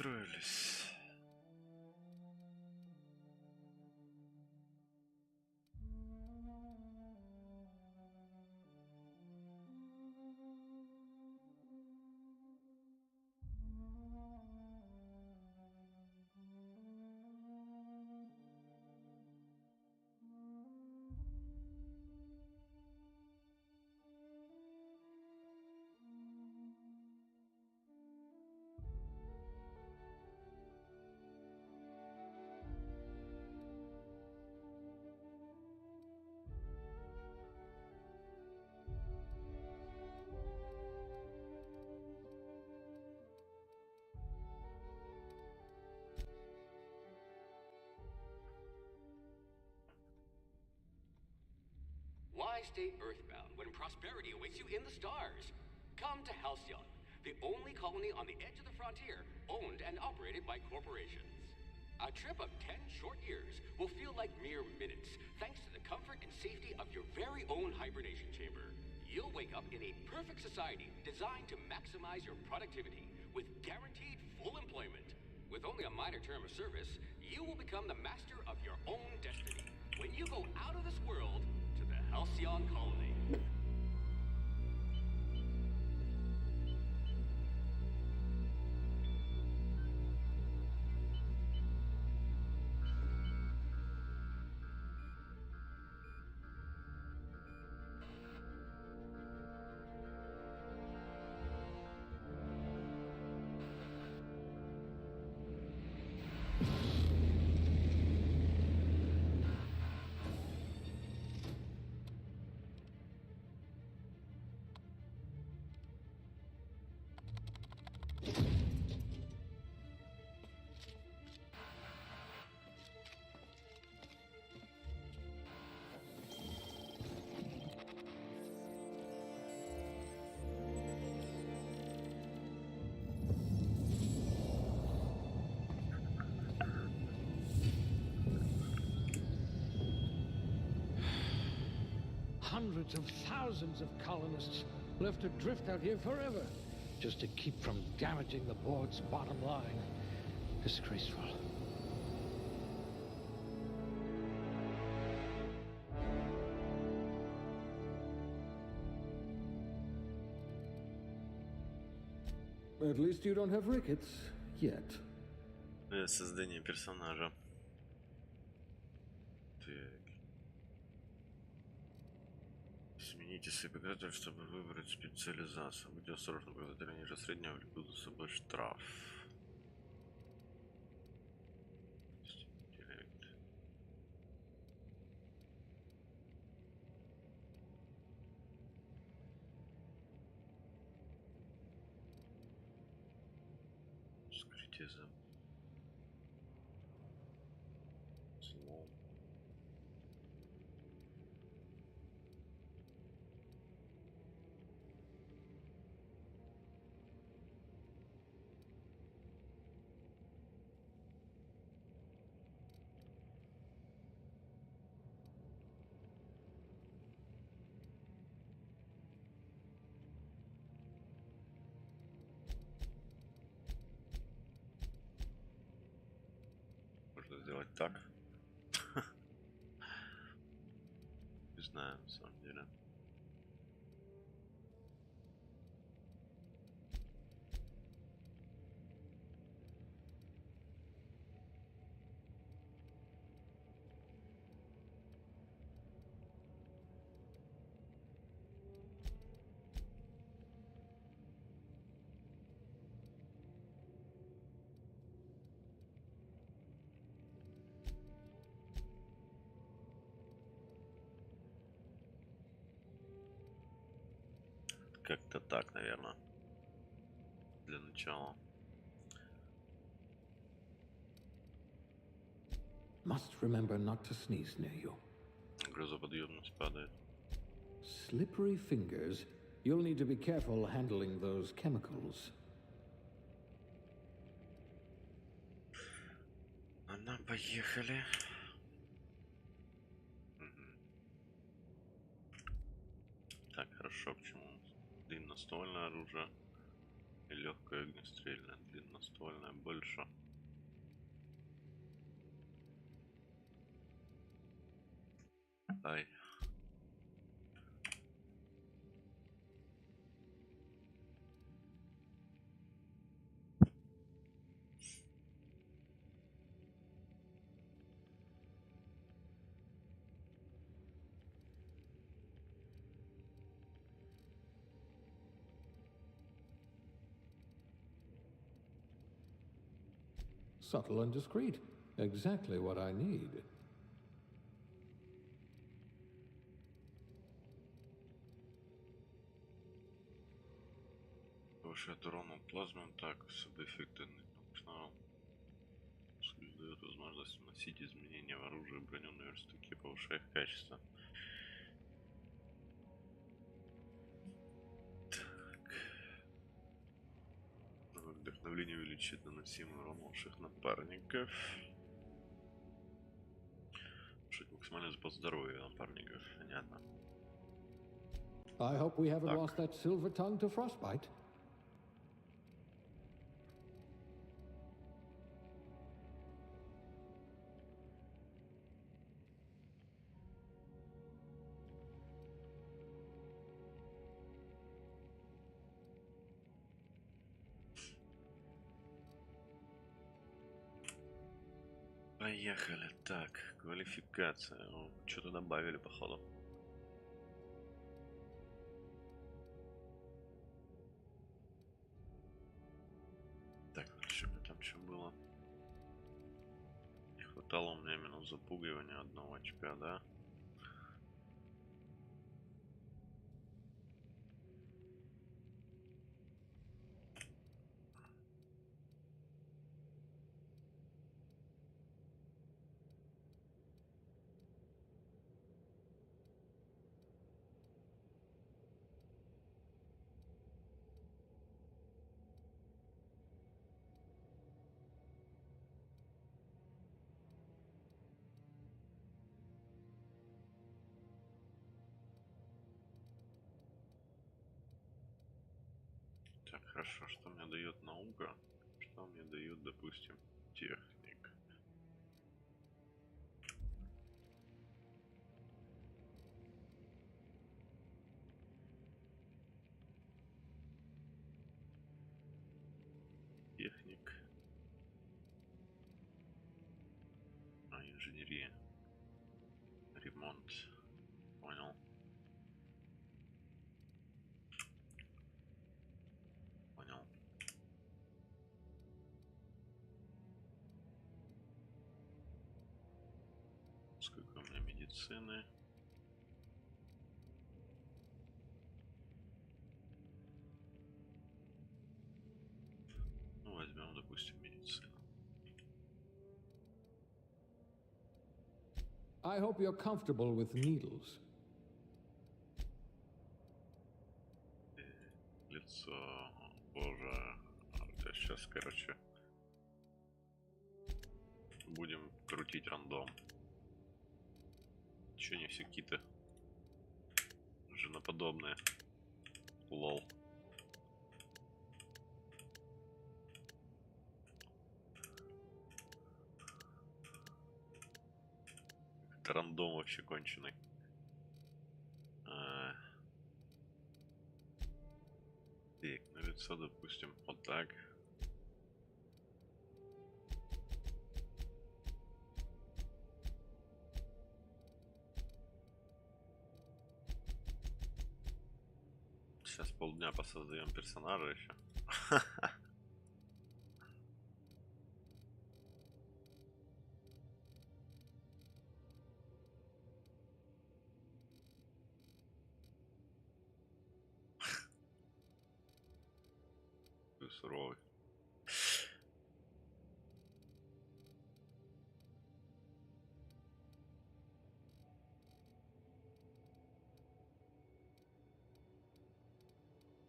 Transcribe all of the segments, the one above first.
устроились. Why stay earthbound when prosperity awaits you in the stars? Come to Halcyon, the only colony on the edge of the frontier, owned and operated by corporations. A trip of 10 short years will feel like mere minutes, thanks to the comfort and safety of your very own hibernation chamber. You'll wake up in a perfect society designed to maximize your productivity, with guaranteed full employment. With only a minor term of service, you will become the master of your own destiny when you go out of this world to the Halcyon colony. Hundreds of thousands of colonists left adrift out here forever, just to keep from damaging the board's bottom line. Disgraceful. At least you don't have rickets yet. Создание персонажа. Так. Смените свой показатель, чтобы выбрать специализацию. Будьте осторожны, показатели ниже среднего влекут за собой штраф. Интеллект. Скрытие за злом. Можно сделать так. Не знаю, на самом деле. Как-то так, наверное. Для начала. Must remember not to sneeze near you. Грузоподъемность падает. Slippery fingers. You'll need to be careful handling those chemicals. Она, поехали. Так, хорошо, почему? Длинноствольное оружие. легкая огнестрельная, длинноствольная больше. Ай. Subtle and discreet. Exactly what I need. Повышает урон от плазмы, так, особо эффективный. Дает возможность вносить изменения в оружие, броню на верстаке, повышая их качество. Так. Вдохновление увеличит наносимый урон ваших напарников. Повышать максимальный запас здоровья напарников. Понятно. I hope we haven't Так. lost that silver tongue to frostbite. Поехали. Так, квалификация. Что-то добавили, походу. Так, еще там что было? Не хватало у меня именно запугивания одного очка, да? Так, хорошо, что мне дает наука, что мне дает, допустим, техник. Техник. Инженерия. Ремонт. Понял. Понял. Сколько у меня медицины? Ну, возьмем, допустим, медицину. I hope you're comfortable with needles. Лицо. Боже. Сейчас, короче, будем крутить рандом. Еще не все какие-то женоподобные. Лол. Это рандом вообще конченый. Так, на лицо, допустим, вот так. Сейчас полдня посоздаем персонажа еще. Суровый.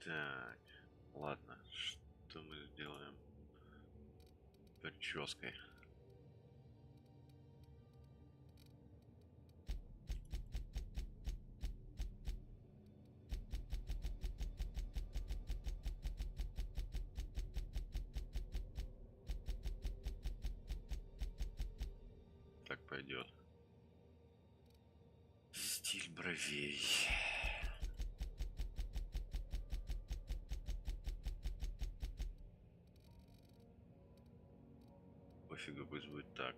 Так, ладно, что мы сделаем прической? бровей. Пофигу, пусть будет так.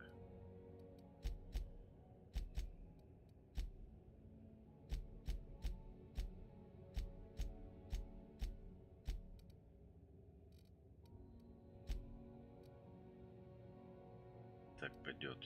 Так пойдет.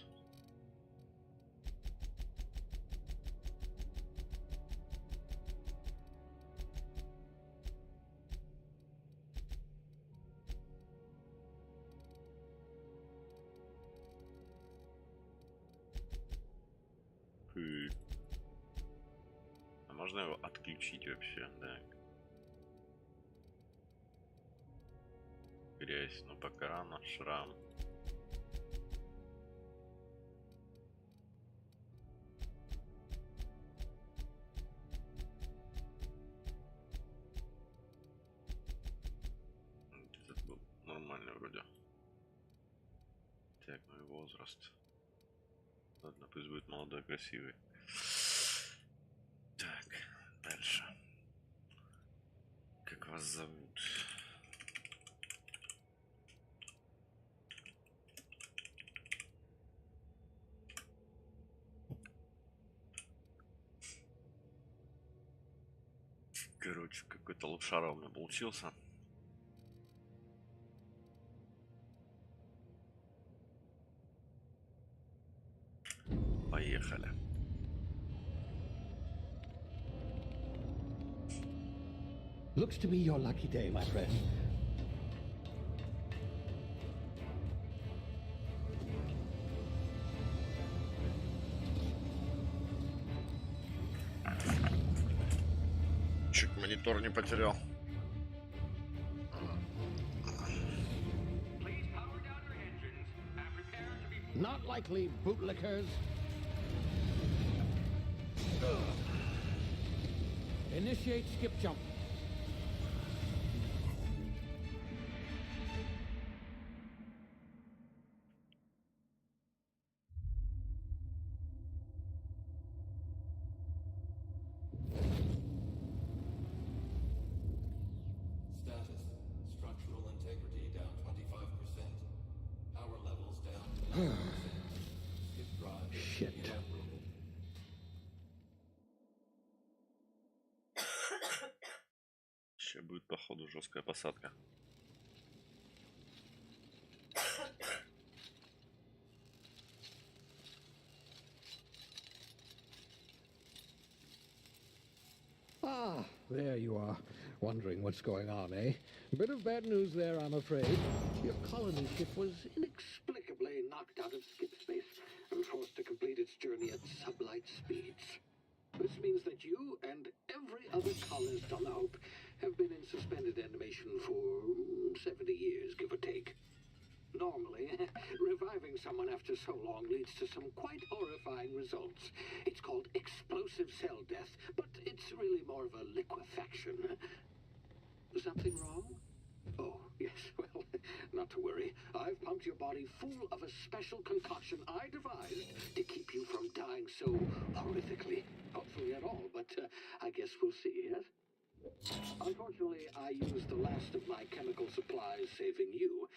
А можно его отключить вообще, да? Грязь, ну пока рано, шрам. Этот был нормальный вроде. Так, ну и возраст. Ладно, пусть будет молодой, красивый. Так, дальше. Как вас зовут? Короче, какой-то лошара у меня получился. Поехали. Looks to be your lucky day, my friend. Чуть монитор не потерял. Not likely, bootlickers. Initiate skip jump. Status. Structural integrity down 25%. Power levels down 11%. Skip drive. Shit. Inoperable. Сейчас будет, походу, жесткая посадка. Ah, there you are. Wondering what's going on, eh? Bit of bad news there, I'm afraid. Your colony ship was inexplicably knocked out of skip space and forced to complete its journey at sublight speeds. This means that you and every other colonist on the Hope have been in suspended animation for 70 years, give or take. Normally, reviving someone after so long leads to some quite horrifying results. It's called explosive cell death, but it's really more of a liquefaction. Something wrong? Oh, yes, well, not to worry. I've pumped your body full of a special concoction I devised to keep you from dying so horrifically. Hopefully at all, but I guess we'll see, yes? Unfortunately, I used the last of my chemical supplies saving you.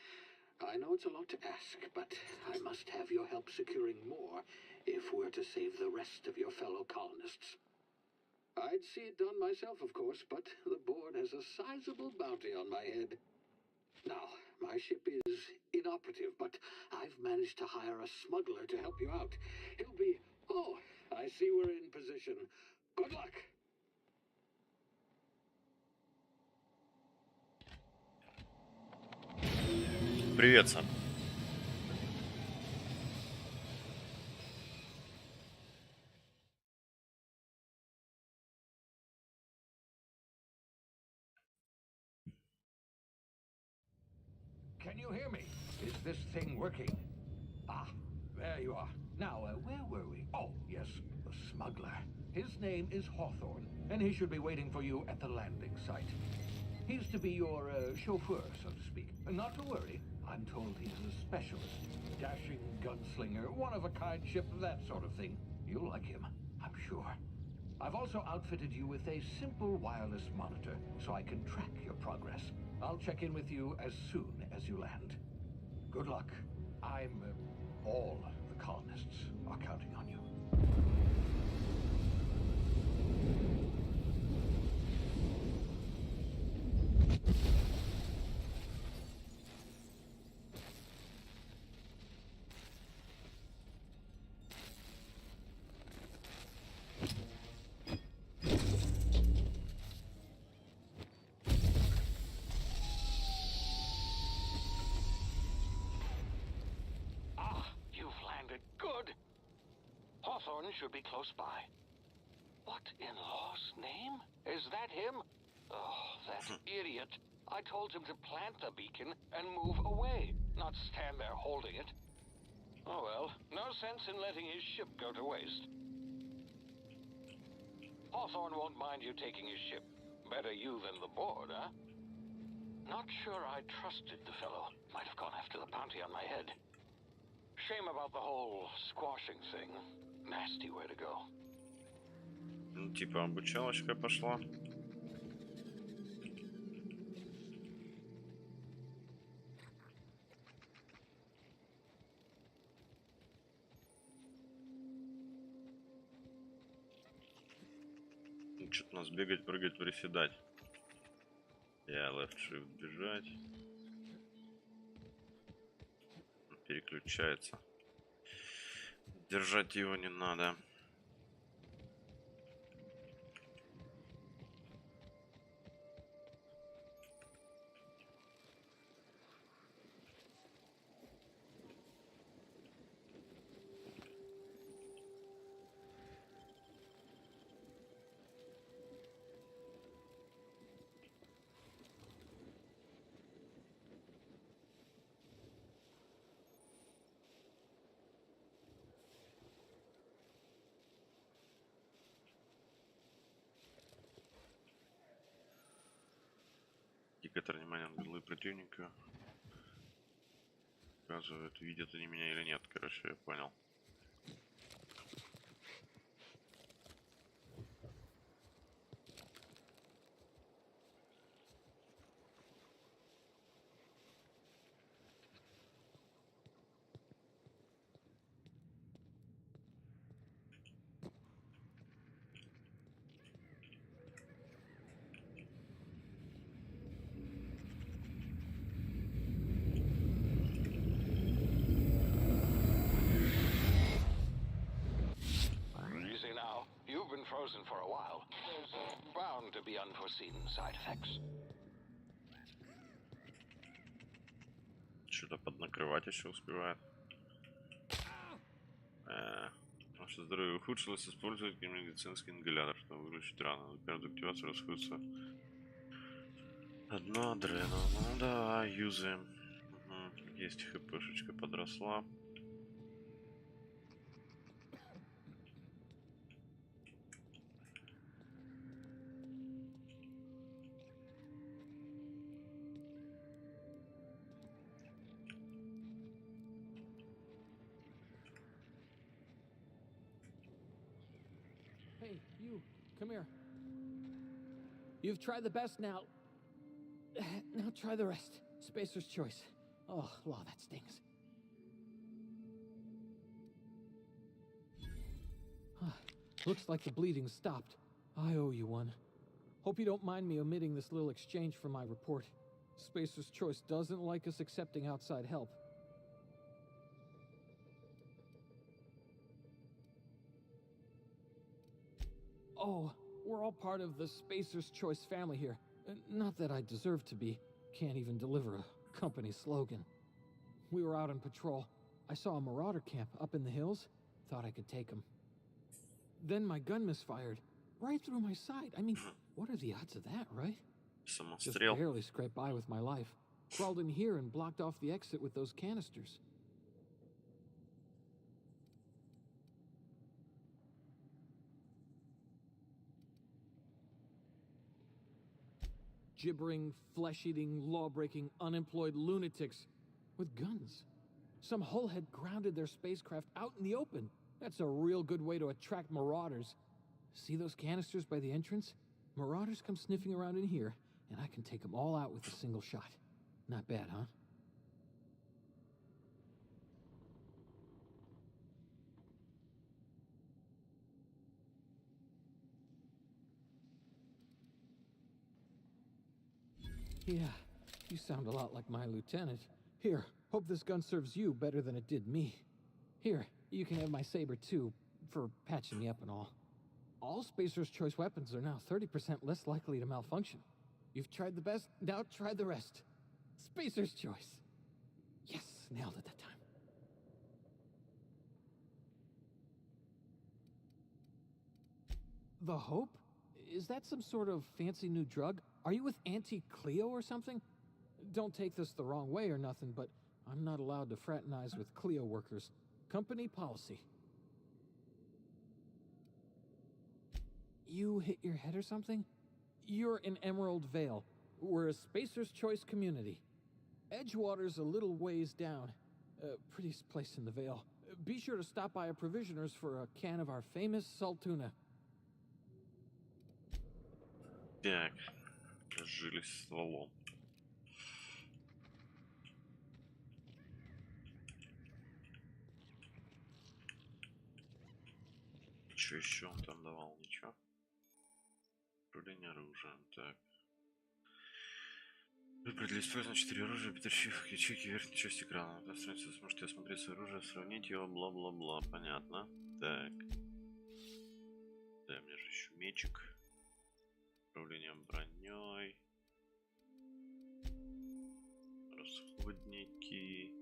I know it's a lot to ask, but I must have your help securing more if we're to save the rest of your fellow colonists. I'd see it done myself, of course, but the board has a sizable bounty on my head. Now, my ship is inoperative, but I've managed to hire a smuggler to help you out. He'll be... Oh, I see we're in position. Good luck! Привет, Сан. Can you hear me? Is this thing working? Ah, there you are. Now, where were we? Oh, yes, the smuggler. His name is Hawthorne, and he should be waiting for you at the landing site. He's to be your chauffeur, so to speak. Not to worry, I'm told he's a specialist. Dashing gunslinger, one-of-a-kind ship, that sort of thing. You'll like him, I'm sure. I've also outfitted you with a simple wireless monitor so I can track your progress. I'll check in with you as soon as you land. Good luck. All the colonists are counting on you. Should be close by. What in law's name? Is that him? Oh, that idiot. I told him to plant the beacon and move away, not stand there holding it. Oh well, no sense in letting his ship go to waste. Hawthorne won't mind you taking his ship. Better you than the board, huh? Not sure I trusted the fellow. Might have gone after the bounty on my head. Shame about the whole squashing thing. Nasty way to go. Ну, типа обучалочка пошла. Что-то нас бегать, прыгать, приседать. Я left shift бежать. Переключается. Держать его не надо. Индикатор внимания на углы противника показывает, видят они меня или нет. Короче, я понял. Frozen for a while. There's bound to be unforeseen side effects. Что-то поднакрывать еще успевает. Ваше здоровье ухудшилось, используйте медицинский ингалятор, чтобы вылечить рану. Каждую активацию расходится одно адрено. Ну да, юзаем. Угу. Есть хпшечка подросла. Hey, you, come here. You've tried the best now. Now try the rest. Spacer's choice. Oh, law, that stings. Looks like the bleeding stopped. I owe you one. Hope you don't mind me omitting this little exchange from my report. Spacer's choice doesn't like us accepting outside help. Oh, we're all part of the Spacer's Choice family here. Not that I deserve to be. Can't even deliver a company slogan. We were out on patrol. I saw a marauder camp up in the hills. Thought I could take them. Then my gun misfired. Right through my side. I mean, what are the odds of that, right? Just barely scraped by with my life. Crawled in here and blocked off the exit with those canisters. Gibbering, flesh-eating, law-breaking, unemployed lunatics with guns. Some hullhead grounded their spacecraft out in the open. That's a real good way to attract marauders. See those canisters by the entrance? Marauders come sniffing around in here, and I can take them all out with a single shot. Not bad, huh? Yeah, you sound a lot like my lieutenant. Here, hope this gun serves you better than it did me. Here, you can have my saber too, for patching me up and all. All Spacer's Choice weapons are now 30% less likely to malfunction. You've tried the best, now try the rest. Spacer's Choice. Yes, nailed it that time. The Hope? Is that some sort of fancy new drug? Are you with Auntie Cleo or something? Don't take this the wrong way or nothing, but I'm not allowed to fraternize with Cleo workers. Company policy. You hit your head or something? You're in Emerald Vale. We're a Spacer's Choice community. Edgewater's a little ways down. Prettiest place in the Vale. Be sure to stop by a provisioner's for a can of our famous salt tuna. Так, разжились стволом. Что еще он там давал? Ничего. Управление оружием. Так. Выбрать для использования 4 оружия, перетащив ячейки в верхней части экрана. На странице вы сможете осмотреть свое оружие, сравнить его, бла-бла-бла. Понятно. Так. Да, у меня же еще мечик. Управлением броней. Расходники.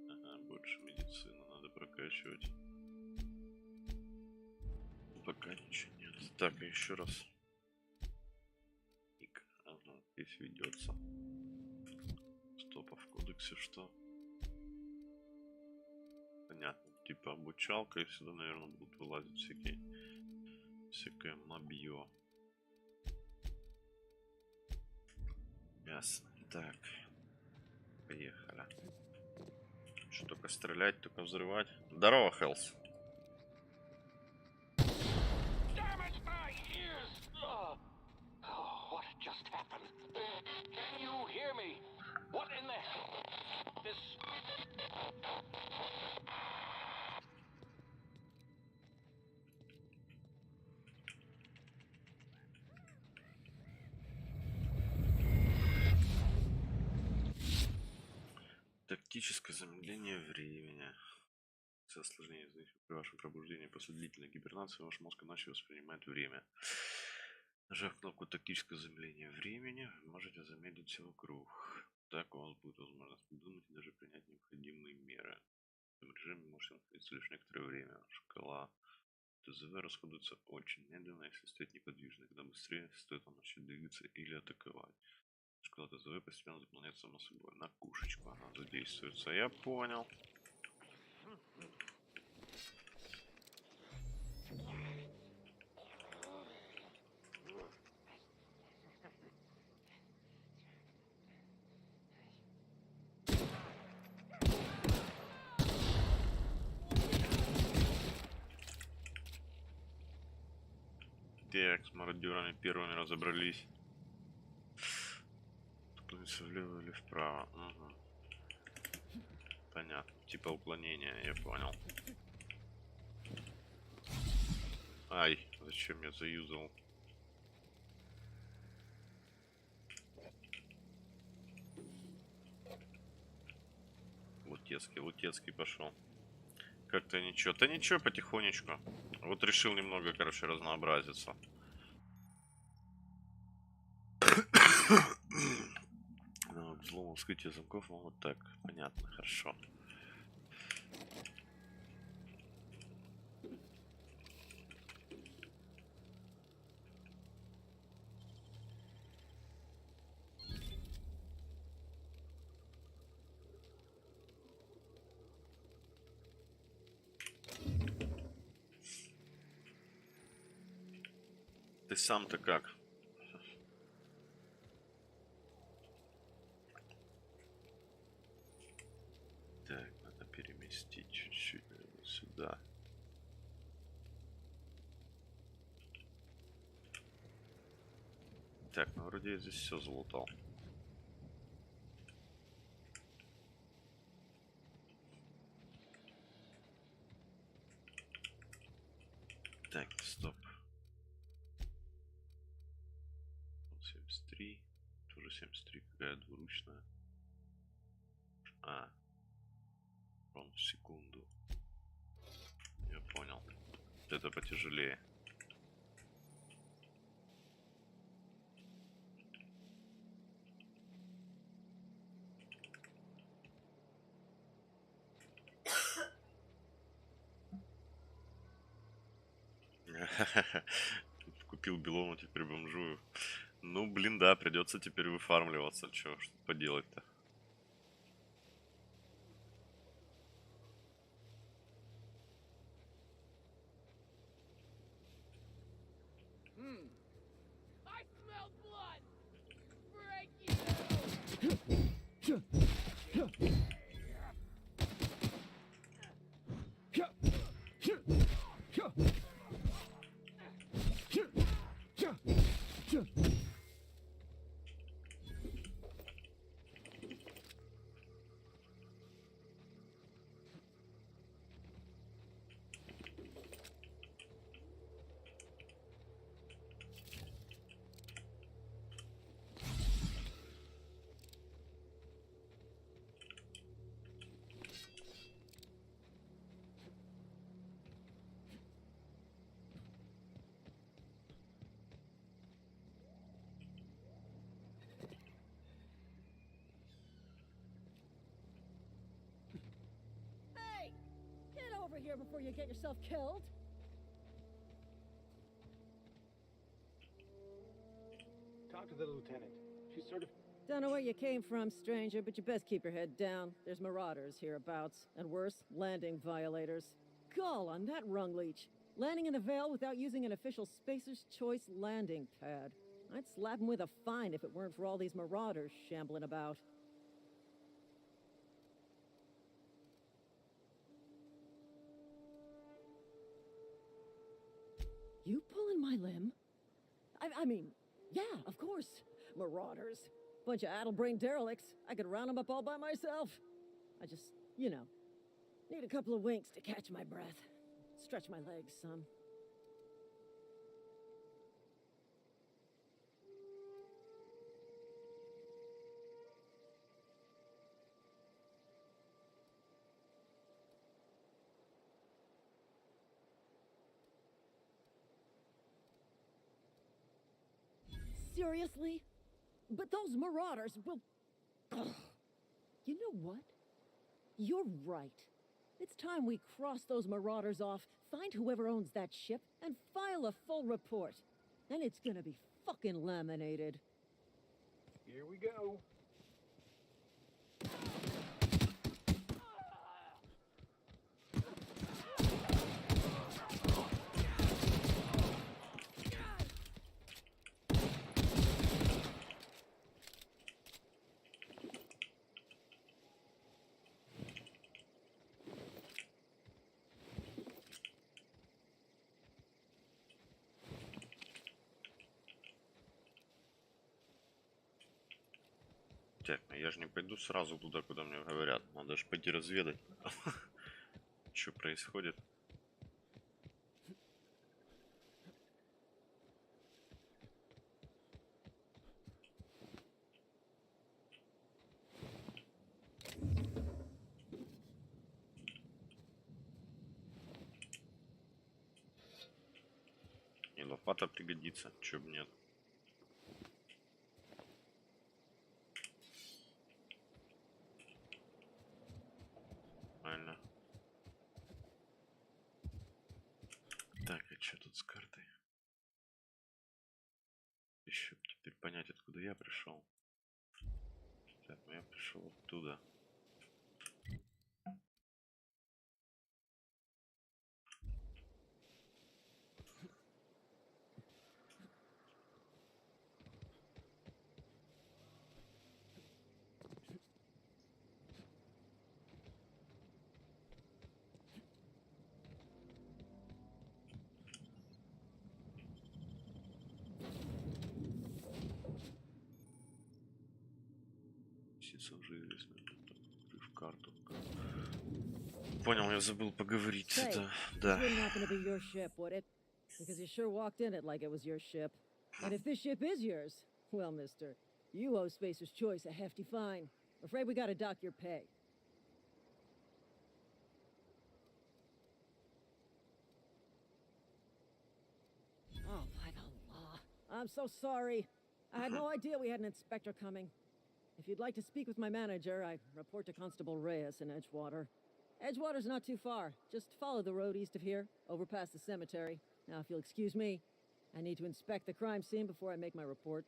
Ага, больше медицины надо прокачивать. Пока ничего нет. Так, а еще раз. Ник. Ага, здесь ведется. Стоп, а в кодексе что? Понятно. Типа обучалка, и сюда, наверное, будут вылазить всякое мобье. Ясно. Так. Поехали. Что, только стрелять, только взрывать? Здорово, Хелс. Тактическое замедление времени. Все осложнения при вашем пробуждении после длительной гибернации ваш мозг иначе воспринимает время. Нажав кнопку тактическое замедление времени, вы можете замедлить все вокруг. Так у вас будет возможность подумать и даже принять необходимые меры. В этом режиме можете находиться лишь некоторое время. Шкала ТЗВ расходуется очень медленно, если стоять неподвижно. Когда быстрее, стоит вам начать двигаться или атаковать. Шкала ТЗВ постепенно заполняется само собой. На кушечку она задействуется. Я понял. Так, с мародерами первыми разобрались. Влево или вправо. Угу. Понятно. Типа уклонения, я понял. Ай, зачем я заюзал? Лутецкий пошел. Как-то ничего. Да ничего, потихонечку. Вот решил немного, короче, разнообразиться. Взлом вскрытия замков, вот так. Понятно, хорошо. Ты сам-то как? Так, надо переместить чуть-чуть сюда. Так, ну вроде я здесь все залутал. Так, стоп. 73. Тоже 73. Какая двуручная. А. Ровно секунду. Я понял. Вот это потяжелее. Купил Белону, теперь бомжую. Ну, блин, да, придется теперь выфармливаться. Чё, что поделать-то? I smell blood! Break you! Hey! Get over here before you get yourself killed! Talk to the lieutenant. She's sort of... Don't know where you came from, stranger, but you best keep your head down. There's marauders hereabouts, and worse, landing violators. Gall on that rung leech. Landing in the Vale without using an official Spacer's Choice landing pad. I'd slap him with a fine if it weren't for all these marauders shambling about. You pulling my limb? I mean, yeah, of course. Marauders. Bunch of addle-brained derelicts. I could round them up all by myself. I just, you know, need a couple of winks to catch my breath. Stretch my legs some. Seriously? But those marauders will... Ugh. You know what? You're right. It's time we cross those marauders off, find whoever owns that ship, and file a full report. Then it's gonna be fucking laminated. Here we go. Так, ну я же не пойду сразу туда, куда мне говорят. Надо же пойти разведать, что происходит. И лопата пригодится, чё б нет. Правильно. Так, а что тут с картой? Еще теперь понять, откуда я пришел. Так, ну я пришел оттуда. отправиться в жизнь, в карту. Понял, я забыл поговорить. Say, Это, this да. wouldn't happen to be your ship, would it? Because you sure walked in it like it was your ship. And if this ship is yours, well, mister, you owe Spacer's Choice a hefty fine. Afraid we gotta dock your pay. Oh, by the law. I'm so sorry. I had no idea we had an inspector coming. If you'd like to speak with my manager, I report to Constable Reyes in Edgewater. Edgewater's not too far. Just follow the road east of here, over past the cemetery. Now, if you'll excuse me, I need to inspect the crime scene before I make my report.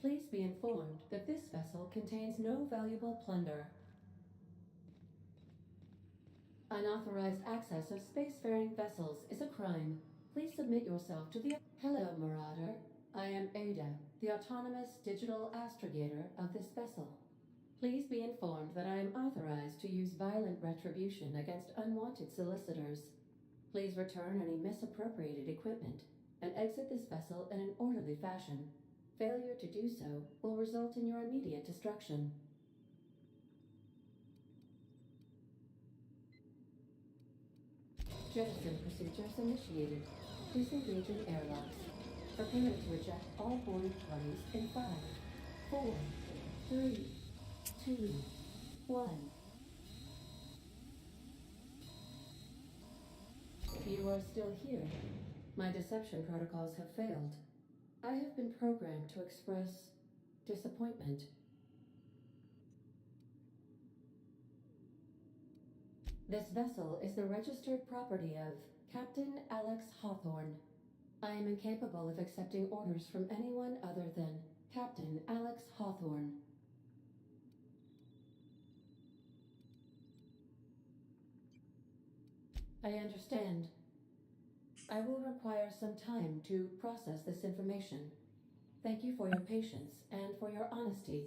Please be informed that this vessel contains no valuable plunder. Unauthorized access of spacefaring vessels is a crime. Please submit yourself to the... Hello, Marauder. I am Ada, the autonomous digital astrogator of this vessel. Please be informed that I am authorized to use violent retribution against unwanted solicitors. Please return any misappropriated equipment and exit this vessel in an orderly fashion. Failure to do so will result in your immediate destruction. Jettison procedures initiated. Disengaging airlocks. Prepare to eject all boarded parties in 5, 4, 3, 2, 1. You are still here. My deception protocols have failed. I have been programmed to express disappointment. This vessel is the registered property of Captain Alex Hawthorne. I am incapable of accepting orders from anyone other than Captain Alex Hawthorne. I understand. I will require some time to process this information. Thank you for your patience and for your honesty.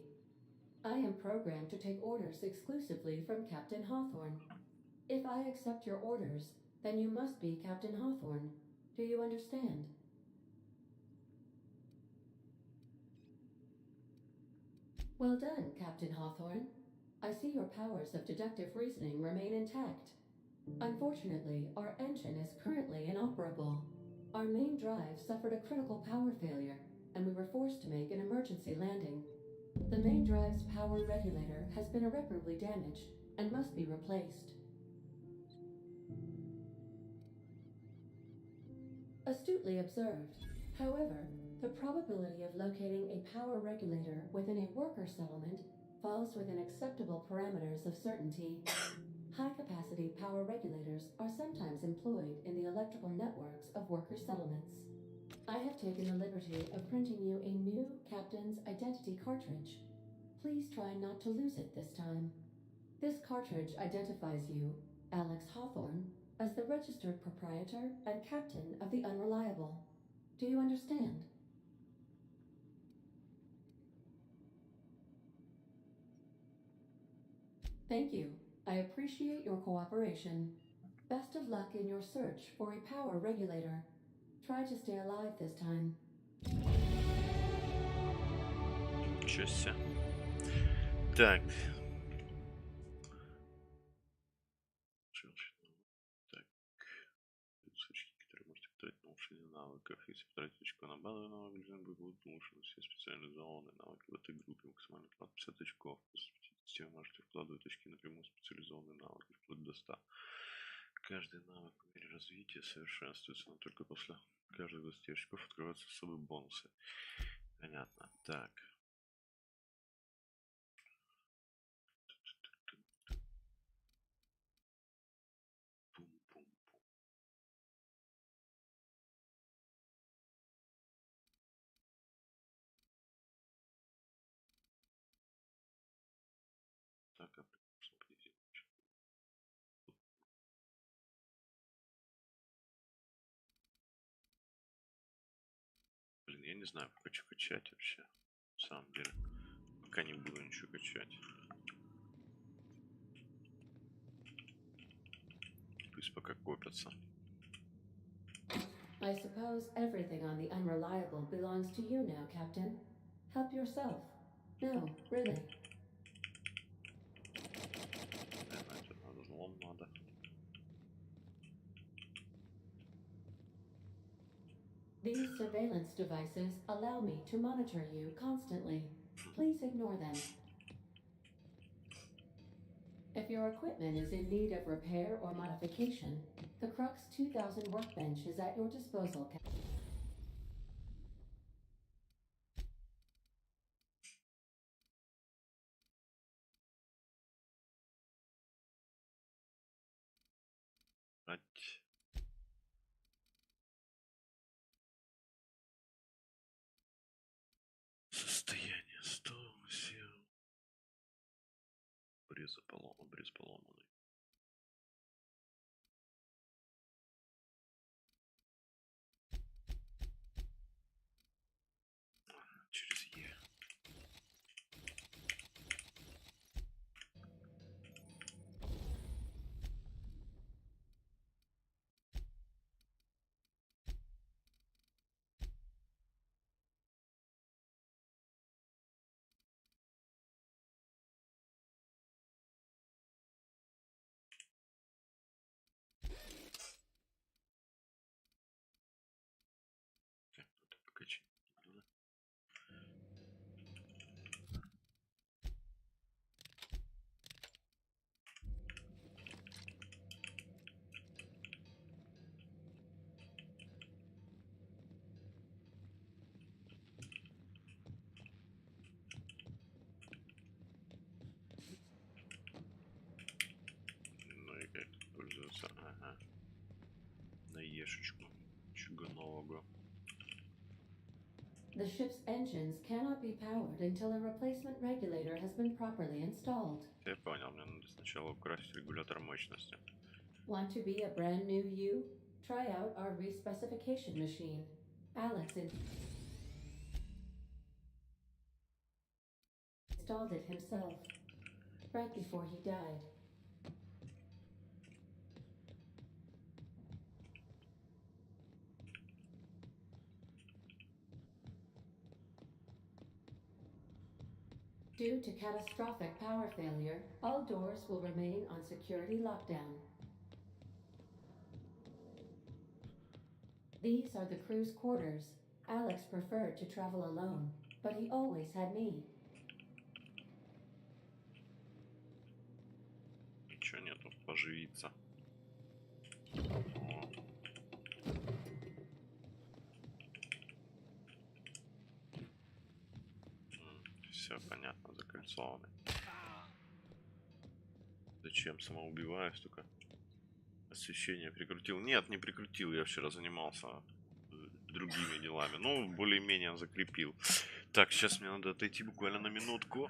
I am programmed to take orders exclusively from Captain Hawthorne. If I accept your orders, then you must be Captain Hawthorne. Do you understand? Well done, Captain Hawthorne. I see your powers of deductive reasoning remain intact. Unfortunately, our engine is currently inoperable. Our main drive suffered a critical power failure, and we were forced to make an emergency landing. The main drive's power regulator has been irreparably damaged and must be replaced. Astutely observed. However, the probability of locating a power regulator within a worker settlement falls within acceptable parameters of certainty. High-capacity power regulators are sometimes employed in the electrical networks of worker settlements. I have taken the liberty of printing you a new Captain's Identity cartridge. Please try not to lose it this time. This cartridge identifies you, Alex Hawthorne, as the registered proprietor and captain of the Unreliable. Do you understand? Thank you. I appreciate your cooperation. Best of luck in your search for a power regulator. Try to stay alive this time. Чёся. Так. Так. Очки, которые можете потратить на улучшение навыков. Если потратить очко на базовый навык, жизнь будет улучшена. Все специализованные навыки в этой группе. Максимально вклад 50 очков. После 50 вы можете вкладывать очки напрямую в специализованные навыки, вплоть до 100. Каждый навык по мере развития совершенствуется, но только после каждых 20 очков открываются особые бонусы. Понятно. Так. Так, а можно подойти? Блин, я не знаю, пока что качать вообще. На самом деле. Пока не буду ничего качать. Пусть пока копятся. I suppose everything on the unreliable belongs to you now, Captain. Help yourself. No, really. Разлом надо. These surveillance devices allow me to monitor you constantly. Please ignore them. If your equipment is in need of repair or modification, the Crux 2000 workbench is at your disposal. Состояние 100 сил. Брез поломанный. Через Е. Это покачи. Ну и как тут пользоваться? Ага. На ешечку. Чего нового? The ship's engines cannot be powered until a replacement regulator has been properly installed. Я понял, мне надо сначала украсить регулятор мощности. Want to be a brand new you? Try out our respecification machine. Alex installed it himself, right before he died. Due to catastrophic power failure, all doors will remain on security lockdown. These are the crew's quarters. Alex preferred to travel alone, but he always had me. Ничего нету, поживиться. Все понятно, закольцованы. Зачем самоубиваюсь только? Освещение прикрутил? Нет, не прикрутил. Я вчера занимался другими делами. Ну, более-менее закрепил. Так, сейчас мне надо отойти буквально на минутку.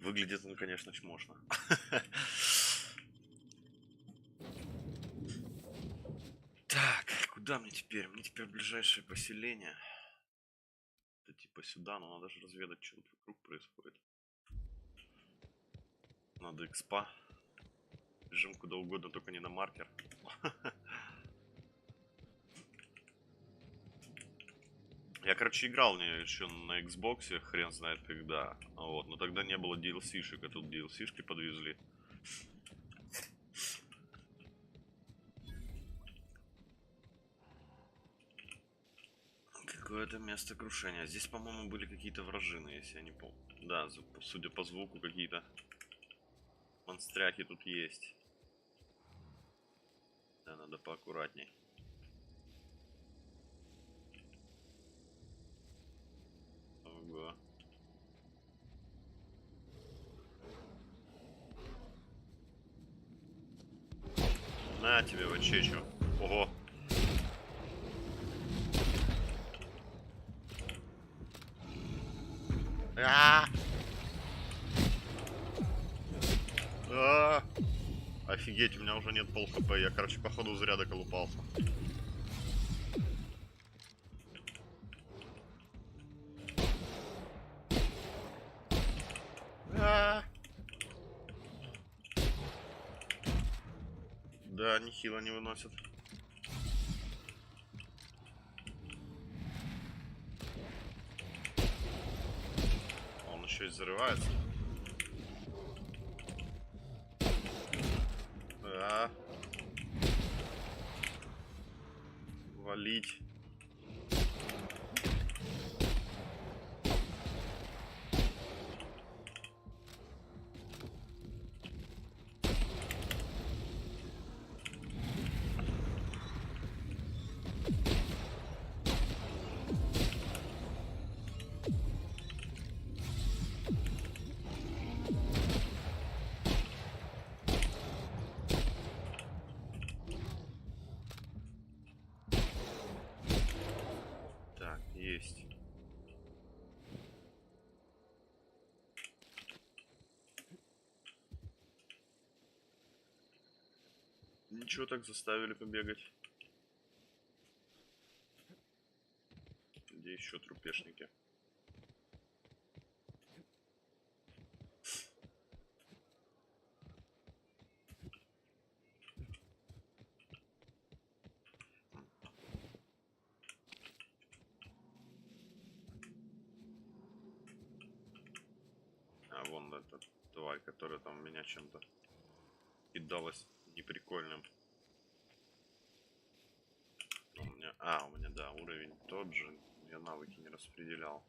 Выглядит он, конечно, чмошно. Так, куда мне теперь? Мне теперь ближайшее поселение. Это типа сюда, но надо же разведать, что тут вокруг происходит. Надо экспа. Бежим куда угодно, только не на маркер. Я, короче, играл не еще на Xbox, хрен знает когда. Вот, но тогда не было DLC-шек, а тут DLC-шки подвезли. Какое-то место крушения. Здесь, по-моему, были какие-то вражины, если я не помню. Да, судя по звуку, какие-то монстряки тут есть. Да, надо поаккуратней. Ого. На тебе в очечу. Ого. Офигеть, у меня уже нет пол хп. Я, короче, походу зря доколупался. Да, нехило не выносит. Он еще и взрывается. Валить. Есть. Ничего, так заставили побегать. Где еще трупешники? А вон эта тварь, которая там меня чем-то кидалась неприкольным. У меня, да, уровень тот же. Я навыки не распределял.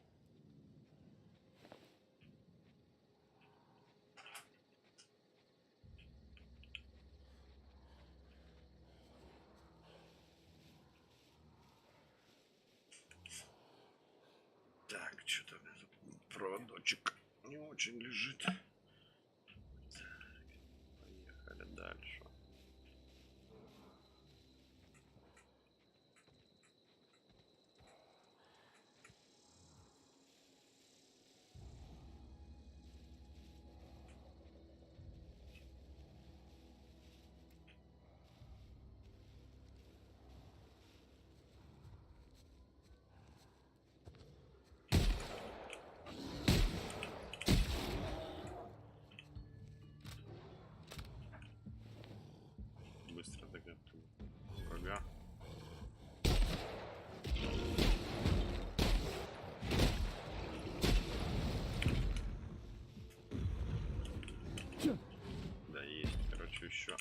Так, что-то у меня тут проводочек не очень лежит. Так, поехали дальше. Быстро так врага. Да, есть, короче, еще.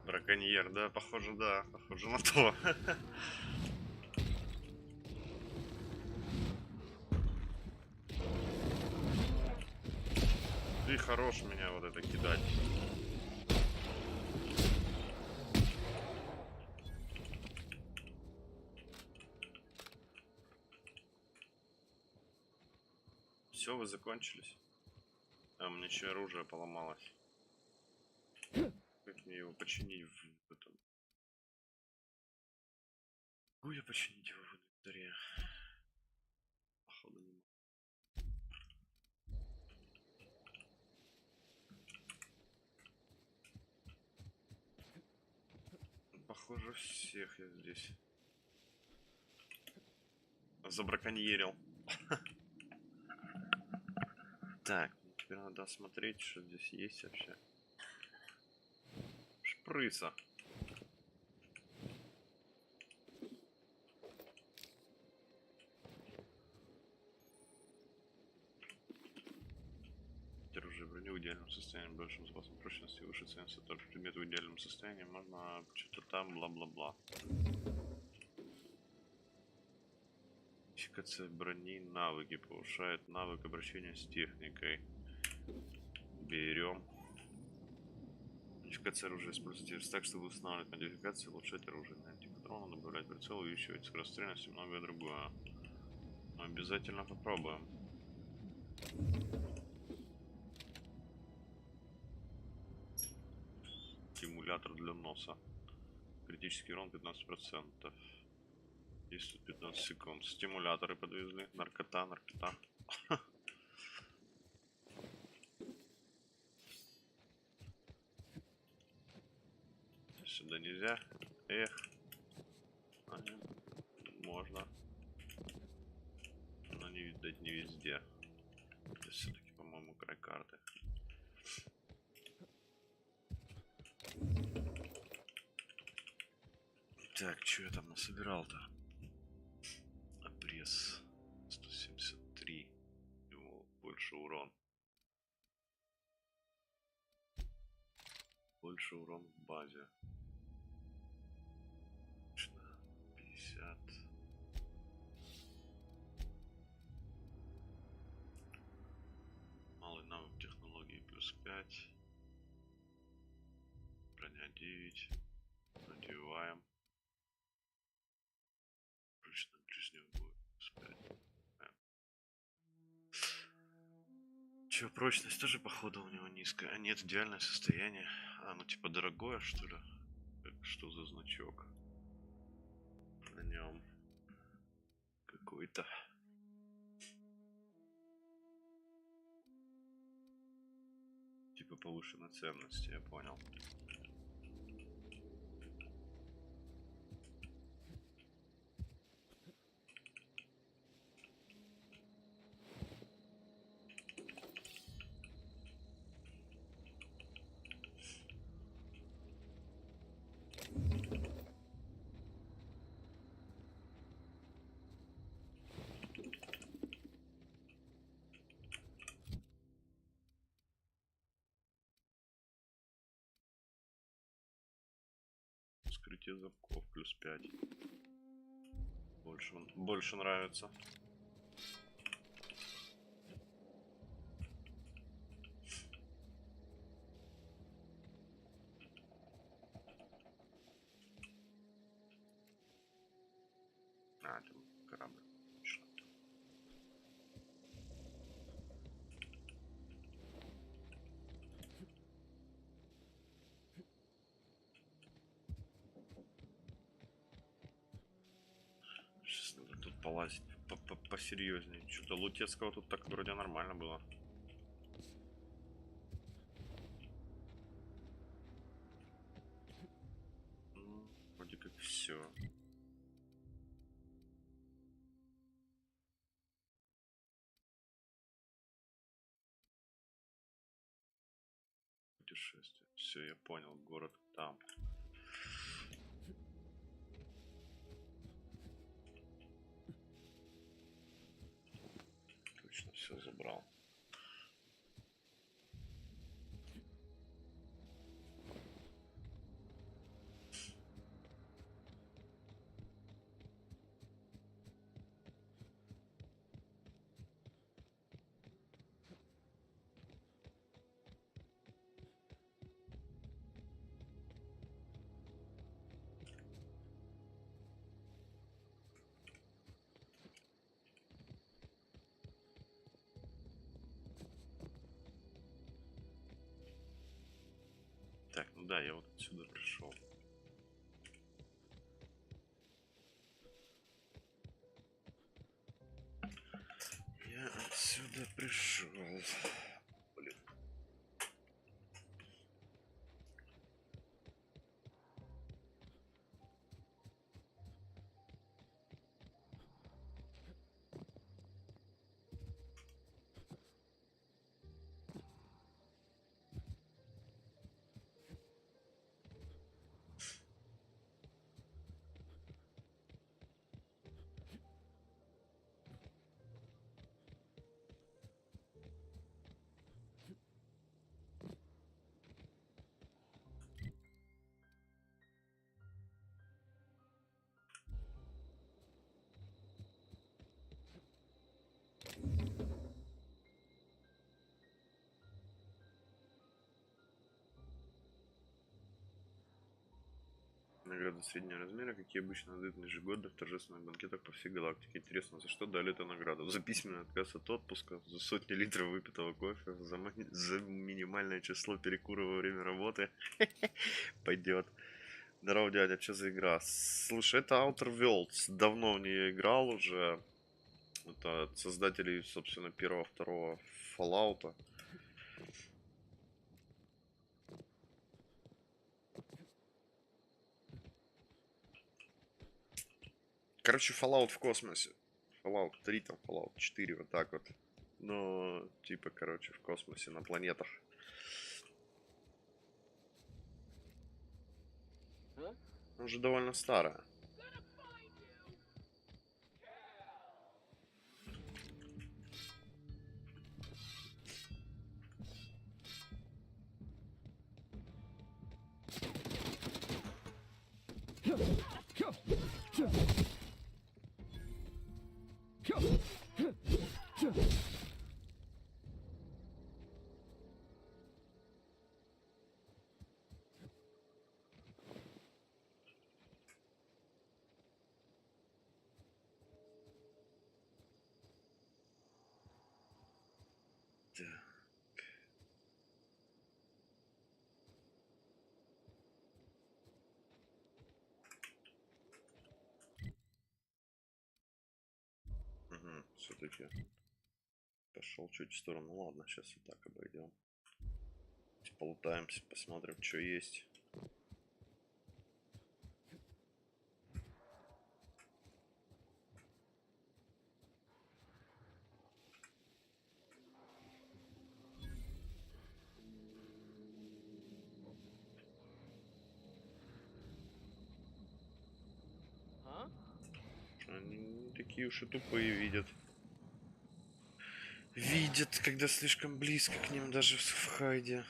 Браконьер, да, похоже на то. Ты хорош меня вот это кидать. Все, вы закончились? А у меня еще оружие поломалось. Как мне его починить в этом? Могу я починить его в инвентаре? Походу не могу. Похоже, всех я здесь забраконьерил. Так, теперь надо смотреть, что здесь есть вообще. Шприца. Оружие броню в идеальном состоянии, большим запасом прочности, выше ценится тот же предмет в идеальном состоянии, можно что-то там, бла-бла-бла. Модификация брони, навыки, повышает навык обращения с техникой. Берем. Модификация оружия используется так, чтобы устанавливать модификации, улучшать оружие, на антипатроны, добавлять прицел, увеличивать скорострельность и многое другое. Мы обязательно попробуем. Стимулятор для носа. Критический урон 15%. Действует 15 секунд. Стимуляторы подвезли. Наркота, наркота. Сюда нельзя. Эх. Ага. Можно. Но не видать не везде. Это все-таки, по-моему, край карты. Так, что я там насобирал-то? Обрез 173. Ему больше урон. Больше урон в базе. 50. Малый навык технологии плюс 5. Броня 9. Надеваем. Прочно ближнего будет плюс 5. Че, прочность тоже походу у него низкая. А нет, идеальное состояние. А, ну типа дорогое, что ли? Что за значок? На нем какой-то. Типа повышенной ценности, я понял. Скрытие замков плюс 5. Больше нравится. А, там корабль. Сейчас надо тут полазить посерьезнее. Что-то Лутецкого тут так вроде нормально было. Вроде как все. Путешествие. Все, я понял. Город там. Точно все забрал. Да, я вот отсюда пришел. Я отсюда пришел. Блин. Награды среднего размера, какие обычно дают на ежегодных торжественных банкетах по всей галактике. Интересно, за что дали эту награду? За письменный отказ от отпуска, за сотни литров выпитого кофе, за минимальное число перекуров во время работы. Пойдет. Здорово, дядя, что за игра? Слушай, это Outer Worlds. Давно в нее играл уже. Это от создателей, собственно, первого-второго Fallout. Короче, Fallout в космосе. Fallout 3, там Fallout 4, вот так вот. Но, типа, короче, в космосе, на планетах. Уже довольно старая. Все-таки пошел чуть в сторону. Ну ладно, сейчас и так обойдем. Полутаемся, посмотрим, что есть. Они не такие уж и тупые видят. Видят, когда слишком близко к ним, даже в хайде.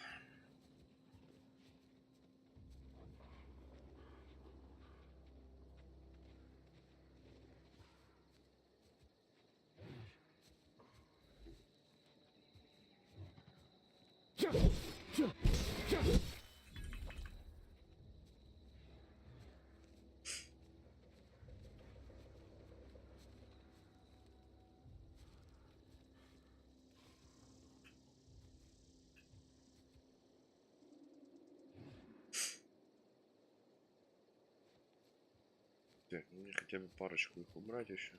Так, ну мне хотя бы парочку их убрать еще.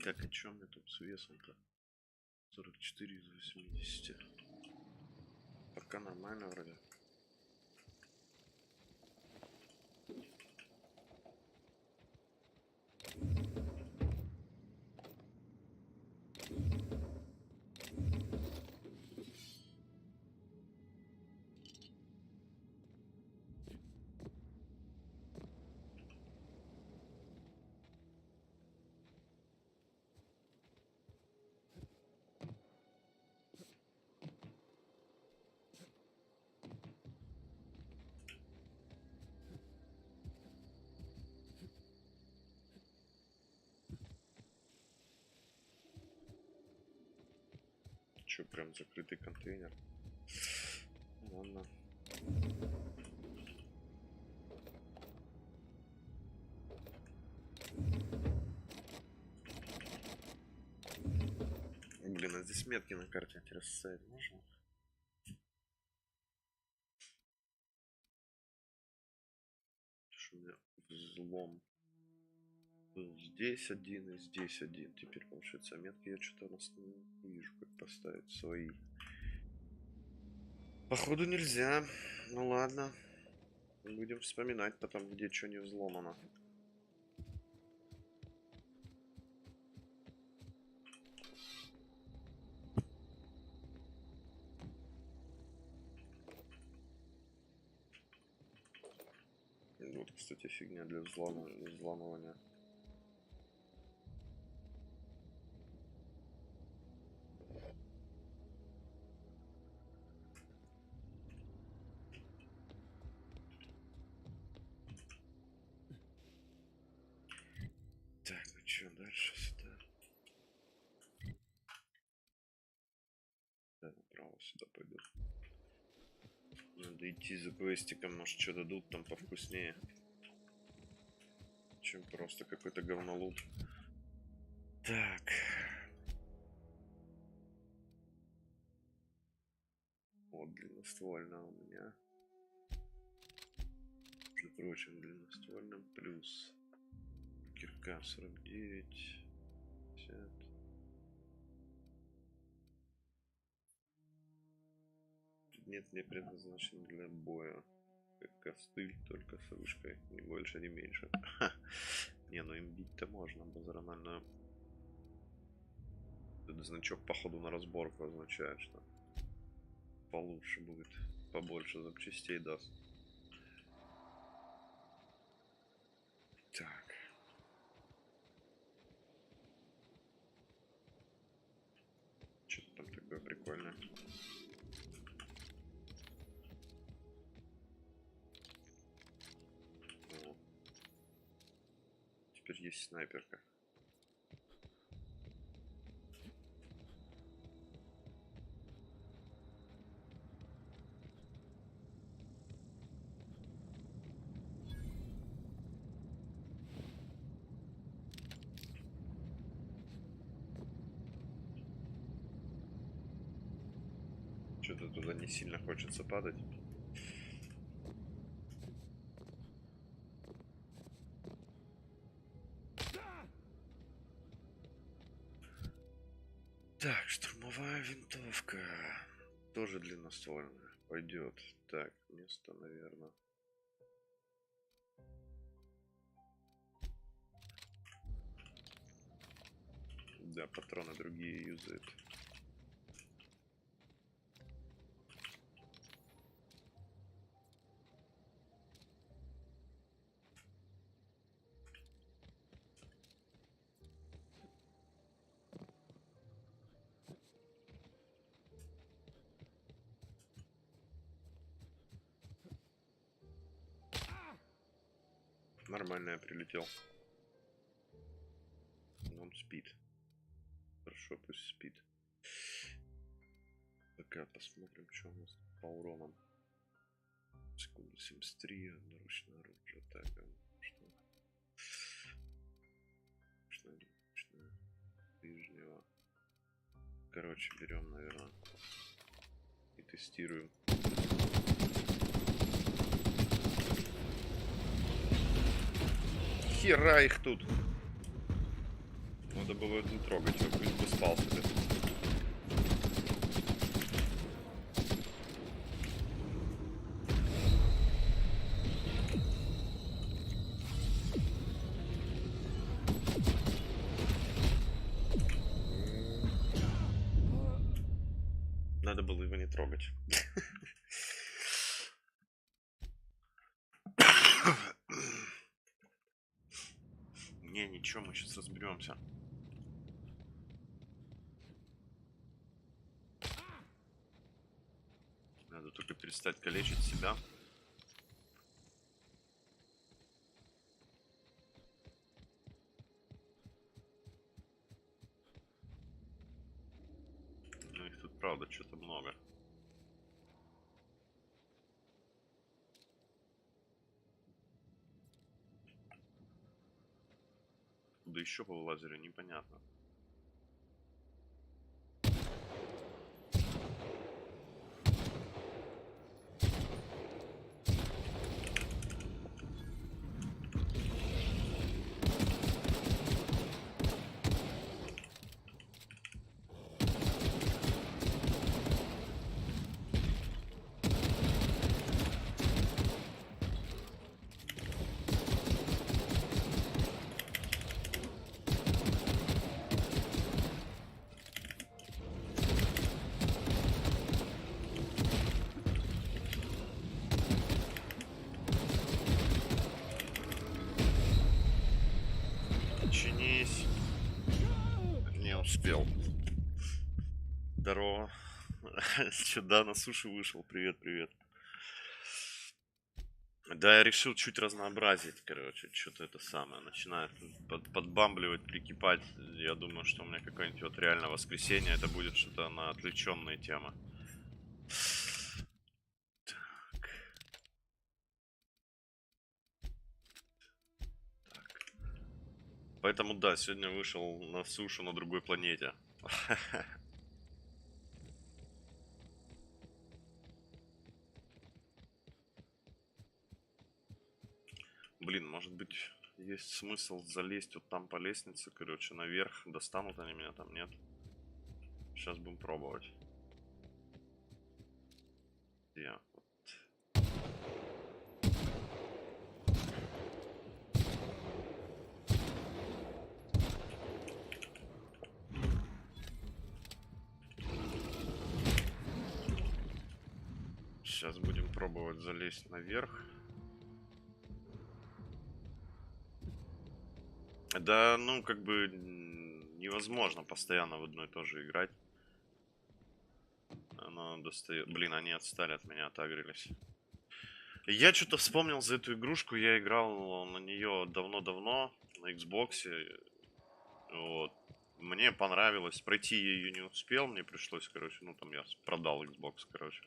Так, о чем мне тут с весом-то? 44 из 80. Пока нормально вроде. еще прям закрытый контейнер. Ладно. Блин, а здесь метки на карте, интересно, ставить можно? Что у меня взлом был здесь один и здесь один. Теперь получается метки я что-то у нас не вижу, как поставить свои. Походу нельзя. Ну ладно. Будем вспоминать потом, где что не взломано. Вот, кстати, фигня для взламывания. Так, ну что, дальше сюда. Да, направо сюда пойду. Надо идти за квестиком, может что дадут там повкуснее, чем просто какой-то говнолут. Так. Вот длинноствольная у меня. Между прочим, длинноствольным плюс. Кирка 49. 50. Предмет не предназначен для боя. Как костыль, только с вышкой. Ни больше, ни меньше. Ха. Не, ну им бить-то можно, базаронально. Этот значок, походу, на разборку означает, что получше будет. Побольше запчастей даст. Так. Что-то там такое прикольное. О. Теперь есть снайперка. Что-то туда не сильно хочется падать. Так, штурмовая винтовка. Тоже длинноствольная. Пойдет. Так, место, наверное. Да, патроны другие юзают. Нормально я прилетел. Он спит. Хорошо, пусть спит. Пока посмотрим, что у нас по уронам. Секунду 73, одноручное оружие. Так, что? Ручное, ближнего. Короче, берем, наверное, и тестируем. Хера их тут. Надо было не трогать, я пусть бы спал себе. Надо было его не трогать. Не, ничего, мы сейчас разберемся. Надо только перестать калечить себя. Ну их тут правда правда, что-то много. Куда еще повылазили, непонятно. Чинись. Не успел. Здорово. Че, да, на суше вышел. Привет, привет. Да, я решил чуть разнообразить, короче. Что-то это самое. Начинает подбамбливать, прикипать. Я думаю, что у меня какое-нибудь вот реально воскресенье. Это будет что-то на отвлеченные темы. Поэтому да, сегодня вышел на сушу на другой планете. Блин, может быть, есть смысл залезть вот там по лестнице, короче, наверх. Достанут они меня там, нет? Сейчас будем пробовать. Я. Сейчас будем пробовать залезть наверх. Да, ну, как бы невозможно постоянно в одно и то же играть. Оно достает... Блин, они отстали от меня, отагрились. Я что-то вспомнил за эту игрушку. Я играл на нее давно-давно на Xbox. Вот. Мне понравилось. Пройти я ее не успел. Мне пришлось, короче, ну там я продал Xbox, короче.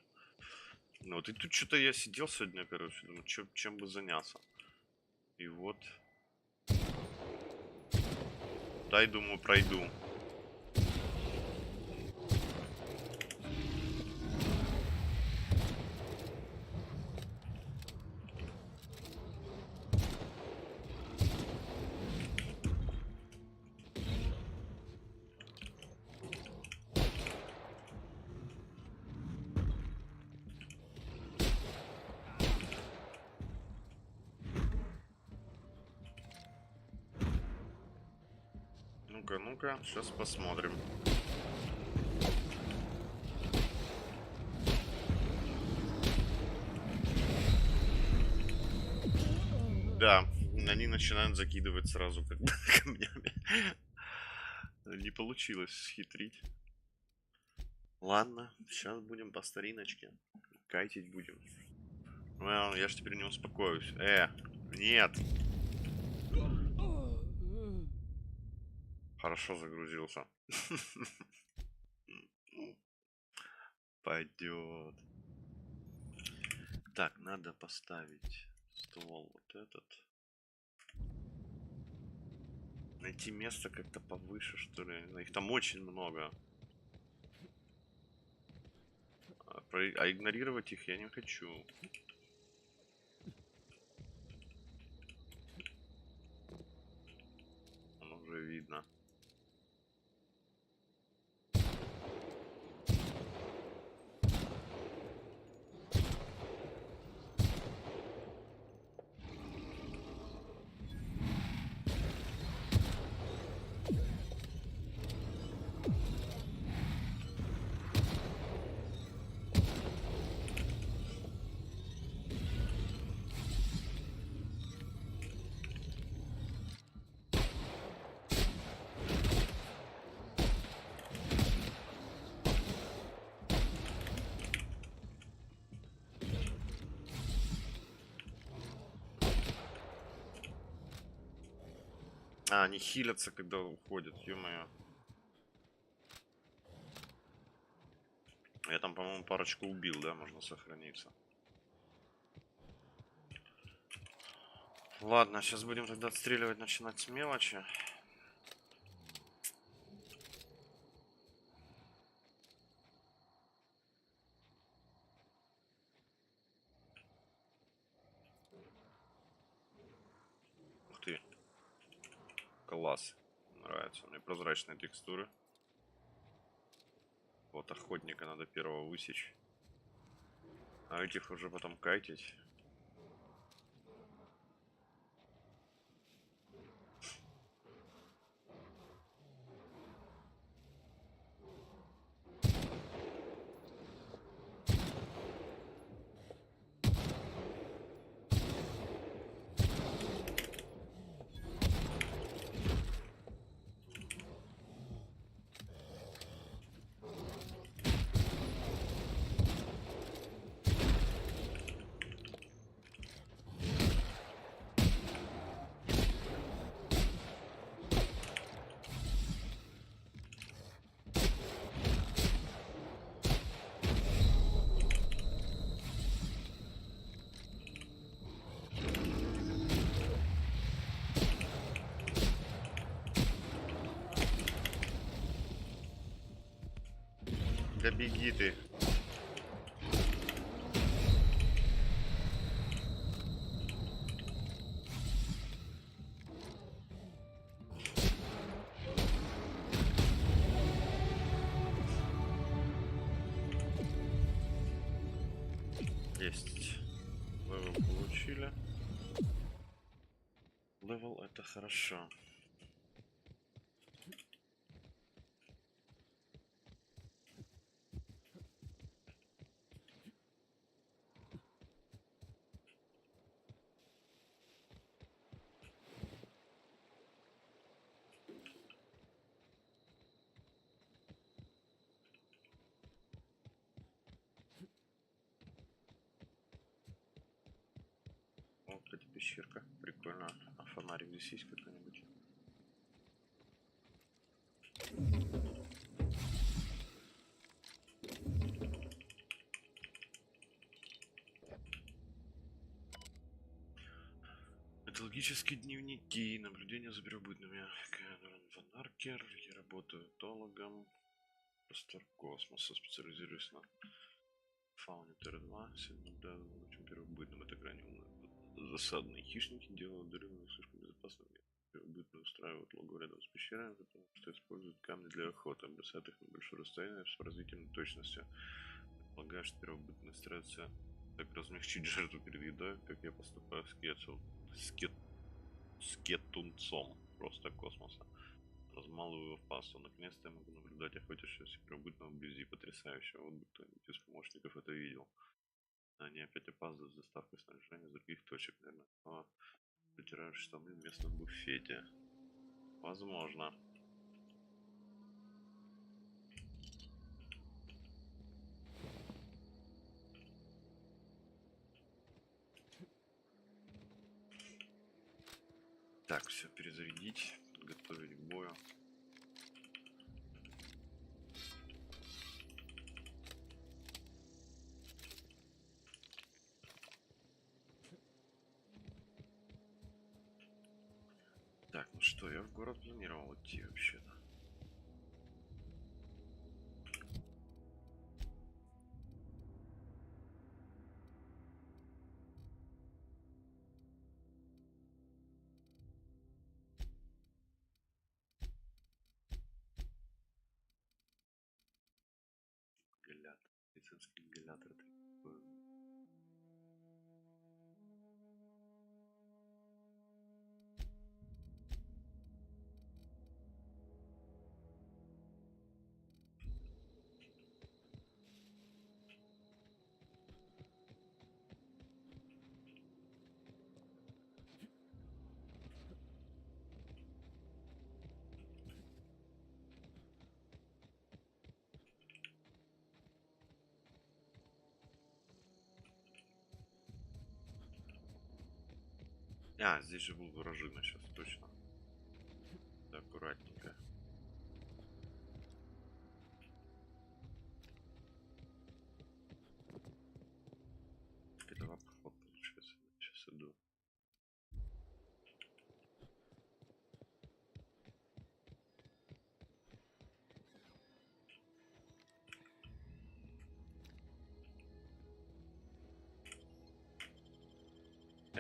Ну вот и тут что-то я сидел сегодня, короче, думаю, чем бы заняться. И вот. Дай, думаю, пройду. Ну-ка, ну-ка, сейчас посмотрим. Да, они начинают закидывать сразу как бы камнями. Не получилось схитрить. Ладно, сейчас будем по стариночке. Кайтить будем. Ну, я ж теперь не успокоюсь. Нет. Хорошо загрузился. Пойдет. Так, надо поставить ствол вот этот. Найти место как-то повыше, что ли. Их там очень много. А игнорировать их я не хочу. Оно уже видно. А, они хилятся, когда уходят, ё-моё. Я там, по-моему, парочку убил, да, можно сохраниться. Ладно, сейчас будем тогда отстреливать, начинать с мелочи. Ух ты. Класс. Нравится мне прозрачные текстуры. Вот охотника надо первого высечь. А этих уже потом кайтить. Да беги ты. Есть. Левел получили. Левел это хорошо. Вот эта пещерка. Прикольно. А фонарик здесь есть какой-нибудь? Металлогические дневники, наблюдения за первобытными. Фонаркер, я работаю этологом. Простор космоса, специализируюсь на фауне Тер-2, очень первобытным. Это крайне засадные хищники делают дыры слишком безопасным. Первобытные устраивают логово рядом с пещерами, потому что используют камни для охоты, бросают их на большое расстояние с поразительной точностью. Предполагаю, что первобытные стараются так размягчить жертву перед едой, как я поступаю с скетунцом просто космоса. Размалываю в пасту. Наконец-то я могу наблюдать охотящегося первобытного вблизи. Потрясающего. Вот бы кто-нибудь из помощников это видел. Они опять опаздывают с доставкой снаряжения с других точек, наверное. Но протирают штаны в местном буфете. Возможно. Так, все перезарядить, готовить к бою. Так, ну что, я в город планировал идти вообще-то. Ингалятор. Медицинский ингалятор. Это такое. А, здесь же будут вражины сейчас, точно. Да, аккуратненько.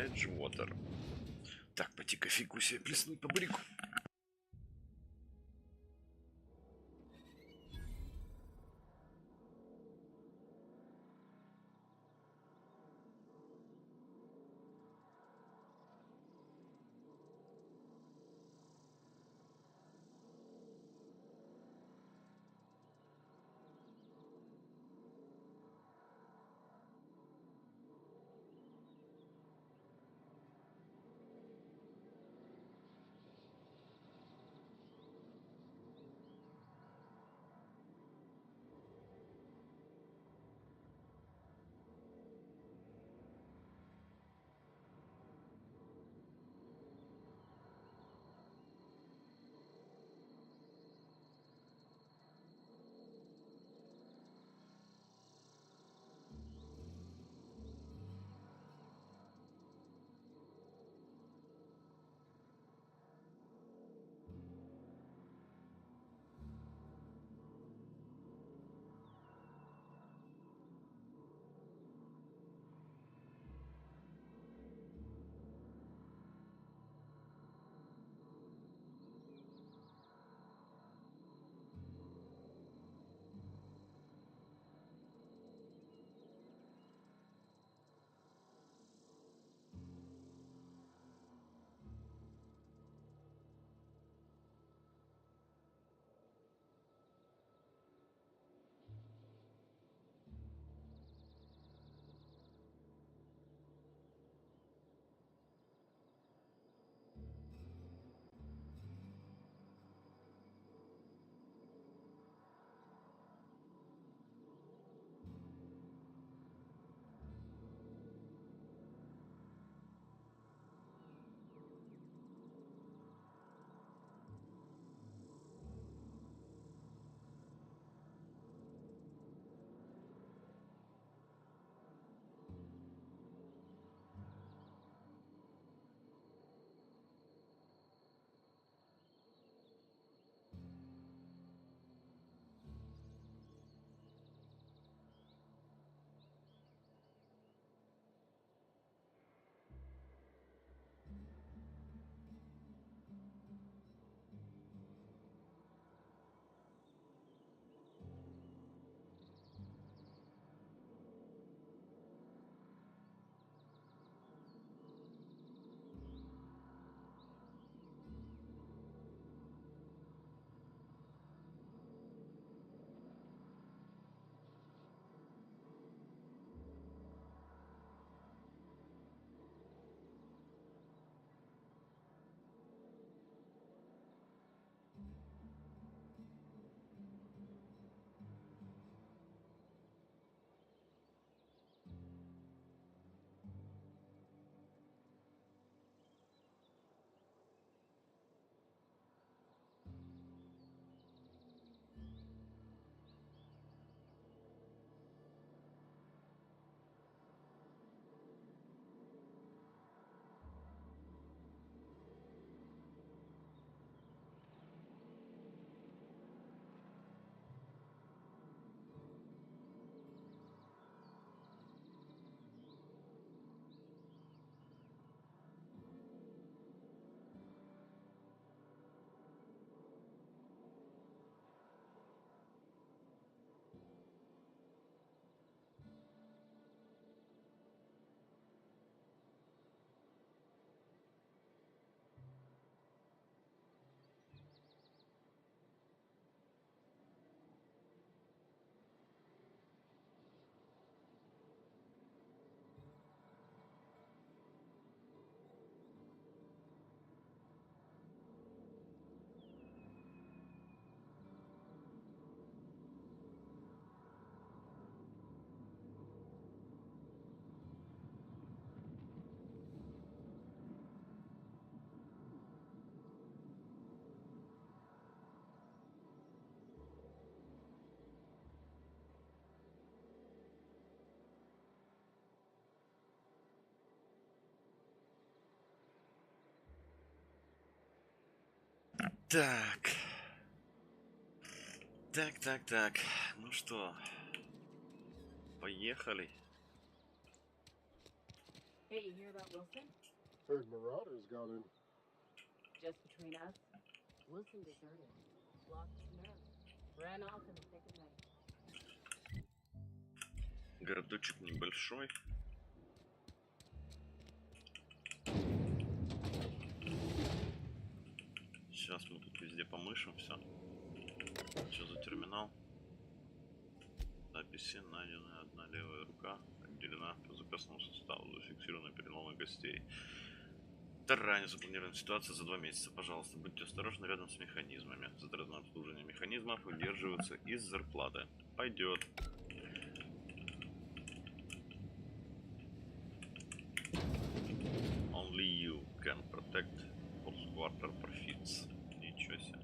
Edgewater. Так, пойти кофейку себе плеснуть по брику. Так. Так. Ну что, поехали. Hey, you hear about Wilson? Heard Marauders got in. Just between us, Wilson deserted. Lost his nerve. Ran off in the thick of night. Городочек небольшой. Сейчас мы тут везде помышем все. Что за терминал? Записи найдены. Одна левая рука отделена по заказному составу. Зафиксированы переломы гостей. Ранее запланирована ситуация за 2 месяца. Пожалуйста, будьте осторожны рядом с механизмами. Затратное обслуживание механизмов удерживаются из зарплаты. Пойдет. Only you can protect post-quarter profits. Ничего себе.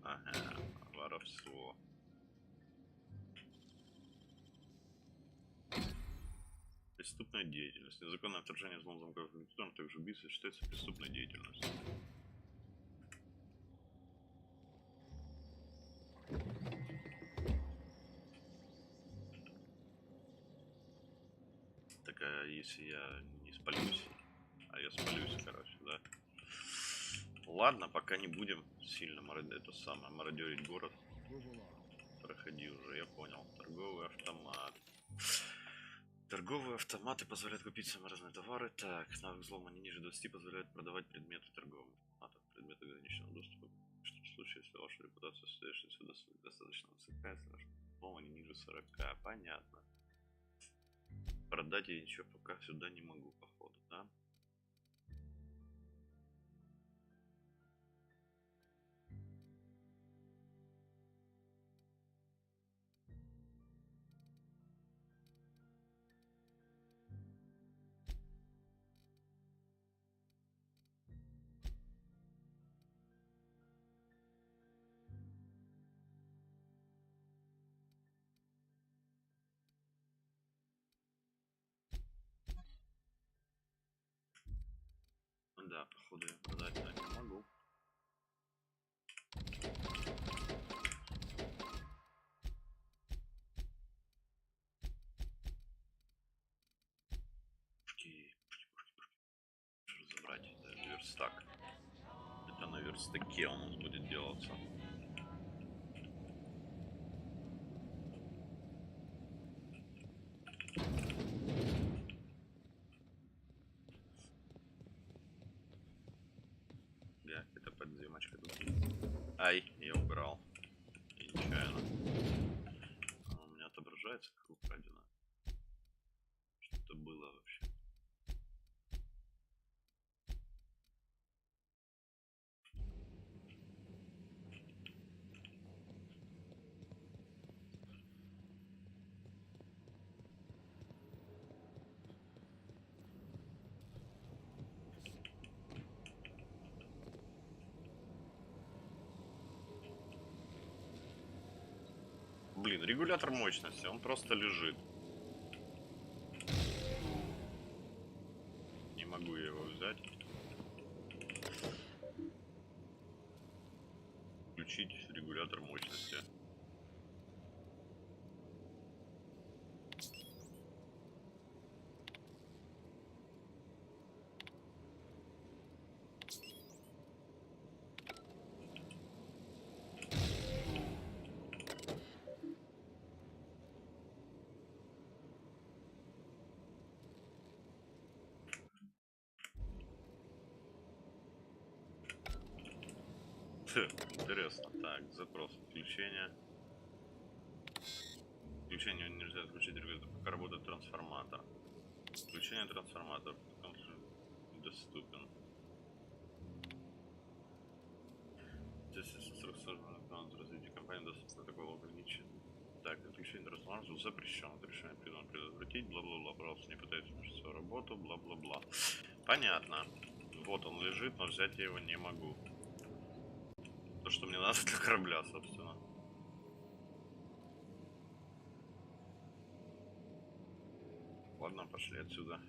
Ага, воровство. Преступная деятельность. Незаконное вторжение злом замков а также убийство считается преступной деятельностью. Так, а если я не спалюсь? А я спалюсь, короче, да? Ладно, пока не будем сильно мародерить город. Проходи уже, я понял. Торговый автомат. Торговые автоматы позволяют купить самые разные товары. Так, навык взлома не ниже 20 позволяет продавать предметы торговым автоматам. Предметы ограниченного доступа. Что в случае, если ваша репутация состоявшаяся достаточно высока, если ваш взлома не ниже 40. Понятно. Продать я ничего пока сюда не могу, походу, да? Да, походу я продать так не могу. Пушки. Что разобрать? Это верстак. Это на верстаке у нас будет делаться. Это подземочка тут. Ай, я убрал. И нечаянно. Она у меня отображается как украдено. Что-то было вообще. Блин, регулятор мощности, он просто лежит. Не могу я его взять. Включить регулятор мощности. Интересно. Так, запрос включения. Включение нельзя отключить, пока работает трансформатор. Включение трансформатора недоступен. Здесь срок аккаунта развития компании доступно такого ограничения. Так, отключение трансформатора запрещено. Это решение придумано предотвратить. Бла-бла-бла. Пожалуйста, не пытайтесь вмешать свою работу. Бла-бла-бла. Понятно. Вот он лежит, но взять я его не могу. То, что мне надо для корабля, собственно. Ладно, пошли отсюда.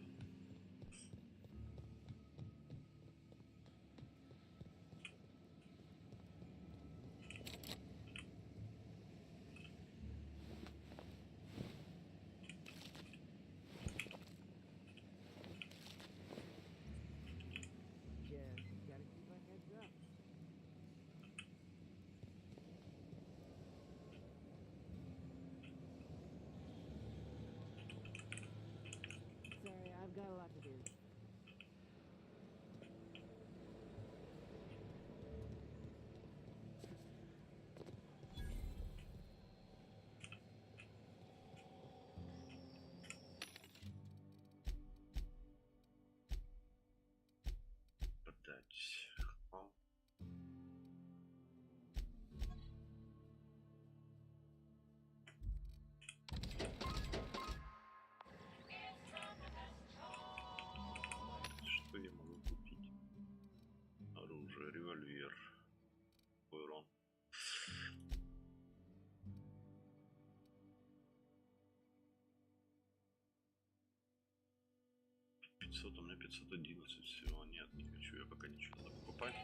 500, у меня 511 всего. Нет, не хочу я пока ничего покупать.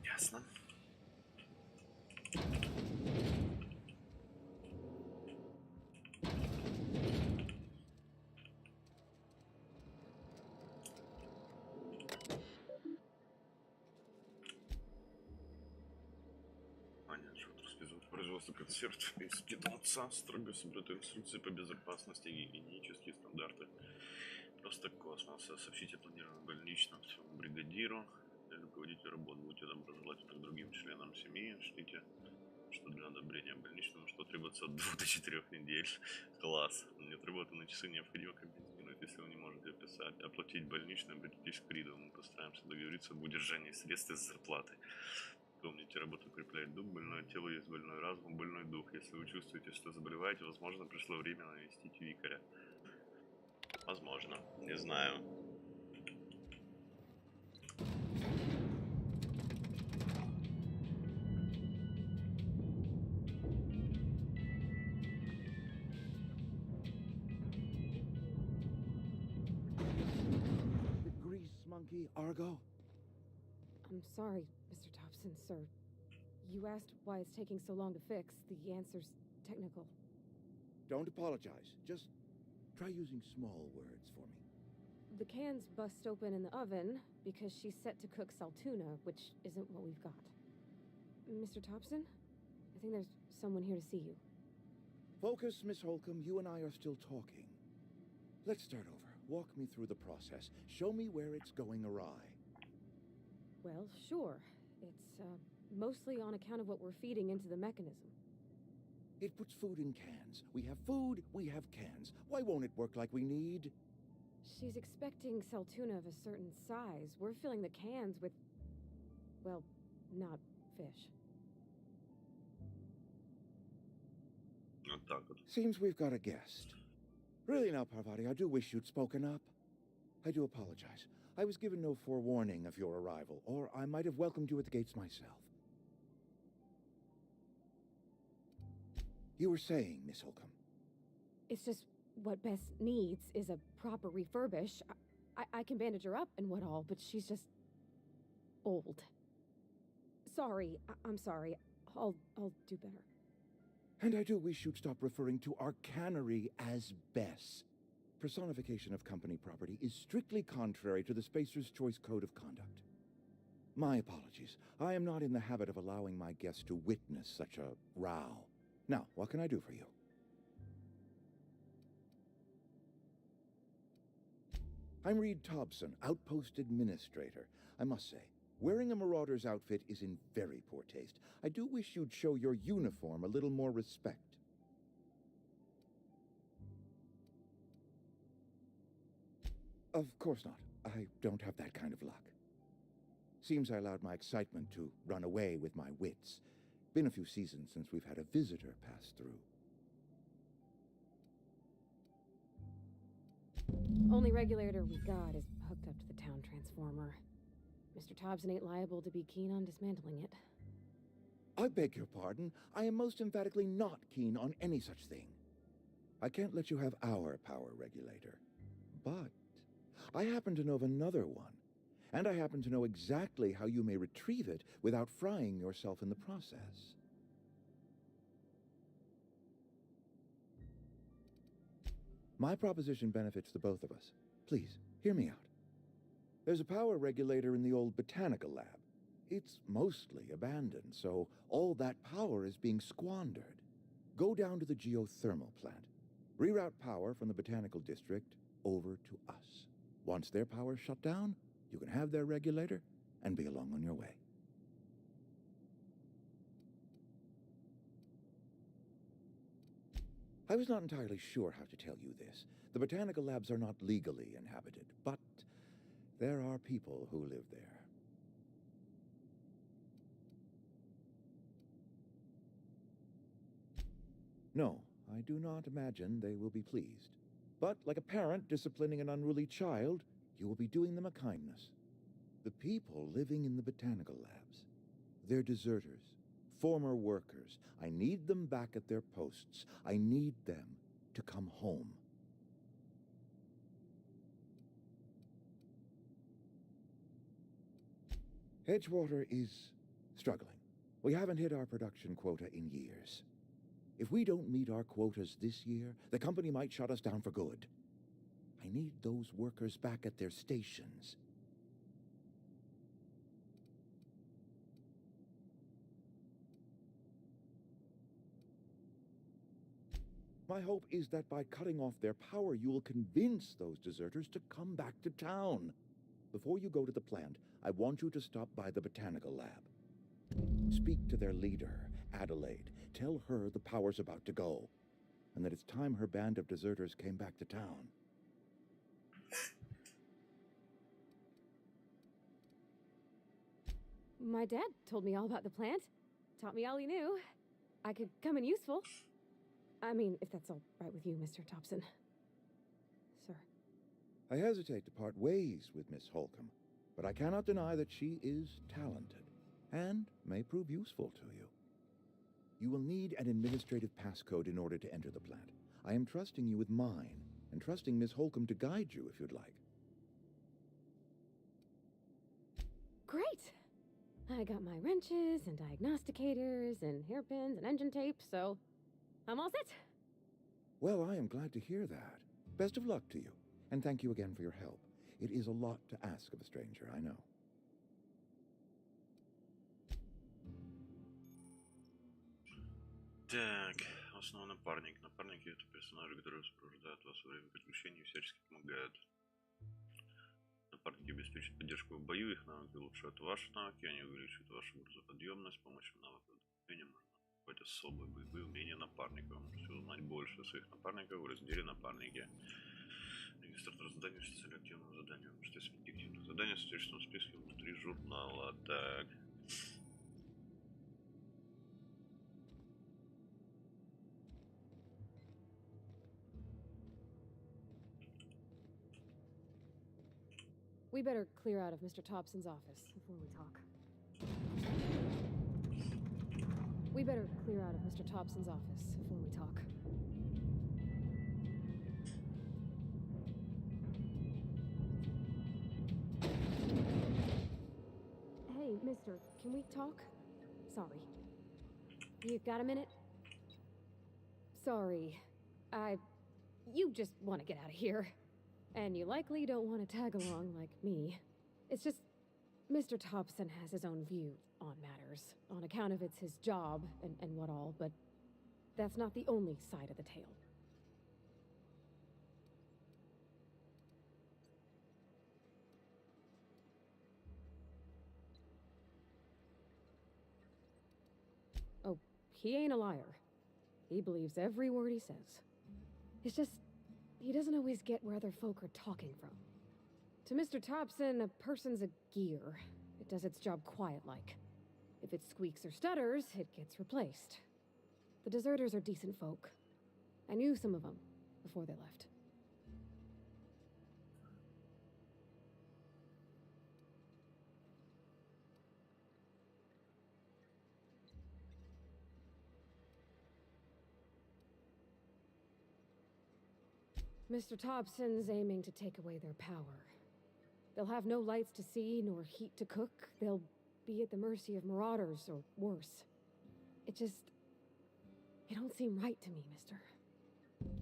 Ясно. Понятно, что расписывают производство консервов из питомца, строго соблюдают инструкции по безопасности и гигиенические стандарты. Просто космос. Сообщите о планированном больничном своему бригадиру и руководителю работ. Будьте доброжелательны к другим членам семьи. Шлите, что для одобрения больничного, что требуется от 2 до 4 недель. Класс. Мне отработанные часы необходимо компенсировать, если вы не можете писать. Оплатить больничное, обратитесь к Риду. Мы постараемся договориться об удержании средств из зарплаты. Помните, работа укрепляет дух, больное тело есть больной разум, больной дух. Если вы чувствуете, что заболеваете, возможно, пришло время навестить викаря. Возможно, не знаю. The grease monkey, Argo? I'm sorry, Mr. Thompson, sir. You asked why it's taking so long to fix. The answer's technical. Don't apologize. Just try using small words for me. The cans bust open in the oven because she's set to cook saltuna, which isn't what we've got. Mr. Thompson? I think there's someone here to see you. Focus, Miss Holcomb. You and I are still talking. Let's start over. Walk me through the process. Show me where it's going awry. Well, sure. It's, mostly on account of what we're feeding into the mechanism. It puts food in cans. We have food, we have cans. Why won't it work like we need? She's expecting saltuna of a certain size. We're filling the cans with, well, not fish. Вот так вот. Seems we've got a guest. Really now, Parvati, I do wish you'd spoken up. I do apologize. I was given no forewarning of your arrival, or I might have welcomed you at the gates myself. You were saying, Miss Holcomb. It's just what Bess needs is a proper refurbish. I can bandage her up and what all, but she's just old. Sorry, I'm sorry. I'll do better. And I do wish you'd stop referring to our cannery as Bess. Personification of company property is strictly contrary to the Spacer's Choice Code of Conduct. My apologies. I am not in the habit of allowing my guests to witness such a row. Now, what can I do for you? I'm Reed Thompson, Outpost Administrator. I must say, wearing a marauder's outfit is in very poor taste. I do wish you'd show your uniform a little more respect. Of course not. I don't have that kind of luck. Seems I allowed my excitement to run away with my wits. Been a few seasons since we've had a visitor pass through. Only regulator we got is hooked up to the town transformer. Mr. Thompson ain't liable to be keen on dismantling it. I beg your pardon. I am most emphatically not keen on any such thing. I can't let you have our power regulator. But I happen to know of another one. And I happen to know exactly how you may retrieve it without frying yourself in the process. My proposition benefits the both of us. Please, hear me out. There's a power regulator in the old botanical lab. It's mostly abandoned, so all that power is being squandered. Go down to the geothermal plant. Reroute power from the botanical district over to us. Once their power's shut down, you can have their regulator and be along on your way. I was not entirely sure how to tell you this. The botanical labs are not legally inhabited, but there are people who live there. No, I do not imagine they will be pleased. But like a parent disciplining an unruly child, you will be doing them a kindness. The people living in the botanical labs, they're deserters, former workers. I need them back at their posts. I need them to come home. Edgewater is struggling. We haven't hit our production quota in years. If we don't meet our quotas this year, the company might shut us down for good. I need those workers back at their stations. My hope is that by cutting off their power, you will convince those deserters to come back to town. Before you go to the plant, I want you to stop by the botanical lab. Speak to their leader, Adelaide. Tell her the power's about to go, and that it's time her band of deserters came back to town. My dad told me all about the plant. Taught me all he knew. I could come in useful. I mean, if that's all right with you, Mr. Thompson. Sir. I hesitate to part ways with Miss Holcomb, but I cannot deny that she is talented and may prove useful to you. You will need an administrative passcode in order to enter the plant. I am trusting you with mine, and trusting Miss Holcomb to guide you if you'd like. Great! I got my wrenches and diagnosticators and hairpins and engine tape, so I'm all set. Well, I am glad to hear that. Best of luck to you, and thank you again for your help. It is a lot to ask of a stranger, I know. Так, основной напарник. Напарники — это персонажи, которые сопровождают вас во время приключений и всячески помогают. Напарники обеспечат поддержку в бою, их навыки улучшают ваши навыки, они увеличивают вашу грузоподъемность. С помощью навыков движения можно покупать особые боевые умения напарника. Вы можете узнать больше о своих напарниках в разделе «Напарники». Регистратор заданий с целью активного задания. Вы можете сменить активных заданий в встречном списке внутри журнала. Так. We better clear out of Mr. Thompson's office before we talk. We better clear out of Mr. Thompson's office before we talk. Hey, mister, can we talk? Sorry. You got a minute? Sorry. You just want to get out of here. And you likely don't want to tag along like me. It's just, Mr. Thompson has his own view on matters, on account of it's his job and what all, but that's not the only side of the tale. Oh, he ain't a liar. He believes every word he says. It's just, he doesn't always get where other folk are talking from. To Mr. Thompson, a person's a gear. It does its job quiet-like. If it squeaks or stutters, it gets replaced. The deserters are decent folk. I knew some of them before they left. Mr. Thompson's aiming to take away their power. They'll have no lights to see, nor heat to cook. They'll be at the mercy of marauders, or worse. It don't seem right to me, mister.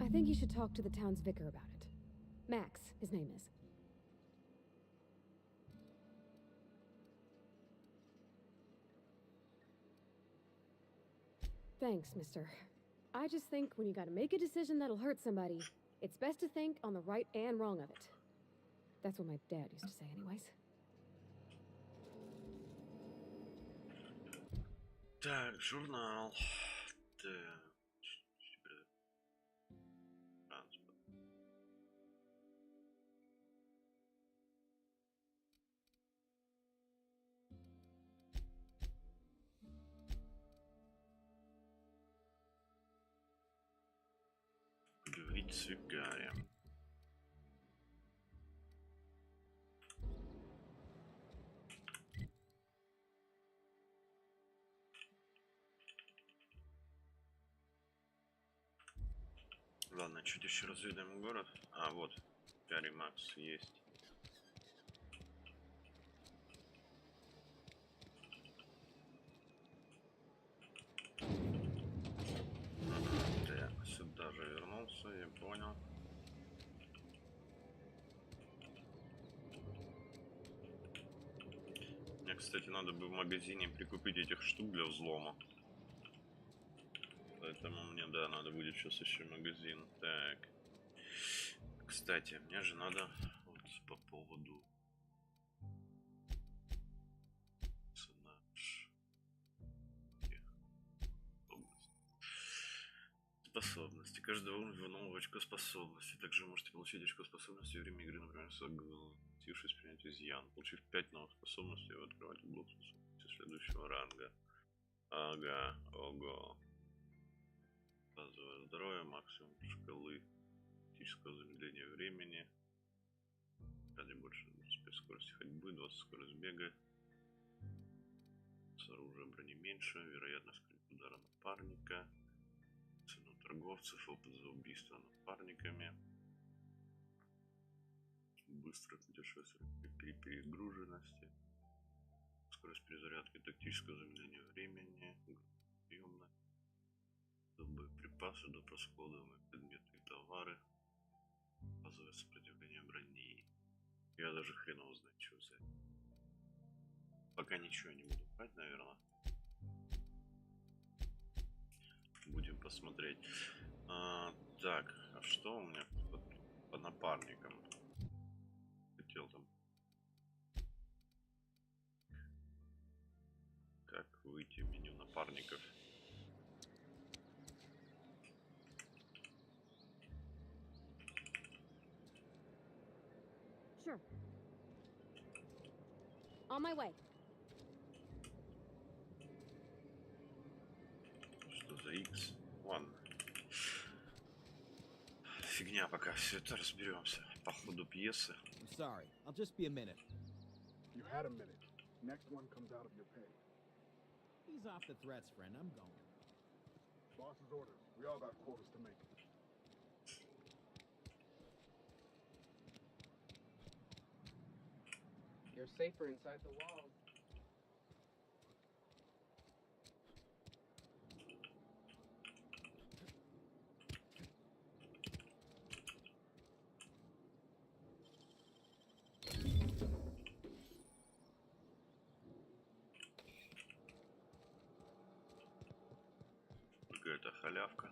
I think you should talk to the town's vicar about it. Max, his name is. Thanks, mister. I just think when you gotta make a decision that'll hurt somebody, it's best to think on the right and wrong of it. That's what my dad used to say anyways. Так, журнал. Так. Транспорт. поговорить с викарием. Ладно, чуть еще разведаем город. А, вот, Гарри Макс есть. Так, сюда же вернулся, я понял. Мне, кстати, надо бы в магазине прикупить этих штук для взлома. Поэтому мне, да, надо будет сейчас еще магазин. Так. Кстати, мне же надо вот по поводу способности. Каждый уровень нового очко способности. Также вы можете получить очко способности во время игры, например, согласившись принять изъян. Получив 5 новых способностей, вы открываете блок способностей следующего ранга. Ага, ого. Базовое здоровье, максимум шкалы физического замедления времени. Ради больше 25 скорости ходьбы, 20 скорость бега. С оружием брони меньше, вероятность удара напарника. Цену торговцев, опыт за убийство напарниками. Быстро путешествие при перегруженности. Скорость перезарядки, тактическое замедление времени. Приемная. Боеприпасы до расходуемые предметы и товары. Базовое сопротивление брони. Я даже хреново знаю, что взять. Пока ничего не буду брать, наверное. Будем посмотреть. Так, а что у меня по напарникам? Хотел там. Как выйти в меню напарников? Sure. On my way. Что за X? Ладно. Фигня, пока все это разберемся. По ходу пьесы. I'm sorry. I'll just be a minute. You had a minute. Next one comes out of your pay. Ease off the threats, friend. I'm going. Boss's orders. We all got quotas to make. You're safer inside the walls. Какая-то халявка.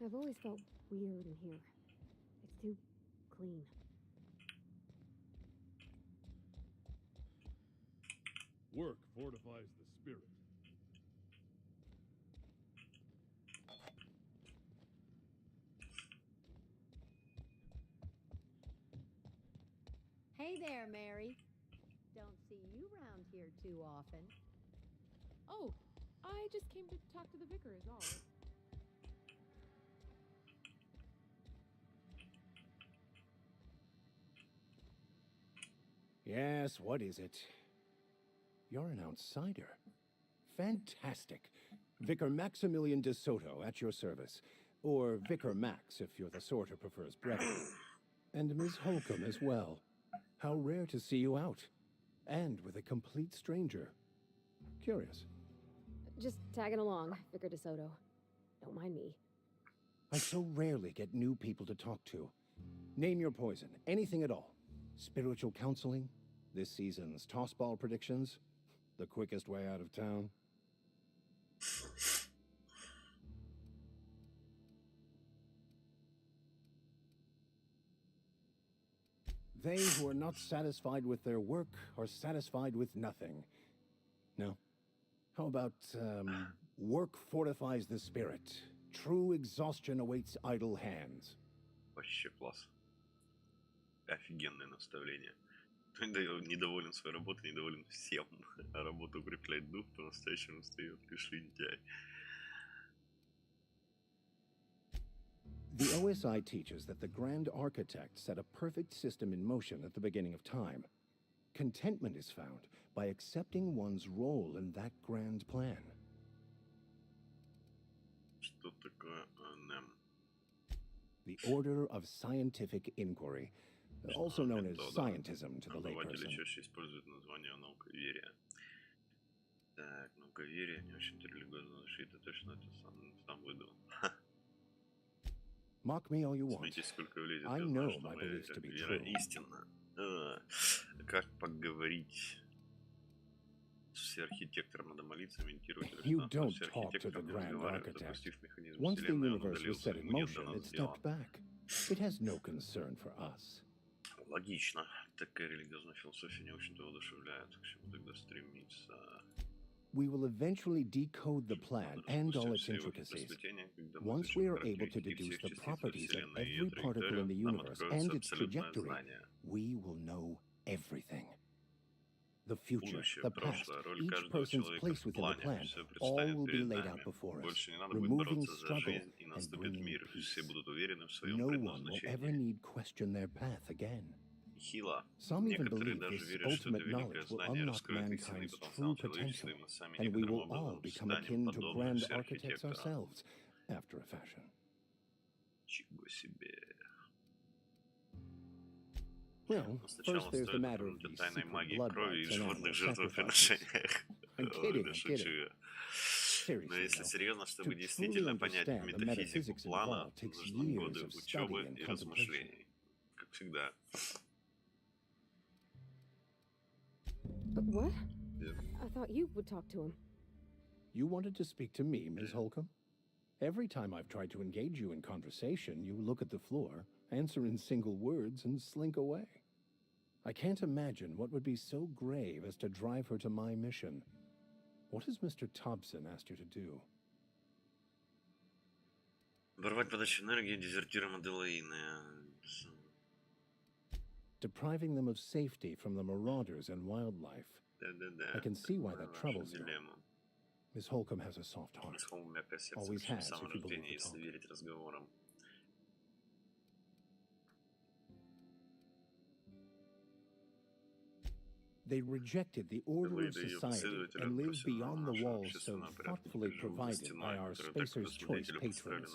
I've always felt weird in here. It's too clean. Work fortifies the spirit. Hey there, Mary. Don't see you round here too often. Oh, I just came to talk to the vicar is all. Yes, what is it? You're an outsider. Fantastic. Vicar Maximilian de Soto at your service. Or Vicar Max, if you're the sort who prefers brevity. And Ms. Holcomb as well. How rare to see you out. And with a complete stranger. Curious. Just tagging along, Vicar DeSoto. Don't mind me. I so rarely get new people to talk to. Name your poison, anything at all. Spiritual counseling, this season's tossball predictions, the quickest way out of town. They who are not satisfied with their work are satisfied with nothing. No? How about, work fortifies the spirit. True exhaustion awaits idle hands. Вообще класс. Офигенное наставление. Кто недоволен своей работой, недоволен всем. А работа укрепляет дух, по-настоящему устает лишь лентяй. The OSI teaches that the grand architect set a perfect system in motion at the beginning of time. Contentment is found by accepting one's role in that grand plan. Что такое НМ? The Order of Scientific Inquiry, also known as scientism to the Обыватели layperson. чаще используют название науковерия. Так, науковерие не очень-то религиозно звучит, а точно это сам выдумал. Mock me all you want. Смотрите, сколько влезет. I Я know знаю, что my моя beliefs to be вера true. истинна. Как поговорить с архитектором? Надо молиться, медитировать или You что? don't С talk to the архитектором не grand разговаривать, architect. запустив механизм Once the вселенной, он universe was удалился, set in ему нет до motion, нас it дела. stepped back. It has no concern for us. Логично. Такая религиозная философия не очень-то воодушевляет. К чему тогда стремиться? We will eventually decode the plan and all its intricacies. Once we are able to deduce the properties of every particle in the universe and its trajectory, we will know everything. The future, the past, each person's place within the plan, all will be laid out before us, removing struggle and bringing peace. No one will ever need question their path again. Some even believe this ultimate knowledge will unlock mankind's true potential, and we will all become akin to grand architects ourselves, after a fashion. Well, first there's the matter of the secret blood rights and animal sacrifices. I'm kidding, I'm kidding. Но если серьезно, чтобы To действительно truly понять understand the метафизику metaphysics плана, involved takes нужны years годы of учебы study and и contemplation. размышлений. Как всегда. But what? I thought you would talk to him. You wanted to speak to me, Ms. Holcomb? Every time I've tried to engage you in conversation, you look at the floor, answer in single words, and slink away. I can't imagine what would be so grave as to drive her to my mission. What has Mr. Thompson asked you to do? Оборвать подачу энергии дезертирам Аделаины. Depriving them of safety from the marauders and wildlife. I can see why that troubles you. Miss Holcomb has a soft heart. Мисс Холм мягкое сердце, Always причем has, с самого if you believe рождения, the если talk. верить разговорам. They rejected the order of society and lived beyond the walls so thoughtfully provided by our Spacer's Choice patrons.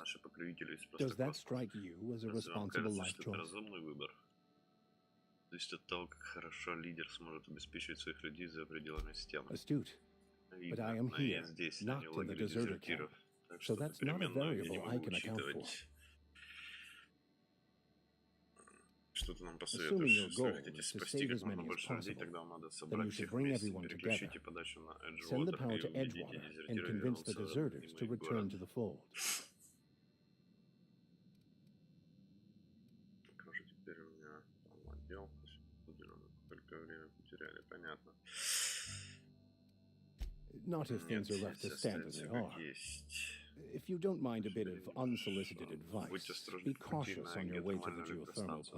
Does that strike you as a responsible life choice? Разумный выбор. Зависит от того, как хорошо лидер сможет обеспечивать своих людей за пределами стен. Astute. But I am here, здесь, not не в in the лагере deserter camp, дезертиров. Так so что that's not a попеременно я не variable I могу can account for. учитывать. Что ты нам Assuming посоветуешь? your Если goal вы хотите is to спасти save как as можно many as больше людей, possible, тогда вам надо then you собрать should всех bring вместе, everyone together, переключите подачу на send the Edgewater power и to убедите Edgewater, and дезертиров convince the вернуться deserters в to их return город. to the fold. Как же теперь у меня там отдел? Сколько время потеряли, понятно. Not if things are left to stand as they are. If you don't mind a bit of unsolicited advice, be cautious on your way to the geothermal plants.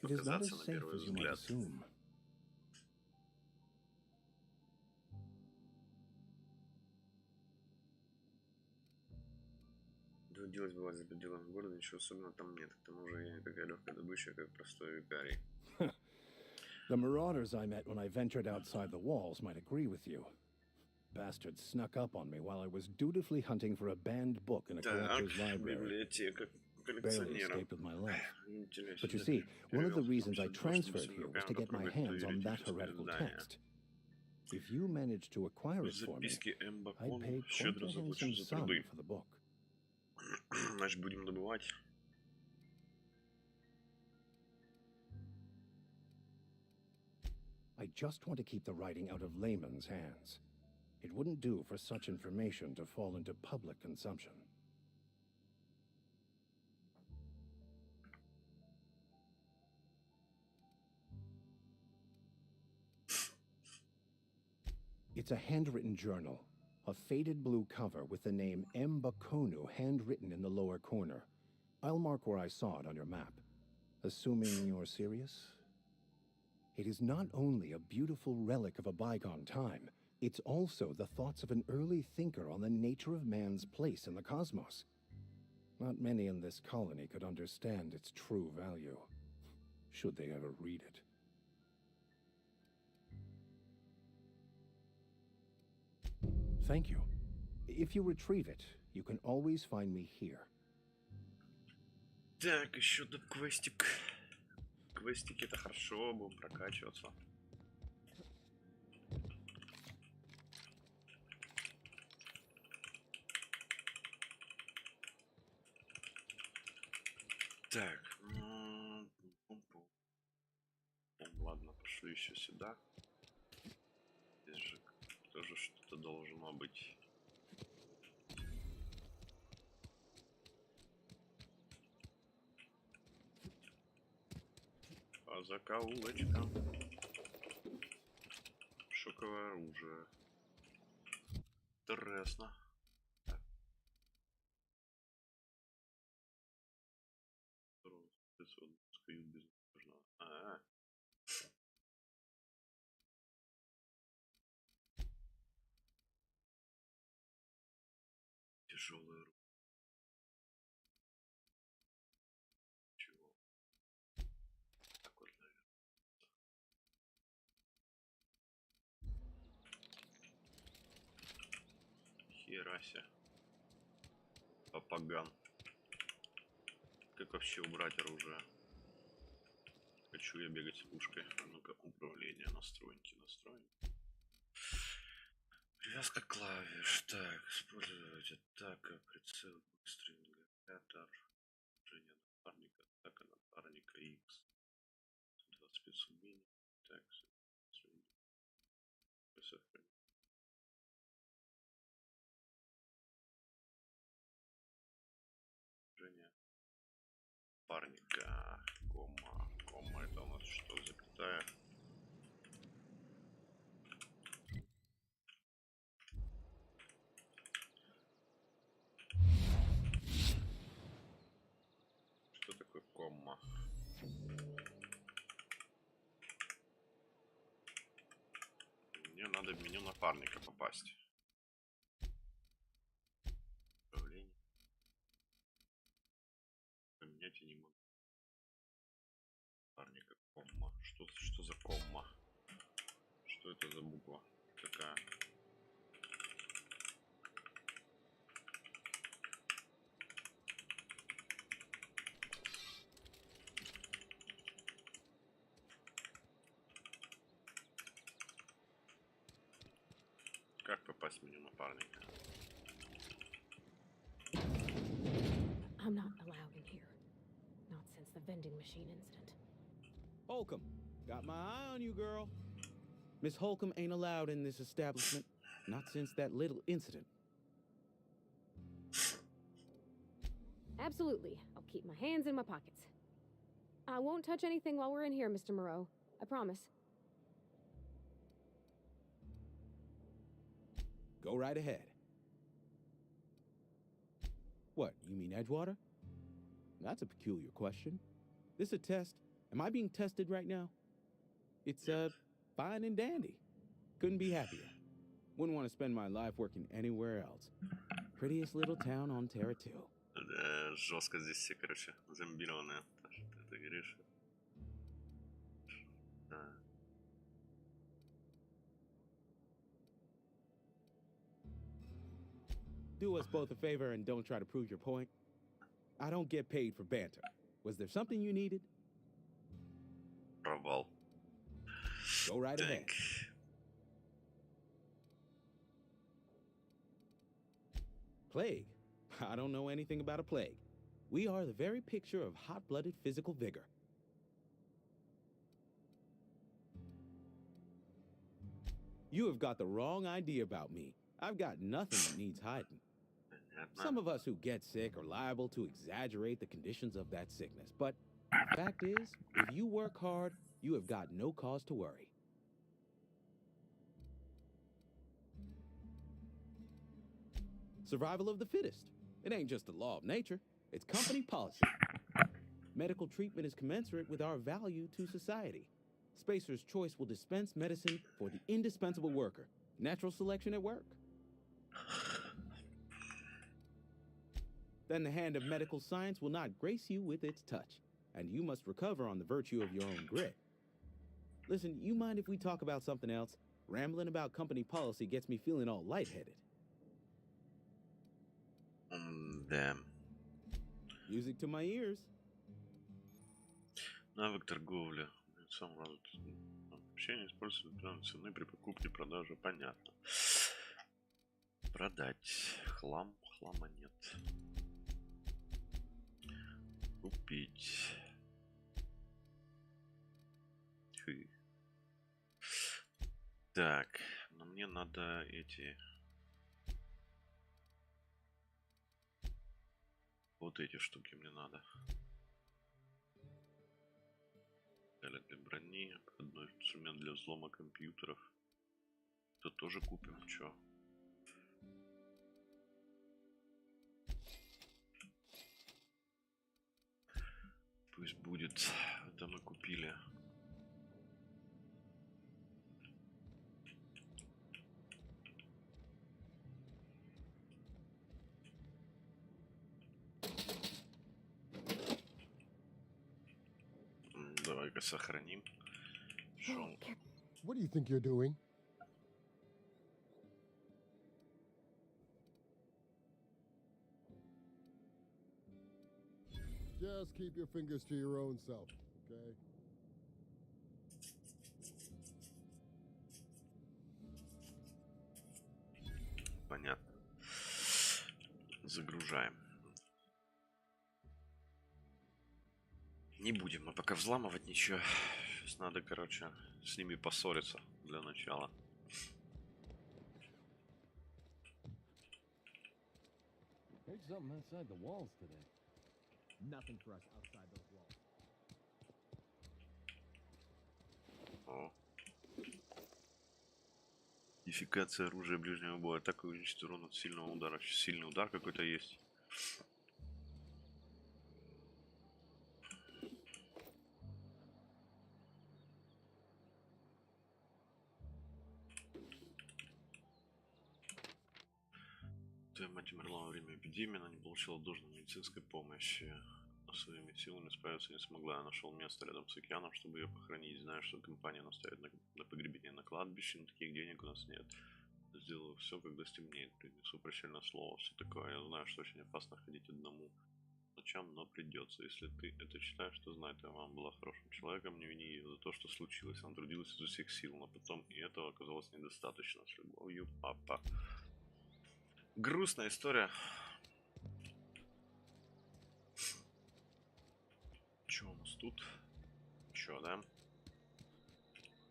It is not as safe as you might assume. Доводилось бывать за пределами города, ничего особенного там нет. К тому же я не такая легкая добыча, как простой викарий. The marauders I met when I ventured outside the walls might agree with you. Bastards snuck up on me while I was dutifully hunting for a banned book in a collector's library. Barely escaped with my life. But you see, one of the reasons I transferred here was to get my hands on that heretical text. If you managed to acquire it for me, I'd pay quite a handsome sum for the book. Значит, будем добывать. I just want to keep the writing out of layman's hands. It wouldn't do for such information to fall into public consumption. It's a handwritten journal. A faded blue cover with the name M. Bakonu handwritten in the lower corner. I'll mark where I saw it on your map. Assuming you're serious? It is not only a beautiful relic of a bygone time, it's also the thoughts of an early thinker on the nature of man's place in the cosmos. Not many in this colony could understand its true value, should they ever read it. Thank you. If you retrieve it, you can always find me here. Так, еще тут квестик. Квестики это хорошо, будем прокачиваться. Так, ладно, пошли еще сюда. Здесь же тоже что-то должно быть. А закоулочка. Шоковое оружие. Интересно. Тяжелая рука. Чего? Так вот, наверное. Херася. Папаган. Как вообще убрать оружие? Хочу я бегать с пушкой. Ну-ка, управление, настройки, Привязка клавиш. Так, использовать атака, прицел, быстрый индикатор, движение напарника, атака напарника X. 25 умений. Так, сохранить. Движение напарника. Кома. Кома это у нас что, запятая? Что такое комма? Мне надо в меню напарника попасть. Управление. Поменять я не могу. Напарника комма. Что за комма? Что это за буква такая? Как попасть в меню напарника? I'm not allowed in here. Not since the vending machine incident. Holcomb, got my eye on you, girl. Miss Holcomb ain't allowed in this establishment. Not since that little incident. Absolutely. I'll keep my hands in my pockets. I won't touch anything while we're in here, Mr. Moreau. I promise. Go right ahead. What, you mean Edgewater? That's a peculiar question. This a test? Am I being tested right now? It's, fine and dandy. Couldn't be happier. Wouldn't want to spend my life working anywhere else. Prettiest little town on Terra 2. Да, жестко здесь все, короче, зомбированное. Ты говоришь? Да. Do us both a favor and don't try to prove your point. I don't get paid for banter. Was there something you needed? Провал. Go right ahead. Plague? I don't know anything about a plague. We are the very picture of hot-blooded physical vigor. You have got the wrong idea about me. I've got nothing that needs hiding. Some of us who get sick are liable to exaggerate the conditions of that sickness, but the fact is, if you work hard, you have got no cause to worry. Survival of the fittest. It ain't just a law of nature, it's company policy. Medical treatment is commensurate with our value to society. Spacer's Choice will dispense medicine for the indispensable worker. Natural selection at work. Then the hand of medical science will not grace you with its touch, and you must recover on the virtue of your own grit. Listen, you mind if we talk about something else? Rambling about company policy gets me feeling all lightheaded. Damn. Music to my ears. Навык торговли. Сам развит. Общение используется определенные цены при покупке, продаже. Понятно. Продать. Хлам. Хлама нет. Купить. Фу. Так, но мне надо эти... Вот эти штуки мне надо. Далее для брони. Одной инструмент для взлома компьютеров. Это тоже купим. Чё? Пусть будет. Это мы купили. Давай-ка сохраним. Шел. What do you think you're doing? Just keep your fingers to your own self, okay? Понятно. Загружаем. Не будем мы пока взламывать ничего. Сейчас надо, короче, с ними поссориться для начала. Heard something outside the walls today. Nothing for us outside those walls. О. Модификация оружия ближнего боя. Атака увеличит урон от сильного удара. Сильный удар какой-то есть. Твоя мать умерла во время эпидемии, она не получила должной медицинской помощи. Но своими силами справиться не смогла. Я нашел место рядом с океаном, чтобы ее похоронить. Знаю, что компания настоит на погребение на кладбище, но таких денег у нас нет. Сделаю все, когда стемнеет. Принесу прощальное слово, все такое. Я знаю, что очень опасно ходить одному ночам, но придется. Если ты это читаешь, то знай, твоя мама была хорошим человеком, не вини ее за то, что случилось. Она трудилась изо всех сил, но потом и этого оказалось недостаточно. С любовью, папа. Грустная история. Что у нас тут? Чё, да?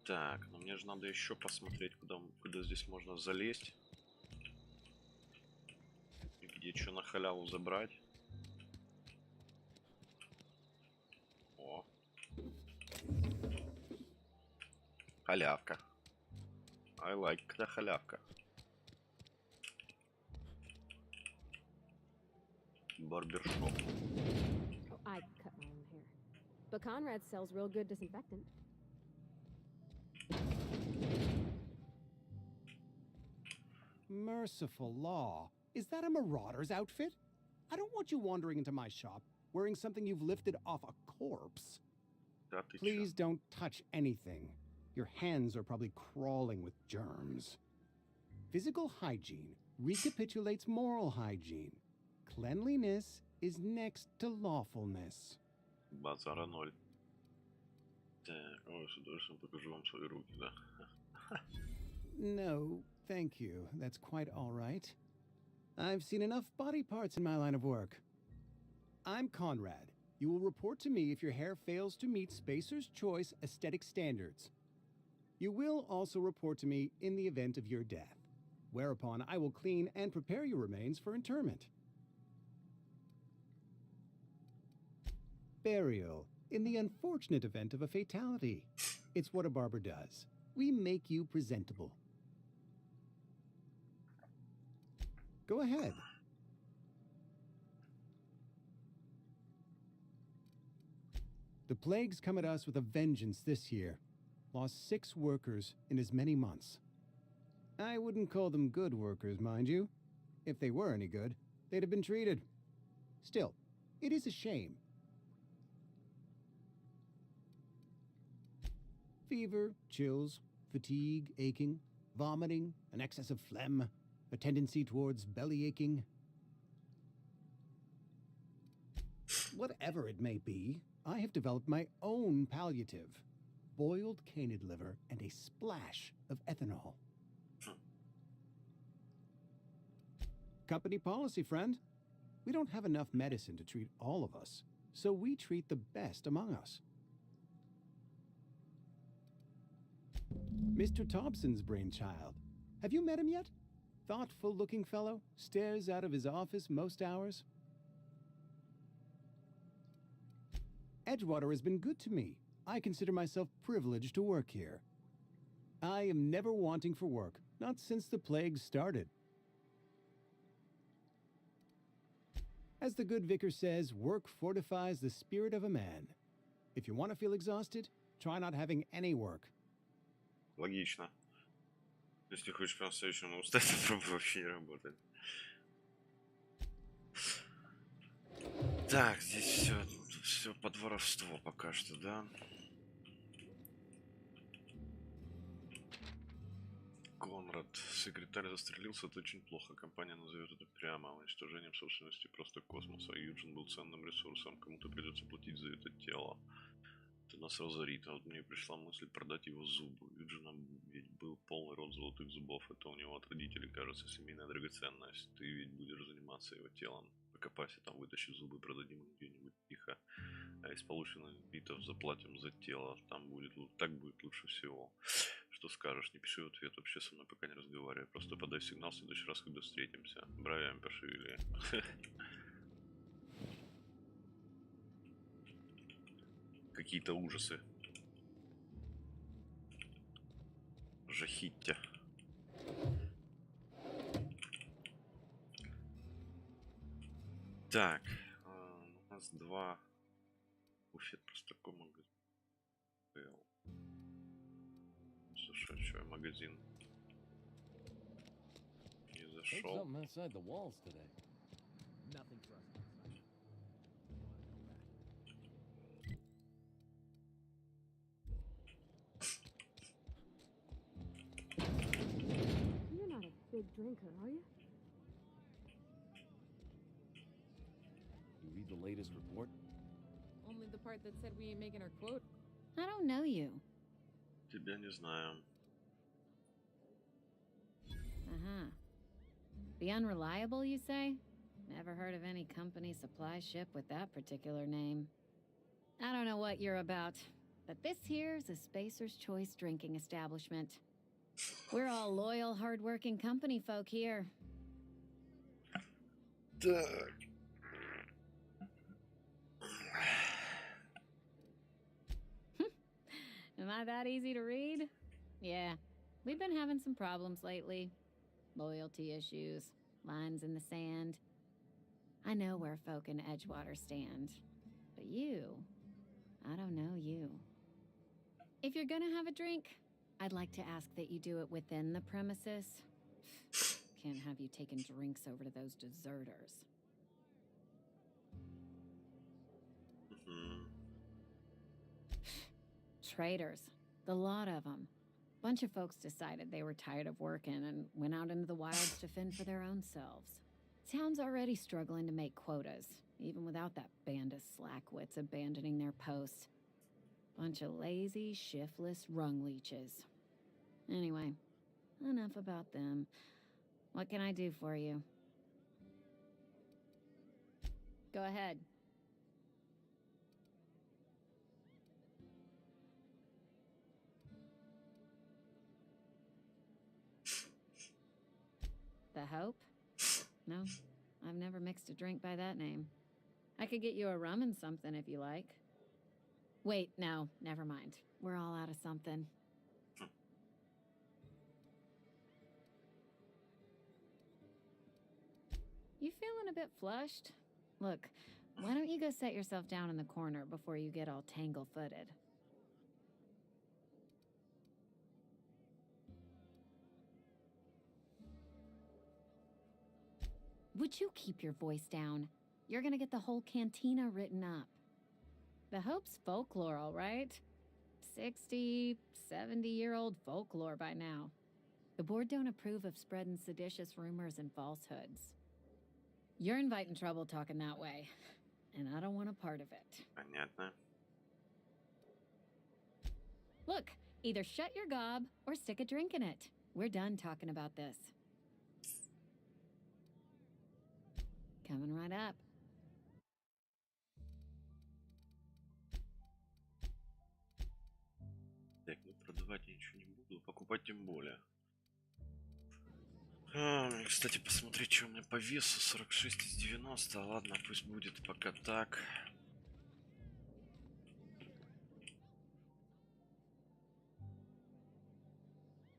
Так, ну мне же надо еще посмотреть, куда здесь можно залезть. И где что на халяву забрать. О. Халявка. I like, когда халявка. Барбершоп. Oh, I cut my own hair. But Conrad sells real good disinfectant. Merciful law. Is that a marauder's outfit? I don't want you wandering into my shop wearing something you've lifted off a corpse. Please don't touch anything. Your hands are probably crawling with germs. Physical hygiene recapitulates moral hygiene. Cleanliness is next to lawfulness. Базара 0. Так, ой, с удовольствием покажу вам свои руки, да. No, thank you. That's quite all right. I've seen enough body parts in my line of work. I'm Conrad. You will report to me if your hair fails to meet Spacer's Choice aesthetic standards. You will also report to me in the event of your death, whereupon I will clean and prepare your remains for interment. Burial, in the unfortunate event of a fatality. It's what a barber does. We make you presentable. Go ahead. The plague's come at us with a vengeance this year. Lost 6 workers in as many months. I wouldn't call them good workers, mind you. If they were any good, they'd have been treated. Still, it is a shame. Fever, chills, fatigue, aching, vomiting, an excess of phlegm, a tendency towards belly aching. Whatever it may be, I have developed my own palliative. Boiled canid liver and a splash of ethanol. Company policy, friend. We don't have enough medicine to treat all of us, so we treat the best among us. Mr. Thompson's brainchild. Have you met him yet? Thoughtful-looking fellow, stares out of his office most hours. Edgewater has been good to me. I consider myself privileged to work here. I am never wanting for work, not since the plague started. As the good vicar says, work fortifies the spirit of a man. If you want to feel exhausted, try not having any work. Логично. Если хочешь по-настоящему устать, то пробуй вообще не работать. Так, здесь все под воровство пока что, да? Конрад. Секретарь застрелился, это очень плохо. Компания назовет это прямо уничтожением собственности просто космоса. Юджин был ценным ресурсом, кому-то придется платить за это тело. Это нас разорит. А вот мне пришла мысль продать его зубы. У Юджина ведь был полный рот золотых зубов. Это у него от родителей, кажется, семейная драгоценность. Ты ведь будешь заниматься его телом. Покопайся там, вытащи зубы, продадим их где-нибудь тихо. А из полученных битов заплатим за тело. Там будет, так будет лучше всего. Что скажешь? Не пиши в ответ. Вообще со мной пока не разговаривай. Просто подай сигнал в следующий раз, когда встретимся. Бровями пошевели. Какие-то ужасы. Жахиття. Так. У нас 2 буфет Простаком магазин. Сумасшедший магазин. Не зашел. You're not a big drinker, are you? You read the latest report? Only the part that said we ain't making our quote. I don't know you. Тебя не знаю. Uh-huh. The Unreliable, you say? Never heard of any company supply ship with that particular name. I don't know what you're about, but this here's a Spacer's Choice drinking establishment. We're all loyal, hard-working company folk here. Так. Am I that easy to read? Yeah, we've been having some problems lately. Loyalty issues, lines in the sand. I know where folk in Edgewater stand. But you, I don't know you. If you're gonna have a drink, I'd like to ask that you do it within the premises. Can't have you taking drinks over to those deserters. Traitors. The lot of them. Bunch of folks decided they were tired of working and went out into the wilds to fend for their own selves. Town's already struggling to make quotas, even without that band of slackwits abandoning their posts. Bunch of lazy, shiftless rung leeches. Anyway, enough about them. What can I do for you? Go ahead. The Hope? No, I've never mixed a drink by that name. I could get you a rum and something if you like. Wait, no, never mind. We're all out of something. You feeling a bit flushed? Look, why don't you go set yourself down in the corner before you get all tangle-footed? Would you keep your voice down? You're gonna get the whole cantina written up. The Hope's folklore, all right? 60, 70-year-old folklore by now. The board don't approve of spreading seditious rumors and falsehoods. You're inviting trouble talking that way, and I don't want a part of it. Понятно. Look, either shut your gob or stick a drink in it. We're done talking about this. Coming right up. Так, ну продавать я ничего не буду, покупать тем более. Кстати, посмотреть, что у меня по весу. 46 из 90. Ладно, пусть будет пока так.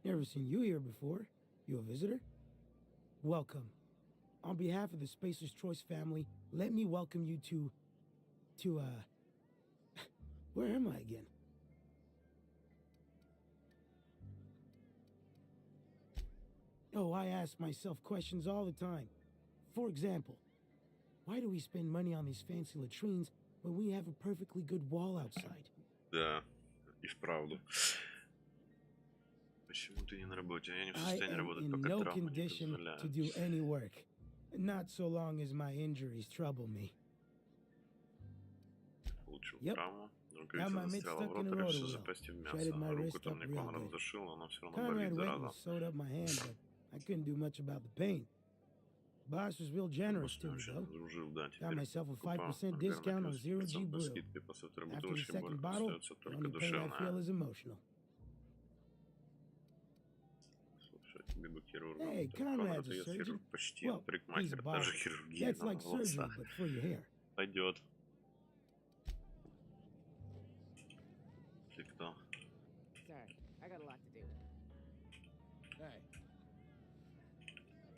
Never seen you here before. You a visitor? Welcome. On behalf of the Spacer's Choice family, let me welcome you to, where am I again? Oh, I ask myself questions all the time. For example, why do we spend money on these fancy latrines when we have a perfectly good wall outside? Да, и вправду. Почему ты не на работе? Я не в состоянии работать, пока no травма не condition позволяет. to do any work. Not so long as my injuries trouble me. Получил Yep. травму. Got my Рукавица mitts застряла в stuck in рот, a решил rotor wheel. запасти в мясо. Shredded my Руку wrist там up мне real Конрад good. зашил, но все равно Conrad болит, went зараза. and sewed up my hand, but I couldn't do much about the pain. Boss was real generous to me, though. Дружил, да, Got теперь myself a покупал, 5% наверное, discount on плюс Zero G 5% Brew. скидкой после второй After the бутылочки second bottle, остается the только only pain I feel душевная. is emotional. Слушай, тебе бы хирургом. Hey, Конрад, Conrad's это a я surgeon. хирург, почти Well, he's парикмахер, barber. даже хирургия That's like surgery, назвался. but for your hair. Пойдет. Ты кто? Sorry, I got a lot to do. Hey.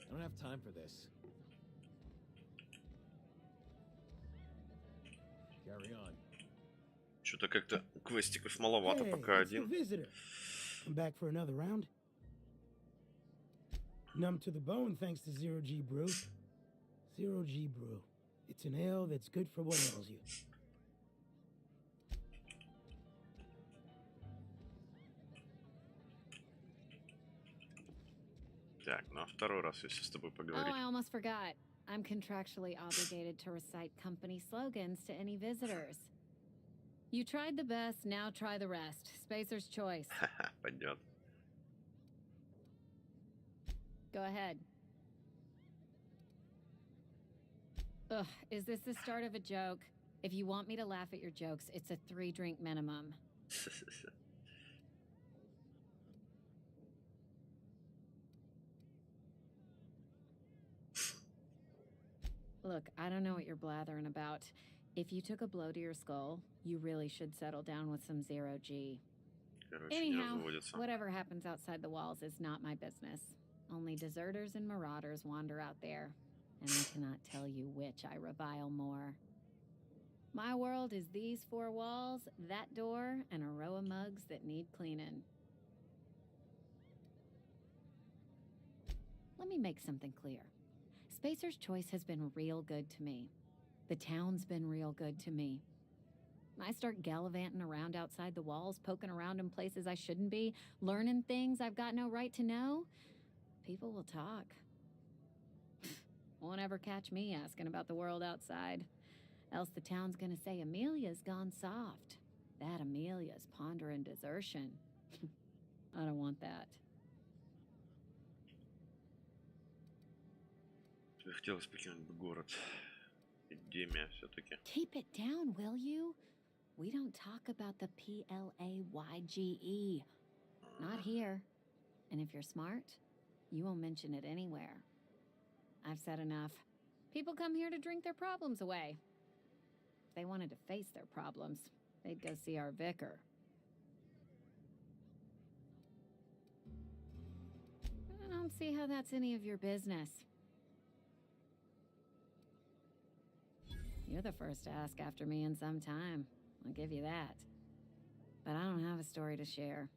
I don't have time for this. Carry on. Что-то как-то квестиков маловато, Hey, пока it's the один. visitor. I'm back for another round. Numb to the bone thanks to Zero G Brew. Zero G Brew. It's an ale that's good for what ails you. Так, ну а второй раз, если с тобой Oh, поговорить. I almost forgot. I'm contractually obligated to recite company slogans to any visitors. You tried the best, now try the rest. Spacer's choice. Ха-ха, пойдет. Go ahead. Ugh, is this the start of a joke? If you want me to laugh at your jokes, it's a 3-drink minimum. Look, I don't know what you're blathering about. If you took a blow to your skull, you really should settle down with some Zero G. Короче, не Anyhow, разводится. whatever happens outside the walls is not my business. Only deserters and marauders wander out there, and I cannot tell you which I revile more. My world is these 4 walls, that door, and a row of mugs that need cleaning. Let me make something clear. Spacer's Choice has been real good to me. The town's been real good to me. I start gallivanting around outside the walls, poking around in places I shouldn't be, learning things I've got no right to know. People will talk. Won't ever catch me asking about the world outside. Else the town's gonna say Amelia's gone soft. That Amelia's pondering desertion. I don't want that. Хотелось покинуть бы город. Эпидемия все-таки. Keep it down, will you? We don't talk about the PLAYGE. Not here. And if you're smart, you won't mention it anywhere. I've said enough. People come here to drink their problems away. If they wanted to face their problems, they'd go see our vicar. I don't see how that's any of your business. You're the first to ask after me in some time. I'll give you that. But I don't have a story to share.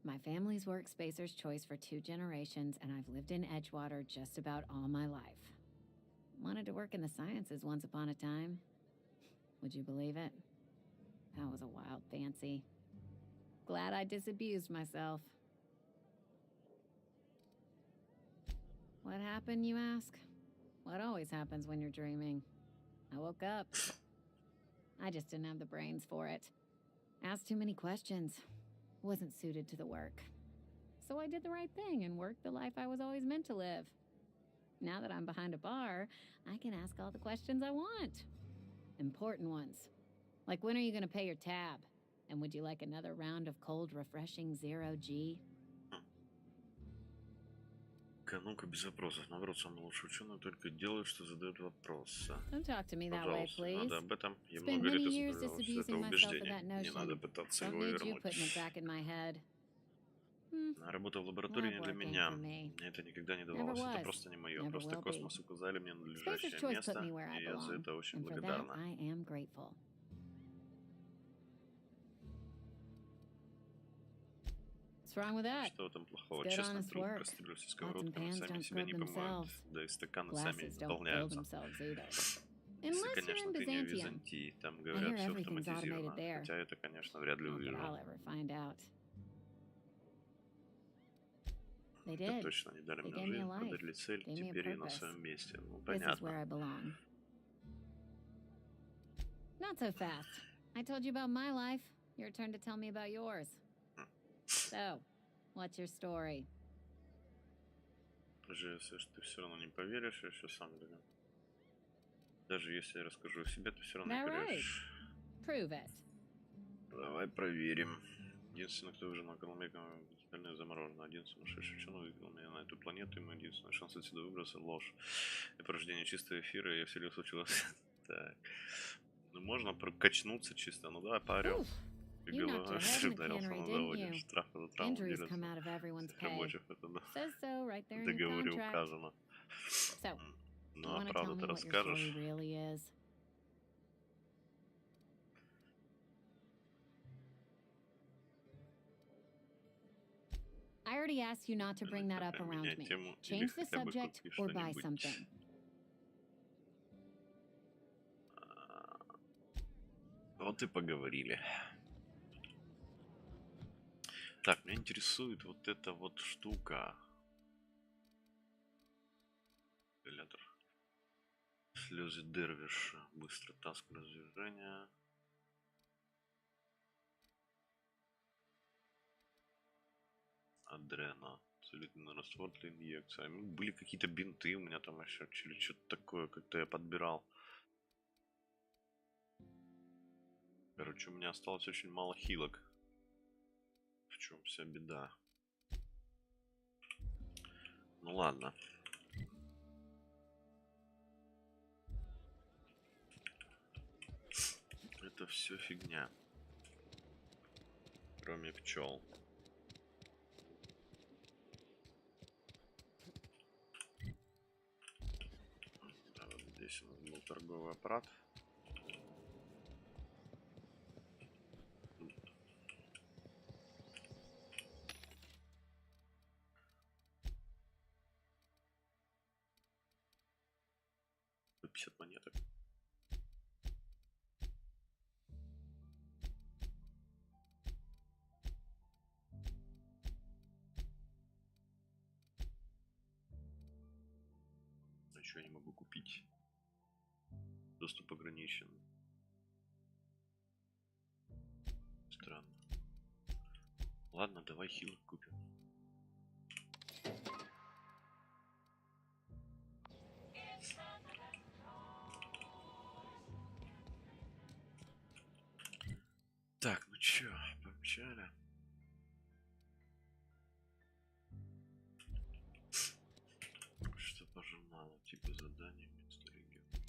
My family's worked Spacer's Choice for 2 generations, and I've lived in Edgewater just about all my life. Wanted to work in the sciences once upon a time. Would you believe it? That was a wild fancy. Glad I disabused myself. What happened, you ask? What always happens when you're dreaming. I woke up. I just didn't have the brains for it. Asked too many questions. Wasn't suited to the work. So I did the right thing and worked the life I was always meant to live. Now that I'm behind a bar, I can ask all the questions I want. Important ones. Like, when are you gonna pay your tab? And would you like another round of cold, refreshing 0G? Ну-ка, без вопросов. Наоборот, самый лучший ученый только делает, что задает вопросы. Don't talk to me that way, Пожалуйста, please. надо об этом. Я Spent много лет many years использовал это disabusing myself of убеждение. that Не надо notion. пытаться Don't его need you вернуть. putting it back in my head. Работа в лаборатории не для Not working меня. for me. Мне это никогда не Never давалось. Это was. просто не мое. Never Просто will be. космос указали мне надлежащее Spacer's Choice put место, me where I и я за belong. это очень And for that, благодарна. I am grateful. What's wrong with that? Что там плохого? It's good, Честный honest труд, work. кастрюли со Pots and сковородками pans сами don't себя не scrub помоют. themselves. Да и стаканы сами Glasses не don't fill наполняются. themselves either. Если, Unless you're конечно, in ты не в Byzantium. Византии. Там I говорят, hear все everything's automated автоматизировано. there. Хотя это, конечно, вряд ли Not that увижу. I'll ever find out. They Это did. точно не дали They мне gave me a жизнь, life. подарили цель, Gave me a теперь я на purpose. своем месте. Ну, This is where понятно. I belong. Not so fast. I told you about my life. Your turn to tell me about yours. So, what's your story? Даже если ты все равно не поверишь, я еще сам думаю. Даже если я расскажу о себе, ты все равно не That right. поверишь. Prove it. Давай проверим. Единственный, кто выжил на Коломейке, остальные заморожены. Один сумасшедший ученый вывел меня на эту планету, и мой единственный шанс отсюда выбраться — ложь. И порождение чистого эфира, я вселился в человека. Так. Ну, можно прокачнуться чисто. Ну, давай поорем. You knocked your head in the Ударился cannery, на didn't заводе. you? Штрафы за травму Injuries делятся. come out of everyone's Всех pay. рабочих это да. Says so right there В in your договоре contract. указано. So, Ну, you а want to tell правду me ты what your story расскажешь? really is? I already asked you not to bring that up around me. Change the subject or buy something. Вот и поговорили. Так, меня интересует вот эта вот штука. Эскалятор. Слезы Дервиша. Быстрота скольжения. Адрена. Целительный раствор для инъекции. Ну, были какие-то бинты у меня там еще. Или что-то такое. Как-то я подбирал. Короче, у меня осталось очень мало хилок. В чем вся беда? Ну ладно. Это все фигня. Кроме пчел. Да, вот здесь у нас был торговый аппарат. По 50 монеток. А что я не могу купить? Доступ ограничен. Странно. Ладно, давай хилок купим. Так, ну чё, помчали. Что по журналу? Типа заданий вместо региона.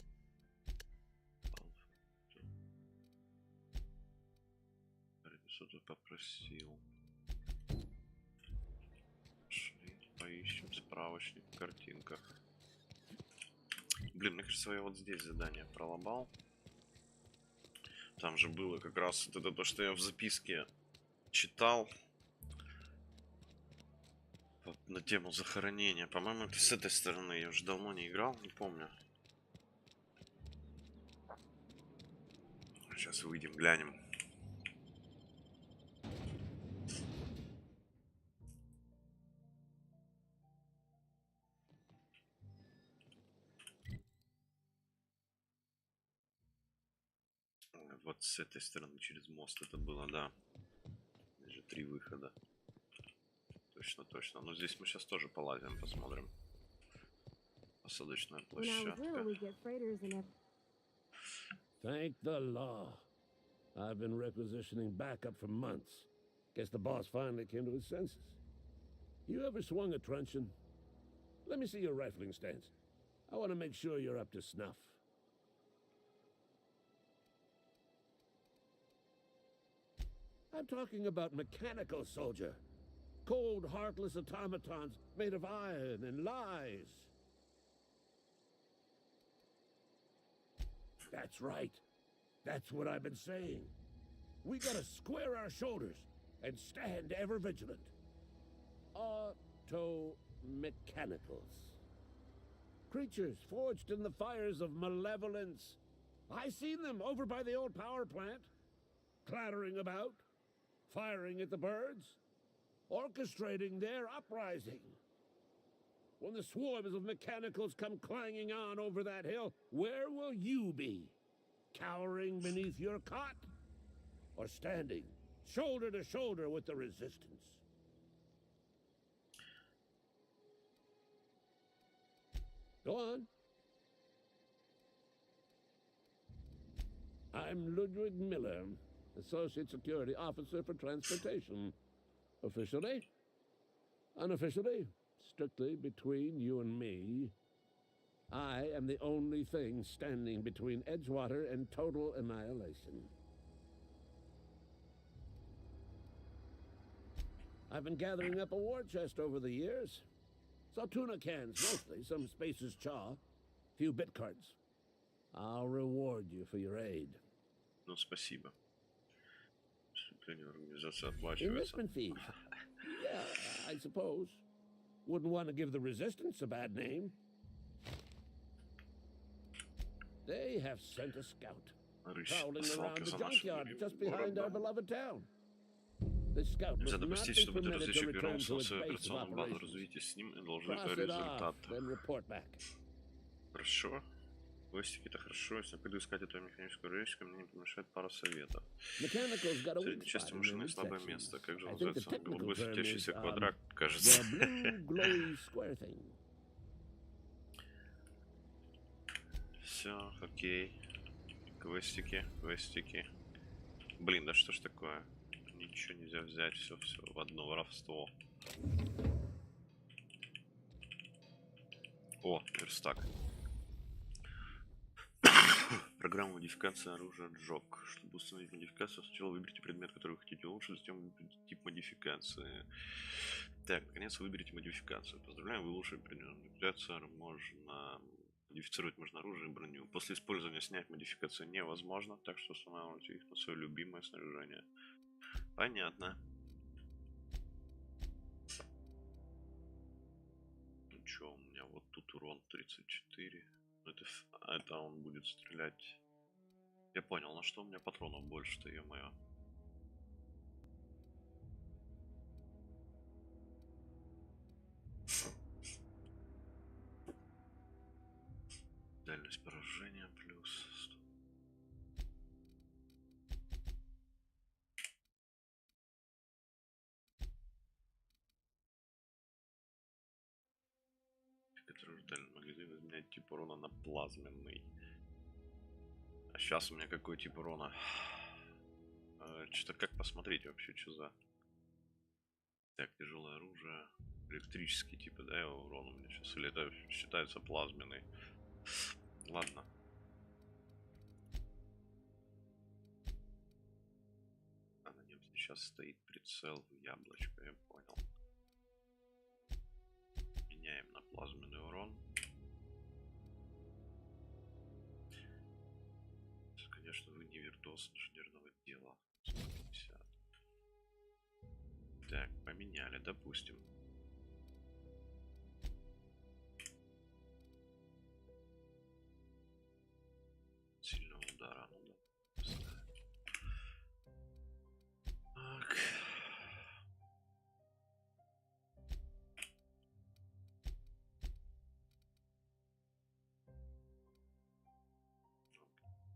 Алфа. Что-то попросил. Шли, поищем справочник в картинках. Блин, мне кажется, я вот здесь задание проломал. Там же было как раз вот это то, что я в записке читал. На тему захоронения. По-моему, это с этой стороны. Я уже давно не играл, не помню. Сейчас выйдем, глянем. Вот с этой стороны через мост это было, да. Здесь же 3 выхода. Точно, точно. Но здесь мы сейчас тоже полазим, посмотрим. Посадочная площадка. Thank the law. I've been requisitioning backup for months. Guess the boss finally came to his senses. You ever swung a truncheon? Let me see your rifling stance. I want to make sure you're up to snuff. I'm talking about mechanical soldier. Cold, heartless automatons made of iron and lies. That's right. That's what I've been saying. We gotta square our shoulders and stand ever vigilant. Auto-mechanicals. Creatures forged in the fires of malevolence. I seen them over by the old power plant, clattering about, firing at the birds, orchestrating their uprising. When the swarms of mechanicals come clanging on over that hill, where will you be? Cowering beneath your cot? Or standing shoulder to shoulder with the resistance? Go on. I'm Ludwig Miller, Associate Security Officer for Transportation. Officially, unofficially, strictly between you and me, I am the only thing standing between Edgewater and total annihilation. I've been gathering up a war chest over the years. Saw tuna cans mostly, some Spacer's chaw, few bit cards. I'll reward you for your aid. Ну, спасибо. Организация оплачивается. Enlistment fees. Yeah, I suppose. Wouldn't want to give the resistance a bad name. They have sent a scout, prowling around the junkyard just behind our beloved town. The scout must not be permitted to return to its base of operations. Cross it off, then report back. Хорошо. Гостики это хорошо. Если я пойду искать эту механическую речку, мне не помешает пара советов. Средней части машины слабое место. Как же называется? Голубой светящийся квадрат, кажется. Все, окей. Квестики, квестики. Блин, да что ж такое? Ничего нельзя взять, все в одно воровство. О, верстак. Программа модификации оружия Джок. Чтобы установить модификацию, сначала выберите предмет, который вы хотите улучшить, затем выберите тип модификации. Так, наконец выберите модификацию. Поздравляем, вы улучшили предмет модификации. Можно модифицировать оружие и броню. После использования снять модификацию невозможно, так что устанавливайте их на свое любимое снаряжение. Понятно. Ну что, у меня вот тут урон 34. Это он будет стрелять. Я понял, на что у меня патронов больше-то, ё-моё. Дальность поражения плюс 100. Который дальний магазин изменяет тип урона на плазменный. А сейчас у меня какой тип урона? Что-то как посмотреть вообще, что за... Так, тяжелое оружие. Электрический типа, да, его урон у меня сейчас. Или это считается плазменный? Ладно. А на нем сейчас стоит прицел в яблочко, я понял. Меняем на плазменный урон. конечно, вы не виртуоз инженерного дела. 150. Так, поменяли, допустим. Сильного удара, ну да. Так.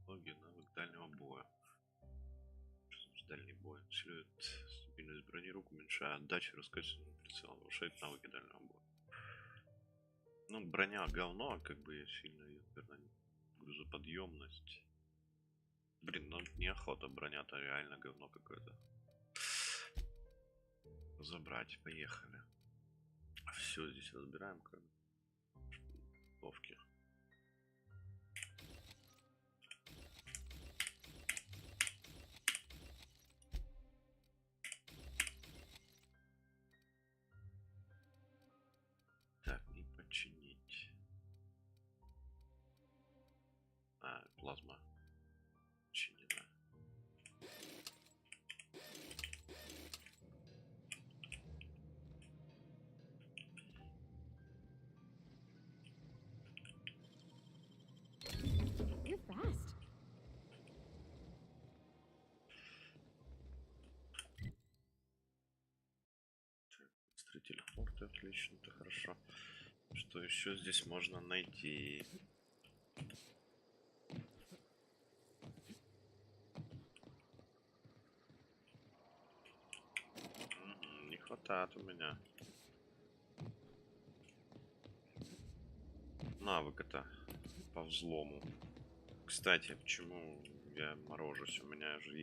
Логин, навык дальнего боя. Дальний бой. Усиливает стабильность брони рук, уменьшая отдачу, раскачивание прицела, повышает навыки дальнего боя. Ну, броня говно, как бы я сильно ее, наверное, грузоподъемность. Блин, ну неохота, броня-то реально говно какое-то. Забрать, поехали. Все здесь разбираем, как ловки. Так, не починить. А, плазма. Чинена. You're fast. Быстрый телепорт, отлично, это хорошо. Что еще здесь можно найти? Не хватает у меня навыка-то по взлому. Кстати, почему я морожусь? У меня же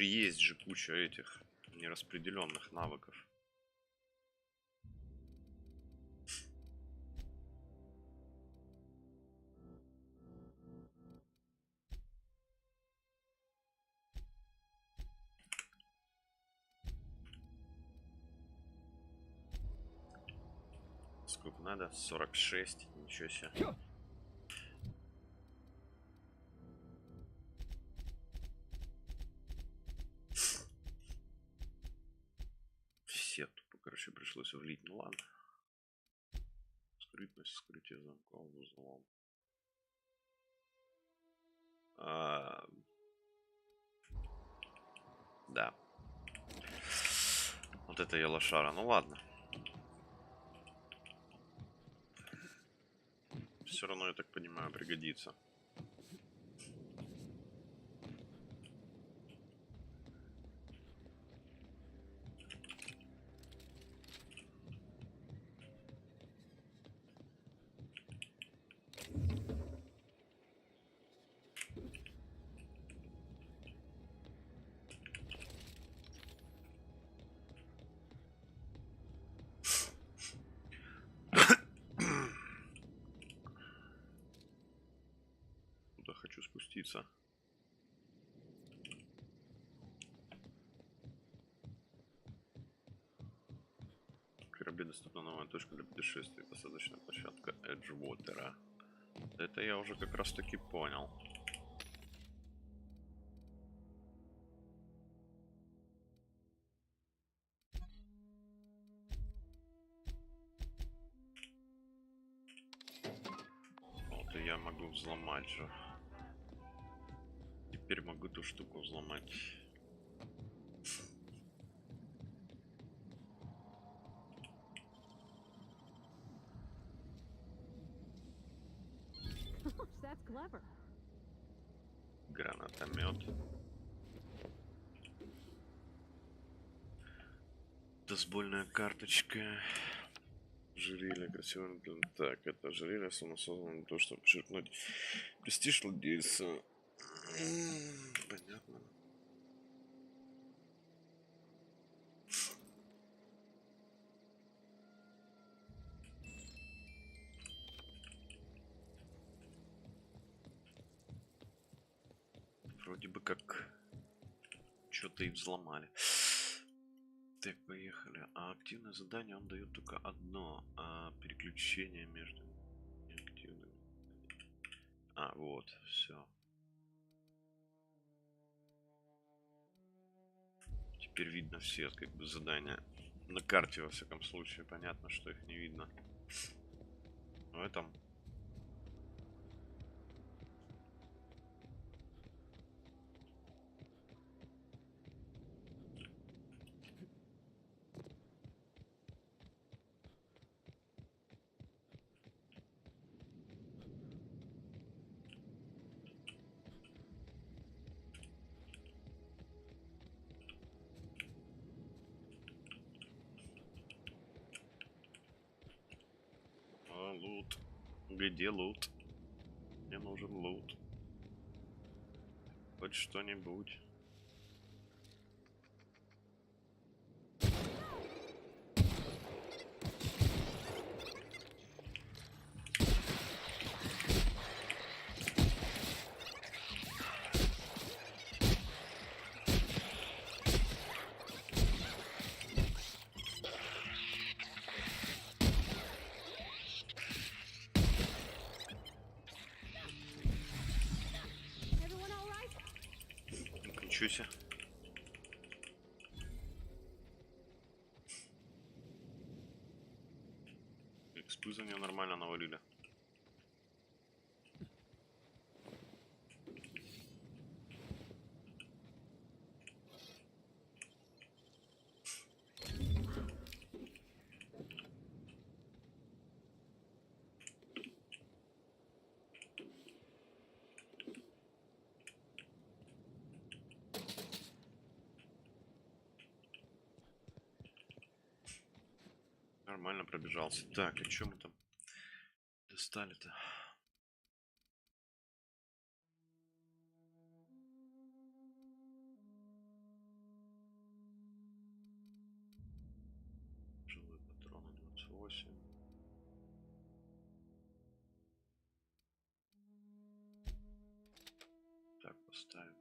есть же куча этих нераспределенных навыков. Сколько надо? 46. Ничего себе. Все тупо, короче, пришлось влить. Ну ладно. Скрытность, скрытие замков, взлом. Да. Вот это я лошара. Ну ладно. Все равно, я так понимаю, пригодится. Куда хочу спуститься. В корабле доступна новая точка для путешествий. Посадочная площадка Эджвотера. Это я уже как раз таки понял. Вот и я могу взломать же. Теперь могу ту штуку взломать. That's clever. Гранатомет. Досбольная карточка. Ожерелье, красивое. Так, это ожерелье самосоздано для того, чтобы подчеркнуть престиж владельца. Понятно. Вроде бы как что-то и взломали. Так, поехали. А активное задание он дает только одно. А переключение между неактивными. А, вот, все. Теперь видно все как бы задания. На карте, во всяком случае, понятно, что их не видно. В этом лут. Где лут? Мне нужен лут. Хоть что-нибудь. Ничего себе. Экспы за нее нормально навалили. Нормально пробежался. Так, и что мы там достали-то? Живые патроны 28. Так, поставим.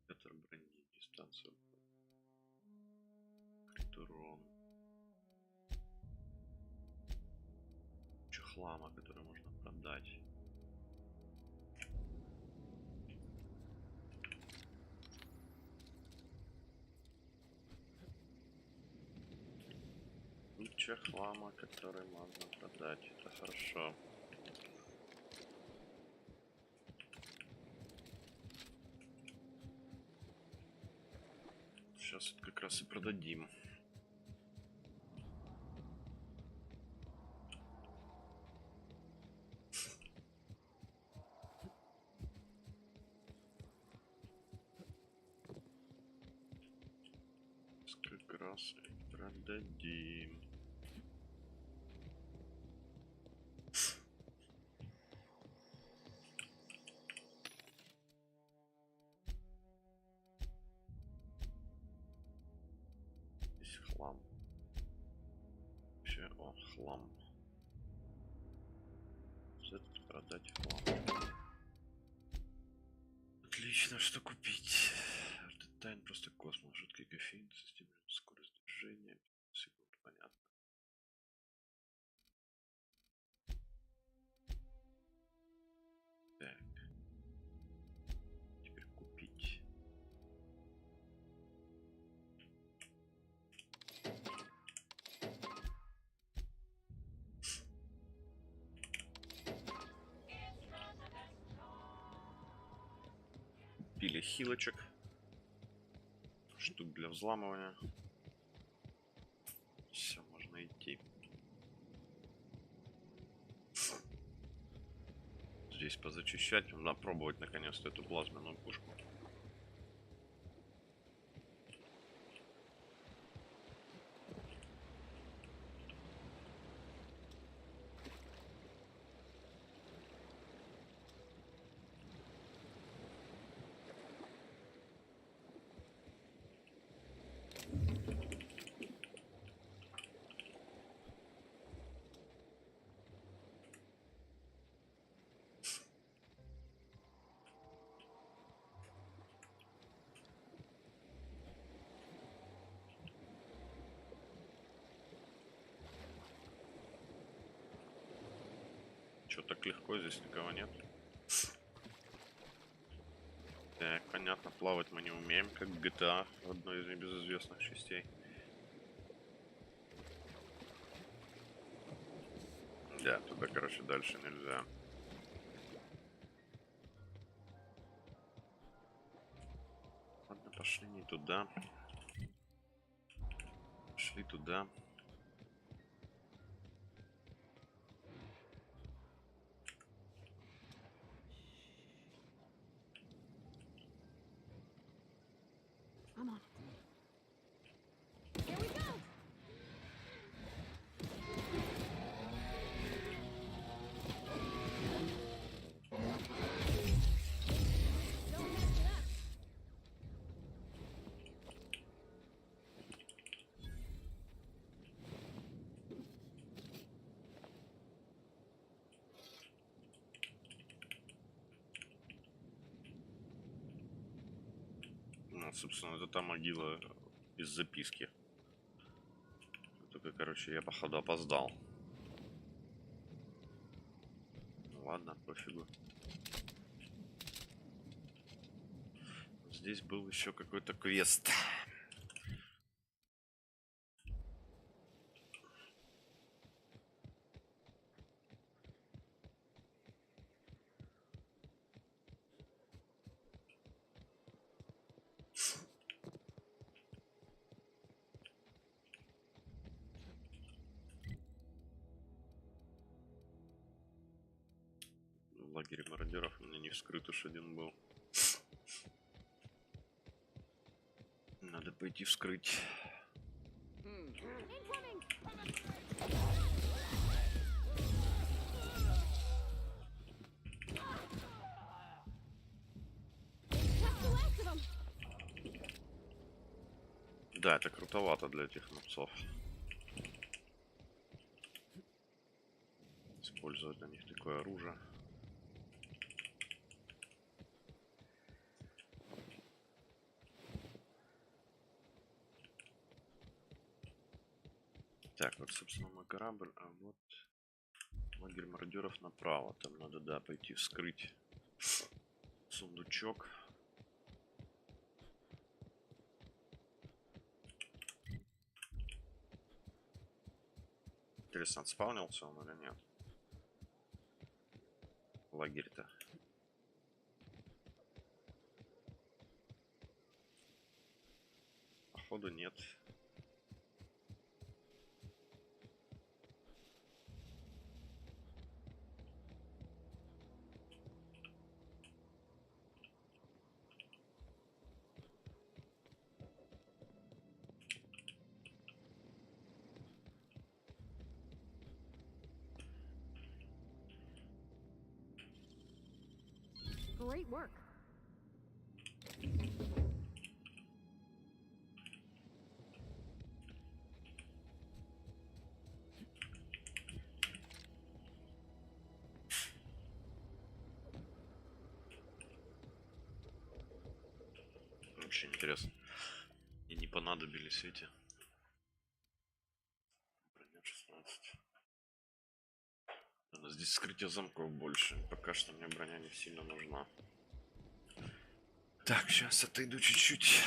Ветер брони, дистанцию. Урон. Куча хлама, который можно продать. Куча хлама, который можно продать. Это хорошо. Сейчас это как раз и продадим. Как раз и продадим. Здесь хлам. Вообще, о, хлам. Все-таки продать хлам. Отлично, что купить? Тайн просто космос, жуткий кофеин, система скорость движения, секунд, понятно. Так. Теперь купить. Купили хилочек. Штук для взламывания. Все, можно идти. Здесь позачищать, надо пробовать наконец-то эту плазменную пушку. Что, так легко, здесь никого нет? Так, понятно, плавать мы не умеем, как в GTA, в одной из небезызвестных частей. Да, туда, короче, дальше нельзя. Ладно, пошли не туда. Пошли туда. I'm on it. Here we go. Don't mess it up. Ну, собственно, это та могила из записки. Только, короче, я, походу, опоздал. Ну, ладно, пофигу. Здесь был еще какой-то квест. В лагере мародеров у меня не вскрыт уж один был. Надо пойти вскрыть. Да, это крутовато для этих нубцов. Использовать на них такое оружие. Так, вот, собственно, мой корабль, а вот лагерь мародеров направо. Там надо, да, пойти вскрыть сундучок. Интересно, отспавнился он или нет? Лагерь-то. Походу нет. Great work. Очень интересно. И не понадобились эти. Броня 16. Но здесь скрытие замков больше. Пока что мне броня не сильно нужна. Так, сейчас отойду чуть-чуть.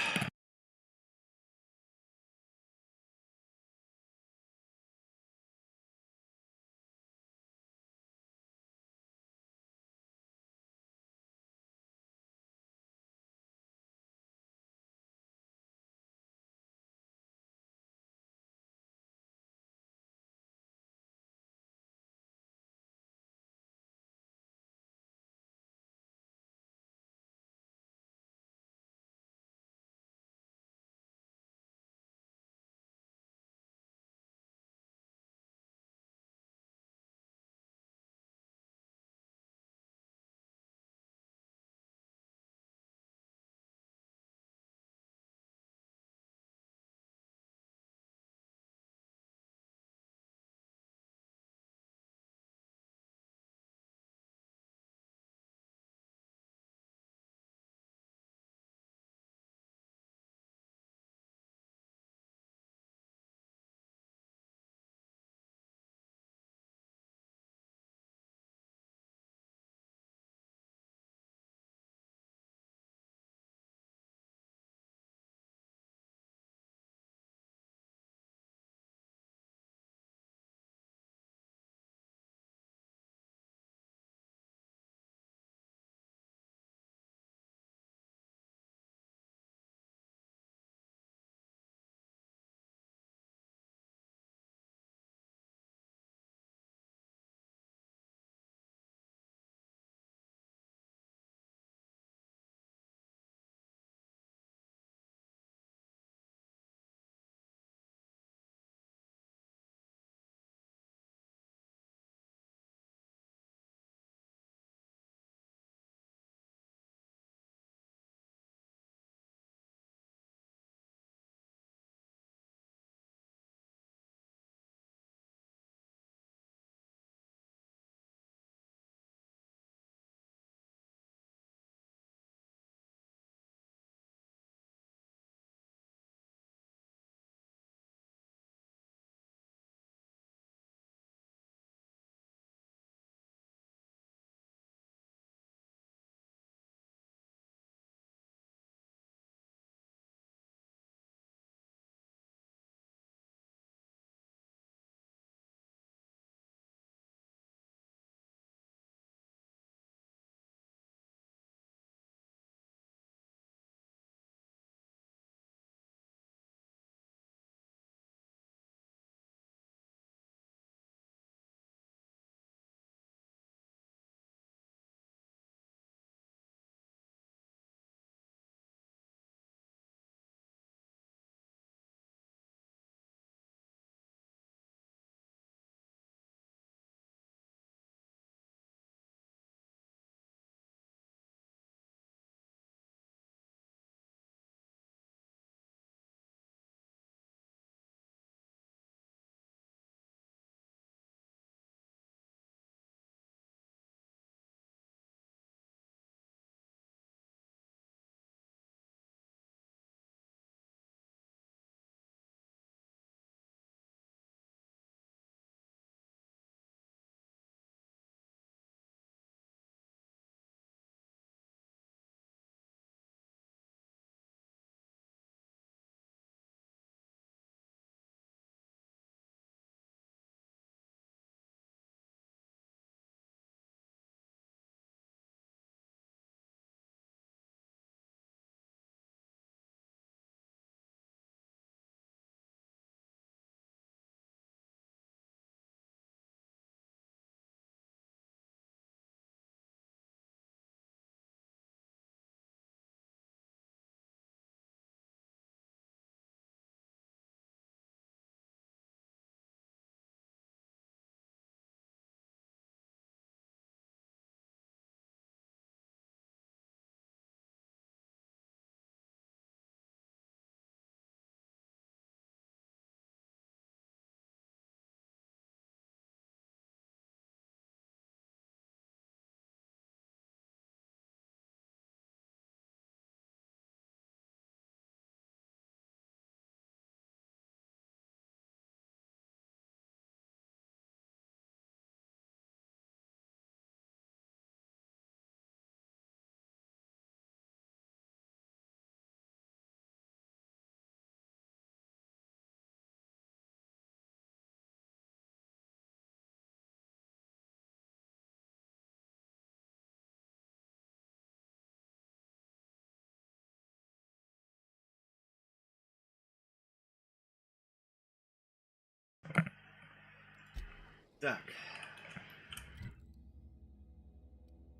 Так.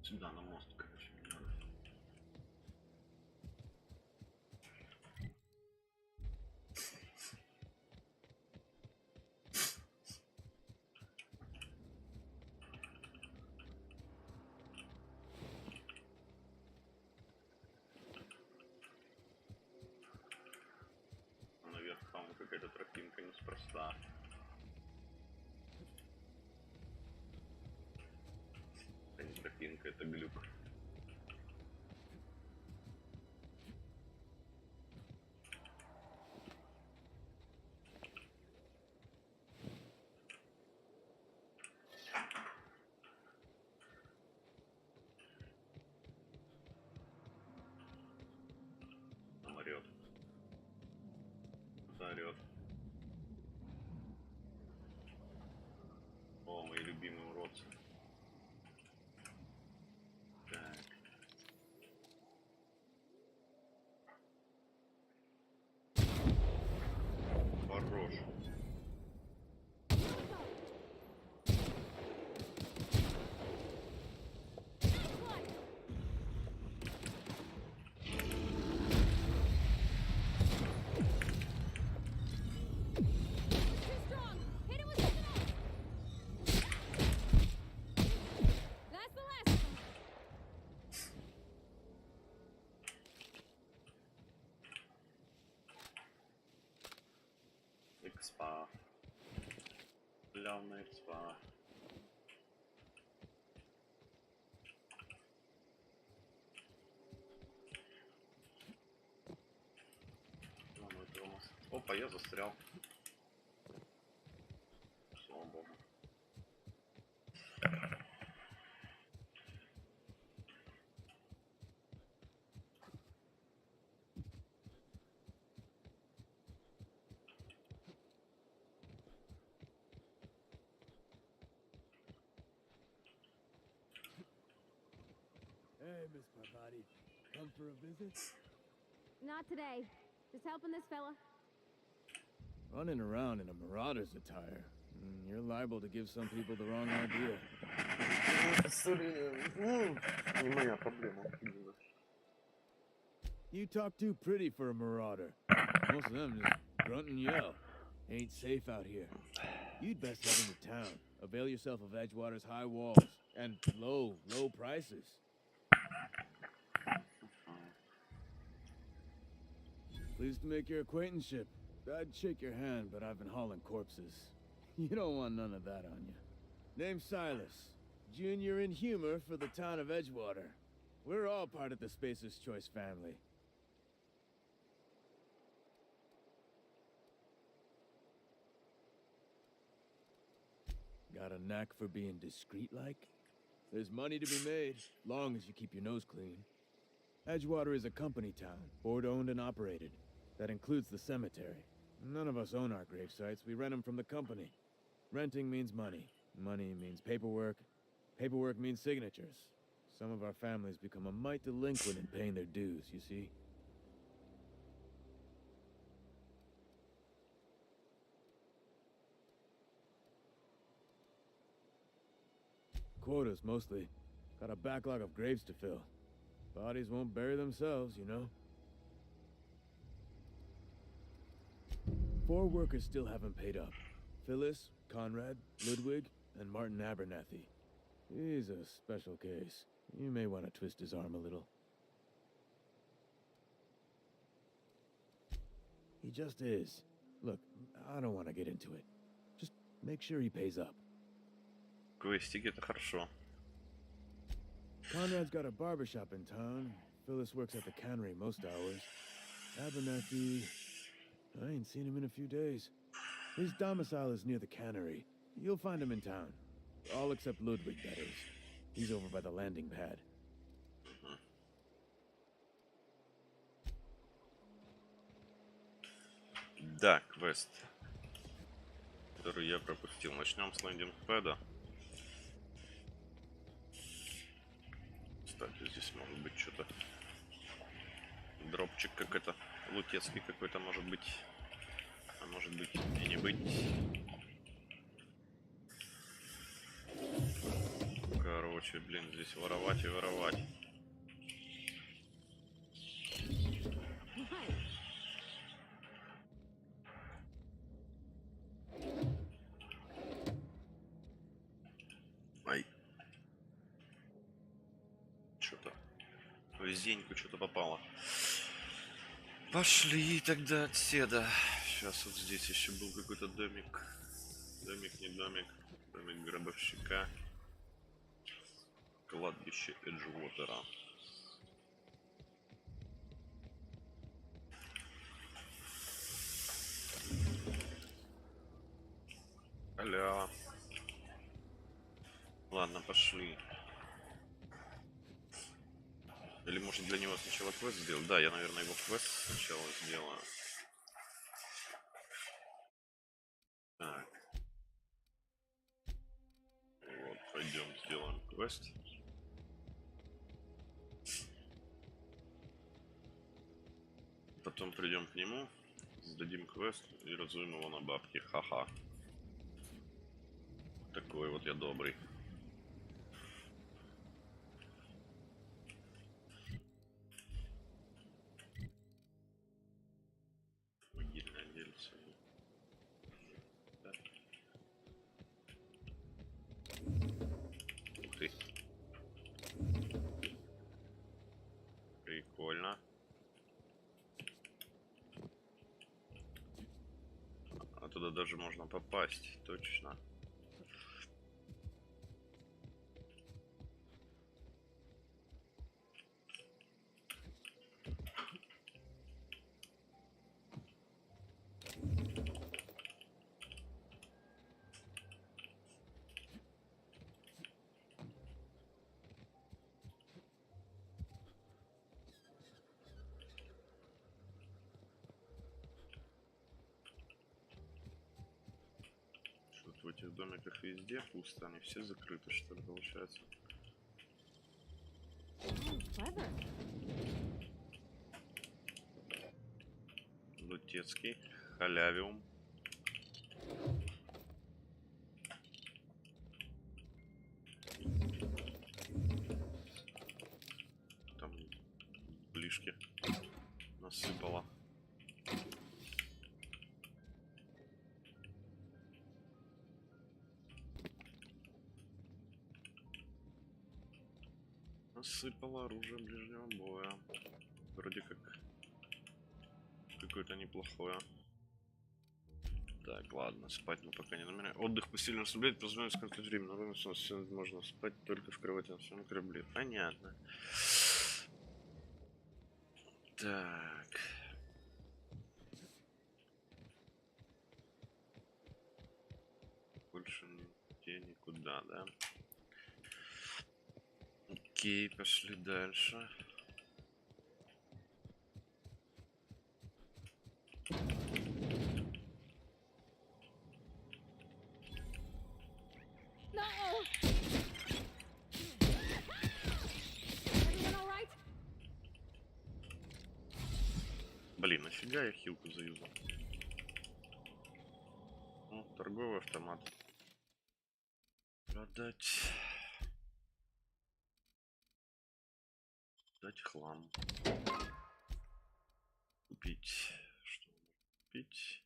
Сюда, на мост, короче, не надо. Наверх там какая-то тропинка неспроста. Это не тропинка, это глюк. Он орёт. Заорёт. О, мои любимые уродцы. Так. Хорош. Экспа. Главная экспа. Опа, я застрял. Слава богу. Hey, Miss Parvati. Come for a visit? Not today. Just helping this fella. Running around in a marauder's attire. You're liable to give some people the wrong idea. Не моя проблема. You talk too pretty for a marauder. Most of them just grunt and yell. Ain't safe out here. You'd best head into town. Avail yourself of Edgewater's high walls and low prices. Pleased to make your acquaintanceship. I'd shake your hand, but I've been hauling corpses. You don't want none of that on you. Name's Silas. Junior in humor for the town of Edgewater. We're all part of the Spacer's Choice family. Got a knack for being discreet-like? There's money to be made, long as you keep your nose clean. Edgewater is a company town, board-owned and operated. That includes the cemetery. None of us own our grave sites, we rent them from the company. Renting means money. Money means paperwork. Paperwork means signatures. Some of our families become a mite delinquent in paying their dues, you see? Quotas, mostly. Got a backlog of graves to fill. Bodies won't bury themselves, you know? 4 workers still haven't paid up. Phyllis, Conrad, Ludwig, and Martin Abernathy. He's a special case. You may want to twist his arm a little. He just is. Look, I don't want to get into it. Just make sure he pays up. Квестики — это хорошо. Conrad's got a barbershop in town. Phyllis works at the cannery most hours. Abernathy, I ain't seen him in a few days. His domicile is near the cannery. You'll find him in town. All except Ludwig, that is. He's over by the landing pad. Да, квест, который я пропустил. Начнем с лендинг-пэда. Кстати, здесь может быть что-то. Дропчик какой-то. Лутецкий какой-то может быть. А может быть и не быть. короче, блин, здесь воровать и воровать. Ай. Что-то везенько что-то попало. Пошли тогда отседа. Сейчас вот здесь еще был какой-то домик. Домик, не домик. Домик гробовщика. Кладбище Эджвотера. Аля. Ладно, пошли. Или может для него сначала квест сделать? Да, я, наверное, его квест сначала сделаю. Так. Вот, пойдем сделаем квест. Потом придем к нему, сдадим квест и разуем его на бабки. Ха-ха. Такой вот я добрый. Могильное дельце. Да. Ух ты. Прикольно. А туда даже можно попасть, точно. В этих домиках везде пусто, они все закрыты, что ли, получается? Лутецкий, халявиум. Там блишки насыпало. Насыпало оружие ближнего боя. Вроде как какое-то неплохое. Так, ладно, спать мы пока не намеряем. Отдых посильно расслабляет, позволяет скоротать время. Но ровно все можно спать только в кровати на своем корабле. Понятно. Так. Больше нигде никуда, да? Окей, пошли дальше. Блин, нафига я хилку заюзал? Ну, торговый автомат. Продать. Дать хлам. Купить. Что купить?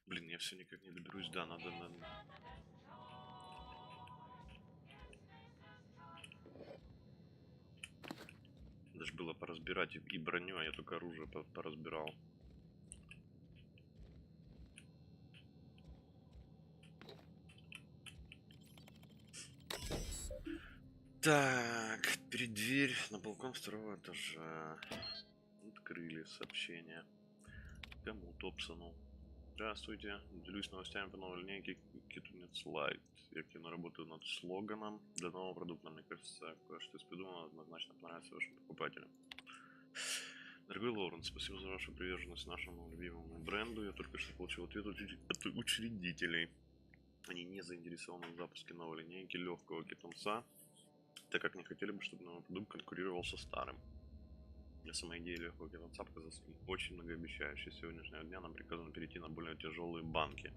Блин, я все никак не доберусь. Да, надо. Даже было поразбирать и броню, а я только оружие поразбирал. Так, перед дверь на балкон второго этажа. Открыли сообщение. Кому Топсону? Здравствуйте, делюсь новостями по новой линейке Китунец Лайт. Я активно работаю над слоганом для нового продукта. Мне кажется, кое-что из придумано однозначно понравится вашим покупателям. Дорогой Лоуренс, спасибо за вашу приверженность нашему любимому бренду. Я только что получил ответ от учредителей. Они не заинтересованы в запуске новой линейки легкого китунца, так как не хотели бы, чтобы новый продукт конкурировал со старым. Мне сама идея легкого китунца показалась очень многообещающей. С сегодняшнего дня нам приказано перейти на более тяжелые банки.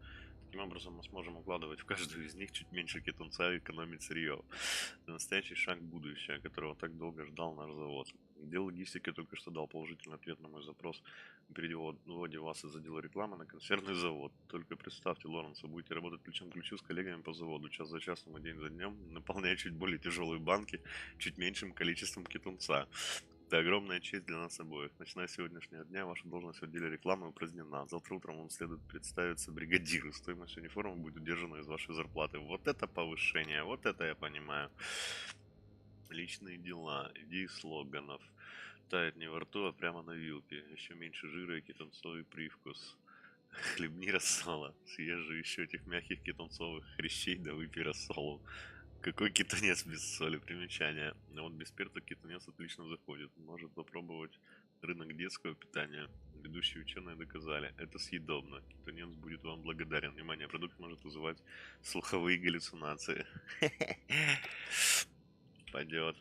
Таким образом мы сможем укладывать в каждую из них чуть меньше кетунца и экономить сырье. Это настоящий шаг в будущее, которого так долго ждал наш завод. Отдел логистики только что дал положительный ответ на мой запрос о переводе вас из отдела рекламы на консервный завод. Только представьте, Лоренс, вы будете работать плечом к плечу с коллегами по заводу, час за часом и день за днем, наполняя чуть более тяжелые банки чуть меньшим количеством кетунца. Это огромная честь для нас обоих. Начиная с сегодняшнего дня, ваша должность в отделе рекламы упразднена. Завтра утром вам следует представиться бригадиру. Стоимость униформы будет удержана из вашей зарплаты. Вот это повышение, вот это я понимаю. Личные дела, идеи слоганов. Тает не во рту, а прямо на вилке. Еще меньше жира и кетунцовый привкус. Хлебни рассола. Съешь же еще этих мягких кетунцовых хрящей, да выпей рассолу. Какой кетунец без соли? Примечание. Но вот без перца кетунец отлично заходит. Может попробовать рынок детского питания. Ведущие ученые доказали. Это съедобно. Кетунец будет вам благодарен. Внимание, продукт может вызывать слуховые галлюцинации. Пойдет.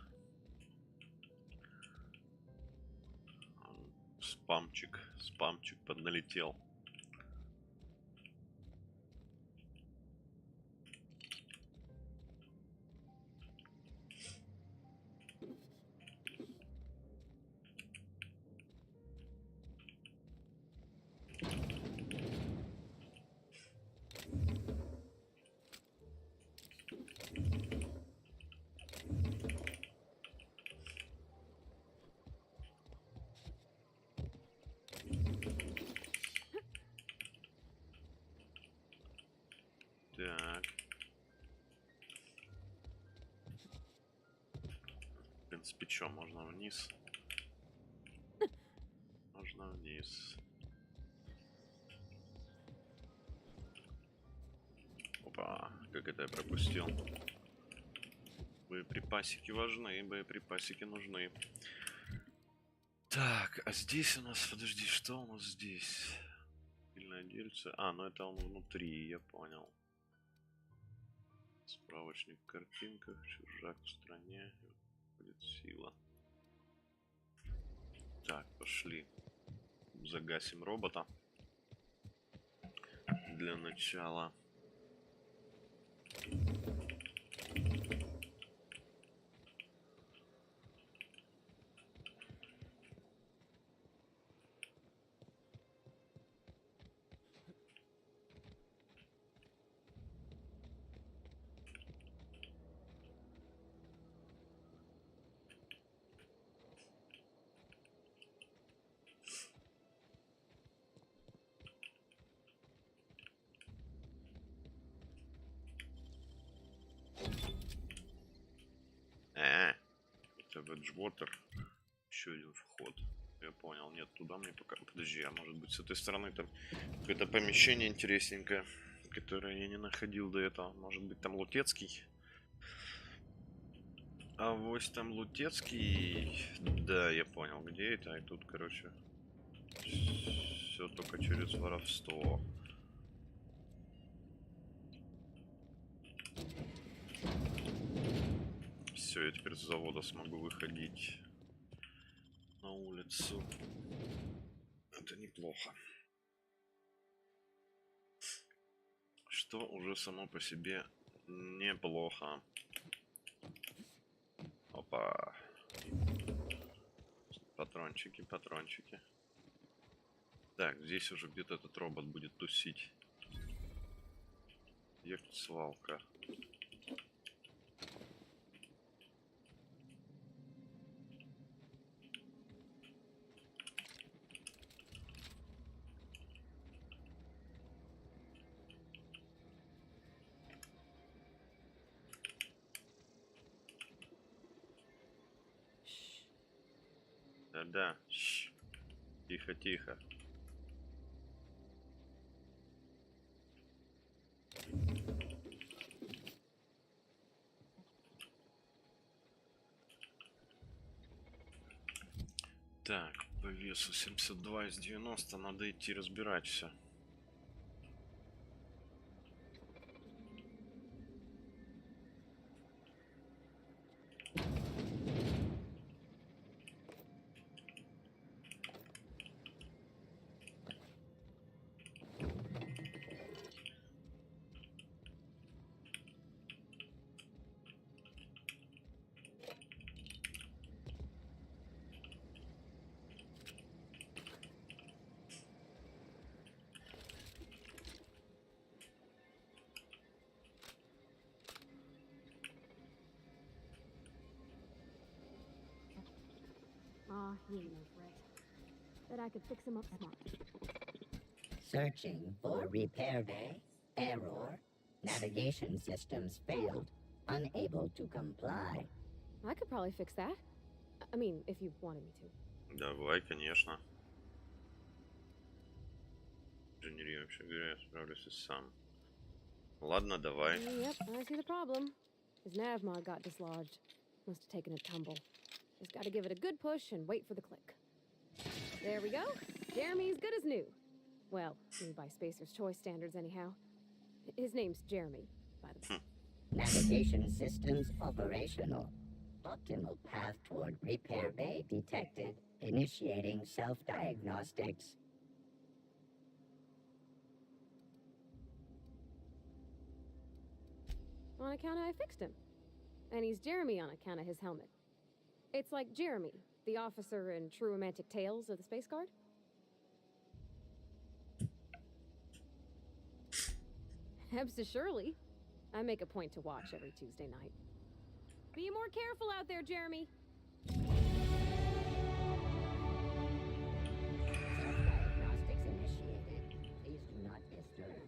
Спамчик подналетел. Так. В принципе, что, можно вниз? Можно вниз. Опа, как это я пропустил? Боеприпасики важны, боеприпасики нужны. Так, а здесь у нас, подожди, что у нас здесь? Пильное дельце. А, ну это он внутри, я понял. Справочник в картинках, чужак в стране, будет сила. Так, пошли. Загасим робота. Для начала. Это Веджвотер. Еще один вход. Я понял. Нет, туда мне пока... Подожди, а может быть с этой стороны там какое-то помещение интересненькое, которое я не находил до этого. Может быть там Лутецкий? А вось там Лутецкий... Да, я понял, где это. И тут, короче, все только через воровство. Все, я теперь с завода смогу выходить на улицу. Это неплохо. Что уже само по себе неплохо. Опа. Патрончики, патрончики. Так, здесь уже где-то этот робот будет тусить. Объект свалка. Да-да. Тихо-тихо. Так, по весу 72 из 90. Надо идти разбирать все. Nah, he ain't no threat. Bet I could fix him up smart. Searching for repair bay. Error. Navigation systems failed. Unable to comply. I could probably fix that. I mean, if you wanted me to. Давай, конечно. Инженерия, вообще говоря, я справлюсь и сам. Ладно, давай. Yep, I see the problem. His nav mod got dislodged. Must have taken a tumble. Just gotta give it a good push and wait for the click. There we go. Jeremy's good as new. Well, new by Spacer's Choice standards anyhow. His name's Jeremy, by the way. Navigation systems operational. Optimal path toward repair bay detected. Initiating self-diagnostics. On account of I fixed him. And he's Jeremy on account of his helmet. It's like Jeremy, the officer in True Romantic Tales of the Space Guard. Hebs to Shirley. I make a point to watch every Tuesday night. Be more careful out there, Jeremy. Self-diagnostics initiated. Please do not disturb.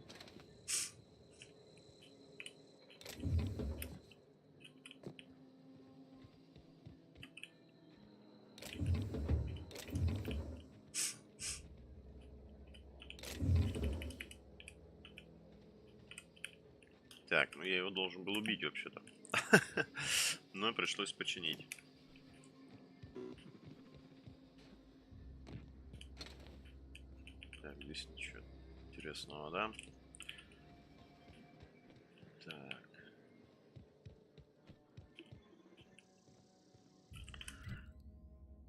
Так, ну я его должен был убить вообще-то. Но пришлось починить. Так, здесь ничего интересного, да? Так.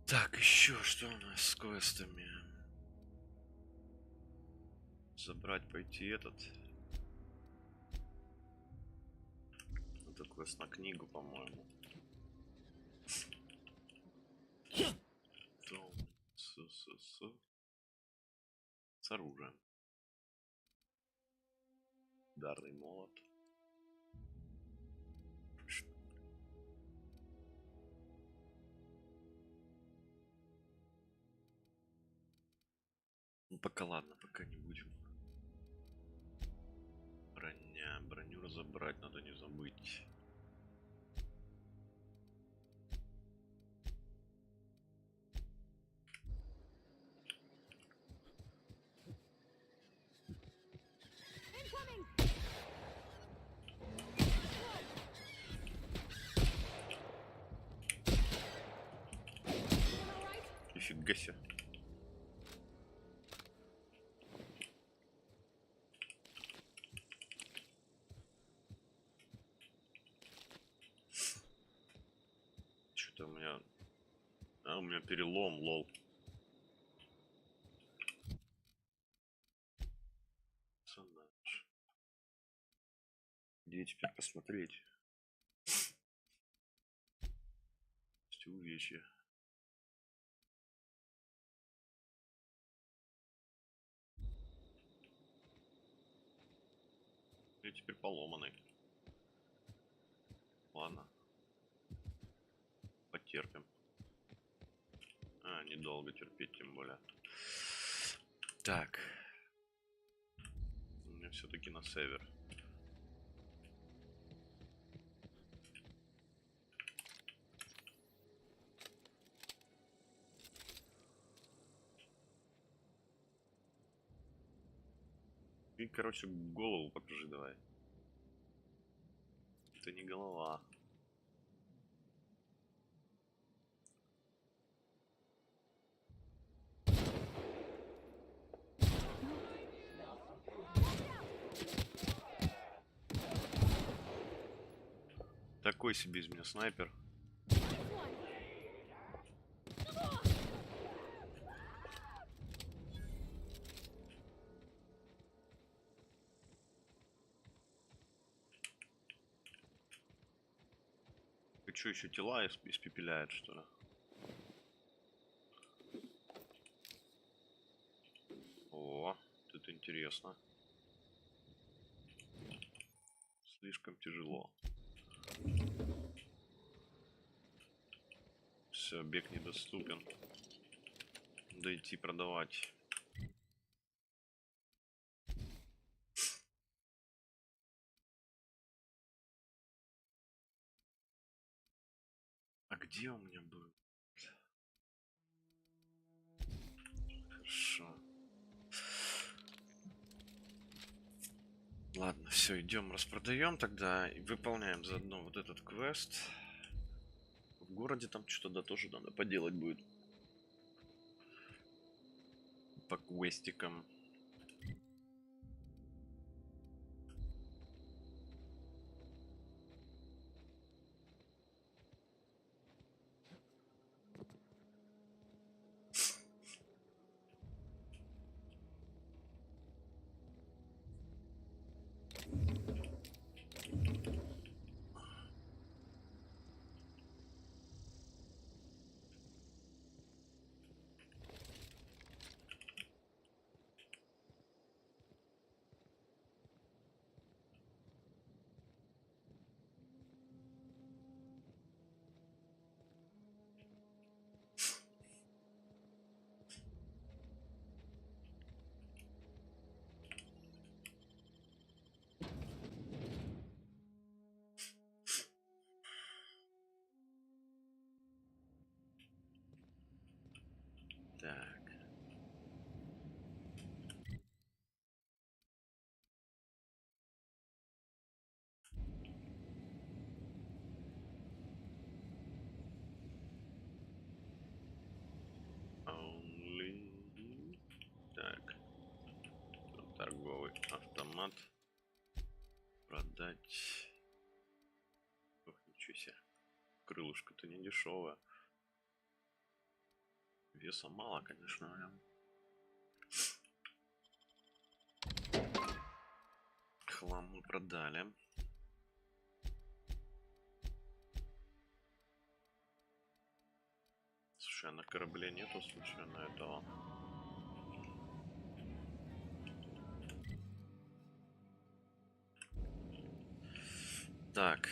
Так, еще что у нас с квестами? Забрать, пойти этот. Это квест на книгу, по-моему. С оружием. Ударный молот. Ну пока ладно, пока не будем. Броню разобрать надо, не забыть. Нифига себе. Что-то у меня... у меня перелом, лол. Где теперь посмотреть? Увечья. И теперь поломанный. Ладно. Потерпим. Недолго терпеть, тем более. Так. У меня все-таки на север. И, короче, голову покажи давай. Это не голова. Такой себе из меня снайпер. И что, еще тела испепеляет, что ли? О, тут интересно. Слишком тяжело. Все, объект недоступен. Дойти продавать. А где у меня был? Хорошо. Ладно, все, идем распродаем тогда и выполняем заодно вот этот квест. В городе там что-то да тоже надо поделать будет. По квестикам. Так. Only. Так. Торговый автомат. Продать. Ох, ничего себе. Крылышко-то не дешевое. Веса мало, конечно, в нем. Хлам мы продали. Слушай, а на корабле нету случайно этого? Так.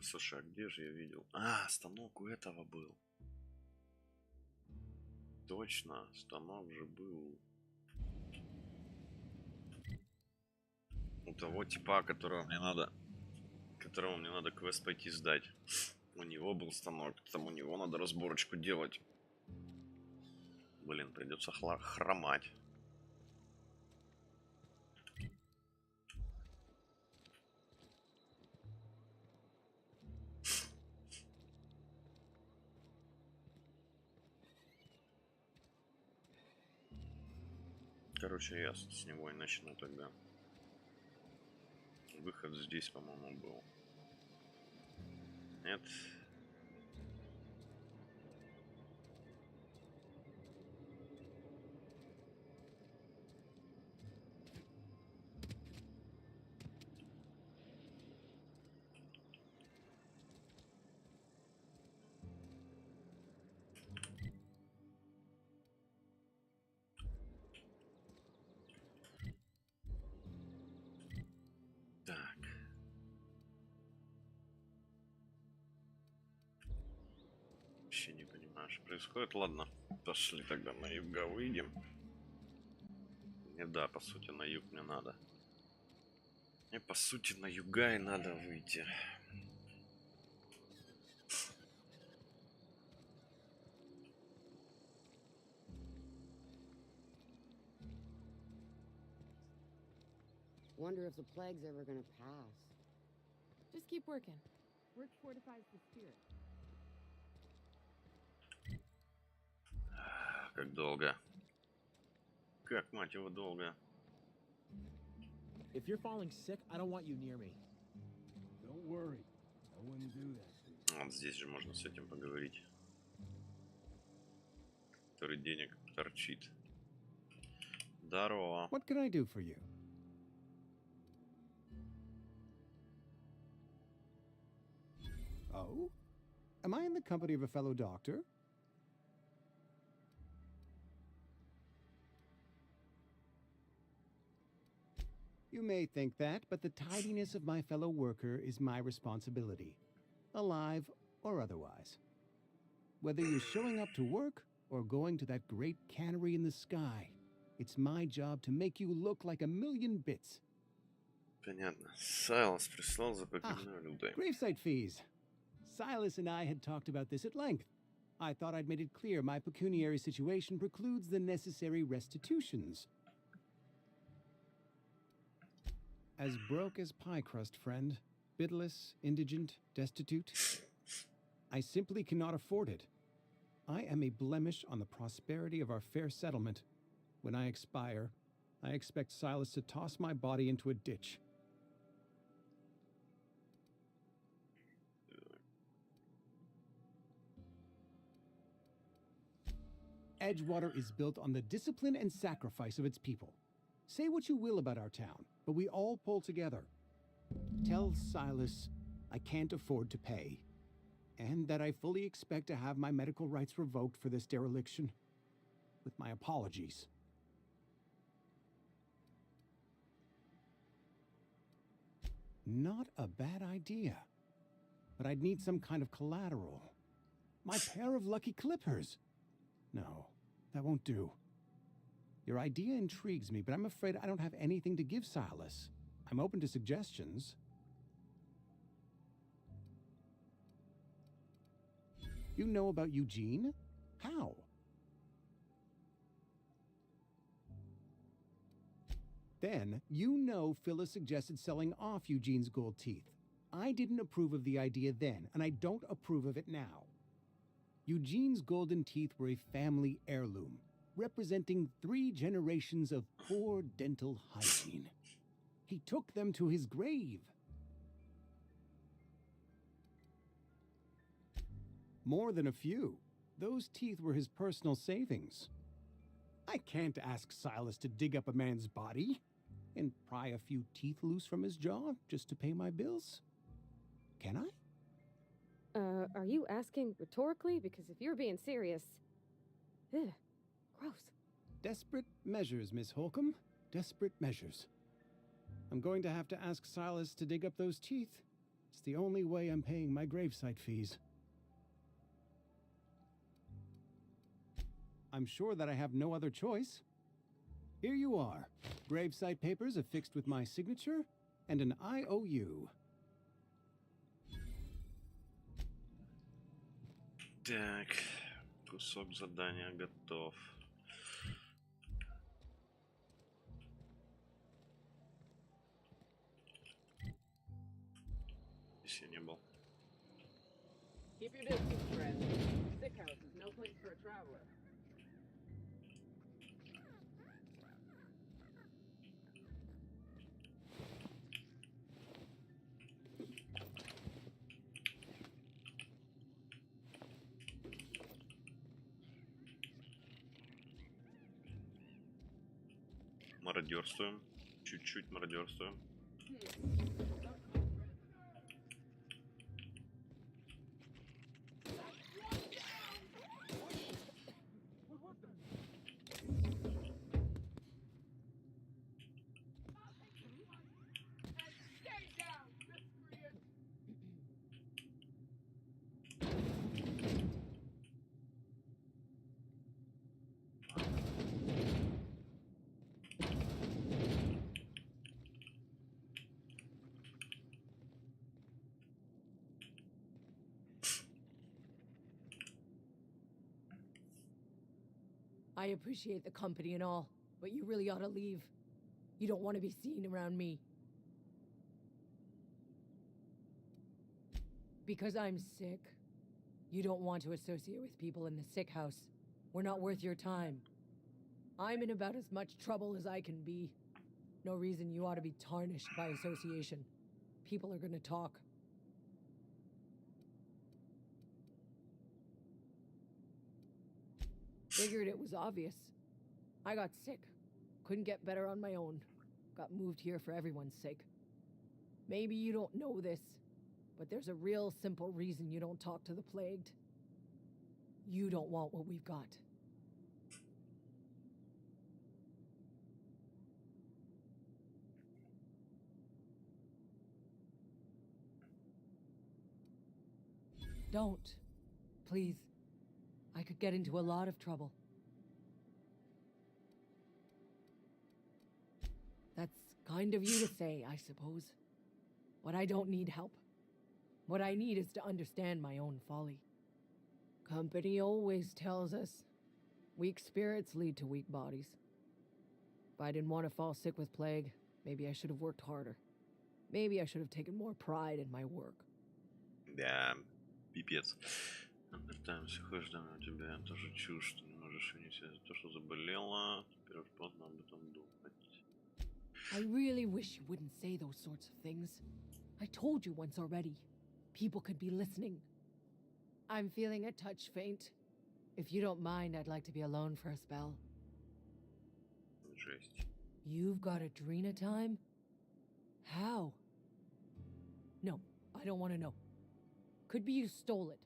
Слушай, а где же я видел? А, станок у этого был. Точно, станок же был. У того типа, которому мне надо квест пойти сдать. У него был станок, там у него надо разборочку делать. Блин, придется хромать. Короче, я с него и начну тогда. Выход здесь, по-моему, был. Нет. Так. Вообще не понимаю, что происходит. Ладно, пошли тогда на юга выйдем. Не, да, по сути, на юг мне надо. Мне, по сути, на юга и надо выйти. Wonder if the plague's ever gonna pass. Just keep working. Work fortifies the spirit. Как долго? Как, мать его, долго? If you're falling sick, I don't want you near me. Don't worry. I wouldn't do that. Вот здесь же можно с этим поговорить. Который денег торчит. Здорово. What can I do for you? Oh? Am I in the company of a fellow doctor? You may think that, but the tidiness of my fellow worker is my responsibility, alive or otherwise. Whether you're showing up to work or going to that great cannery in the sky, it's my job to make you look like a million bits. Понятно. Сайлас прислал за погибную людей. Gravesite fees. Silas and I had talked about this at length. I thought I'd made it clear my pecuniary situation precludes the necessary restitutions. As broke as pie crust, friend. Bidless, indigent, destitute. I simply cannot afford it. I am a blemish on the prosperity of our fair settlement. When I expire, I expect Silas to toss my body into a ditch. Edgewater is built on the discipline and sacrifice of its people. Say what you will about our town, but we all pull together. Tell Silas I can't afford to pay, and that I fully expect to have my medical rights revoked for this dereliction. With my apologies. Not a bad idea. But I'd need some kind of collateral. My pair of lucky clippers. No, that won't do. Your idea intrigues me, but I'm afraid I don't have anything to give Silas. I'm open to suggestions. You know about Eugene? How? Then, you know Phyllis suggested selling off Eugene's gold teeth. I didn't approve of the idea then, and I don't approve of it now. Eugene's golden teeth were a family heirloom, representing 3 generations of poor dental hygiene. He took them to his grave. More than a few. Those teeth were his personal savings. I can't ask Silas to dig up a man's body and pry a few teeth loose from his jaw just to pay my bills. Can I? Are you asking rhetorically? Because if you're being serious... Ugh, gross. Desperate measures, Miss Holcomb. Desperate measures. I'm going to have to ask Silas to dig up those teeth. It's the only way I'm paying my gravesite fees. I'm sure that I have no other choice. Here you are. Gravesite papers affixed with my signature and an IOU. Так, кусок задания готов. Здесь я не был. Keep your distance, friend. Sick house is no place for a traveler. Мародерствуем. Чуть-чуть мародерствуем. I appreciate the company and all, but you really ought to leave. You don't want to be seen around me. Because I'm sick. You don't want to associate with people in the sick house. We're not worth your time. I'm in about as much trouble as I can be. No reason you ought to be tarnished by association. People are gonna talk. Figured it was obvious. I got sick. Couldn't get better on my own. Got moved here for everyone's sake. Maybe you don't know this, but there's a real simple reason you don't talk to the plagued. You don't want what we've got. Don't. Please. I could get into a lot of trouble. That's kind of you to say, I suppose. But I don't need help. What I need is to understand my own folly. Company always tells us weak spirits lead to weak bodies. If I didn't want to fall sick with plague, maybe I should have worked harder. Maybe I should have taken more pride in my work. Да, пипец. Пытаемся хождем у тебя тоже чушь, что не можешь винить себя за то, что заболела. Теперь уж поздно об этом думать. I really wish you wouldn't say those sorts of things. I told you once already. People could be listening. I'm feeling a touch faint. If you don't mind, I'd like to be alone for a spell. Жесть. You've got Adrena time? How? No, I don't want to know. Could be you stole it.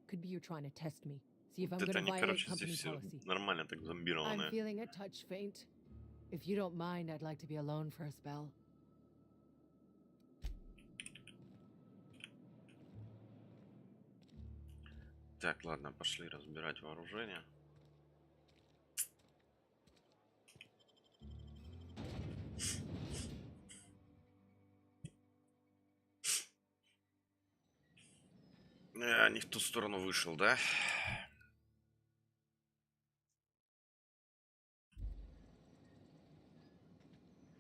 Could be you're trying to test me. See if I'm Это gonna они, violate короче, company здесь все policy. нормально так I'm зомбированное. feeling a touch faint. If you don't mind, I'd like to be alone for a spell. Так, ладно, пошли разбирать вооружение. Я не в ту сторону вышел, да?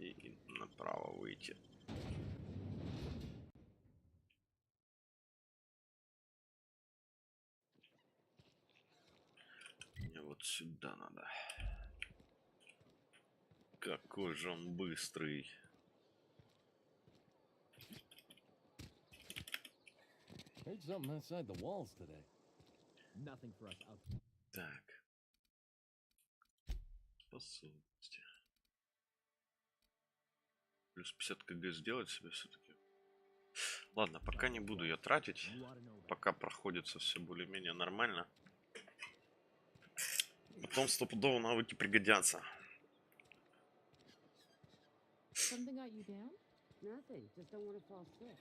И направо выйти. Мне вот сюда надо. Какой же он быстрый. Heard something outside the walls today. Nothing for us out. Так. Способности. Плюс 50 кг сделать себе все-таки. Ладно, пока не буду я тратить. Пока проходится все более-менее нормально. Потом стопудово навыки пригодятся. Something got you down? Nothing. Just don't want to fall sick.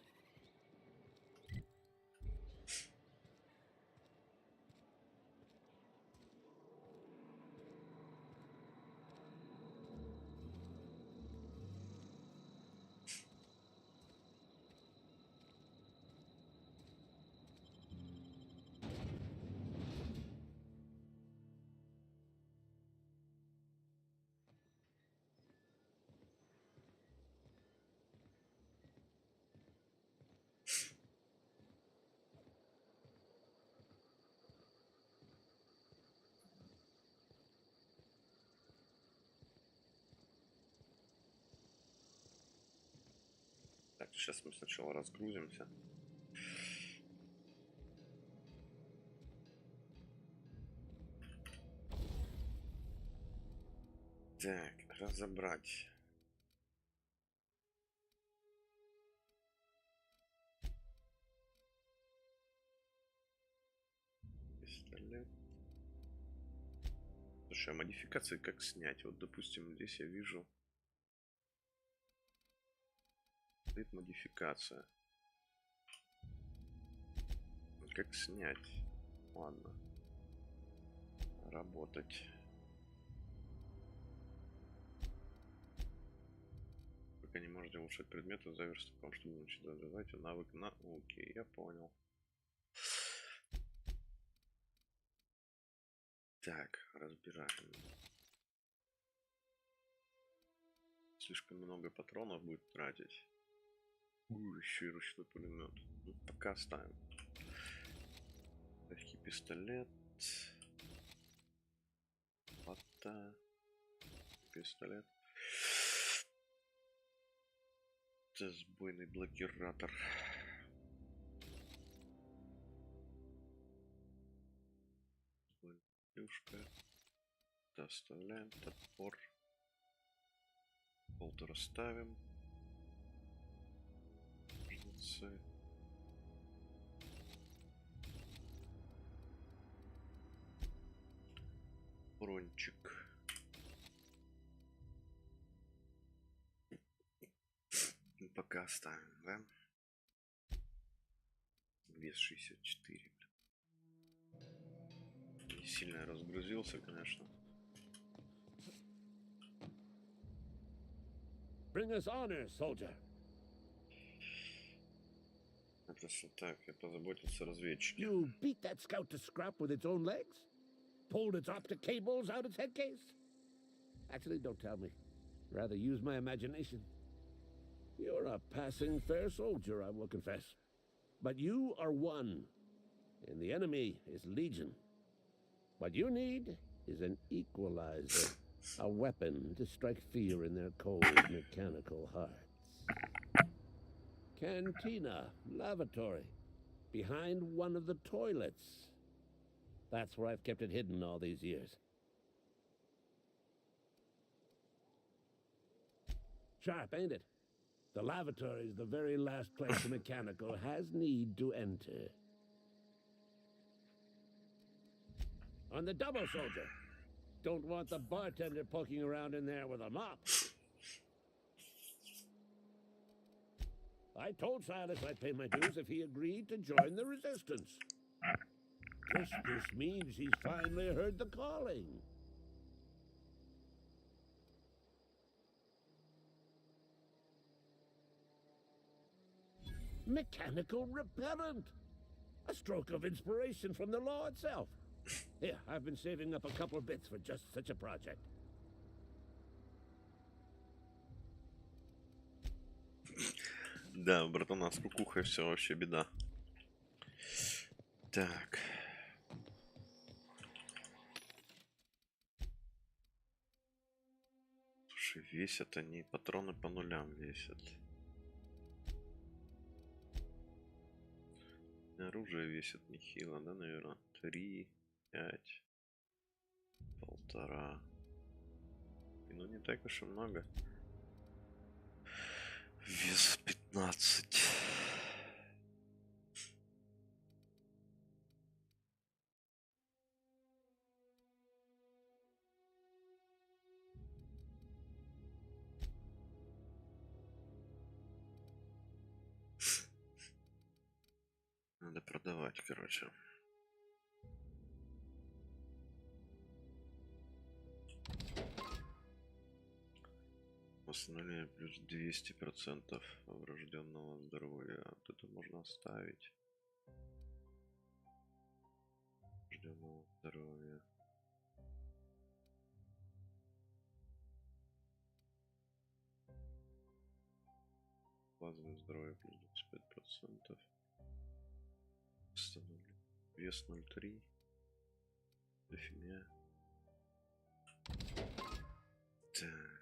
Так, сейчас мы сначала разгрузимся. Так, разобрать. Пистолет. Слушай, а модификации как снять? Вот, допустим, здесь я вижу. Стоит модификация. Как снять? Ладно. Работать. Пока не можете улучшать предметы за верстаком, чтобы научить развивать навык на... Окей, я понял. Так, разбираем. Слишком много патронов будет тратить. Еще и ручной пулемет. Ну, пока оставим. Легкий пистолет. Фата. Пистолет. Это сбойный блокиратор. Плюшка. Это оставляем. Топор. Болтер оставим. Жнецы. Брончик. Пока оставим, да? Вес 64, блин. сильно разгрузился, конечно. Bring us honor, soldier. Это все так, я позаботился о разведчике. You beat that scout to scrap with its own legs? Pulled its optic cables out its head case? Actually, don't tell me. Rather use my imagination. You're a passing fair soldier, I will confess. But you are one, and the enemy is legion. What you need is an equalizer, a weapon to strike fear in their cold, mechanical hearts. Cantina, lavatory, behind one of the toilets. That's where I've kept it hidden all these years. Sharp, ain't it? The lavatory is the very last place a mechanical has need to enter. On the double, soldier. Don't want the bartender poking around in there with a mop. I told Silas I'd pay my dues if he agreed to join the resistance. This means he's finally heard the calling. Mechanical repellent! A stroke of inspiration from the law itself. Here, I've been saving up a couple bits for just such a project. Да, братана, с кукухой все вообще беда. Так. Слушай, весят они, патроны по нулям весят. Оружие весит нехило, да, наверное? 3, 5, 1,5. Ну, не так уж и много. Вес 15. Надо продавать, короче. Восстановление плюс 200% врожденного здоровья. Вот это можно оставить. Врожденного здоровья. Базовое здоровье плюс 25%. Восстановлю. Вес 0,3. Дофига. Так.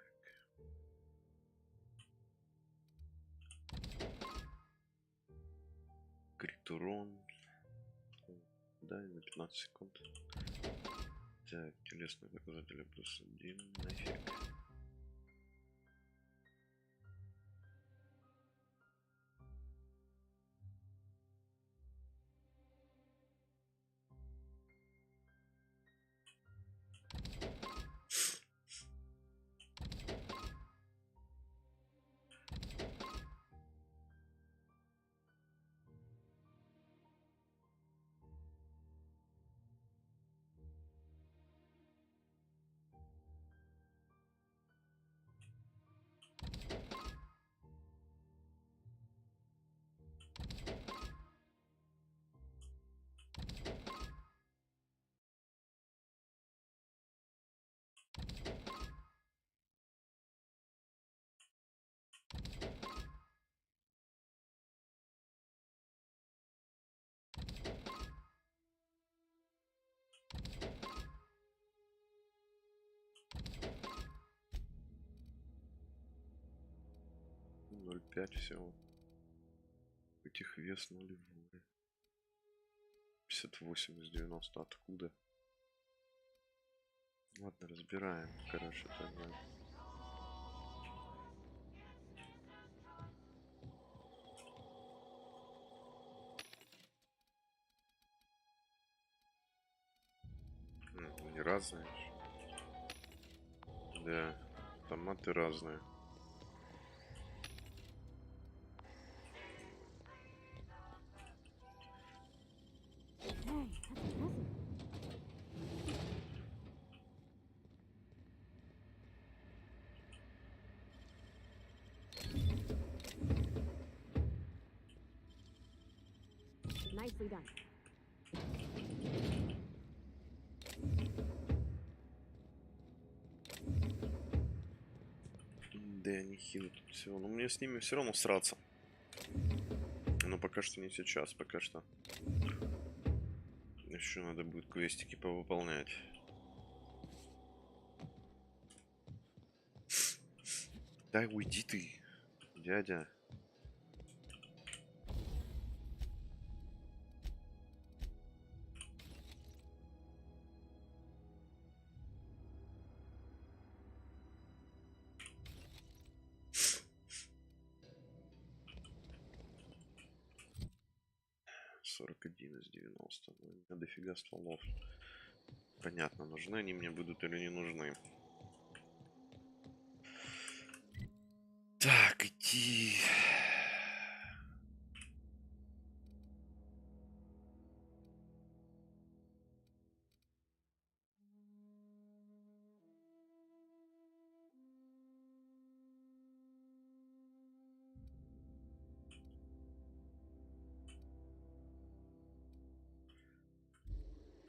Крит урон. Да, на 15 секунд. Так, телесные показатели плюс 1. Нафиг. Ноль 5 всего. Этих вес нулевой. 58 из 90. Откуда? Ладно, разбираем. Короче, тогда. Они разные. Да, томаты разные. Nicely done. Да, они хилят всего. Но мне с ними все равно сраться. Но пока что не сейчас, пока что. Еще надо будет квестики повыполнять. Да уйди ты, дядя. (41 из 90). У меня дофига стволов. Понятно, нужны они мне будут или не нужны. Так, идти.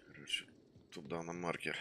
Короче, туда на маркер.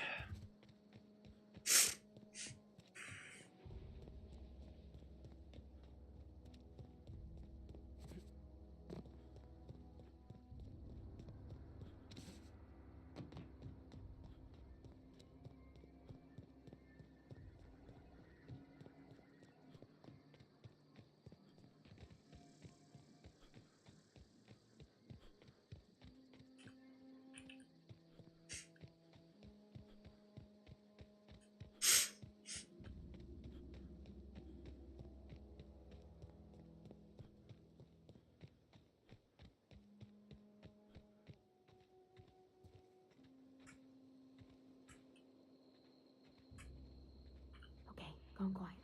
Okay, gone quiet.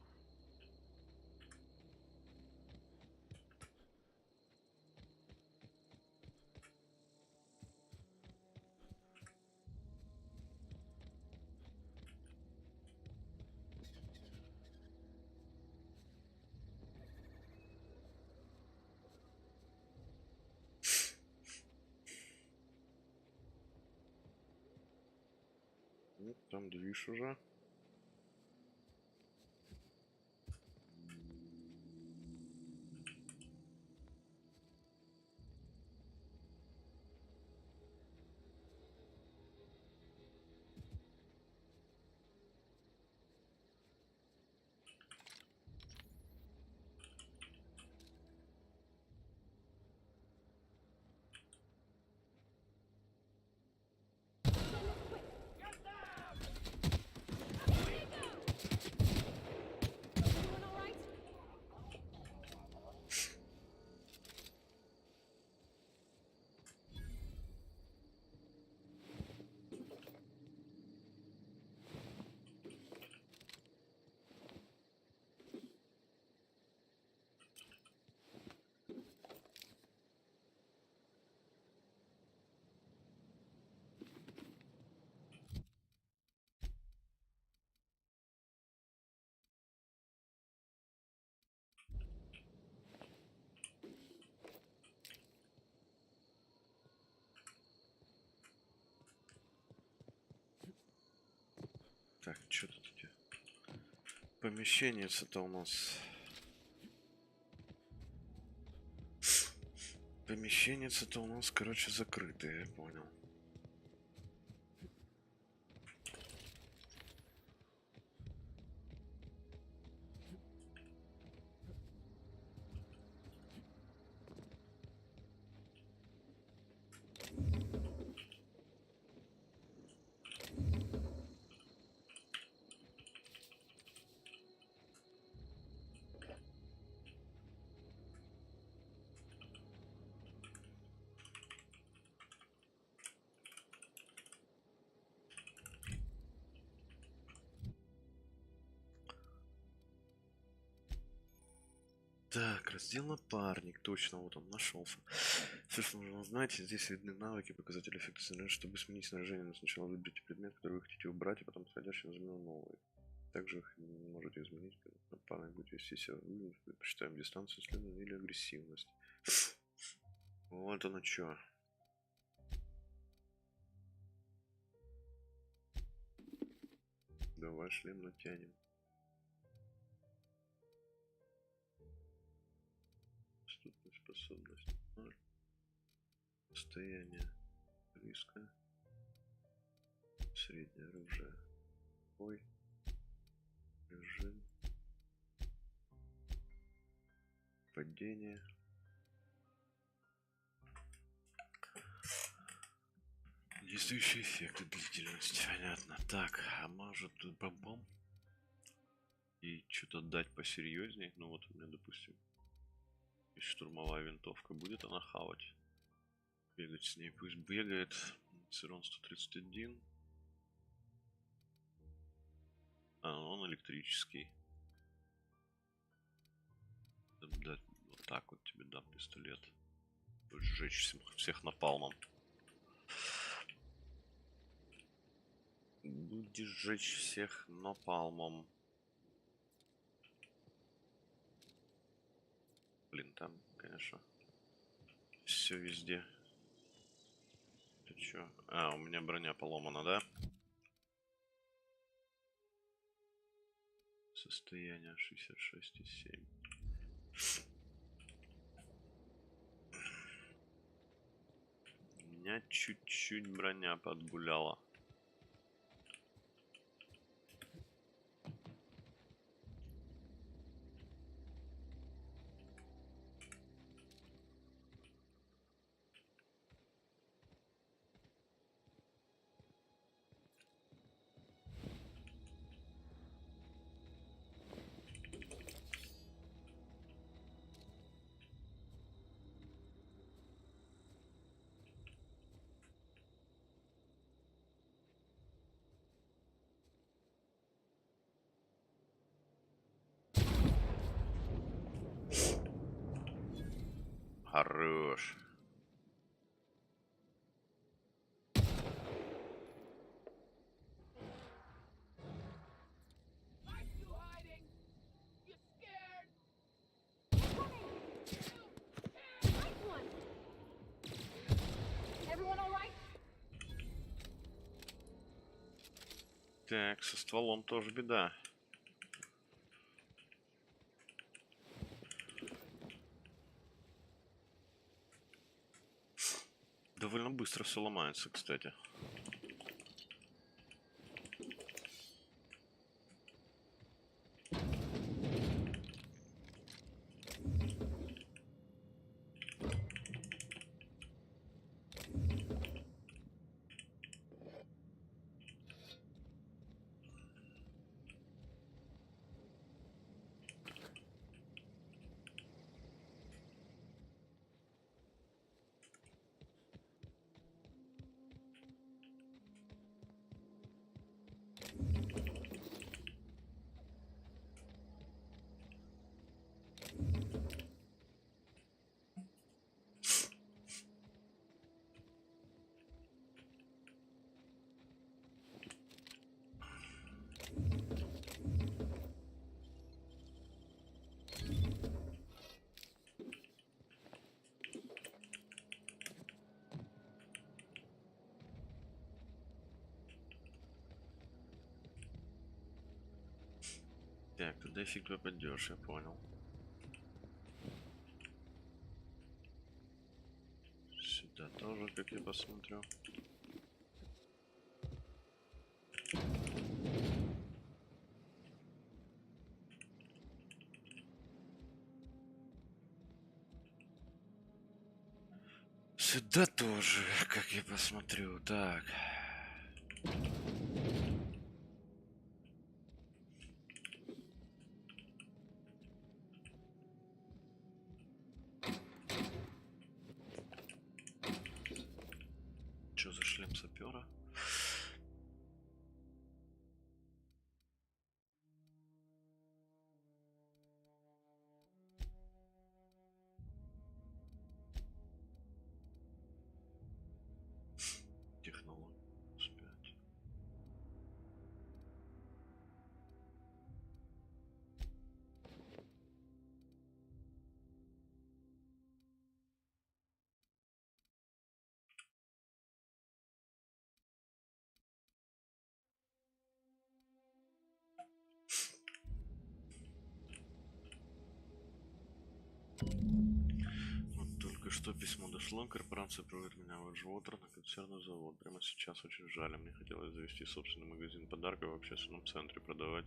Ну, там движ уже. Так, что тут эти помещение-то у нас? Помещение-то у нас, короче, закрытое, я понял. Так, раздел напарник, точно, вот он нашелся. Собственно, нужно узнать, здесь видны навыки, показатели эффекта снаряжения. Чтобы сменить снаряжение, но сначала выберите предмет, который вы хотите убрать, а потом подходящий на замену новый. Также их можете изменить, напарник будет вести себя, предпочитаем дистанцию исследования или агрессивность. Вот оно чё. Давай шлем натянем. Доступная способность 0. Состояние близко. Среднее оружие. Ой. Режим. Падение. Действующие эффекты, длительность. Понятно. Так, а может тут бомбом? И что-то дать посерьезней. Ну вот у меня, допустим, есть штурмовая винтовка. Будет она хавать? Бегать с ней. Пусть бегает. Цирон 131. А, он электрический. Дать вот так вот тебе дам пистолет. Будешь сжечь всех напалмом. Будешь сжечь всех напалмом. Блин, там, конечно, все везде. Ты чё? А, у меня броня поломана, да? Состояние 66,7. У меня чуть-чуть броня подгуляла. Хорош. Так, со стволом тоже беда. Довольно быстро все ломается, кстати. Так, тогда фиг попадешь, я понял. Сюда тоже, как я посмотрю. Сюда тоже, как я посмотрю. Так. Что за шлем сапера? Технология. Вот только что письмо дошло. Корпорация проводит меня в Эджвотер на консервный завод. Прямо сейчас очень жаль. Мне хотелось завести собственный магазин подарков в общественном центре, продавать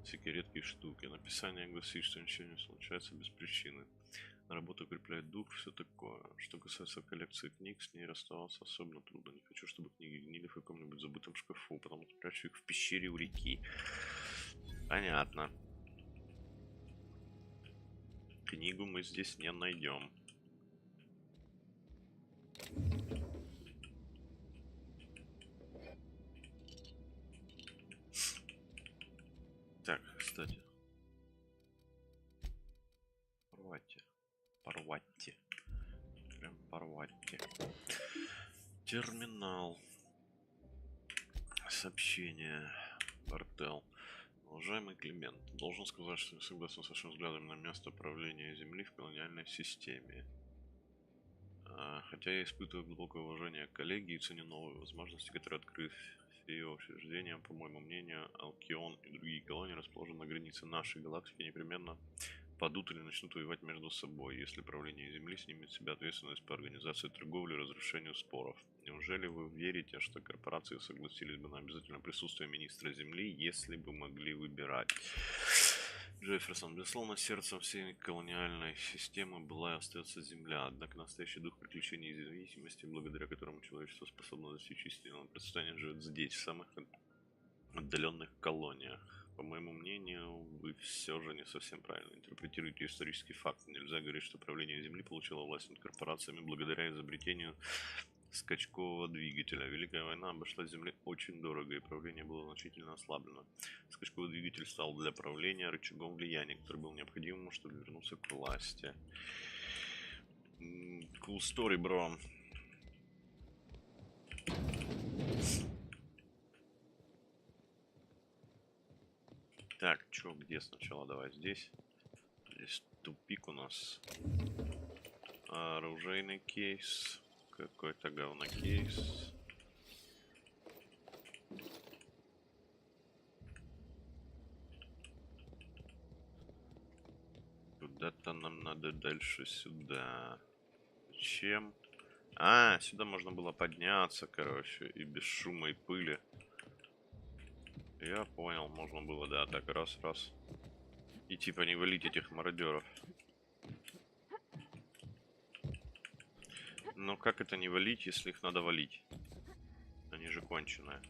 всякие редкие штуки. Написание гласит, что ничего не случается без причины. Работа укрепляет дух, все такое. Что касается коллекции книг, с ней расставаться особенно трудно. Не хочу, чтобы книги гнили в каком-нибудь забытом шкафу, потому что прячу их в пещере у реки. Понятно. Книгу мы здесь не найдем. Так, кстати. Порватьте. Прям порватьте. Терминал. Сообщение. Портал. Уважаемый Климент, должен сказать, что не согласен с вашим взглядом на место правления Земли в колониальной системе. Хотя я испытываю глубокое уважение к коллеге и ценю новые возможности, которые открыт ее учреждением, по моему мнению, Алкион и другие колонии, расположенные на границе нашей галактики, непременно падут или начнут воевать между собой, если правление Земли снимет с себя ответственность по организации торговли и разрешению споров. Неужели вы верите, что корпорации согласились бы на обязательное присутствие министра Земли, если бы могли выбирать? Джефферсон, безусловно, сердцем всей колониальной системы была и остается Земля, однако настоящий дух приключений и независимости, благодаря которому человечество способно достичь истинного процветания, живет здесь, в самых отдаленных колониях. По моему мнению, вы все же не совсем правильно интерпретируете исторический факт. Нельзя говорить, что правление Земли получило власть над корпорациями благодаря изобретению скачкового двигателя. Великая война обошла Земле очень дорого, и правление было значительно ослаблено. Скачковый двигатель стал для правления рычагом влияния, который был необходимым, чтобы вернуться к власти. Cool story, бро. Так, чё, где сначала? Давай здесь. Здесь тупик у нас. Оружейный кейс. Какой-то говнокейс. Куда-то нам надо дальше сюда. Зачем? Сюда можно было подняться, короче, и без шума и пыли. Я понял, можно было, да, так раз. И типа не валить этих мародеров. Но как это не валить, если их надо валить? Они же конченые.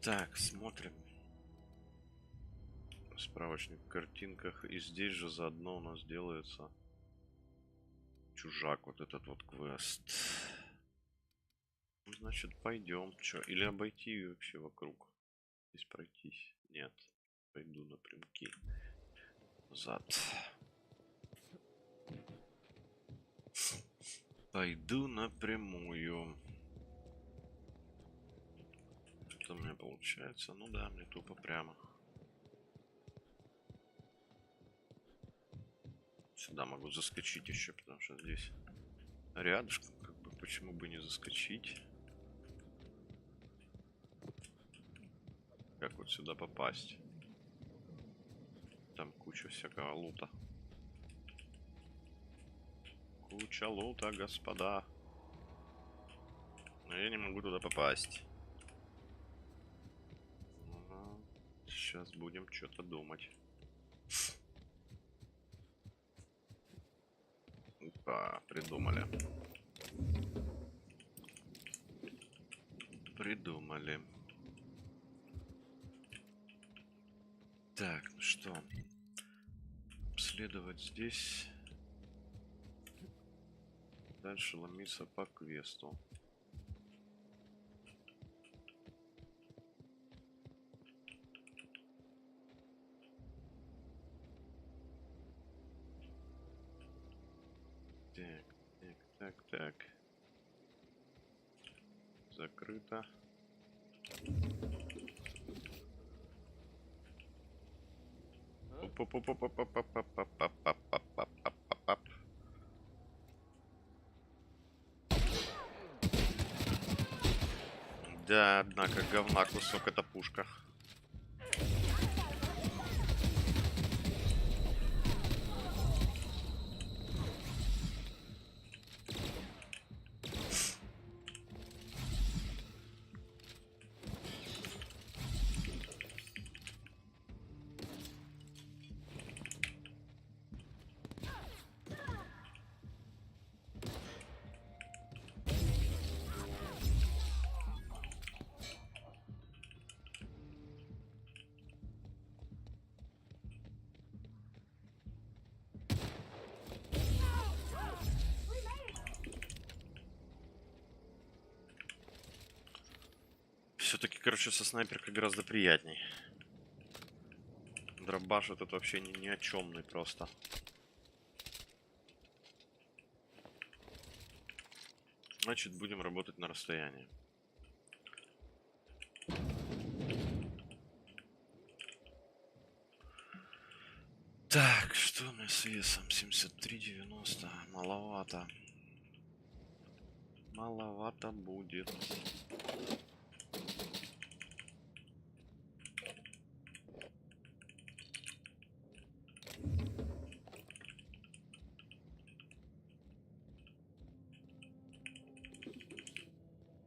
Так, смотрим. Справочник в картинках. И здесь же заодно у нас делается чужак, вот этот вот квест. Значит, пойдем. Чё? Или обойти вообще вокруг? Здесь пройтись? Нет. Пойду напрямки. Назад. Пойду напрямую. Что у меня получается? Ну да, мне тупо прямо. Сюда могу заскочить еще, потому что здесь рядышком, как бы, почему бы не заскочить? Как вот сюда попасть? Там куча всякого лута. Куча лута, господа. Но я не могу туда попасть. Сейчас будем что-то думать. Опа, придумали. Придумали. Так, ну что? Следовать здесь. Дальше ломиться по квесту. Так. Закрыто. Да, однако говна кусок эта пушка. Все-таки, короче, со снайперкой гораздо приятней. Дробаш этот вообще ни о чемный просто. Значит, будем работать на расстоянии. Так, что у нас с весом? 73,90. Маловато. Маловато будет.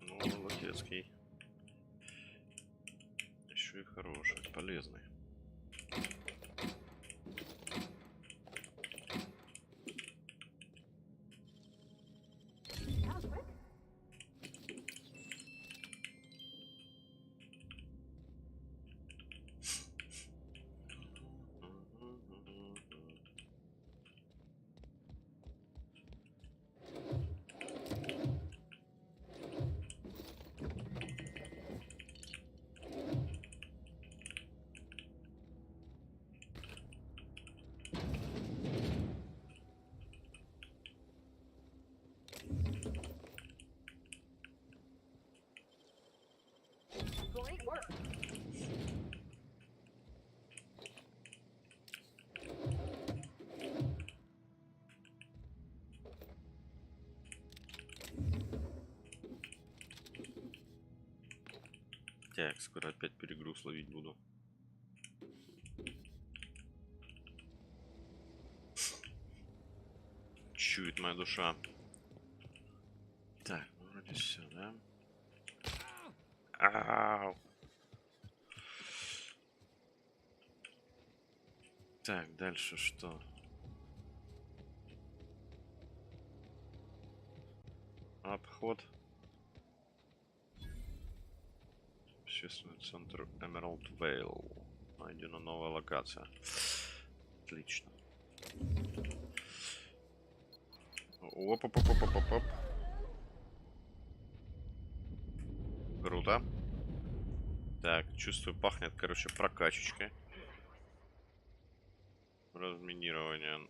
Ну, молодецкий. Еще и хороший, полезный. Great work. Так, скоро опять перегруз ловить буду. Чует моя душа. Так, ну вроде все, да? Ау. Так, дальше что? Обход. Общественный центр Emerald Vale. Найдена новая локация. Отлично. Оп-оп-оп-оп-оп-оп. Круто. Так, чувствую, пахнет, короче, прокачечкой. Разминирование,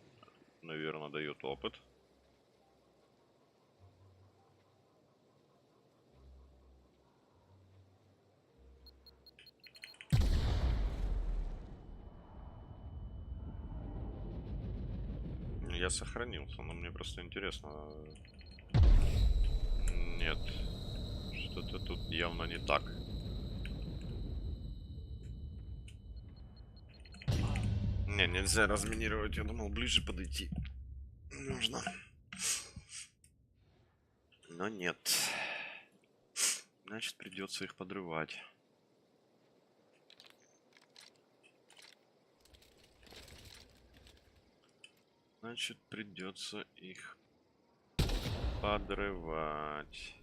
наверное, дает опыт. Я сохранился, но мне просто интересно. Нет, что-то тут явно не так. Не, нельзя разминировать, я думал ближе подойти нужно. Но нет. Значит, придется их подрывать. Значит, придется их подрывать.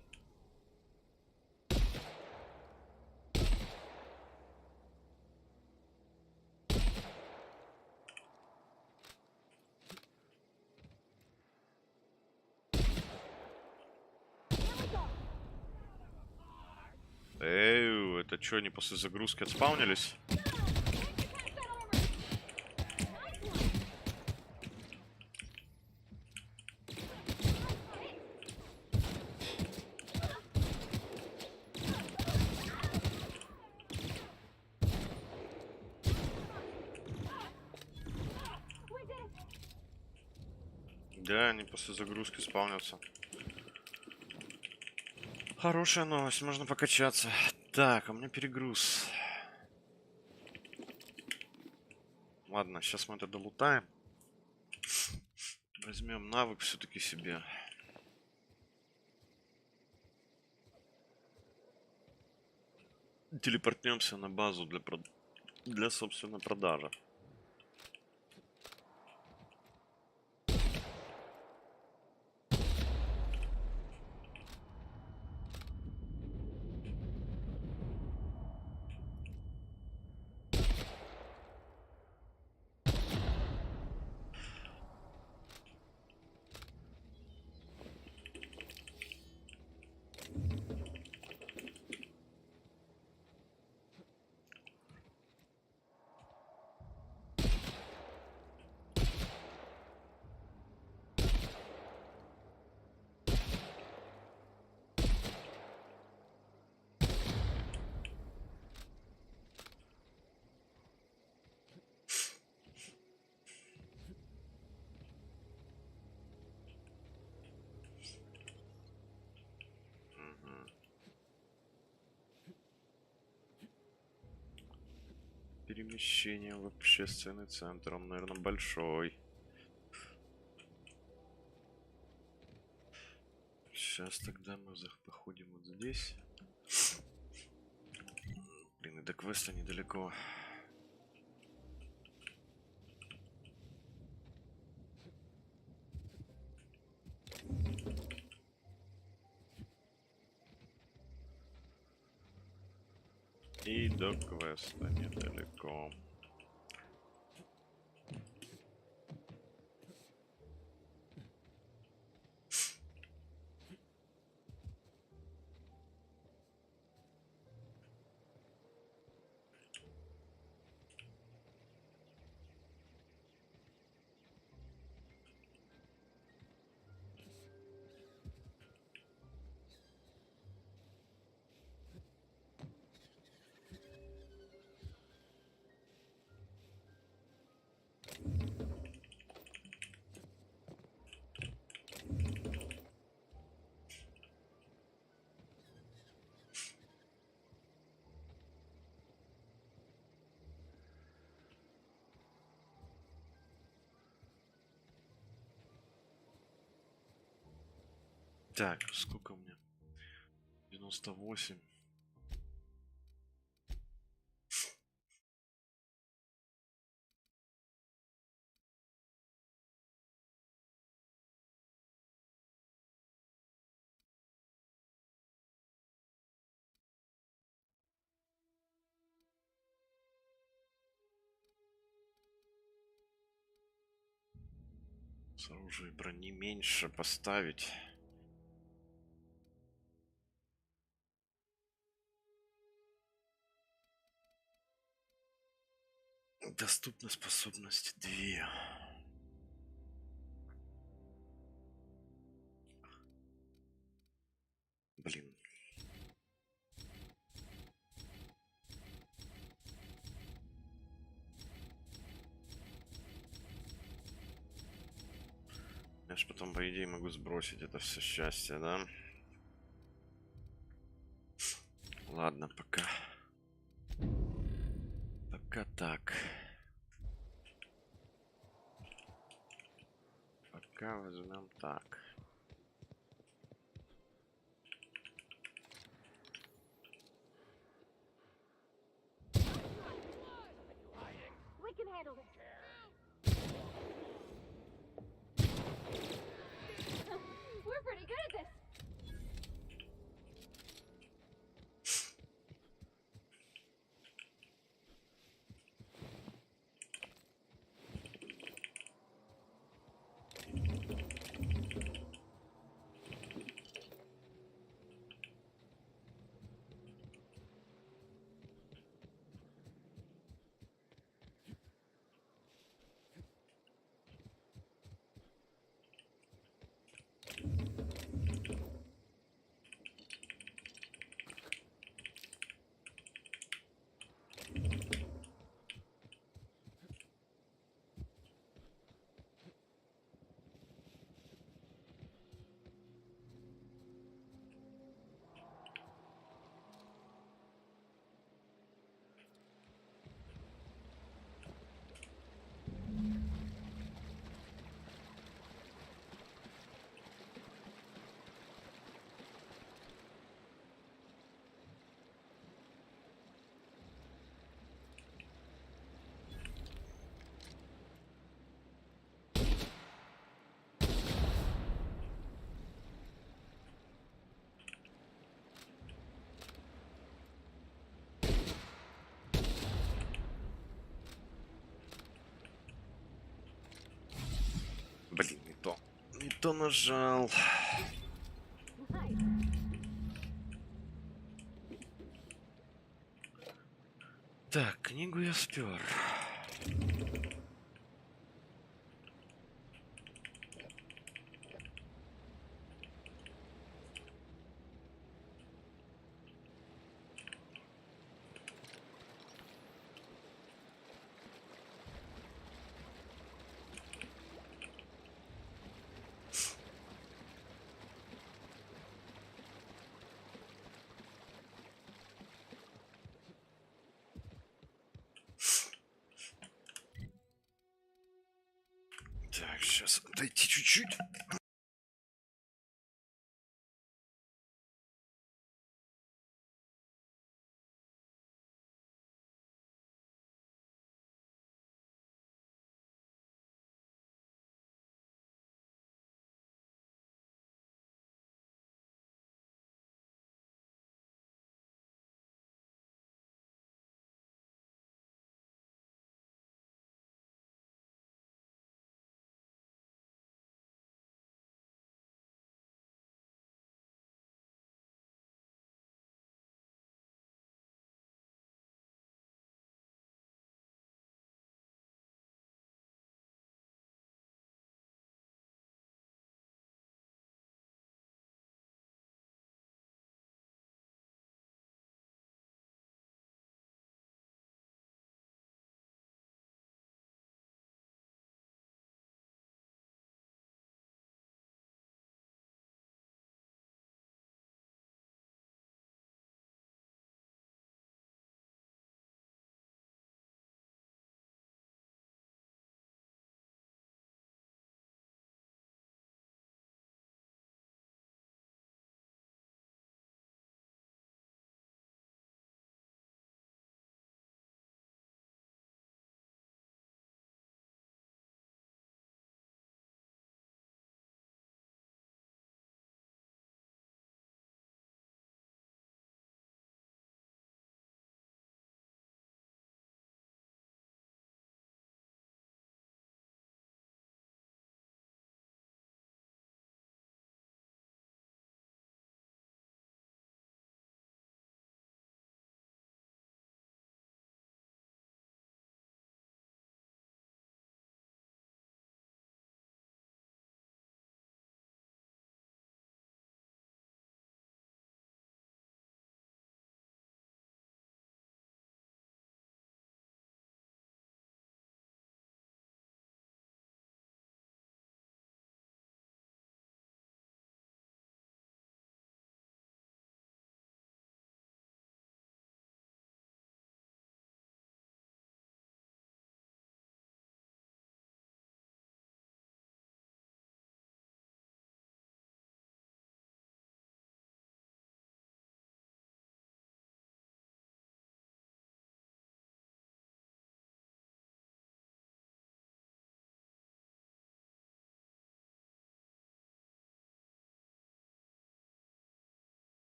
Эй, это что, они после загрузки отспаунились? Да, они после загрузки спавнятся. Хорошая новость, можно покачаться. Так, а у меня перегруз. Ладно, сейчас мы это долутаем. Возьмем навык все-таки себе. Телепортнемся на базу для собственно, продажи. перемещение в общественный центр. Он, наверное, большой. Сейчас тогда мы походим вот здесь. Блин, и до квеста недалеко. И до квеста недалеко. Так, сколько у меня? 98. С оружием брони меньше поставить. Доступны способности 2. Блин. Я ж потом, по идее, могу сбросить это все счастье, да? Ладно, пока. Пока так. Пока возьмем так. We can handle this. We're pretty good at this. Блин, не то. Не то нажал. Так, книгу я спер. Так, сейчас отойти чуть-чуть.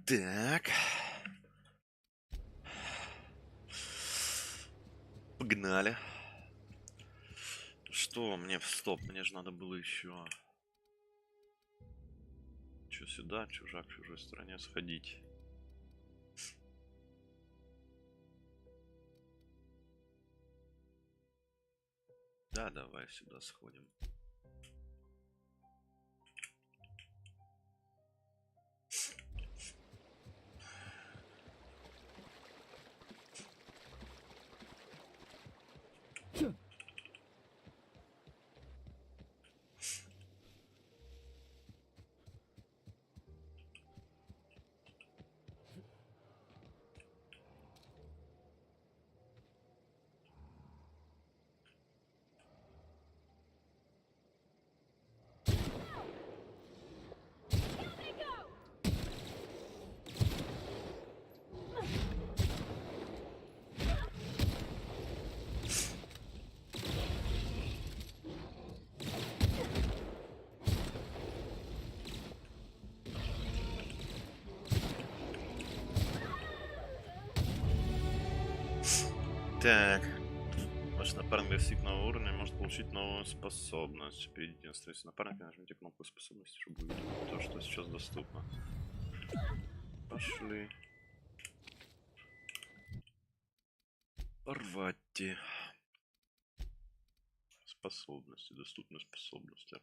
Так. Погнали. Что мне в стоп? Мне же надо было еще... Че сюда, чужак в чужой стороне сходить. Да, давай сюда сходим. Так. Ваш напарник достиг нового уровня, может получить новую способность. Перейдите на страницу напарника, нажмите кнопку способности, чтобы увидеть то, что сейчас доступно. Пошли. Вводите. Способности, доступны способности.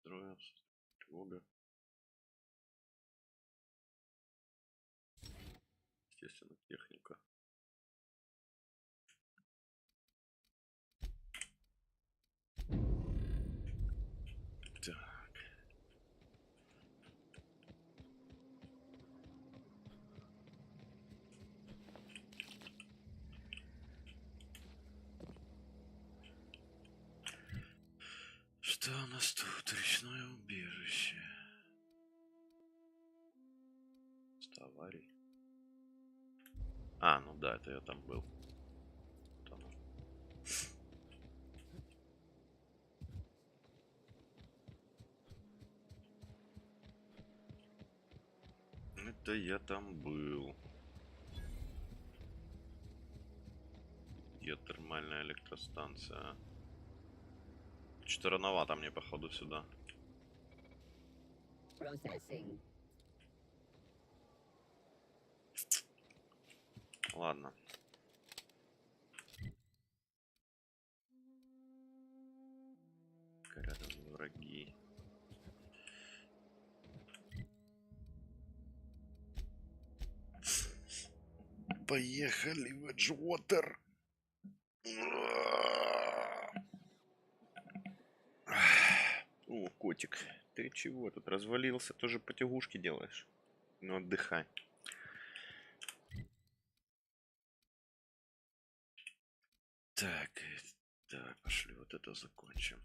Строя, тревога. Естественно, техника. Так. Что у нас тут? Речное убежище. Аварий. А, ну да, это я там был. Вот оно. Это я там был. Геотермальная электростанция. Что-то рановато мне, походу, сюда. Processing. Ладно. Рядом враги. Поехали в Эджвотер. О, котик, ты чего тут развалился? Тоже потягушки делаешь? Ну, отдыхай. Так, так, пошли вот это закончим.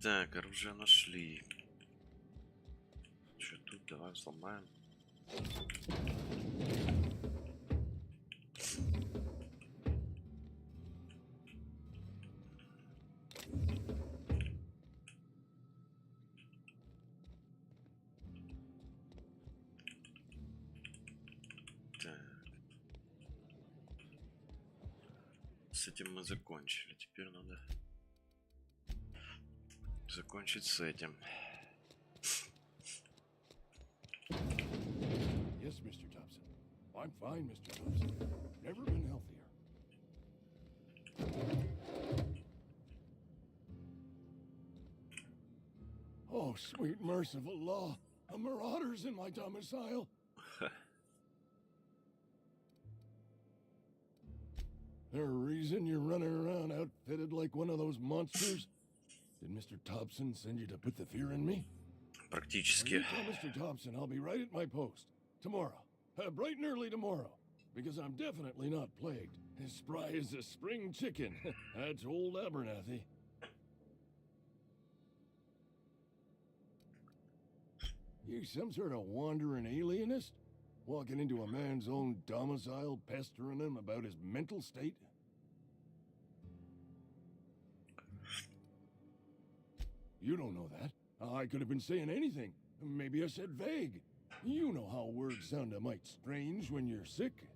Так, оружие нашли. Что тут? Давай сломаем. С этим мы закончили. Теперь надо закончить с этим. Yes, Mr. Thompson. I'm fine, Mr. Thompson. Never been healthier. Oh, sweet merciful law. A marauder's in my domicile. There a reason you're running around outfitted like one of those monsters? Did Mr. Thompson send you to put the fear in me? Практически. You tell Mr. Thompson I'll be right at my post. Tomorrow. Bright and early tomorrow. Because I'm definitely not plagued. As spry as a spring chicken. That's old Abernathy. You some sort of wandering alienist? Walking into a man's own domicile, pestering him about his mental state? You don't know that. I could have been saying anything. Maybe I said vague. You know how words sound a mite strange when you're sick.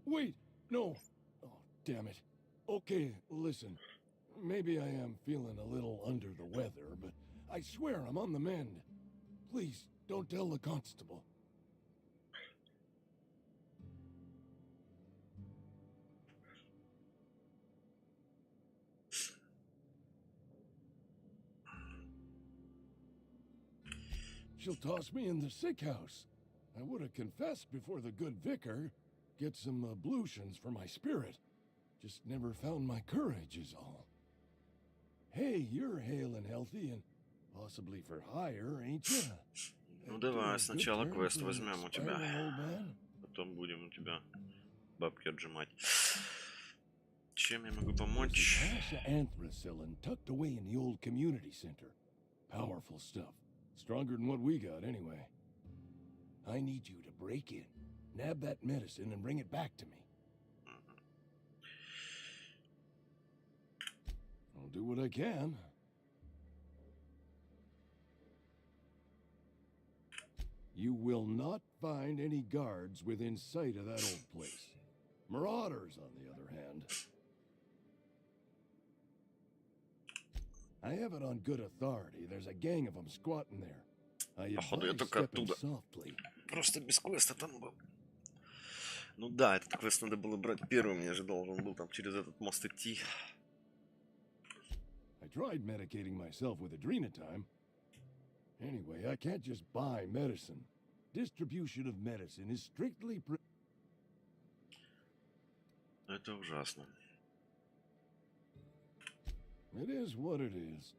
Wait, no. Oh, damn it. Okay, listen. Maybe I am feeling a little under the weather, but I swear I'm on the mend. Please, don't tell the constable. She'll toss me in the sick house. I would have confessed before the good vicar. Get some ablutions for my spirit. Just never found my courage is all. Hey, you're hale and healthy and possibly for hire, ain't you? Ну давай, сначала квест возьмем у тебя. Потом будем у тебя бабки отжимать. Чем я могу помочь? Anthracillin tucked away in the old community center. Powerful stuff. Stronger than what we got, anyway. I need you to break in, nab that medicine, and bring it back to me. I'll do what I can. You will not find any guards within sight of that old place. Marauders, on the other hand. I have it on good authority. There's a gang of them squatting there. Походу, я только оттуда. Просто без квеста там был. Ну да, этот квест надо было брать первым. Я же должен был там через этот мост идти. I tried medicating myself with adrenatime. Anyway, I can't just buy medicine. Distribution of medicine is strictly Это ужасно. It is what it is.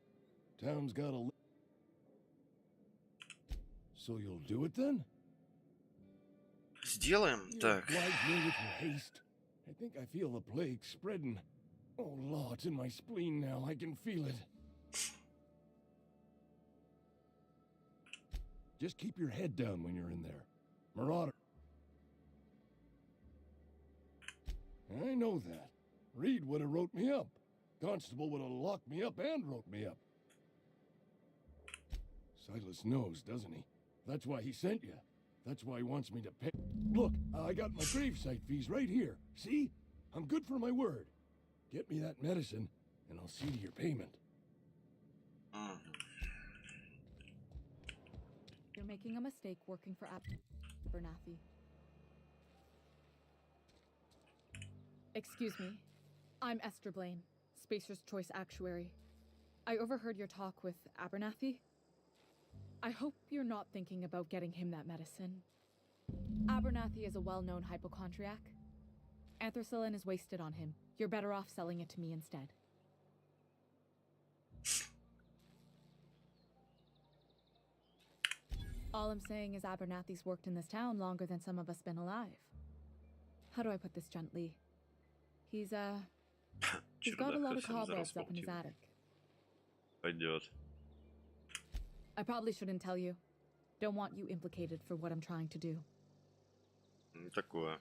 Town's got a... So you'll do it then? Сделаем. Так. Oblige me with your haste. I think I feel the plague spreading. Oh, Lord, it's in my spleen now. I can feel it. Just keep your head down when you're in there. Marauder. I know that. Reed would have wrote me up. Constable would have locked me up and wrote me up. Silas knows, doesn't he? That's why he sent you. That's why he wants me to pay. Look, I got my gravesite fees right here. See? I'm good for my word. Get me that medicine, and I'll see to your payment. You're making a mistake working for Abernathy. Excuse me. I'm Esther Blaine, Spacer's Choice Actuary. I overheard your talk with Abernathy. I hope you're not thinking about getting him that medicine. Abernathy is a well-known hypochondriac. Anthracillin is wasted on him. You're better off selling it to me instead. All I'm saying is Abernathy's worked in this town longer than some of us been alive. How do I put this gently? He's got a lot of cobwebs up in his attic. Пойдет. I probably shouldn't tell you. Don't want you implicated for what I'm trying to do. Не такое.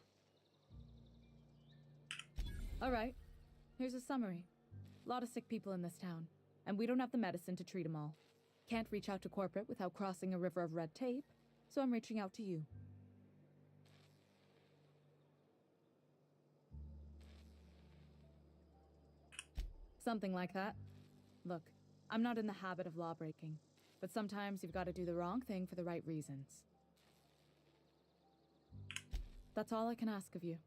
All right. Here's a summary. A lot of sick people in this town, and we don't have the medicine to treat them all. Can't reach out to corporate without crossing a river of red tape, so I'm reaching out to you. Something like that. Look, I'm not in the habit of law breaking, but sometimes you've got to do the wrong thing for the right reasons. That's all I can ask of you.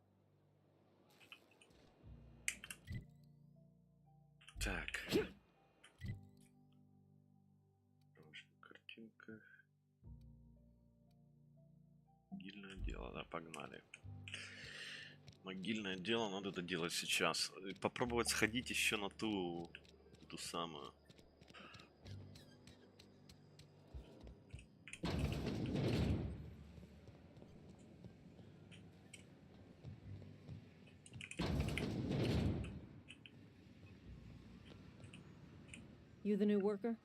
Так. Картинка. Могильное дело, да, погнали. Могильное дело, надо это делать сейчас. Попробовать сходить еще на ту самую. You the new worker?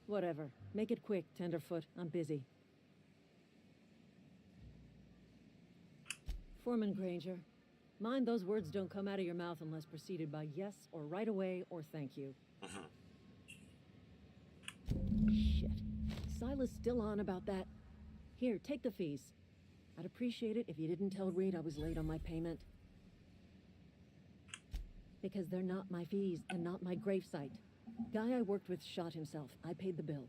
Whatever. Make it quick, Tenderfoot. I'm busy. Foreman Granger. Mind those words don't come out of your mouth unless preceded by yes or right away or thank you. Shit. Silas still on about that. Here, take the fees. I'd appreciate it if you didn't tell Reed I was late on my payment. Because they're not my fees and not my gravesite. Guy I worked with shot himself. I paid the bill.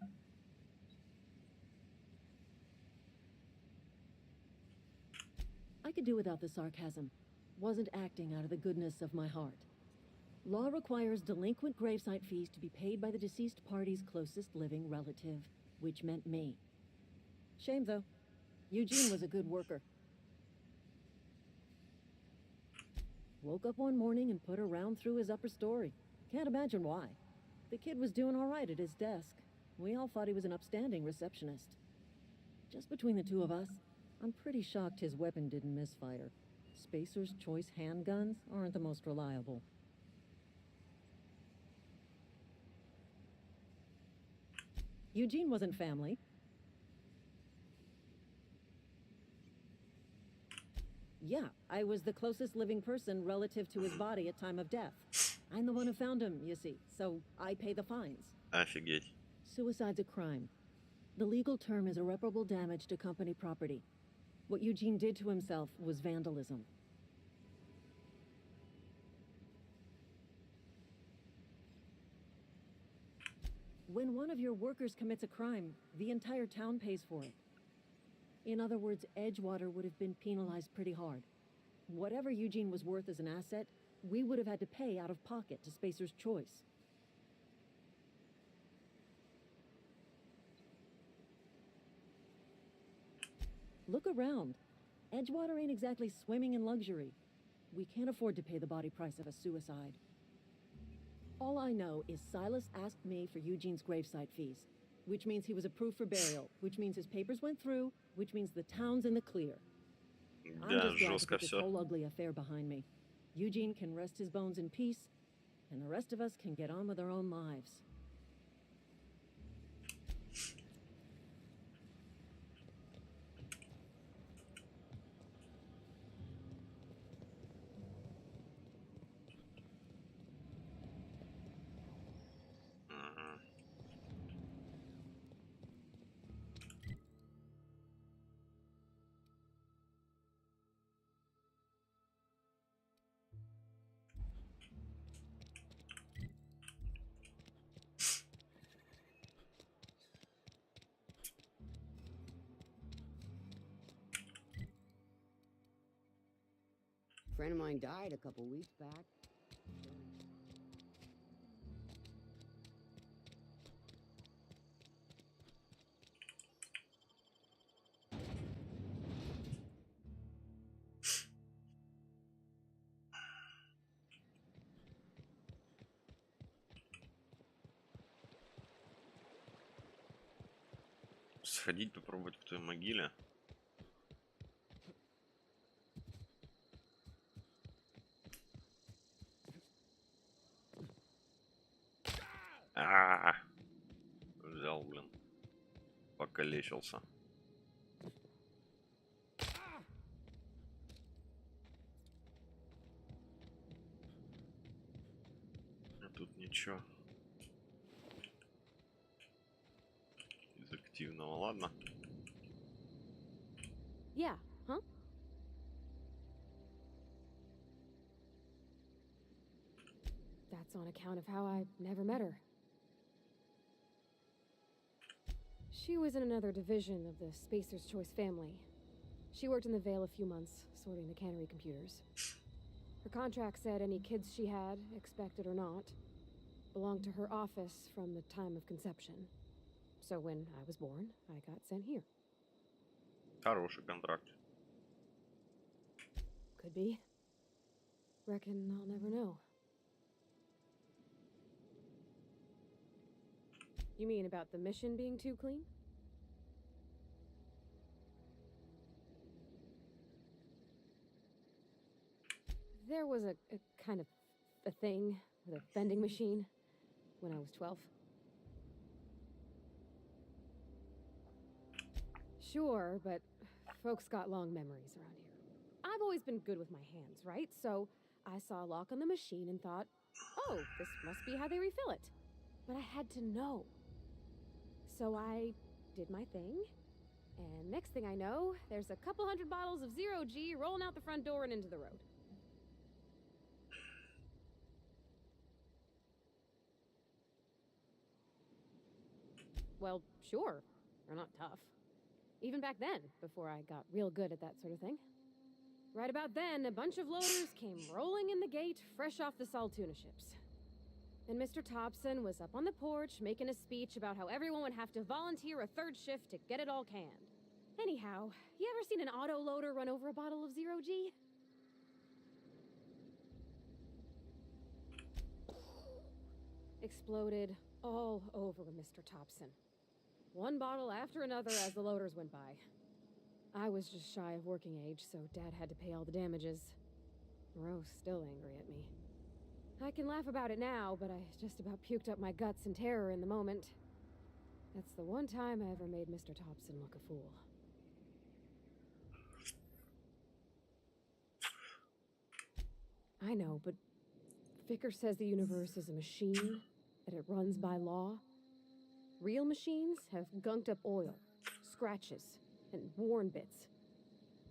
I could do without the sarcasm. Wasn't acting out of the goodness of my heart. Law requires delinquent gravesite fees to be paid by the deceased party's closest living relative, which meant me. Shame, though. Eugene was a good worker. Woke up one morning and put a round through his upper story. Can't imagine why. The kid was doing all right at his desk. We all thought he was an upstanding receptionist. Just between the two of us, I'm pretty shocked his weapon didn't misfire. Spacer's Choice handguns aren't the most reliable. Eugene wasn't family. Yeah, I was the closest living person relative to his body at time of death. I'm the one who found him, you see, so I pay the fines. Офигеть. Suicide's a crime. The legal term is irreparable damage to company property. What Eugene did to himself was vandalism. When one of your workers commits a crime, the entire town pays for it. In other words, Edgewater would have been penalized pretty hard. Whatever Eugene was worth as an asset, we would have had to pay out of pocket to Spacer's Choice. Look around. Edgewater ain't exactly swimming in luxury. We can't afford to pay the body price of a suicide. All I know is Silas asked me for Eugene's gravesite fees, which means he was approved for burial, which means his papers went through, which means the town's in the clear. I'm just glad to put this whole ugly affair behind me. Eugene can rest his bones in peace, and the rest of us can get on with our own lives. A friend of mine died a couple weeks back. Сходить попробовать к той могиле. Взял, блин. Покалечился. А тут ничего. Из активного, ладно. Yeah, huh? That's on account of how I never met her. She was in another division of the Spacer's Choice family. She worked in the Vale a few months, sorting the cannery computers. Her contract said any kids she had, expected or not, belonged to her office from the time of conception. So when I was born, I got sent here. Хороший контракт. Could be. Reckon I'll never know. You mean about the mission being too clean? There was a kind of a thing with a vending machine when I was 12. Sure, but folks got long memories around here. I've always been good with my hands, right? So I saw a lock on the machine and thought, oh, this must be how they refill it. But I had to know. So I did my thing, and next thing I know, there's a couple hundred bottles of 0G rolling out the front door and into the road. Well, sure. They're not tough. Even back then, before I got real good at that sort of thing. Right about then, a bunch of loaders came rolling in the gate, fresh off the Saltuna ships. And Mr. Thompson was up on the porch making a speech about how everyone would have to volunteer a third shift to get it all canned. Anyhow, you ever seen an auto loader run over a bottle of 0G? Exploded all over Mr. Thompson. One bottle after another as the loaders went by. I was just shy of working age, so Dad had to pay all the damages. Rose still angry at me. I can laugh about it now, but I just about puked up my guts in terror in the moment. That's the one time I ever made Mr. Thompson look a fool. I know, but Vicar says the universe is a machine, that it runs by law. Real machines have gunked up oil, scratches, and worn bits.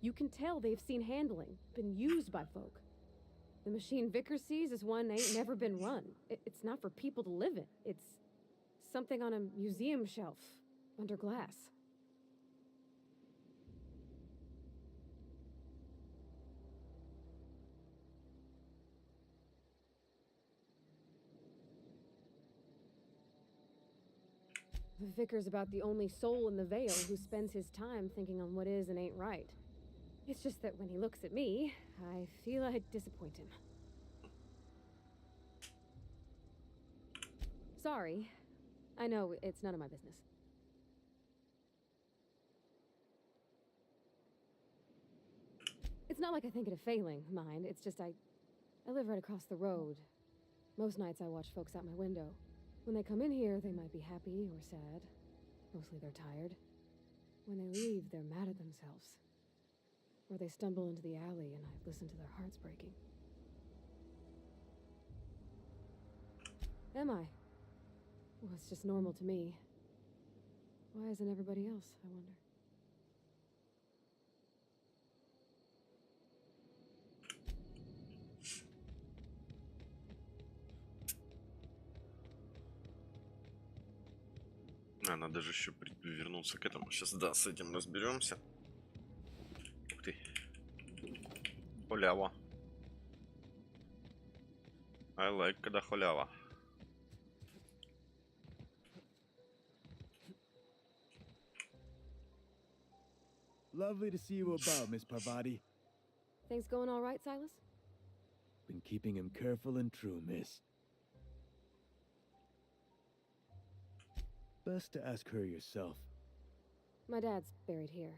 You can tell they've seen handling, been used by folk. The machine Vicar sees is one that ain't never been run. It's not for people to live in. It's something on a museum shelf, under glass. The Vicar's about the only soul in the Vale who spends his time thinking on what is and ain't right. It's just that when he looks at me, I feel I'd disappoint him. Sorry. I know, it's none of my business. It's not like I think it a failing, mind. It's just I live right across the road. Most nights I watch folks out my window. When they come in here, they might be happy or sad. Mostly they're tired. When they leave, they're mad at themselves. Or they stumble into the alley and I listen to their hearts breaking. Am I? Well, it's just normal to me. Why isn't everybody else, I wonder? Надо же еще вернуться к этому. Сейчас, да, с этим разберемся. Ух ты. Халява. I like, когда халява. Lovely to see you about, Miss Parvati. Things going all right, Silas? Been keeping him careful and true, miss. Best to ask her yourself. My dad's buried here.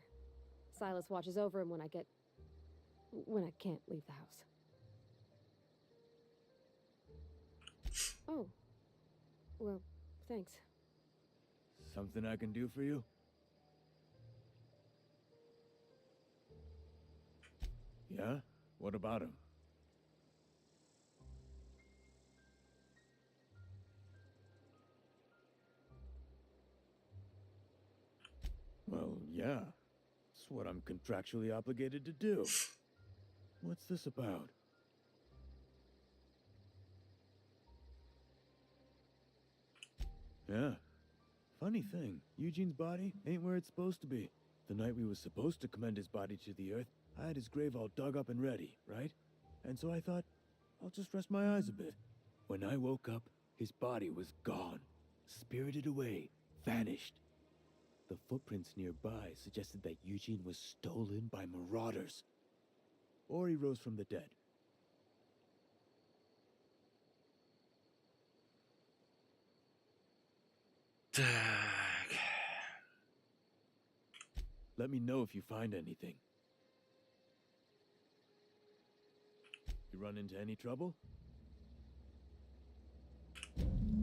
Silas watches over him when I can't leave the house. Oh. Well, thanks. Something I can do for you? Yeah? What about him? Well, yeah. It's what I'm contractually obligated to do. What's this about? Yeah. Funny thing, Eugene's body ain't where it's supposed to be. The night we was supposed to commend his body to the earth, I had his grave all dug up and ready, right? And so I thought, I'll just rest my eyes a bit. When I woke up, his body was gone. Spirited away. Vanished. The footprints nearby suggested that Eugene was stolen by marauders. Or he rose from the dead. Let me know if you find anything. You run into any trouble?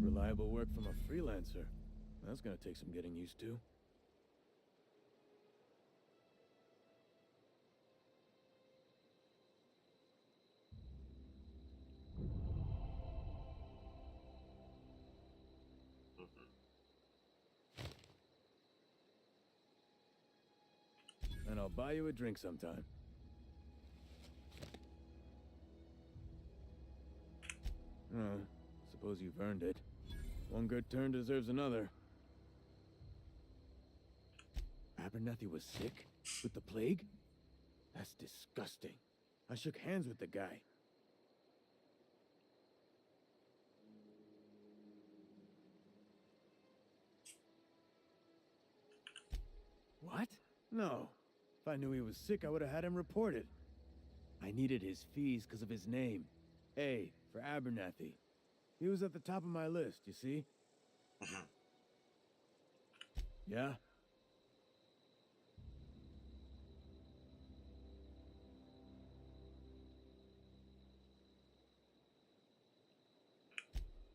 Reliable work from a freelancer. That's gonna take some getting used to. And I'll buy you a drink sometime. Oh, suppose you've earned it. One good turn deserves another. Abernathy was sick? With the plague? That's disgusting. I shook hands with the guy. What? No. If I knew he was sick, I would have had him reported. I needed his fees because of his name. A for Abernathy. He was at the top of my list, you see? Yeah?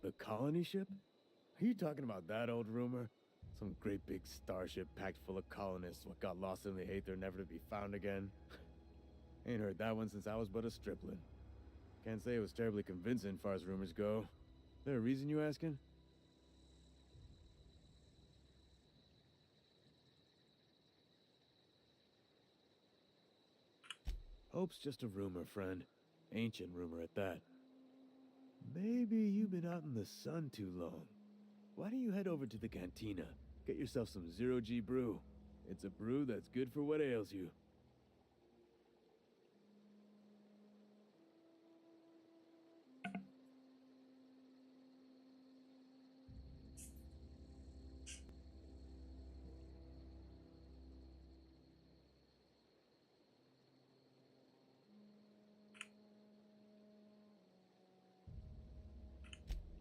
The colony ship? Are you talking about that old rumor? Some great big starship packed full of colonists what got lost in the aether, never to be found again. Ain't heard that one since I was but a stripling. Can't say it was terribly convincing, far as rumors go. Is there a reason, you asking? Hope's just a rumor, friend. Ancient rumor at that. Maybe you've been out in the sun too long. Why don't you head over to the cantina? Get yourself some zero-G brew. It's a brew that's good for what ails you.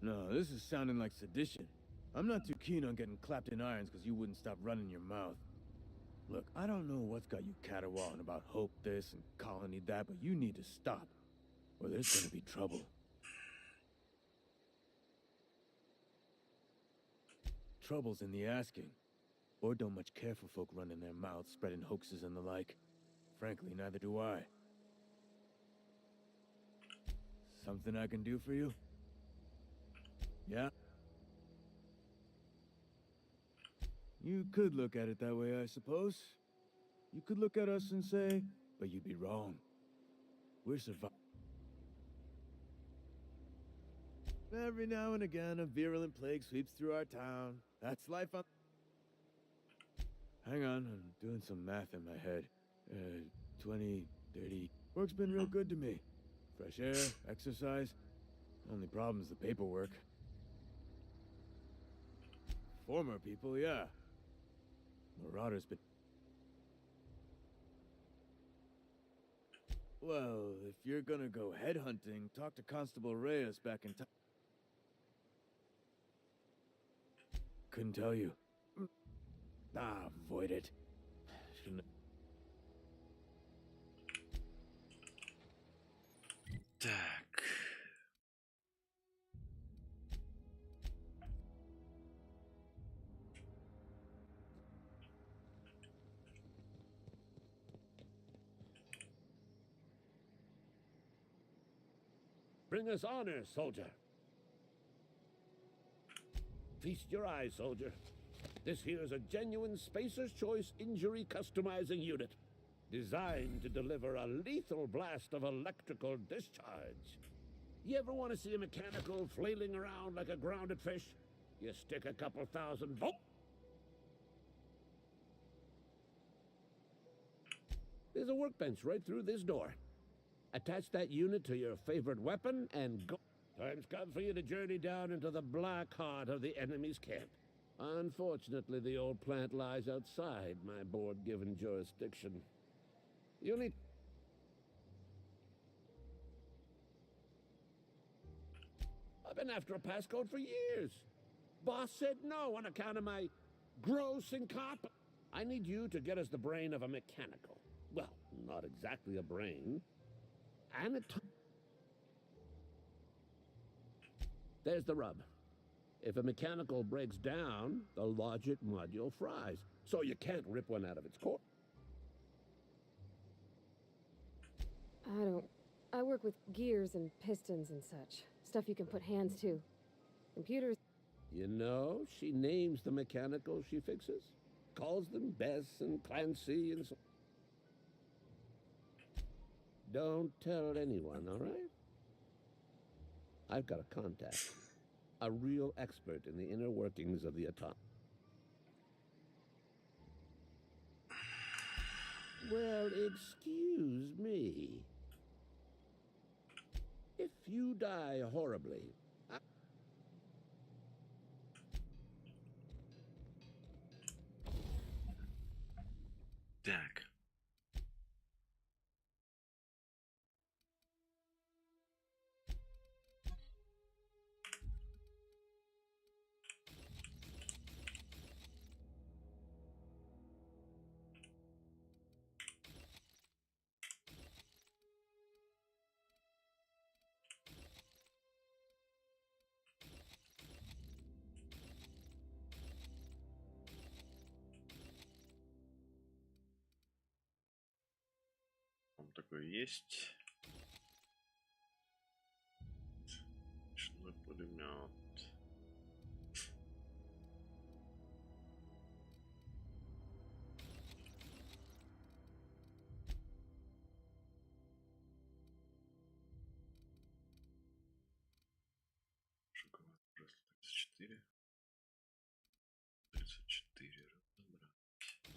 No, this is sounding like sedition. I'm not too keen on getting clapped in irons because you wouldn't stop running your mouth. Look, I don't know what's got you caterwauling about hope this and colony that, but you need to stop, or there's gonna be trouble. Trouble's in the asking. Or don't much care for folk running their mouths, spreading hoaxes and the like. Frankly, neither do I. Something I can do for you? Yeah? You could look at it that way, I suppose. You could look at us and say, but you'd be wrong. We're surviving. Every now and again, a virulent plague sweeps through our town. That's life on... Hang on, I'm doing some math in my head. 20, 30... Work's been real good to me. Fresh air, exercise. Only problem's the paperwork. Former people, yeah. Marauders, but... Well, if you're gonna go headhunting, talk to Constable Reyes back in time. Couldn't tell you. Avoid it. Shouldn't... Так. Bring us honor, soldier. Feast your eyes, soldier. This here is a genuine Spacer's Choice injury customizing unit, designed to deliver a lethal blast of electrical discharge. You ever want to see a mechanical flailing around like a grounded fish? You stick a couple thousand volts. There's a workbench right through this door. Attach that unit to your favorite weapon and go. Time's come for you to journey down into the black heart of the enemy's camp. Unfortunately, the old plant lies outside my board-given jurisdiction. You'll need... I've been after a passcode for years. Boss said no on account of my gross incompetent. I need you to get us the brain of a mechanical. Well, not exactly a brain. There's the rub. If a mechanical breaks down, the logic module fries, so you can't rip one out of its core. I work with gears and pistons and such. Stuff you can put hands to. Computers... You know, she names the mechanical she fixes. Calls them Bess and Clancy and so... Don't tell anyone, all right? I've got a contact. A real expert in the inner workings of the atomic. Well, excuse me. If you die horribly, Так. есть. Ручной пулемет. Шоковая просто 34. 34 разнообразить.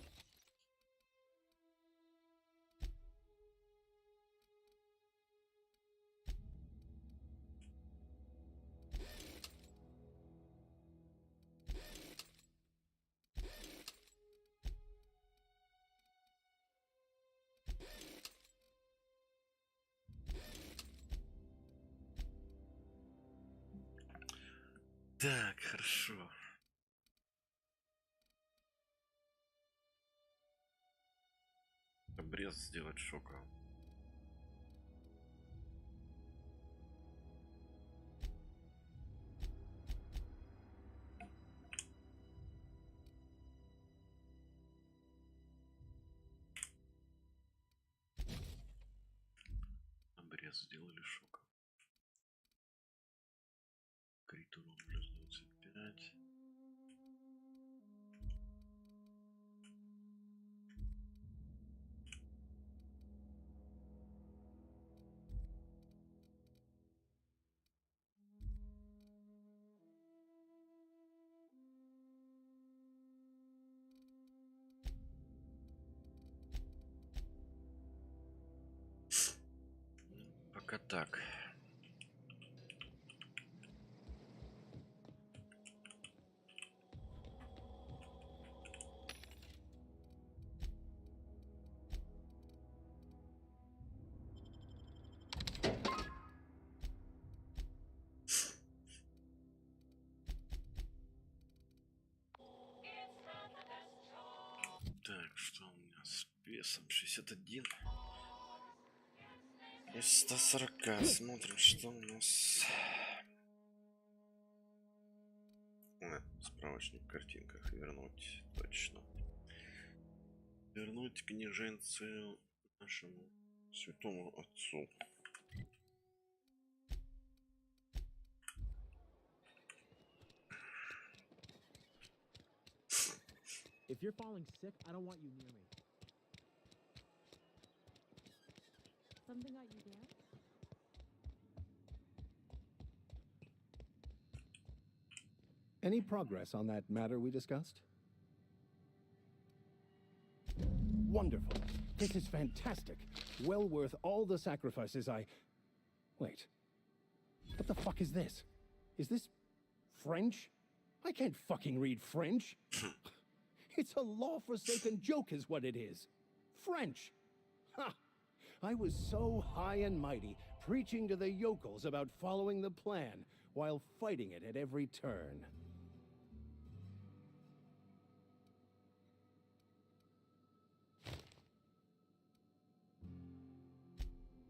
Так, хорошо. Обрез сделать шока. Обрез сделали шока. Крит урон плюс 25. Пока так. Так, что у меня с весом 61 из 140. Смотрим, что у нас. Справочник в картинках вернуть. Точно. Вернуть княженцу нашему святому отцу. If you're falling sick, I don't want you near me. Something got you down? Any progress on that matter we discussed? Wonderful. This is fantastic. Well worth all the sacrifices I... Wait. What the fuck is this? Is this French? I can't fucking read French. It's a law-forsaken joke is what it is. French. Ha! I was so high and mighty, preaching to the yokels about following the plan, while fighting it at every turn.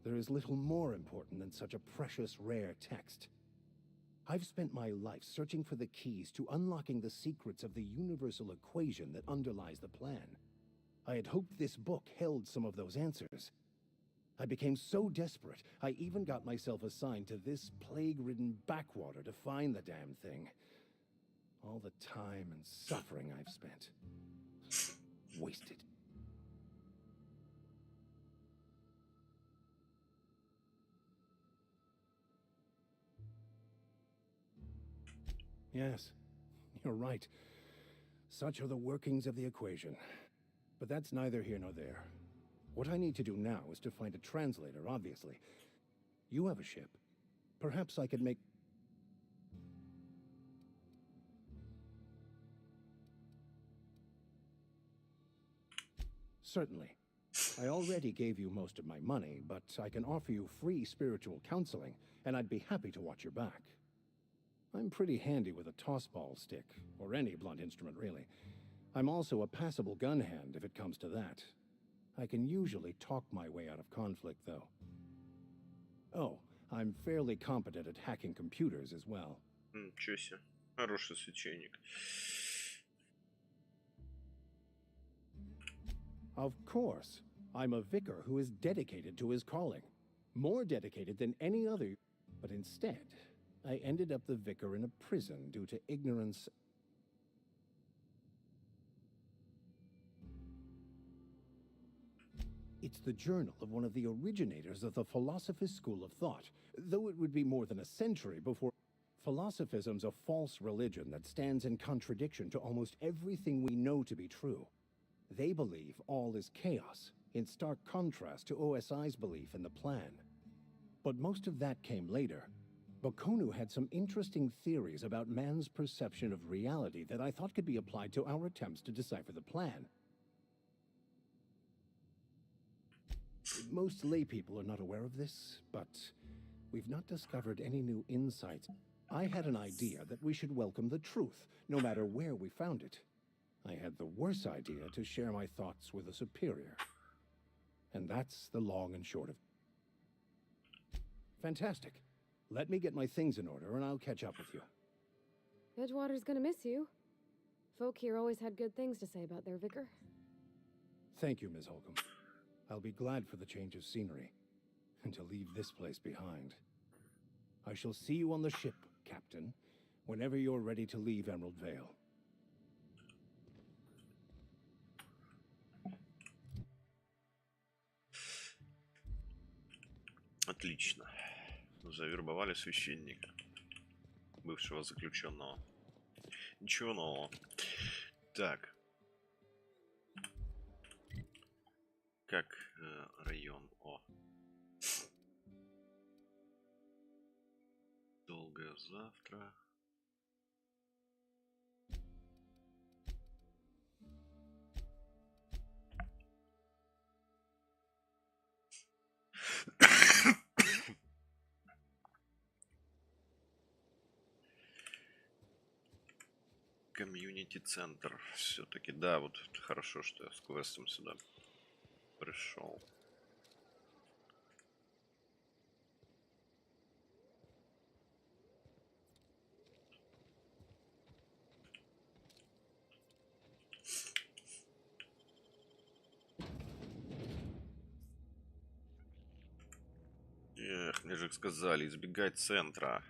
There is little more important than such a precious, rare text. I've spent my life searching for the keys to unlocking the secrets of the universal equation that underlies the plan. I had hoped this book held some of those answers. I became so desperate, I even got myself assigned to this plague-ridden backwater to find the damn thing. All the time and suffering I've spent. Wasted. Yes, you're right. Such are the workings of the equation. But that's neither here nor there. What I need to do now is to find a translator, obviously. You have a ship. Perhaps I could make... Certainly. I already gave you most of my money, but I can offer you free spiritual counseling, and I'd be happy to watch your back. I'm pretty handy with a toss-ball stick, or any blunt instrument, really. I'm also a passable gun hand, if it comes to that. I can usually talk my way out of conflict, though. Oh, I'm fairly competent at hacking computers as well. Ничего себе. Хороший священник. Of course. I'm a vicar who is dedicated to his calling. More dedicated than any other. But instead, I ended up the vicar in a prison due to ignorance. It's the journal of one of the originators of the Philosopher's School of Thought, though it would be more than a century before. Philosophism's a false religion that stands in contradiction to almost everything we know to be true. They believe all is chaos, in stark contrast to OSI's belief in the plan. But most of that came later. Bakonu had some interesting theories about man's perception of reality that I thought could be applied to our attempts to decipher the plan. Most lay people are not aware of this, but we've not discovered any new insights. I had an idea that we should welcome the truth, no matter where we found it. I had the worse idea to share my thoughts with a superior. And that's the long and short of it. Fantastic. Let me get my things in order and I'll catch up with you. Edgewater's gonna miss you. Folk here always had good things to say about their vicar. Thank you, Ms. Holcomb. I'll be glad for the change of scenery, and to leave this place behind. I shall see you on the ship, Captain, whenever you're ready to leave Emerald Vale. Отлично. Завербовали священника, бывшего заключенного. Ничего нового. Так. Как район? О. Долгое завтра. Комьюнити-центр. Все-таки, да, вот хорошо, что я с квестом сюда пришел. Эх, мне же сказали, избегать центра.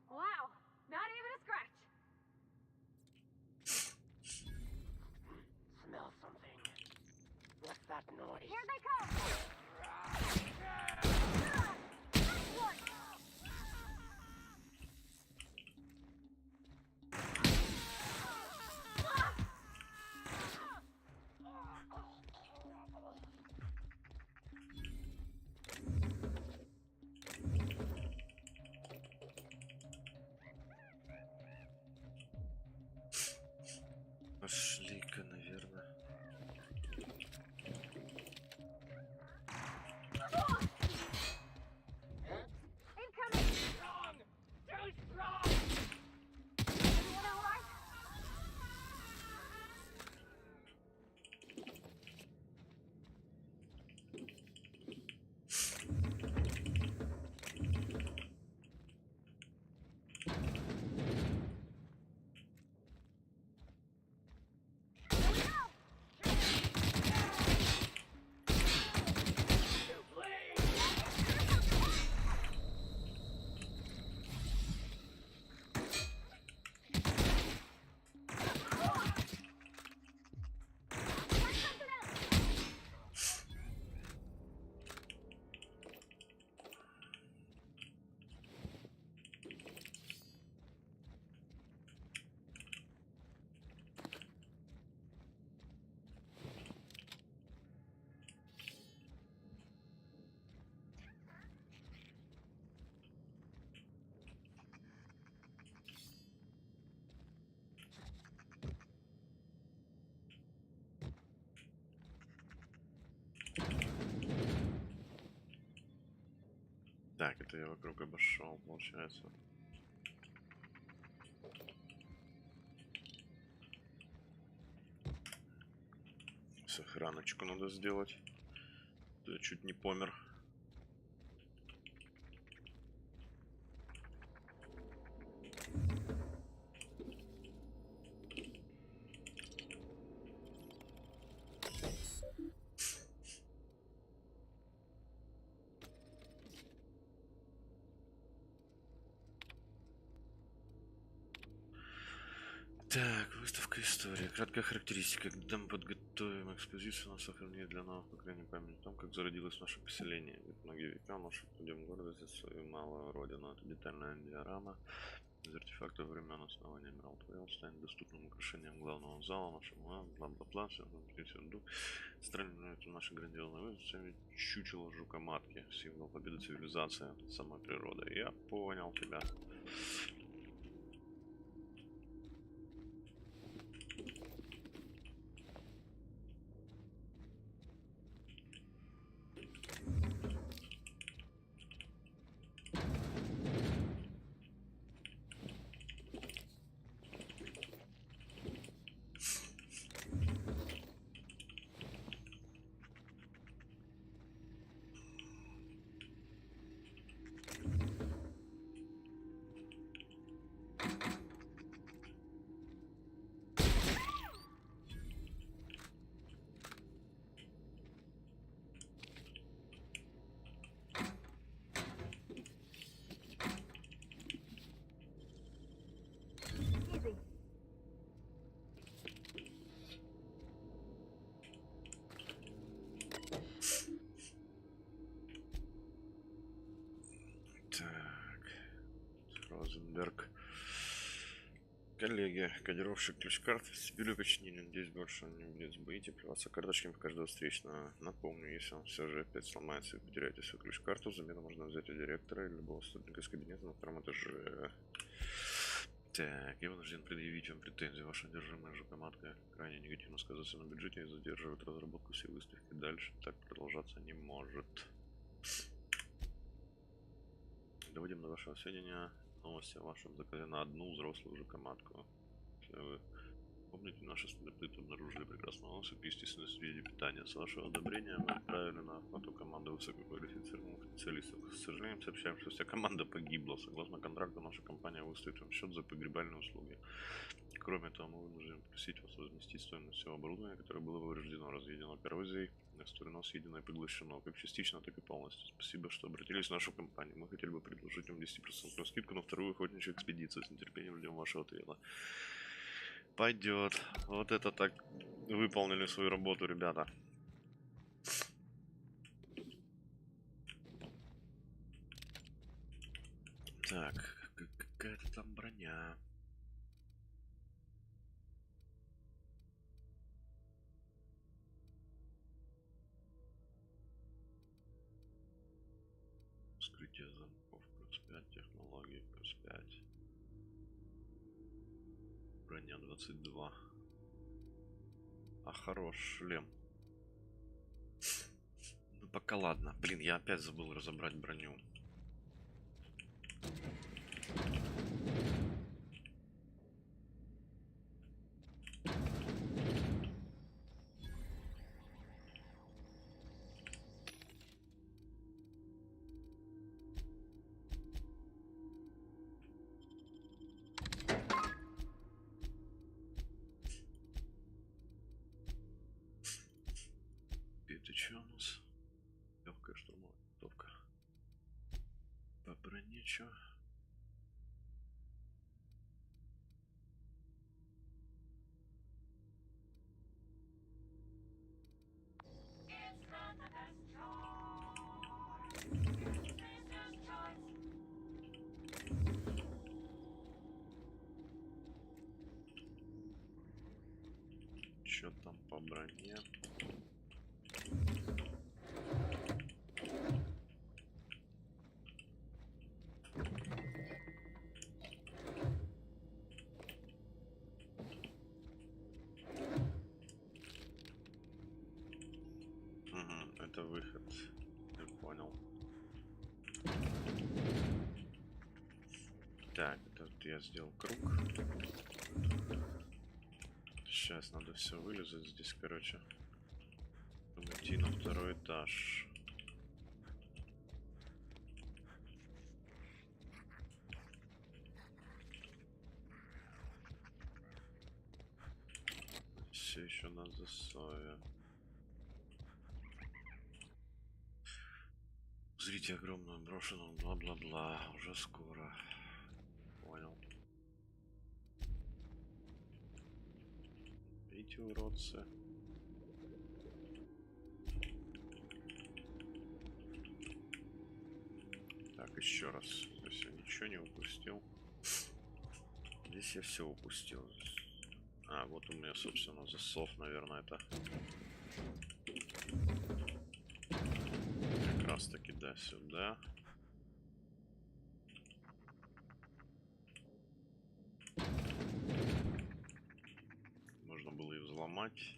Wow, not even a scratch. Smell something. What's that noise? Here they come. Пошли-ка, наверное. Incoming. Strong. Too strong. Anyone all right? Так, это я вокруг обошел, получается. Сохраночку надо сделать. Я чуть не помер. Так, выставка истории. Краткая характеристика. Когда мы подготовим экспозицию, нас сохранит для новых поколений память о том, как зародилось наше поселение. Ведь многие века наш путем города за свою малую родину. Это детальная диорама из артефактов времен основания Миралтвейл станет доступным украшением главного зала нашего бла-бла-бла, все равно странно, это наши грандиозные выставки, чучело жука-матки, символ победы цивилизации над самой природой. Я понял тебя. Розенберг. Коллеги, кодировщик ключ-карт в вестибюле починили. Надеюсь, больше он не будет сбыть и плеваться карточками в каждого встречного. Напомню, если он все же опять сломается и потеряете свою ключ-карту, замену можно взять у директора или любого сотрудника из кабинета на втором этаже. Так, я вынужден предъявить вам претензии. Ваша одержимая жукоматка крайне негативно сказывается на бюджете и задерживает разработку всей выставки. Дальше так продолжаться не может. Доводим до вашего сведения новости о вашем заказе на одну взрослую жукоматку. Если вы помните, наши следопыты обнаружили прекрасную носик и естественное среди питания. С вашего одобрения мы отправили на охоту команду высококвалифицированных специалистов. К сожалению, сообщаем, что вся команда погибла. Согласно контракту, наша компания выставит вам счет за погребальные услуги. Кроме того, мы вынуждены просить вас возместить стоимость всего оборудования, которое было повреждено, разъедено коррозией, растворено, съедено и поглощено, как частично, так и полностью. Спасибо, что обратились в нашу компанию. Мы хотели бы предложить вам 10% скидку на вторую охотничью экспедицию. С нетерпением ждем вашего ответа. Пойдет. Вот это так выполнили свою работу, ребята. Так, какая-то там броня. Скрытие замков плюс 5, технологии плюс 5. Броня 22. А хорош шлем. Ну пока ладно. Блин, я опять забыл разобрать броню. Это что у нас? Легкая штурмовая винтовка. По броне что? Что там по броне? Угу, это выход. Я понял. Так, это вот я сделал круг. Сейчас надо все вылезать здесь, короче. Идти на второй этаж. все еще на засове. Зрите огромную брошенную бла-бла-бла. Уже скоро. Понял. Эти уродцы. Так, еще раз. Здесь я ничего не упустил. Здесь я все упустил. А, вот у меня, собственно, засов, наверное, это. Как раз таки, да, сюда. Можно было и взломать.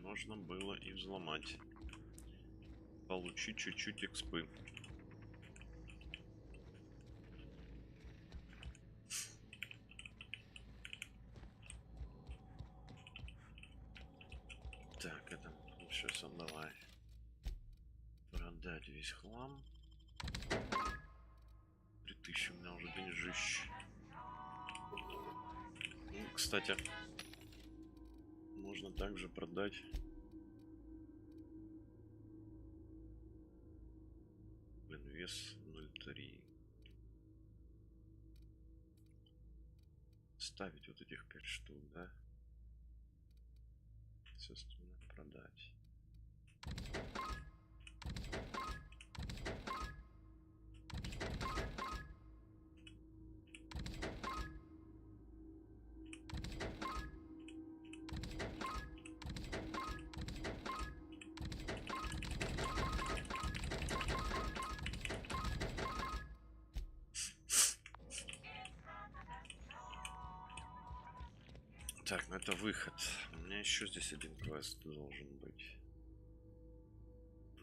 Можно было и взломать. Получить чуть-чуть экспы. Так, это сейчас давай продать весь хлам. 3000 у меня уже деньжищ. Ну, кстати, можно также продать вес 0,3. Ставить вот этих 5 штук, да? Естественно, продать. Так, ну это выход. У меня еще здесь один квест должен быть.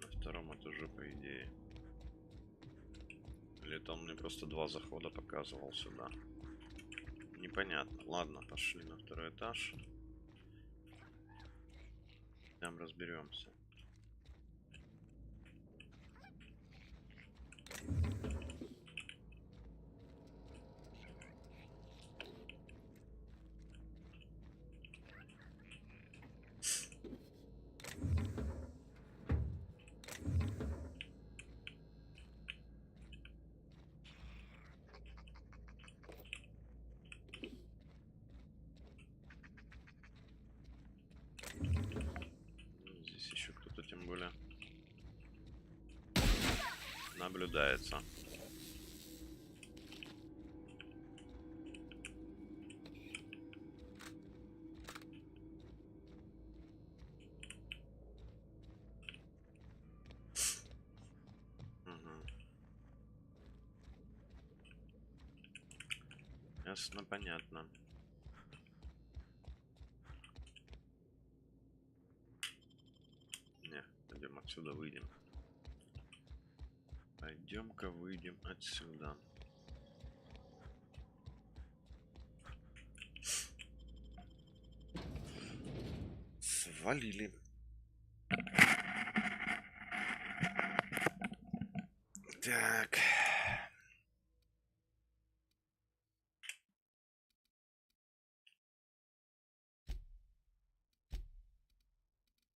На втором этаже, по идее. Или это он мне просто 2 захода показывал сюда. Непонятно. Ладно, пошли на второй этаж. Там разберемся. Здесь еще кто-то, тем более, наблюдается. Ясно, понятно. Не, пойдем отсюда, выйдем. Пойдем-ка выйдем отсюда. Свалили. Так.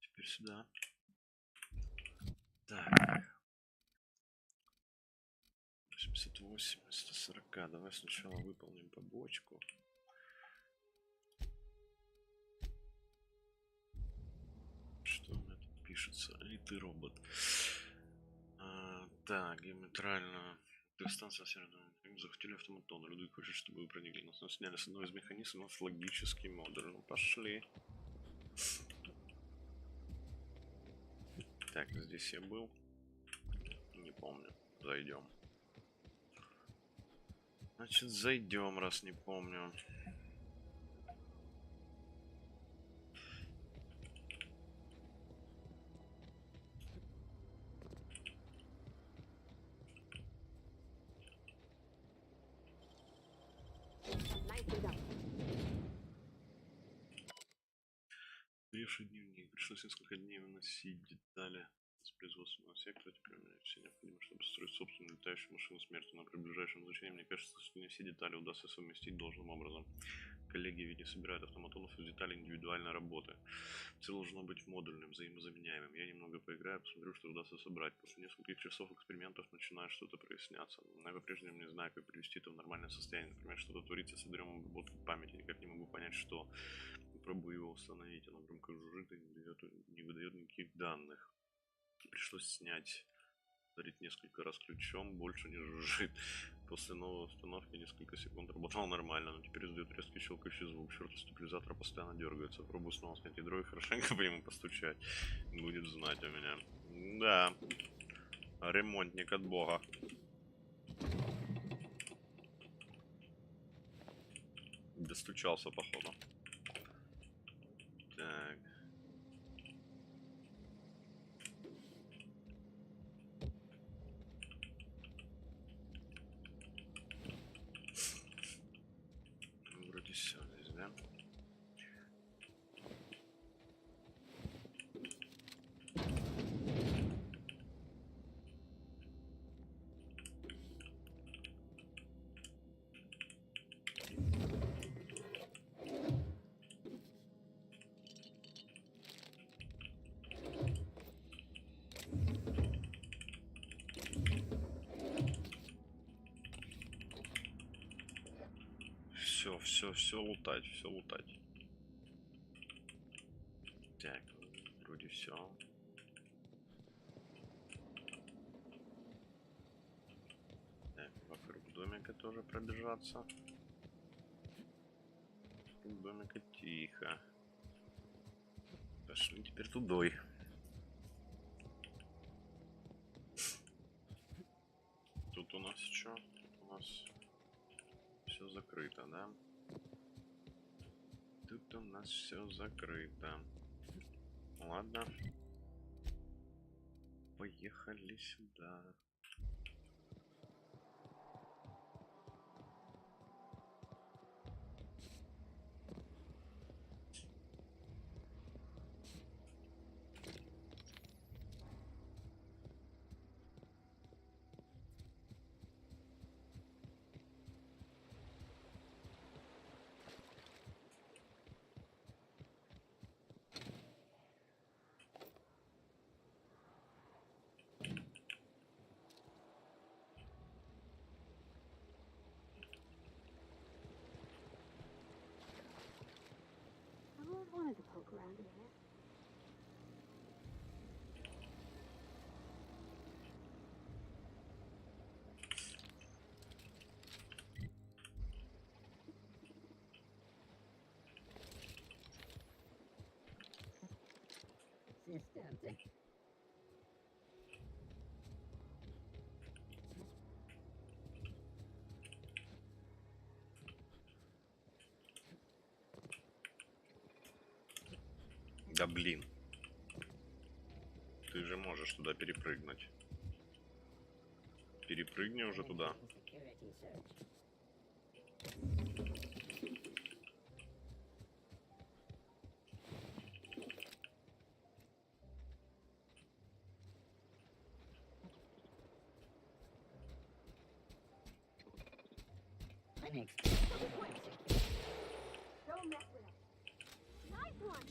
Теперь сюда. Так. 88, 140. Давай сначала выполним побочку. Что у меня тут пишется? Элитый робот. Так, геометрально. Дистанция северного. Захотели автоматон. Люди хочет, чтобы вы проникли. Нас сняли с одного из механизмов логический модуль. Ну, пошли. Так, здесь я был. Не помню. Зайдем. Значит, зайдем, раз не помню. Устаревший дневник. Пришлось несколько дней выносить детали с производственного сектора. Теперь у меня все необходимо, чтобы строить собственную летающую машину смерти. Но при ближайшем изучении мне кажется, что не все детали удастся совместить должным образом. Коллеги ведь не собирают автоматонов из деталей индивидуальной работы. Все должно быть модульным, взаимозаменяемым. Я немного поиграю, посмотрю, что удастся собрать. После нескольких часов экспериментов начинает что-то проясняться. Но я по-прежнему не знаю, как привести это в нормальное состояние. Например, что-то творится с ядром обработки памяти. Никак не могу понять, что. Пробую его установить. Оно громко жужжит и не выдает никаких данных. Пришлось снять. Ударить несколько раз ключом, больше не жужжит. После новой установки несколько секунд работал нормально, но теперь издает резкий щелкающий звук. Черт, стабилизатор постоянно дергается. Пробую снова снять ядро и хорошенько по нему постучать. Будет знать у меня. Да. Ремонтник от бога. Достучался, походу. Так. Вроде все здесь, да? Все лутать, все лутать. Так, вроде все. Так, вокруг домика тоже пробежаться. Вокруг домика тихо. Пошли теперь тудой. Тут у нас что? Тут у нас все закрыто, да? Тут у нас все закрыто. Ладно. Поехали сюда. I've always wanted to poke around in here. System. Да блин. Ты же можешь туда перепрыгнуть. Перепрыгни уже туда. Don't mess with us. Nice one.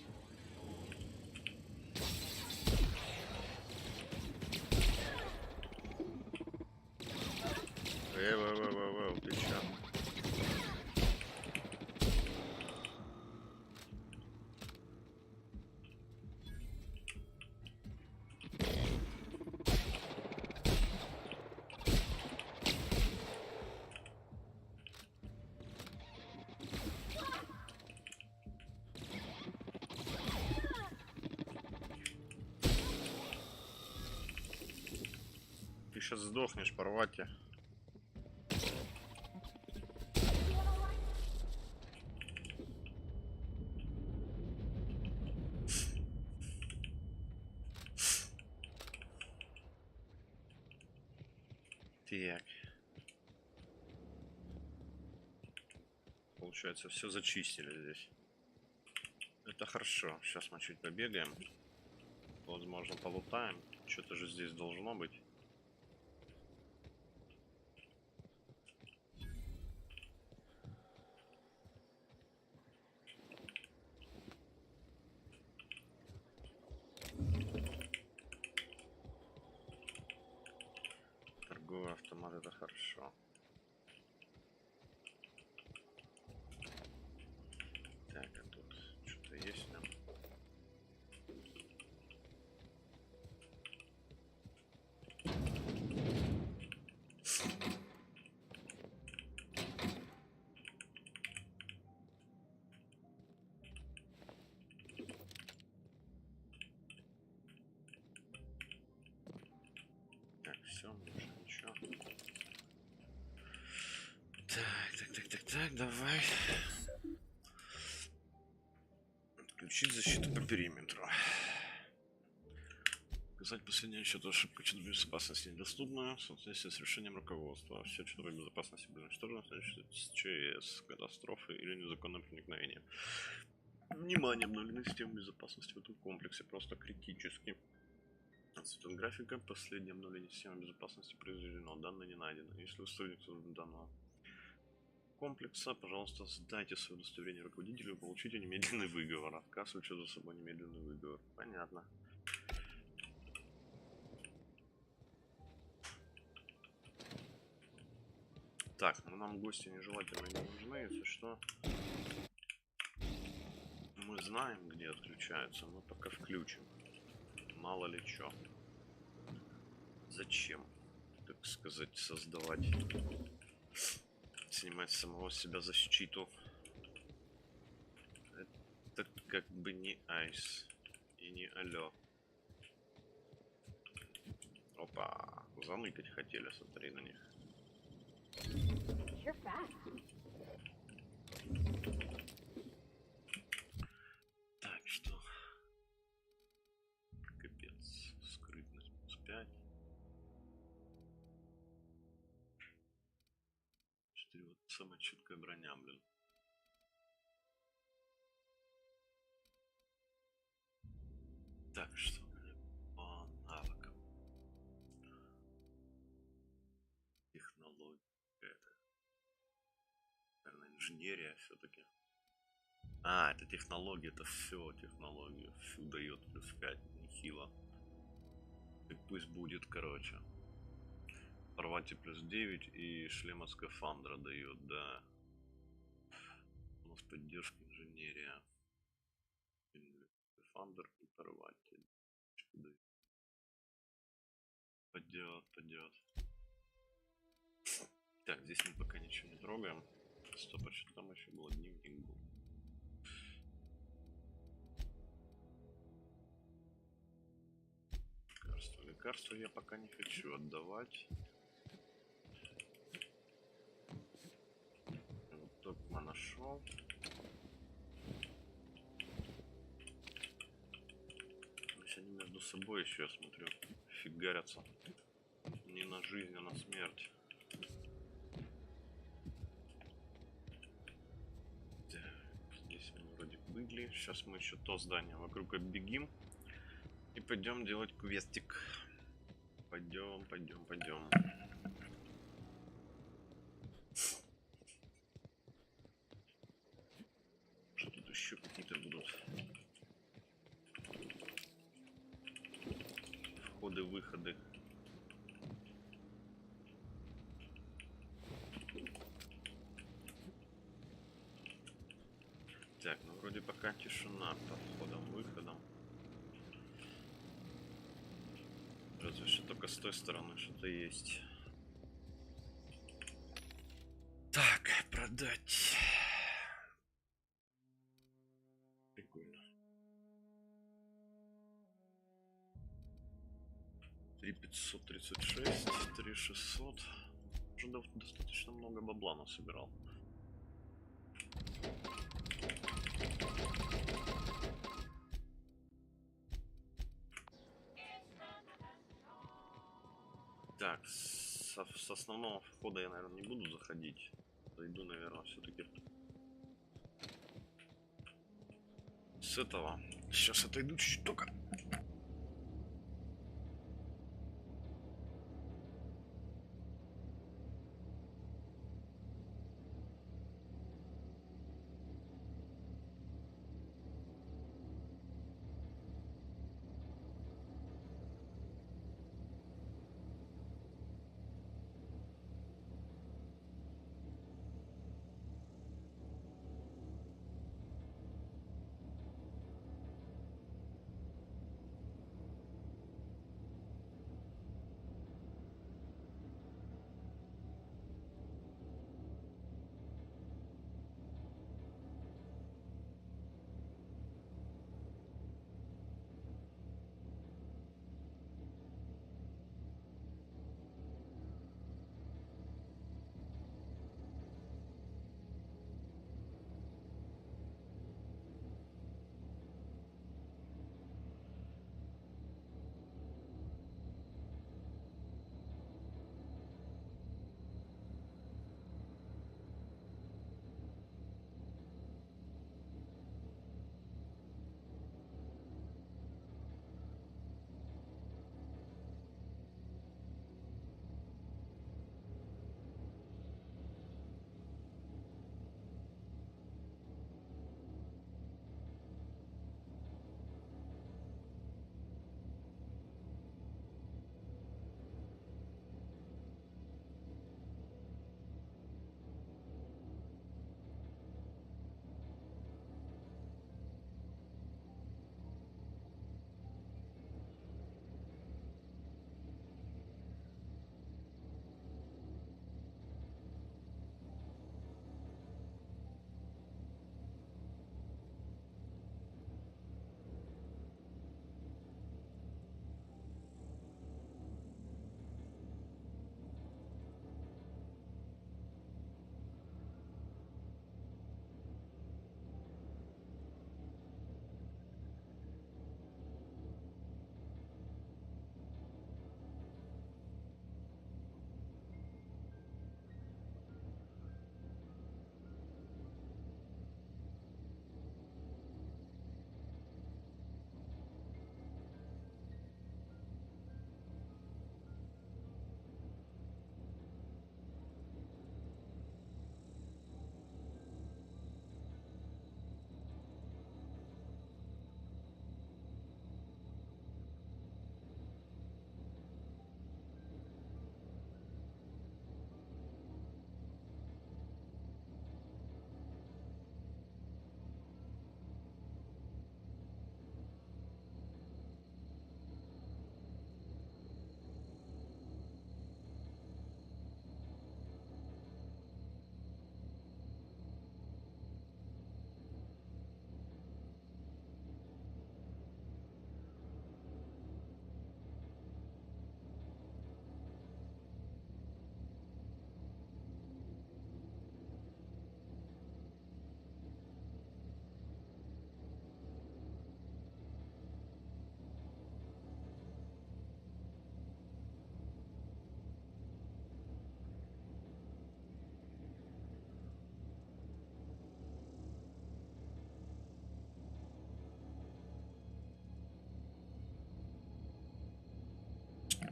Ты чё? Ты сейчас сдохнешь, порвать. Так. Получается, все зачистили здесь. Это хорошо. Сейчас мы чуть побегаем. Возможно, полутаем. Что-то же здесь должно быть. Торговый автомат, это хорошо. Так, а тут что-то есть нам? Так, все, больше ничего. Так, давай. Отключить защиту по периметру. Указать последнее счет ошибку чудо безопасности недоступно в соответствии с решением руководства. Все чудо безопасности было уничтожено с ЧС, катастрофы или незаконное проникновение. Внимание, обновлены системы безопасности в этом комплексе просто критически. Отсветом графика, последнее обновление системы безопасности произведено, данные не найдено. Если вы сотрудник данного комплекса, пожалуйста, сдайте свое удостоверение руководителю и получите немедленный выговор. Отказ влечет за собой немедленный выговор. Понятно. Так, ну нам гости нежелательно не нужны, если что. Мы знаем, где отключаются, мы пока включим. Мало ли что. Зачем, так сказать, создавать, снимать самого себя защиту? Это как бы не айс и не алло. Опа, заныкать хотели, смотри на них. You're fast. Так, что? Капец. Скрытность плюс 5. 4. Вот самая чуткая броня, блин. Так, что у меня по навыкам? Технология. Это, наверное, инженерия все-таки. А, это технология, это все технология. Всю дает плюс 5, нехило. Так пусть будет, короче. Порвать плюс 9 и шлем от скафандра дает, да. У нас поддержка инженерия. Скафандр и порватель. Пойдет. Так, здесь мы пока ничего не трогаем. Стоп, а что там еще было? Дневник был. Лекарства я пока не хочу отдавать. Вот только нашел. Если они между собой еще, я смотрю, фигарятся. Не на жизнь, а на смерть. Здесь мы вроде были. Сейчас мы еще то здание вокруг оббегим. И пойдем делать квестик. Пойдем. Что тут еще какие-то будут? Входы-выходы. Так, ну вроде пока тишина по входам-выходам. Разве что только с той стороны что-то есть. Так, продать. Прикольно. 3536, 3600. Уже достаточно много бабла насобирал. Так, с основного входа я, наверное, не буду заходить. Зайду, наверное, все-таки с с этого. Сейчас отойду чуть-чуть только.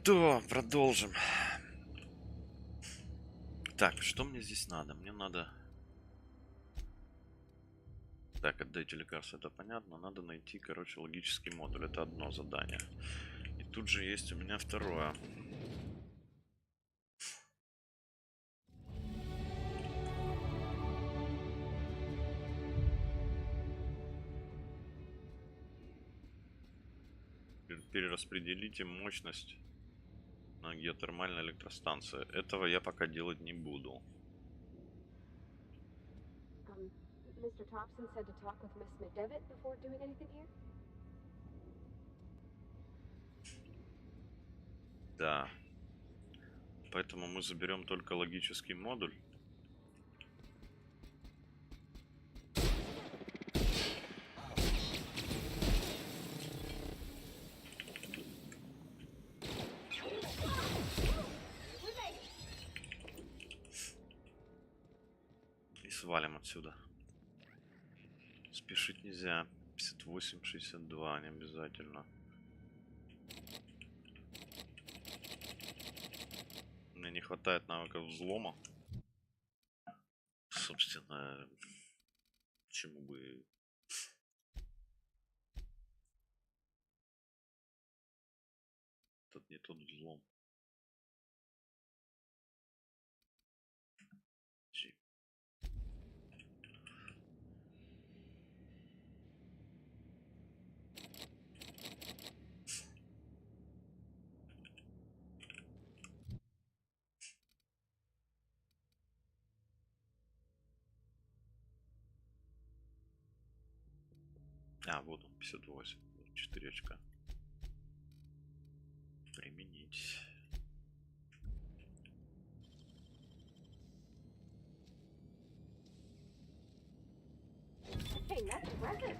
Да, продолжим. Так, что мне здесь надо? Мне надо... Так, отдайте лекарство, это понятно. Надо найти, короче, логический модуль. Это одно задание. И тут же есть у меня второе. Перераспределите мощность на геотермальной электростанции. Этого я пока делать не буду. Mr. Thompson said to talk with Miss McDevitt before doing anything here? Да. Поэтому мы заберем только логический модуль. И свалим отсюда. Спешить нельзя. 58, 62, не обязательно. Мне не хватает навыков взлома. Собственно, чему бы... Тут не тот взлом. А, вот он, 58. 4 очка. Применить. Hey, that's impressive.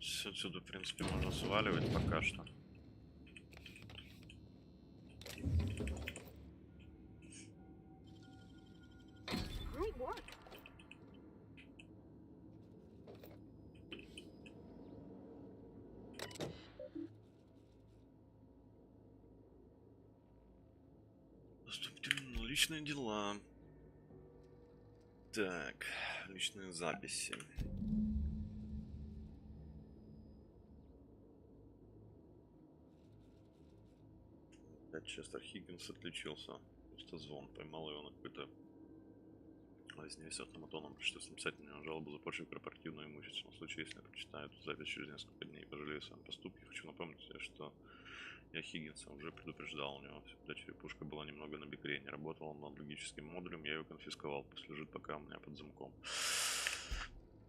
Все отсюда, в принципе, можно сваливать пока что. Great work. Поступим на личные дела. Так, личные записи. Честер Хиггинс отличился. Просто звон. Поймал его на какой-то возне автоматоном. Пришлось написать на него жалобу за порчу корпоративного имущества. В случае, если я прочитаю эту запись через несколько дней и пожалею о своем поступке, хочу напомнить себе, что я Хиггинса уже предупреждал. У него всегда черепушка была немного на бикрене. Работал он над логическим модулем, я его конфисковал. Пусть лежит пока у меня под замком.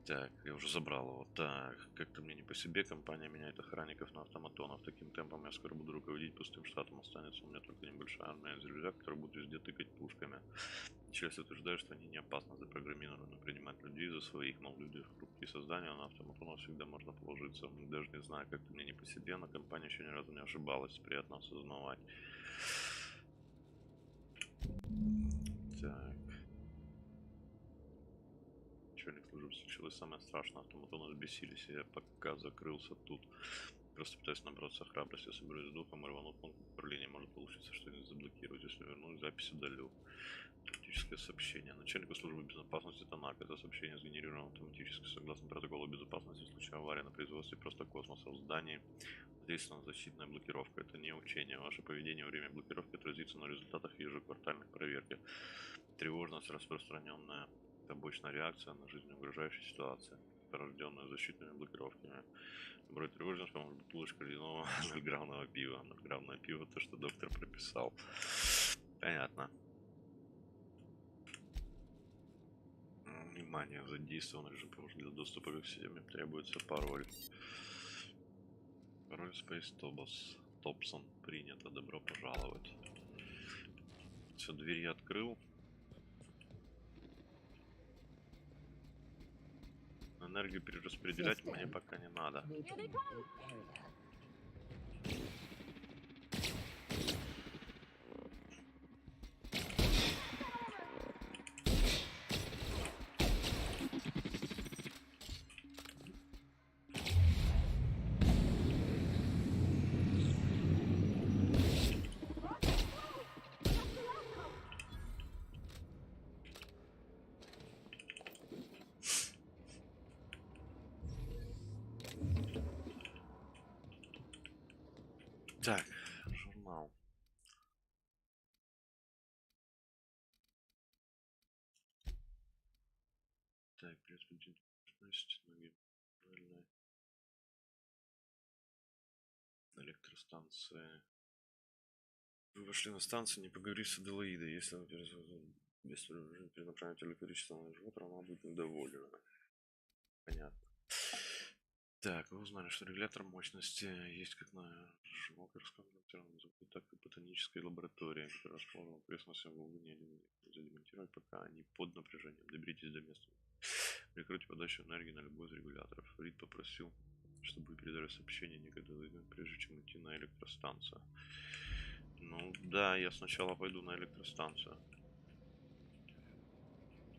Так, я уже забрал его. Так, как-то мне не по себе. Компания меняет охранников на автоматонов. Таким темпом я скоро буду руководить пустым штатом. Останется у меня только небольшая армия из ребят, которые будут везде тыкать пушками. Сейчас утверждаю, что они не опасно запрограммированы принимать людей за своих, но люди хрупкие создания, на автоматонов всегда можно положиться. Даже не знаю, как-то мне не по себе, но компания еще ни разу не ошибалась. Приятно осознавать. Так. Начальник службы случилось самое страшное. Автоматоны взбесились, и я пока закрылся тут. Просто пытаюсь набраться храбрости, соберусь с духом и рвану пункт управления. Может получиться что-нибудь заблокировать. Если вернусь, запись удалю. Автоматическое сообщение. Начальнику службы безопасности Танак. Это сообщение сгенерировано автоматически согласно протоколу безопасности в случае аварии на производстве просто космоса. В здании задействована защитная блокировка. Это не учение. Ваше поведение во время блокировки отразится на результатах ежеквартальных проверки. Тревожность, распространенная побочная реакция на жизнеугрожающие ситуации, порожденную защитными блокировками. Брать тревожность, по-моему, бутылочка ледяного 0-граммного пива. 0-граммное пиво, то, что доктор прописал. Понятно. Внимание, задействован режим, потому что для доступа к системе требуется пароль. Пароль Space Топсон. Принято. Добро пожаловать. Все, двери открыл. Энергию перераспределять мне пока не надо. Так, журнал. Так, электростанция. Вы вошли на станцию, не поговорив с Аделаидой. Если вы без перенаправите электричество на живот, она будет недовольна. Понятно. Так, вы узнали, что регулятор мощности есть как на жокерском компьютерном языке, так и ботанической лаборатории, которая расположена в окрестности Волгы. Нельзя демонтировать, пока они под напряжением. Доберитесь до места. Прикройте подачу энергии на любой из регуляторов. Рид попросил, чтобы вы передали сообщение некогда, прежде чем идти на электростанцию. Ну да, я сначала пойду на электростанцию.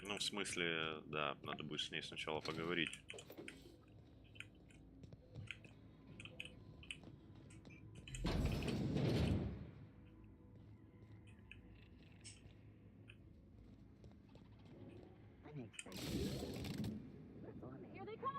Ну, в смысле, да, надо будет с ней сначала поговорить. Here they come!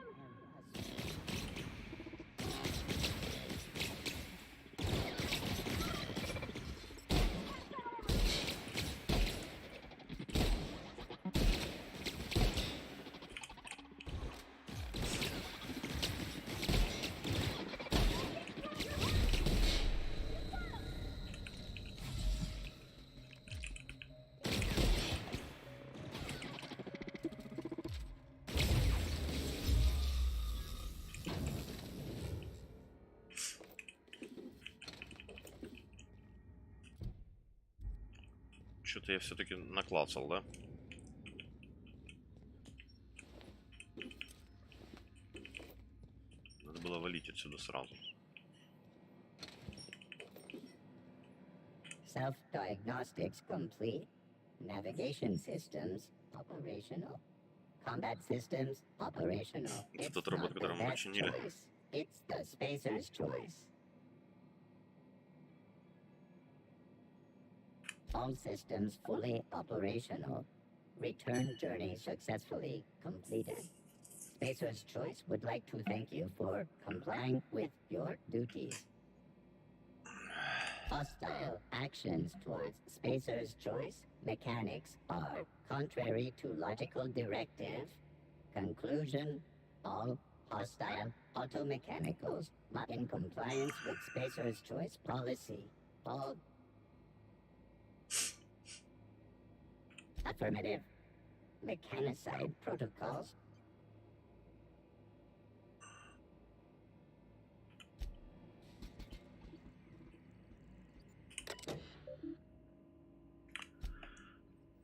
Что-то я все-таки наклацал, да? Надо было валить отсюда сразу. Self-diagnostics complete. Navigation systems operational. Combat systems operational. Это It's тот робот, not the который мы best починили. choice. It's the spacer's choice. All systems fully operational. Return journey successfully completed. Spacer's Choice would like to thank you for complying with your duties. Hostile actions towards Spacer's Choice mechanics are contrary to logical directive. Conclusion, all hostile automechanicals are in compliance with Spacer's Choice policy. All affirmative. Mechanicide protocols.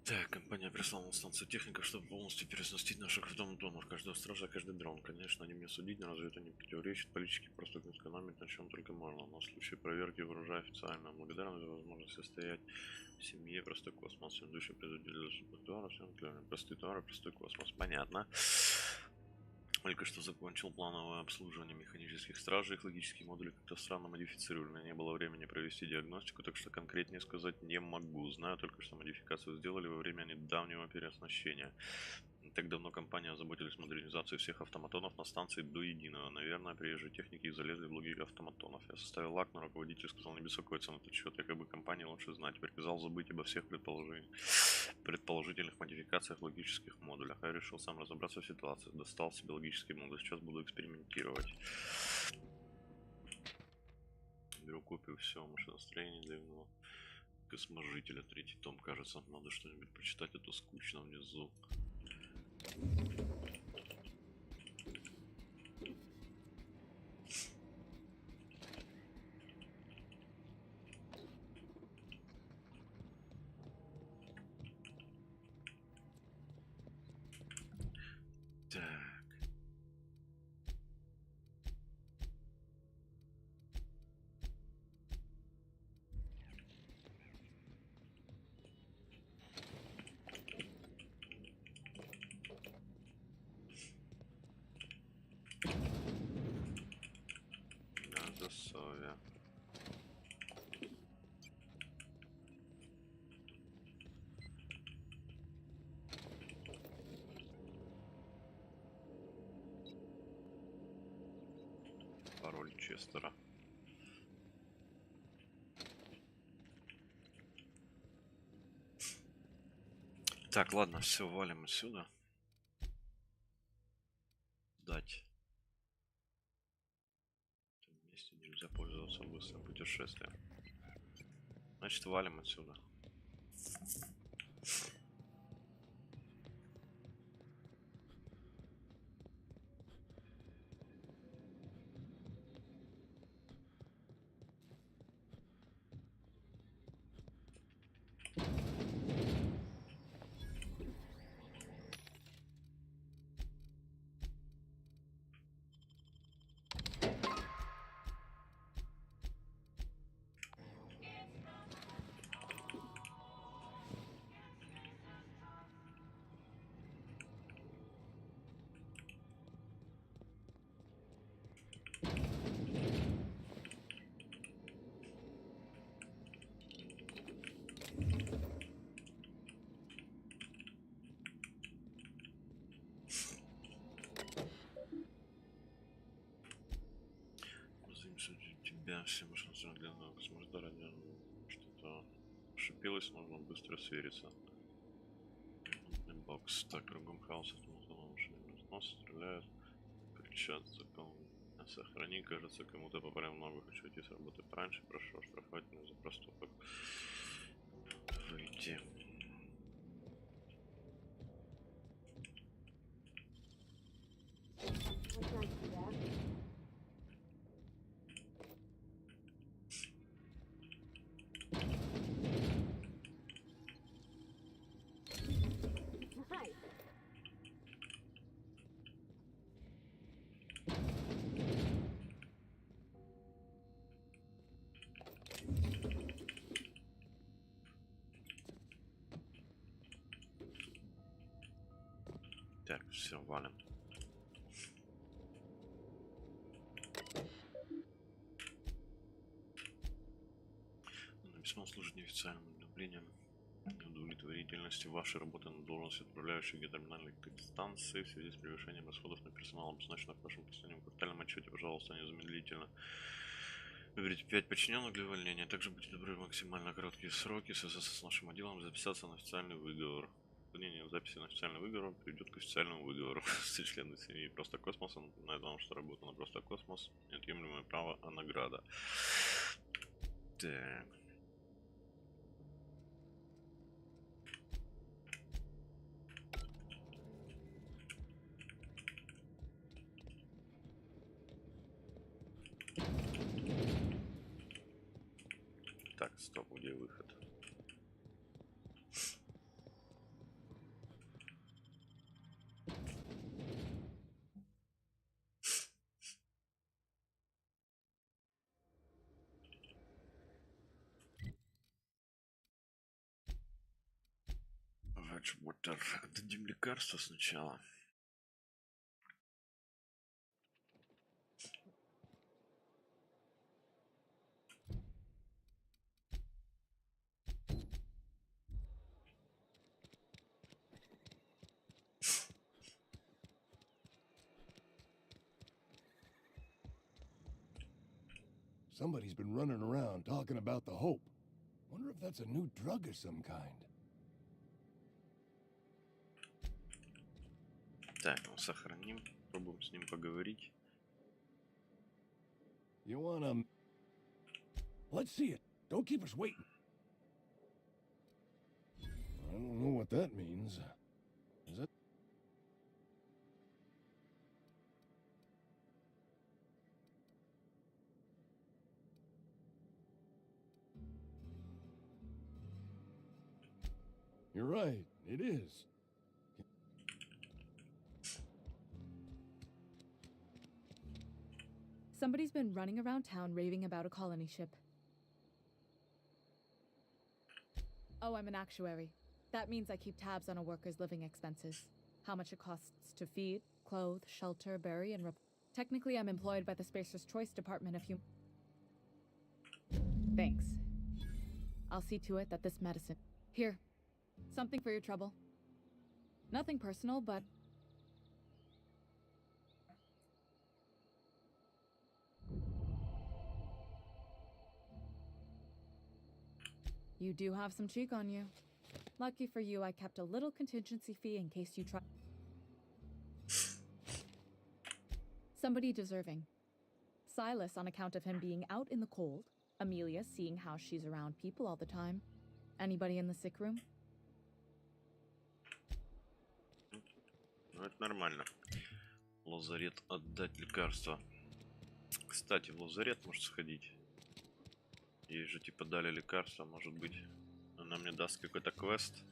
Так, компания прислала на станцию техников, чтобы полностью переснастить наших доноров. Каждого стража, каждый дрон. Конечно, они мне судить, но разве это не противоречит политике просто экономить на чем только можно. Но в случае проверки вооружая официально. Благодарна за возможность состоять в семье простой космос. Всем душе производителя товара, всем клевым. Простые товары, простой космос. Понятно. Только что закончил плановое обслуживание механических стражей. Их логические модули как-то странно модифицировали. Не было времени провести диагностику, так что конкретнее сказать не могу. Знаю только, что модификацию сделали во время недавнего переоснащения. Не так давно компания озаботилась модернизацией всех автоматонов на станции до единого. Наверное, приезжие техники залезли в логику автоматонов. Я составил акт, но руководитель сказал не беспокоиться на этот счет. Якобы компании лучше знать. Приказал забыть обо всех предположительных модификациях в логических модулях. Я решил сам разобраться в ситуации. Достал себе логический модуль. Сейчас буду экспериментировать. Беру копию всего машиностроения для иного косможителя. Третий том, кажется. Надо что-нибудь почитать, а то скучно внизу. Совя. Пароль Честера. Так, ладно, все, валим отсюда. Дать. Вместе нельзя пользоваться быстрым путешествием. Значит, валим отсюда. себя, все машины для ног, сможет ради что-то шипелось, нужно быстро свериться. Бокс. Так, кругом хаос, нос стреляют, кричат, закон. Сохрани, кажется, кому-то попали много. Хочу идти с работы пораньше, прошу оштрафовать меня за проступок. Выйти. Так, все, валим. Письмо служит неофициальным обновлением удовлетворительности вашей работы на должности отправляющей гидротерминальной станции в связи с превышением расходов на персонал, обозначенных в вашем последнем квартальном отчете. Пожалуйста, незамедлительно выберите 5 подчиненных для увольнения. Также будьте добры в максимально короткие сроки связаться с нашим отделом и записаться на официальный выговор. Выполнение записи на официальный выговор приведет к официальному выговору. Все члены семьи Просто Космоса напоминают вам, что работа на Просто Космос — неотъемлемое право, а награда. Так. Так, стоп, где выход? Water. Отдадим лекарство сначала. Somebody's been running around talking about the Hope. Wonder if that's a new drug of some kind. Так, ну сохраним. Пробуем с ним поговорить. You wanna... Let's see it. Don't keep us waiting. I don't know what that means. Is it? You're right, it is. Somebody's been running around town raving about a colony ship. Oh, I'm an actuary. That means I keep tabs on a worker's living expenses. How much it costs to feed, clothe, shelter, bury, and technically, I'm employed by the Spacer's Choice Department of Thanks. I'll see to it that this medicine... Here. Something for your trouble. Nothing personal, but... You do have some cheek on you. Lucky for you, I kept a little contingency fee in case you try. Somebody deserving. Silas on account of him being out in the cold. Amelia seeing how she's around people all the time. Anybody in the sick room? Ну, это нормально. Лазарет отдать лекарства. Кстати, в лазарет может сходить. Ей же типа дали лекарство, может быть. Она мне даст какой-то квест.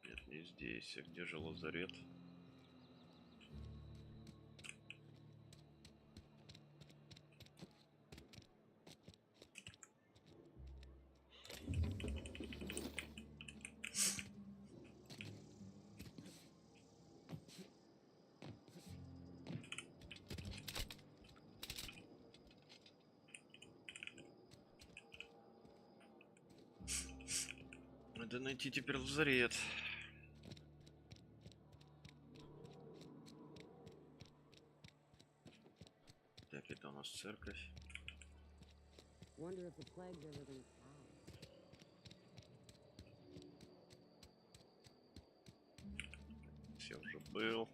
Нет, не здесь. А где же лазарет? Надо найти теперь лазарет. Так, это у нас церковь. Wonder if the plague's ever gonna pass. Все уже был.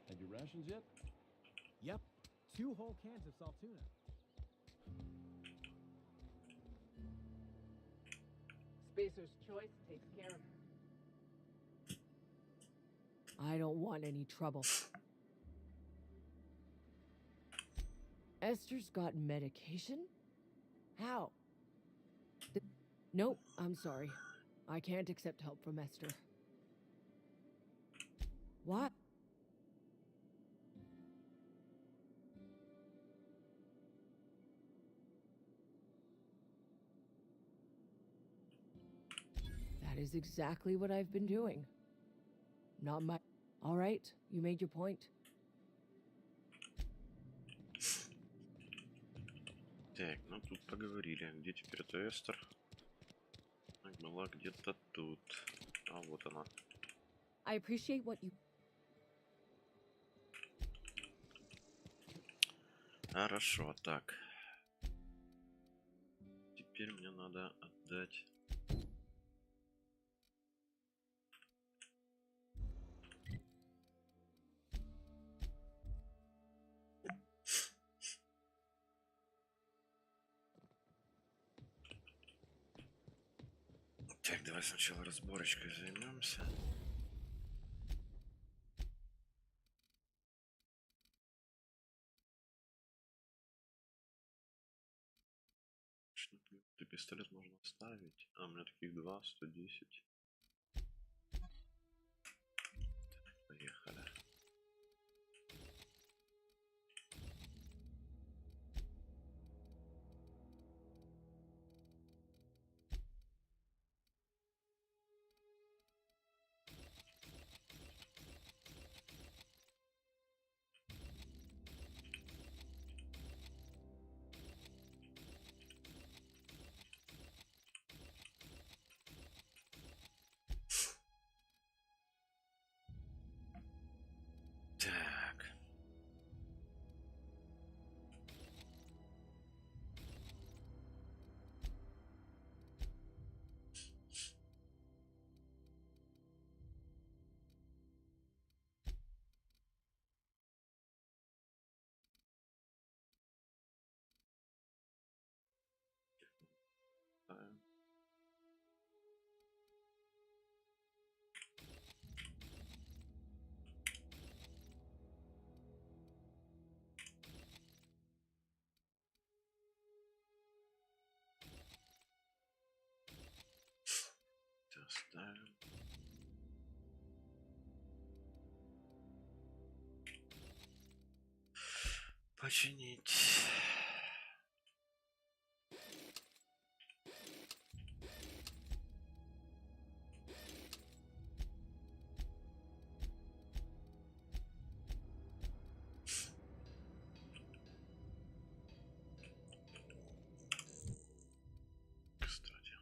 Had your rations yet? Yep. 2 whole cans of salt tuna. Spacer's choice takes care of it. I don't want any trouble. Esther's got medication? How? Nope, I'm sorry. I can't accept help from Esther. What? That is exactly what I've been doing. Not my... All right, you made your point. Так, ну тут поговорили. Где теперь эта Эстер? Была где-то тут. А вот она. I appreciate what you... Хорошо, так. Теперь мне надо отдать... Так, давай сначала разборочкой займемся. Пистолет можно оставить. А у меня таких 2, 110. Поехали. Так. Оставим. Починить. Кстати.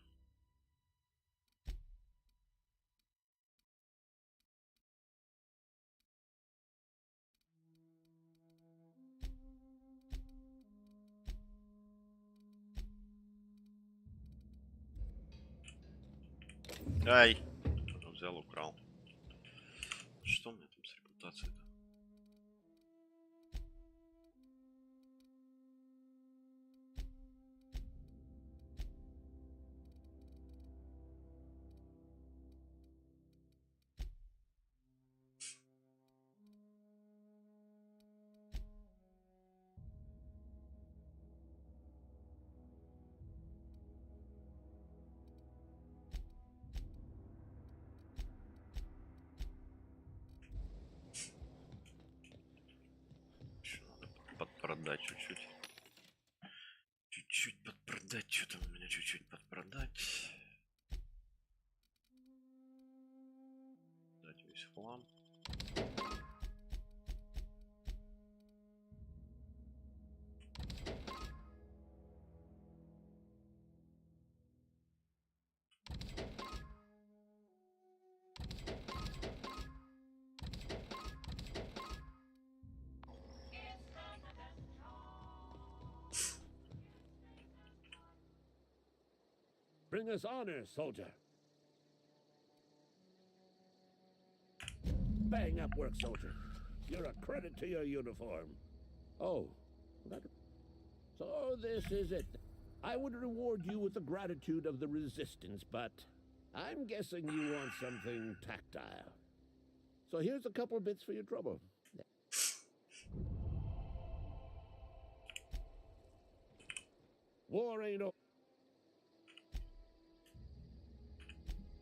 Ай! Взял, украл. Что у меня там с репутацией-то? Подпродать чуть-чуть. Чуть-чуть подпродать. Что там у меня чуть-чуть подпродать? Дать весь хлам. Bring us honor, soldier. Bang up work, soldier. You're a credit to your uniform. Oh, so this is it. I would reward you with the gratitude of the resistance, but I'm guessing you want something tactile. So here's a couple of bits for your trouble. War ain't over.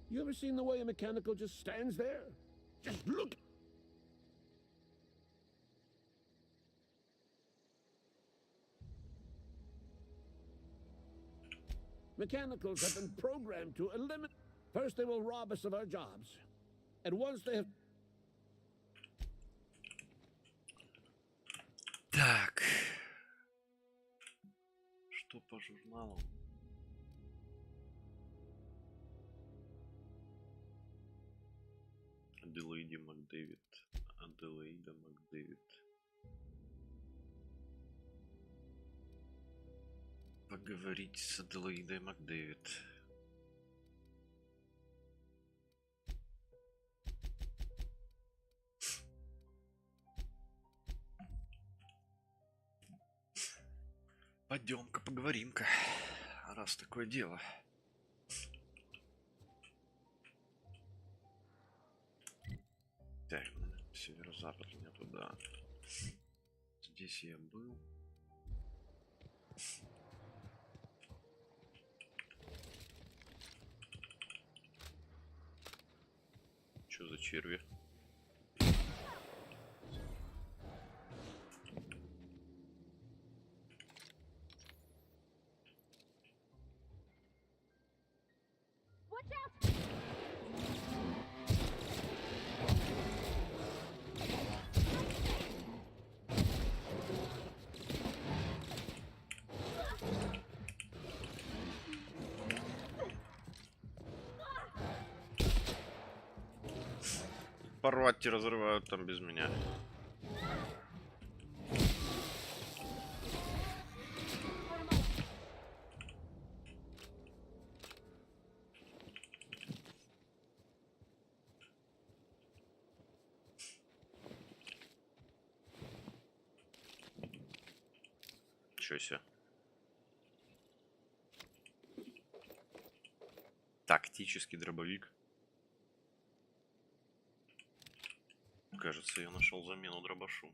You ever seen the way a mechanical just stands there? Just look. Mechanicals have been programmed to eliminate. First, they will rob us of our jobs. And once they have... Так. Что по журналам? Аделаида Макдэвид. Аделаида Макдэвид. Поговорить с Аделаидой Макдэвид. Пойдем-ка поговорим-ка, раз такое дело. Так, северо-запад мне туда. Здесь я был. Что за черви? Порвать разрывают там без меня. Чё себе? Тактический дробовик. Кажется, я нашел замену дробашу.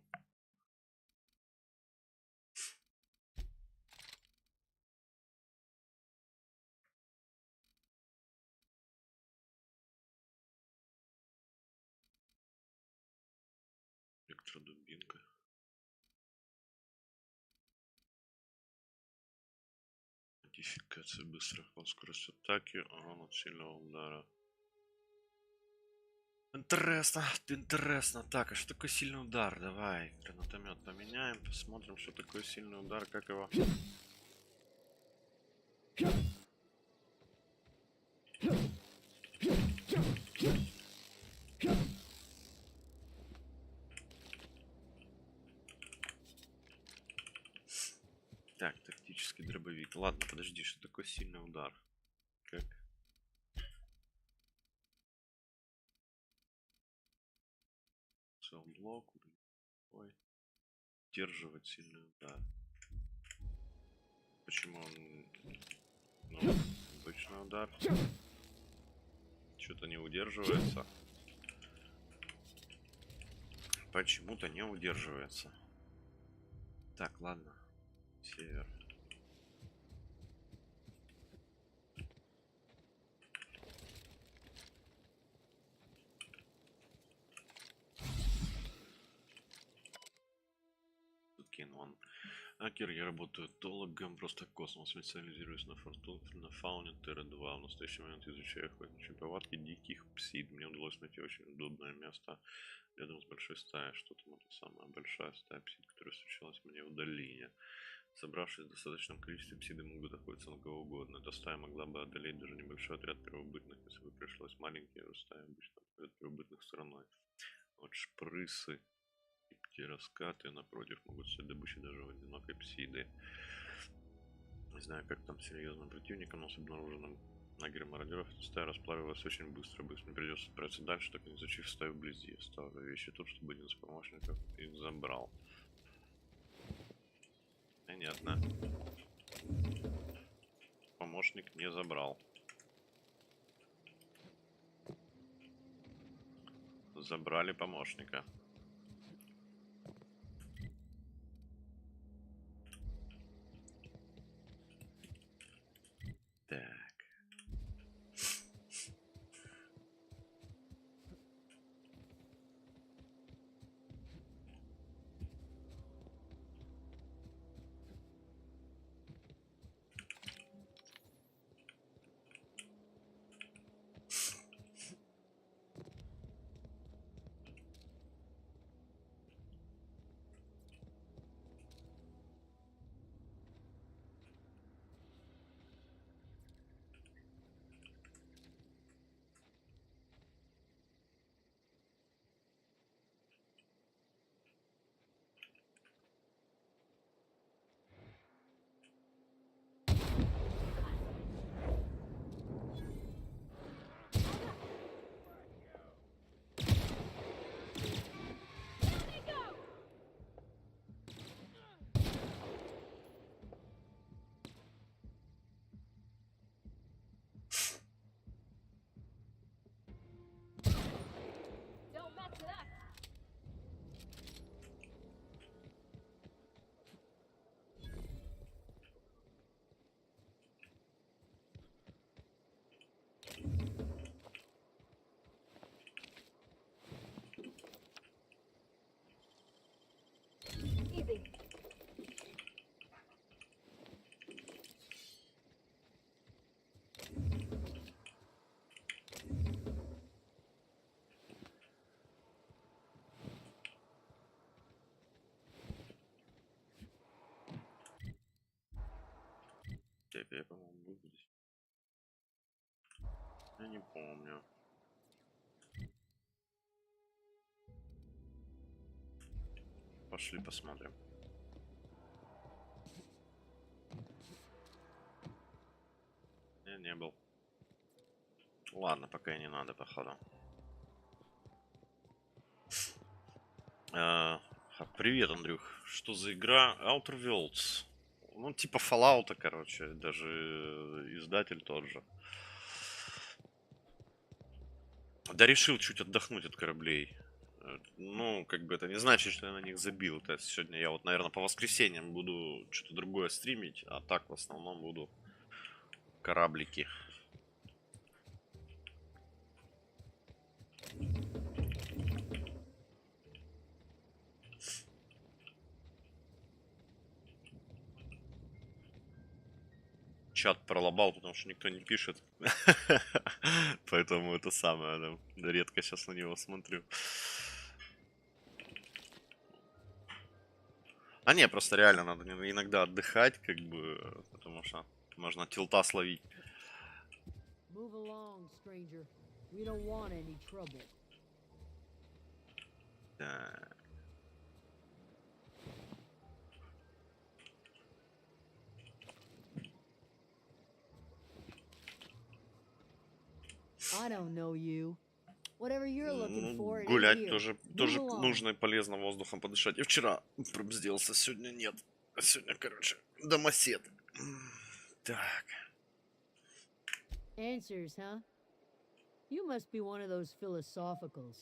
Электродубинка. Модификация быстрых по скорости атаки, урон от сильного удара. Интересно, интересно. Так, а что такое сильный удар? Давай гранатомет поменяем, посмотрим, что такое сильный удар, как его. Так, тактический дробовик. Ладно, подожди, что такое сильный удар? Как? Блок, ой, удерживать сильный удар. Почему он, ну, обычный удар что-то не удерживается? Почему-то не удерживается. Так, ладно, север. Вон. Акер, я работаю этологом, просто космос, специализируюсь на фауне Терра-2. В настоящий момент изучаю охотничьи повадки диких псид. Мне удалось найти очень удобное место рядом с большой стаей. Что там это самая большая стая псид, которая встречалась мне в долине. Собравшись в достаточном количестве, псиды могут охотиться на кого угодно. Эта стая могла бы одолеть даже небольшой отряд первобытных, если бы пришлось маленькие, стаи обычно отходят первобытных стороной. Вот шпрысы и птироскаты, напротив, могут стать добычей даже в одинокой псиды. Не знаю, как там серьезным противником, но с обнаруженным На горе мародеров стая расплавилась очень быстро. Быстро придется отправиться дальше, так и не изучив стаю вблизи. Оставлю вещи тут, чтобы один из помощников их забрал. Понятно. Помощник не забрал. Забрали помощника. Так. Don't mess it up. Easy. Так, я, по-моему, был здесь. Я не помню. Пошли посмотрим. Я не был. Ладно, пока и не надо, походу. Привет, Андрюх. Что за игра? Outer Worlds. Ну, типа Fallout, короче. Даже издатель тот же. Да, решил чуть отдохнуть от кораблей. Ну, как бы это не значит, что я на них забил. То есть сегодня я вот, наверное, по воскресеньям буду что-то другое стримить. А так в основном буду кораблики. Чат пролобал, потому что никто не пишет. Поэтому это самое, да, редко сейчас на него смотрю. А не, просто реально надо иногда отдыхать, как бы, потому что можно тилта словить. Move along, stranger. We don't want any trouble. Так. I don't know you. Whatever you're looking for, it ain't Гулять here. тоже Move along. нужно и полезно воздухом подышать. И вчера сделался, сегодня нет. А сегодня, короче, домосед. Так. Answers, huh? You must be one of those philosophicals.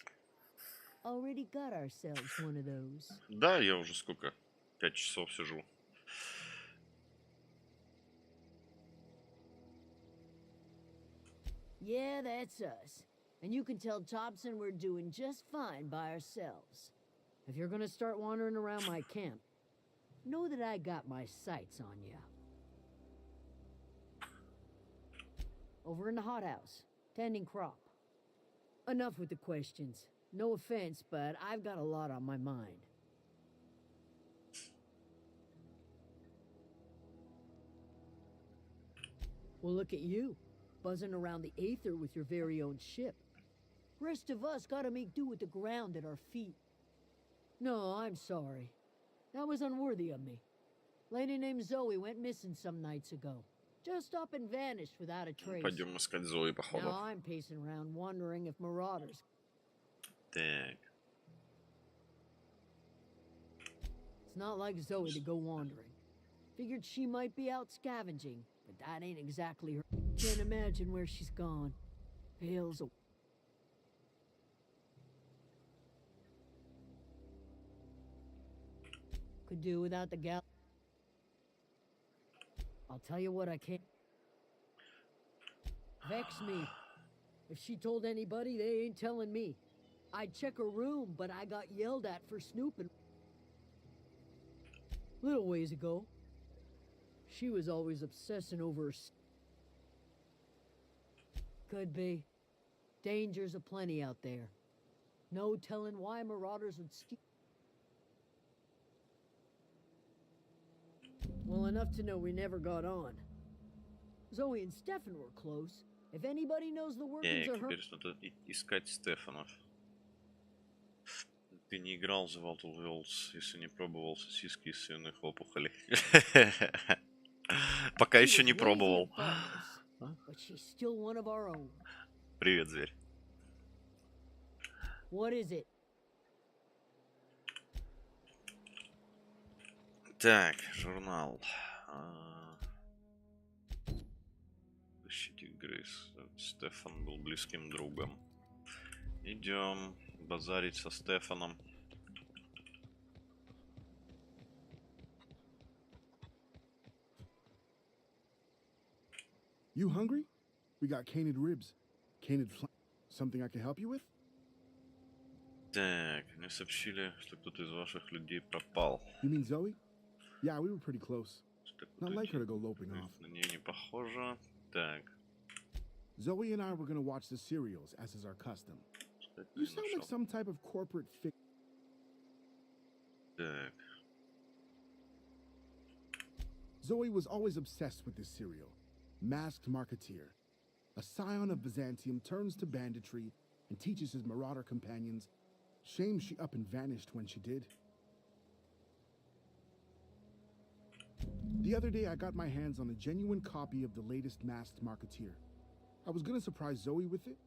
Already got ourselves one of those. Да, я уже сколько? 5 часов сижу. Yeah, that's us. And you can tell Thompson we're doing just fine by ourselves. If you're gonna start wandering around my camp, know that I got my sights on you. Over in the hothouse, tending crop. Enough with the questions. No offense, but I've got a lot on my mind. Well, look at you, buzzing around the aether with your very own ship. Rest of us gotta make do with the ground at our feet. No, I'm sorry. That was unworthy of me. Lady named Zoe went missing some nights ago. Just up and vanished without a trace. Пойдем искать Зои, походу. Now I'm pacing around wondering if marauders. Так. It's not like Zoe to go wandering. Figured she might be out scavenging, but that ain't exactly her. Can't imagine where she's gone. Pales away. Could do without the gal. I'll tell you what I can't. Vex me. If she told anybody, they ain't telling me. I'd check her room, but I got yelled at for snooping. Little ways ago, she was always obsessing over her. Could be. Dangers aplenty out there. No telling why marauders would steal. Well, enough to know we never got on. Zoe and Stefan were close. If anybody knows the workings of her... Теперь надо искать Стефанов. Ты не играл за Walter Wells, если не пробовал сосиски из свиных опухолей. Пока еще не пробовал. Привет, зверь. What is it? Так, журнал. Защитник Грейс. Стефан был близким другом. Идем базарить со Стефаном. You hungry? We got canid ribs. Canid something I can help you with? Так, мне сообщили, что кто-то из ваших людей пропал. You mean Zoe? Yeah, we were pretty close. Not like her to go loping off. На нее не похоже. Так. Zoe and I were gonna watch the serials, as is our custom. You sound like some type of corporate fic. Так. Zoe was always obsessed with this serial. Masked Marketeer. A scion of Byzantium turns to banditry and teaches his marauder companions. Shame she up and vanished when she did. The other day I got my hands on a genuine copy of the latest Masked Marketeer. I was gonna surprise Zoe with it.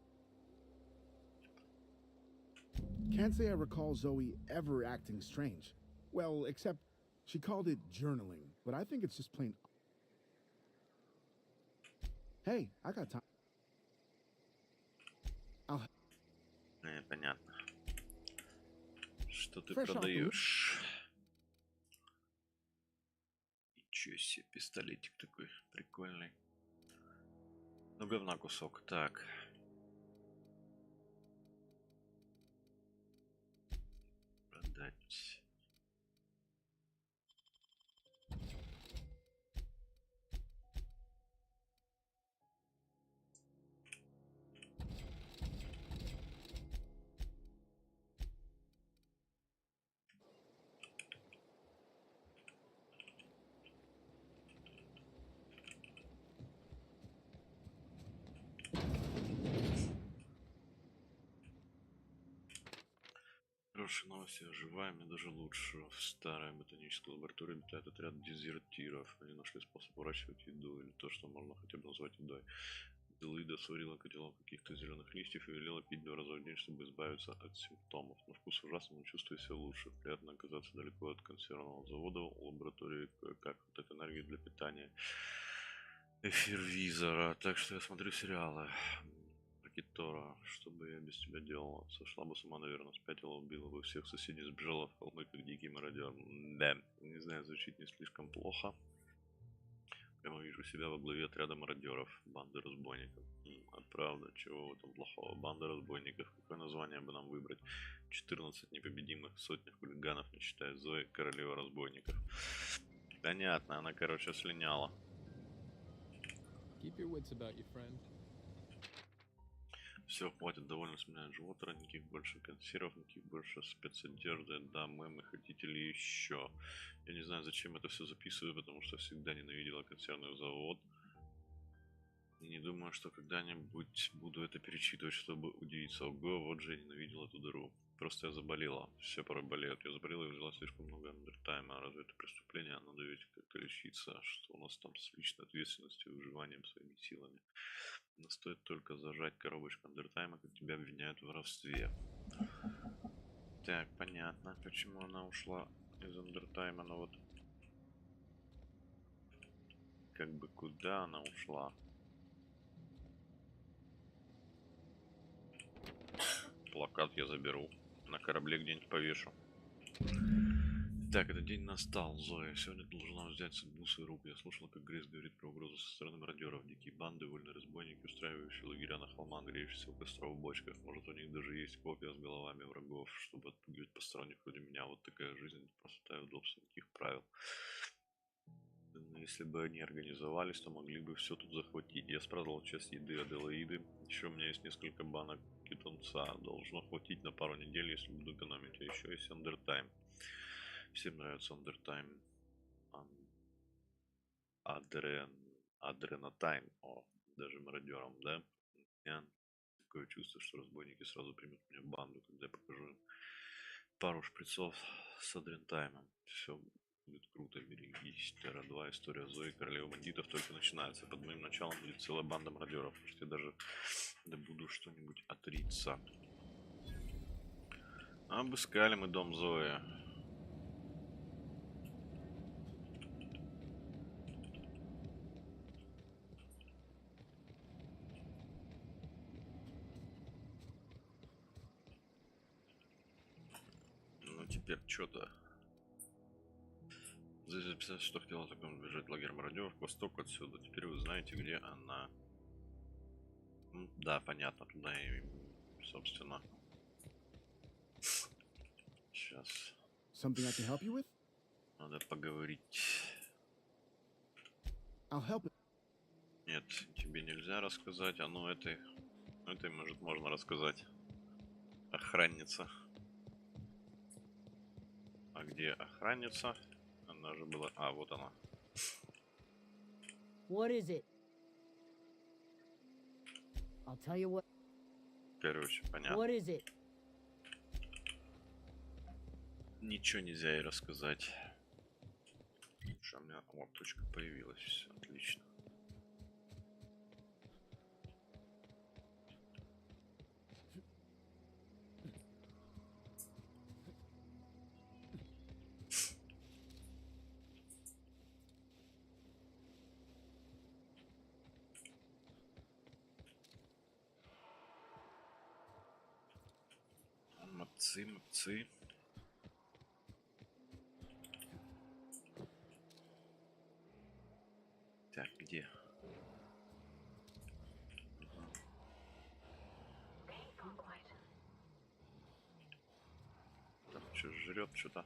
Can't say I recall Zoe ever acting strange. Well, except she called it journaling, but I think it's just plain... Hey, I got time. Понятно. Что ты продаешь? Ничего себе, пистолетик такой прикольный. Ну, говна кусок. Так. Продать. Хорошие новости, оживаем и даже лучше. В старой ботанической лаборатории обитает отряд дезертиров. Они нашли способ выращивать еду, или то, что можно хотя бы назвать едой. Делида сварила котелок каких-то зеленых листьев и велела пить 2 раза в день, чтобы избавиться от симптомов. На вкус ужасно, но чувствую себя лучше. Приятно оказаться далеко от консервного завода, лаборатории, как вот энергии для питания. Эфирвизора. Так что я смотрю сериалы. Тора, что бы я без тебя делала? Сошла бы с ума, наверное, спятила, убила бы всех соседей, сбежала в холмы, как дикий мародер. Да, не знаю, звучит не слишком плохо. Прямо вижу себя во главе отряда мародеров, банды разбойников. А правда, чего в этом плохого? Банда разбойников. Какое название бы нам выбрать? 14 непобедимых, сотни хулиганов, не считая Зои, королева разбойников. Понятно, она, короче, слиняла. Keep your wits about you, friend. Все, хватит, довольно сменять живота, никаких больше консервов, никаких больше спецодежды. Да, мы хотите ли еще? Я не знаю, зачем это все записываю, потому что всегда ненавидела консервный завод. И не Не думаю, что когда-нибудь буду это перечитывать, чтобы удивиться. Ого, вот же я ненавидел эту дыру. Просто я заболела. Все порой болеют. Я заболела и взяла слишком много андертайма. Разве это преступление? Надо ведь как-то лечиться. Что у нас там с личной ответственностью и выживанием своими силами? Но стоит только зажать коробочку андертайма, как тебя обвиняют в воровстве. Так, понятно, почему она ушла из андертайма. Но вот как бы куда она ушла? Плакат я заберу. На корабле где-нибудь повешу. Так, этот день настал, Зоя. Сегодня ты должна взять судьбу в свои руки. Я слышал, как Грейс говорит про угрозу со стороны мародеров. Дикие банды, вольные разбойники, устраивающие лагеря на холмах, греющиеся у костров в бочках. Может, у них даже есть копья с головами врагов, чтобы отпугивать посторонних вроде меня. Вот такая жизнь, простота и удобство, никаких правил. Думаю, если бы они организовались, то могли бы все тут захватить. Я спродал часть еды Аделаиды. Еще у меня есть несколько банок кетонца. Должно хватить на пару недель, если буду экономить. А еще есть андертайм. Всем нравится андертайм. Адренотайм. О, даже мародерам, да? У меня такое чувство, что разбойники сразу примут меня в банду, когда я покажу им пару шприцов с адрентаймом. Все будет круто, берегись. Терра 2, история Зои, королева бандитов только начинается. Под моим началом будет целая банда мародеров. Может, я даже добуду что-нибудь от Рица. Обыскали мы дом Зои. Ну, теперь что-то. Здесь записать, что хотела таком бежать лагерь мародеров к востоку отсюда. Теперь вы знаете, где она. Да, понятно, туда и, собственно. Сейчас. Something I can help you with? Надо поговорить. I'll help it. Нет, тебе нельзя рассказать. А ну этой, может, можно рассказать. Охранница. А где охранница? Она же была... А, вот она. What is it? I'll tell you what. Короче, понятно. What is it? Ничего нельзя ей рассказать. Что у меня... Вот, точка появилась. Все, отлично. Молодцы. Так, где? Там что, жрет что-то?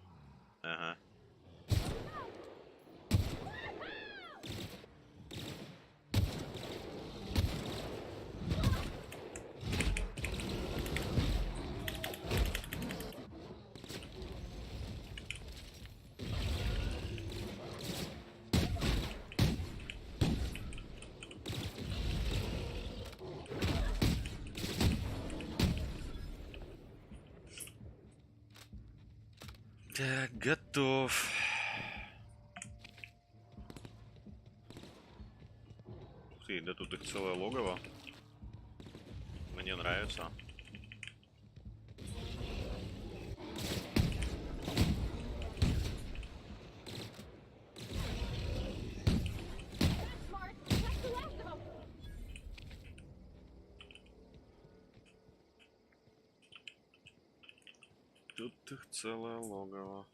Ага. Так, готов. Ух ты, да тут их целое логово. Мне нравится. Тут их целое логово.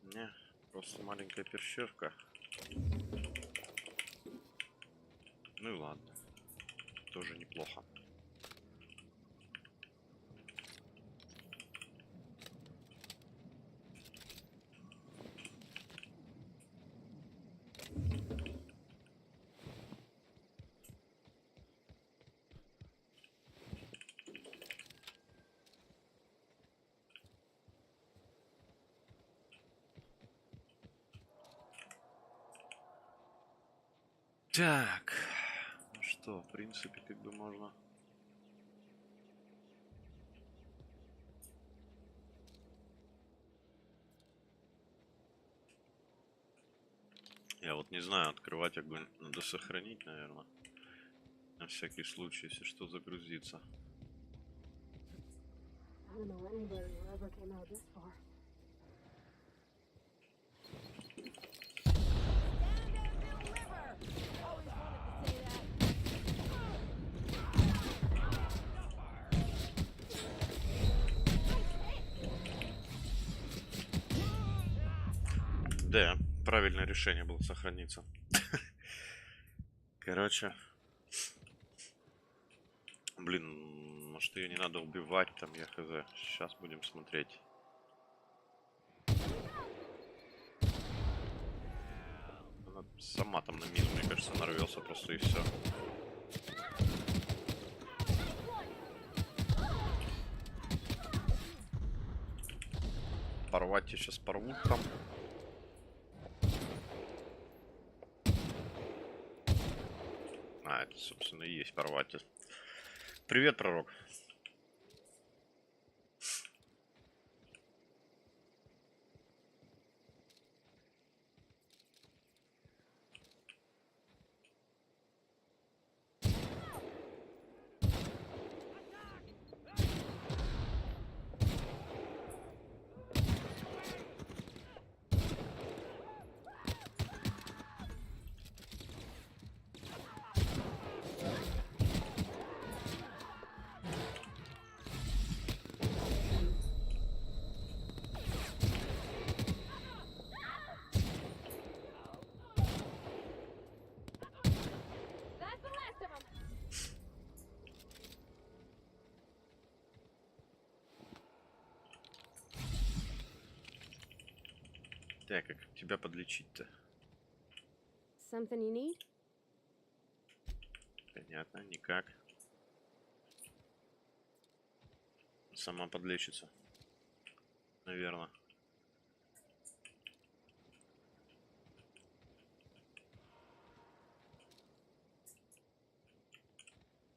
Не, просто маленькая пещерка. Ну и ладно. Тоже неплохо. Так. что, в принципе, как бы можно. Я вот не знаю, открывать огонь надо сохранить, наверное. На всякий случай, если что, загрузится. I don't know anybody who ever came out this far. Да, правильное решение было сохраниться. Короче. Блин, может ее не надо убивать, там я хз. Сейчас будем смотреть. Она сама там на мину, мне кажется, нарвется просто и все. Порвать тебя сейчас порвут там. А, это, собственно, и есть порвать. Привет, пророк. Так, как тебя подлечить-то? Something you need? Понятно, никак. Сама подлечится. Наверное.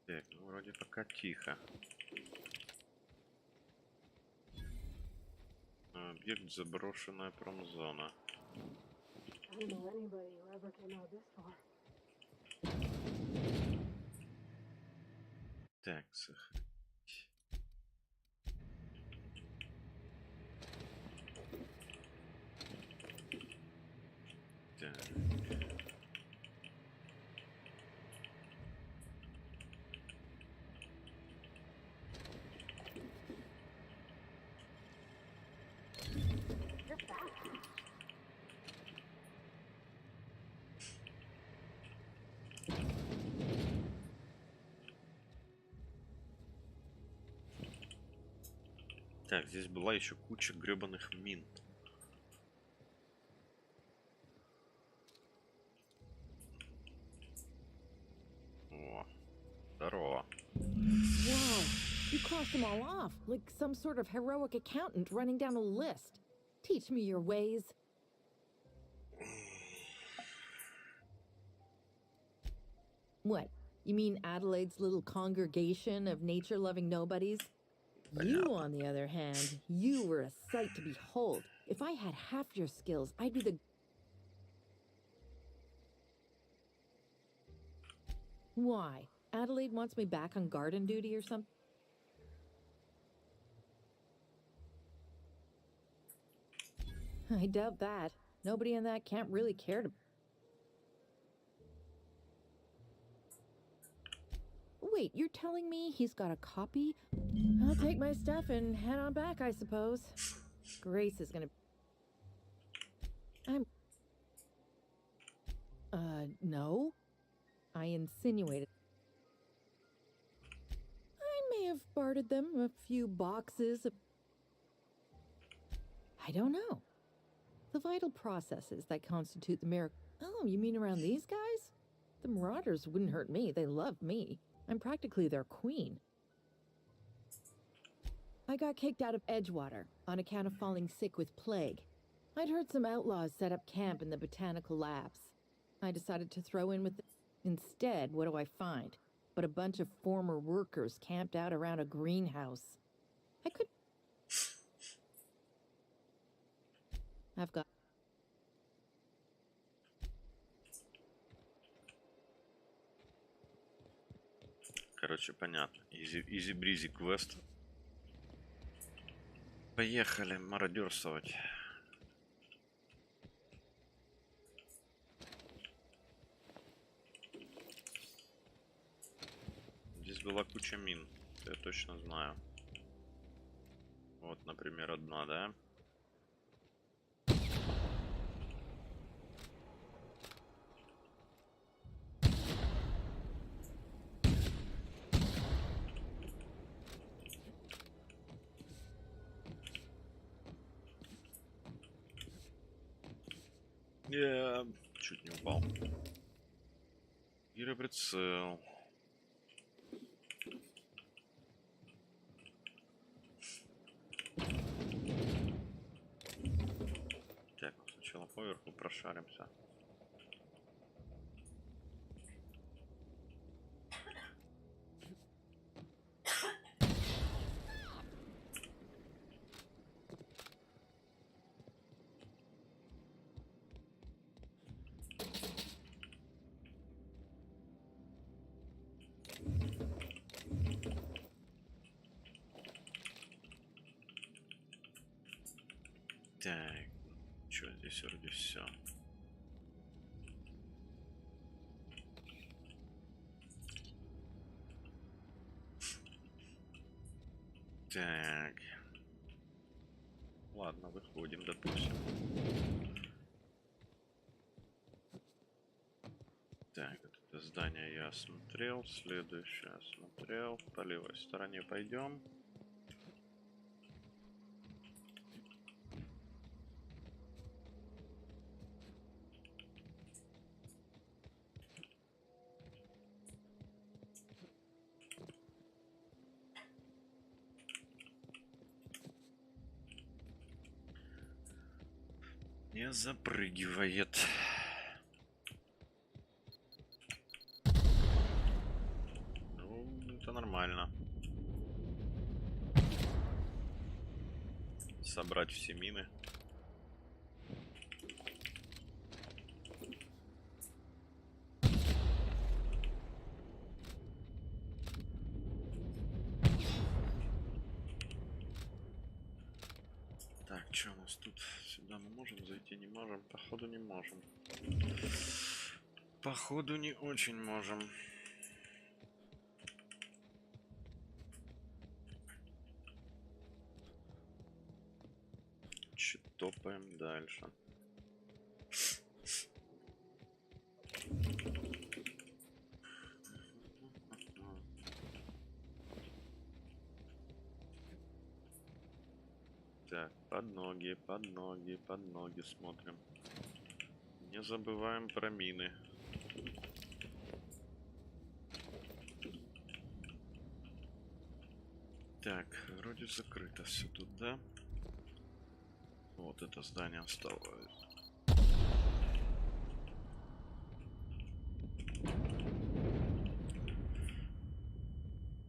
Так, ну вроде пока тихо. Объект заброшенная промзона. I don't know anybody who ever came out this far. Так, сохранить. Так. You're fast. Так, здесь была еще куча гребаных мин. О, здорово. Wow, you crossed them all off, like some sort of heroic accountant running down a list. Teach me your ways. What? You mean Adelaide's little congregation of nature-loving nobodies? You, on the other hand, you were a sight to behold. If I had half your skills, I'd be the... Why? Adelaide wants me back on garden duty or something? I doubt that. Nobody in that camp really cared. Wait, you're telling me he's got a copy? I'll take my stuff and head on back, I suppose. Grace is gonna... No. I insinuated. I may have bartered them a few boxes of... I don't know. The vital processes that constitute the miracle... Oh, you mean around these guys? The Marauders wouldn't hurt me. They love me. I'm practically their queen. I got kicked out of Edgewater on account of falling sick with plague. I'd heard some outlaws set up camp in the botanical labs. I decided to throw in with the... Instead, what do I find? But a bunch of former workers camped out around a greenhouse. I've got... Короче, понятно. Изи-бризи квест. Поехали мародерствовать. Здесь была куча мин. Это я точно знаю. Вот, например, одна, да? Я чуть не упал. Гироприцел. Так, сначала поверху прошаримся. Так, что здесь вроде все. Так. Ладно, выходим, допустим. Так, вот это здание я осмотрел. Следующее осмотрел. По левой стороне пойдем. Не запрыгивает. Ну, это нормально. Собрать все мины. Так, что у нас тут? Сюда мы можем зайти, не можем? Походу не можем. Походу не очень можем. Топаем дальше. Так, под ноги, под ноги, под ноги смотрим. Не забываем про мины. Так, вроде закрыто все тут, да? Вот это здание осталось.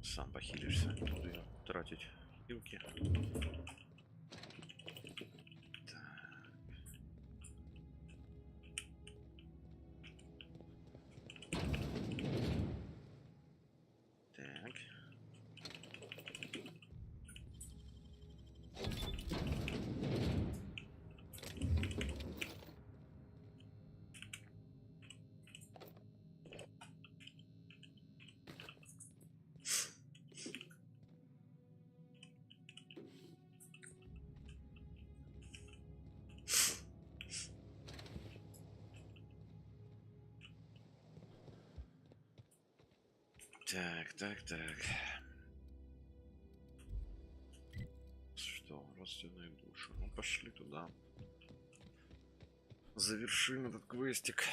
Сам похилишься, не буду я тратить хилки. Так. Что, родственные души? Ну, пошли туда. Завершим этот квестик.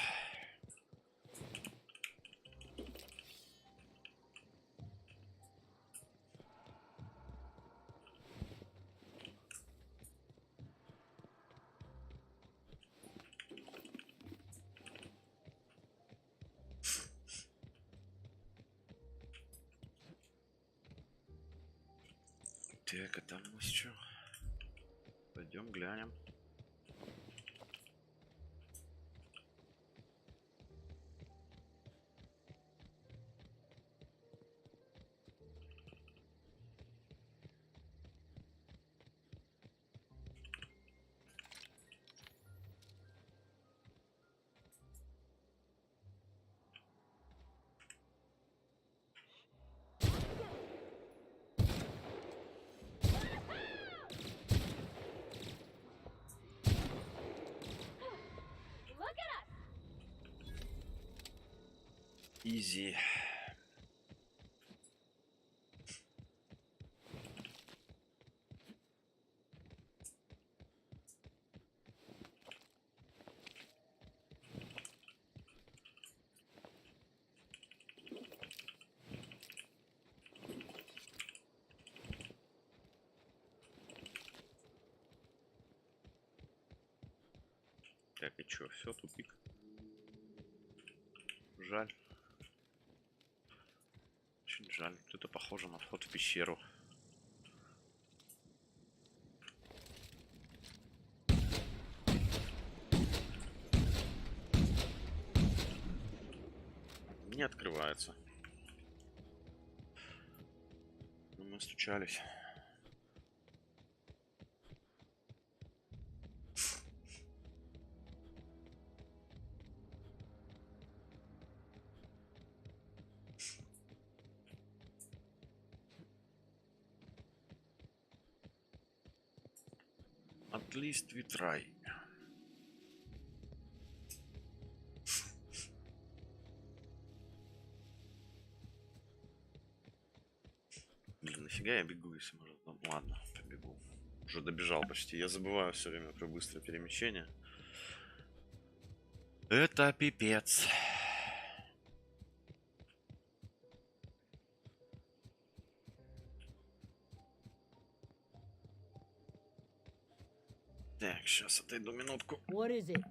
Так, а там у нас что? Пойдем глянем. Look at us! Изи. Так, и чё, все, тупик. Жаль. Очень жаль. Это похоже на вход в пещеру. Не открывается. Но мы стучались. At least we try. Блин, нафига я бегу, если можно? Ну, ладно, побегу. Уже добежал почти. Я забываю все время про быстрое перемещение. Это пипец. Так, сейчас отойду минутку. What is it?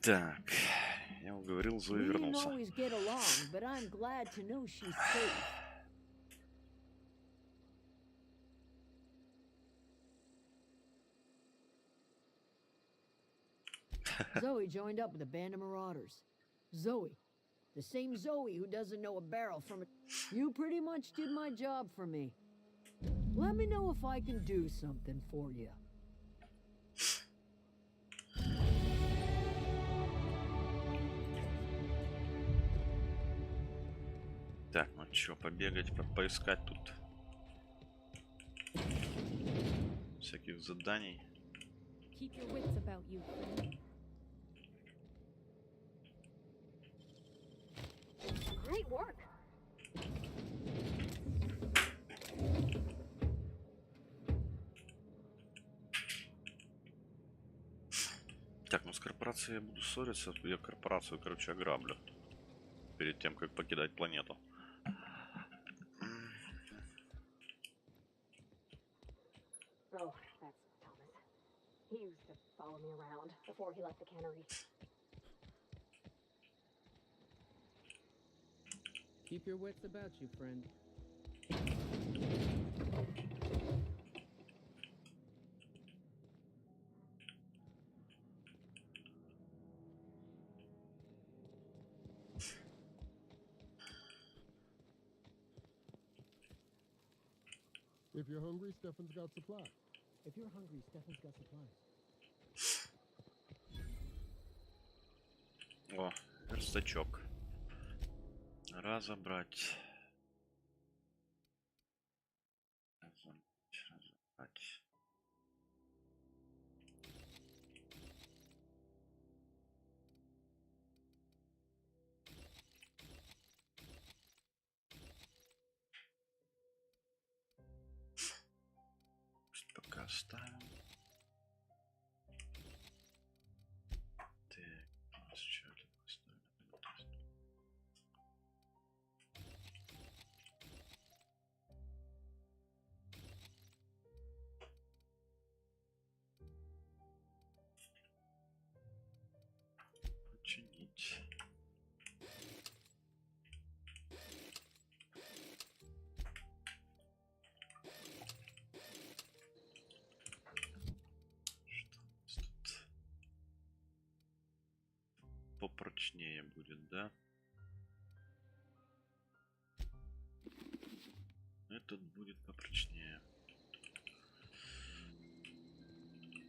Так, я уговорил, Зои We didn't вернулся. always get along, but I'm glad to know she's safe. Zoe joined up with a band of marauders. Zoe. The same Zoe who doesn't know a barrel from a... You pretty much did my job for me. Let me know if I can do something for you. Так, ну чё, побегать, поискать тут всяких заданий. Keep your wits about you, friend. Great work. Так, ну с корпорацией я буду ссориться. Я корпорацию, короче, ограблю. Перед тем, как покидать планету. Oh, that's Thomas. He used to follow me around before he left the cannery. Keep your wits about you, friend. If you're hungry, Stefan's got supplies. If you're hungry, Stefan's got supplies. О, верстачок. Разобрать. Разобрать. Пусть пока оставим. Так, у нас что это поставим? Починить. Что у нас тут? Попрочнее будет, да? Этот будет попрочнее.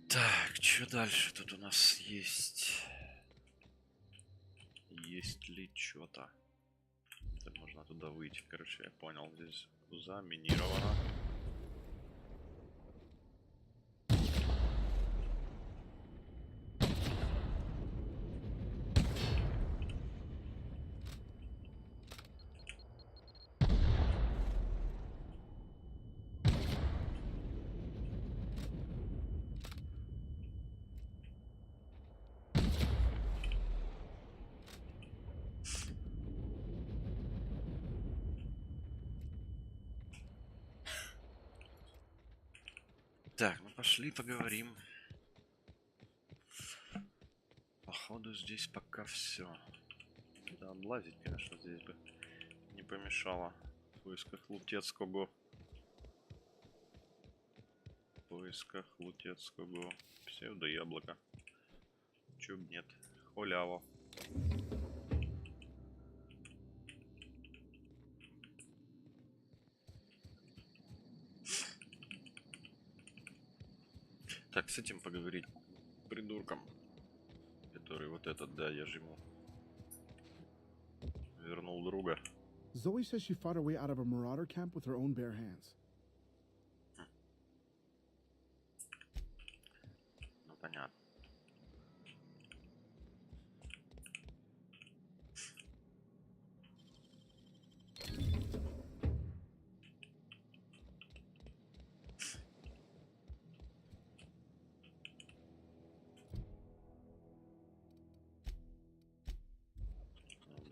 Так, что дальше тут у нас есть? Есть ли что-то? Можно туда выйти. Короче, я понял, здесь заминировано. Так, ну пошли поговорим. Походу здесь пока все. Да, облазить, конечно, здесь бы не помешало. В поисках Лутецкого. В поисках Лутецкого. Псевдо-яблоко. Чё б нет. Холяво. Так, с этим поговорить. Придурком. Который вот этот, да, я же ему вернул друга. Zoe says she fought her way out of a marauder camp with her own bare hands. Ну, понятно.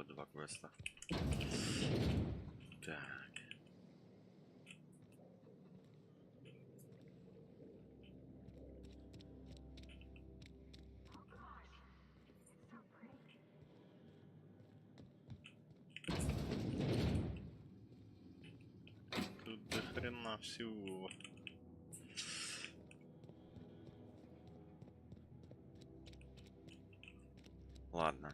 Два квеста. Так. Oh gosh, it's so всего-навсего. Ладно.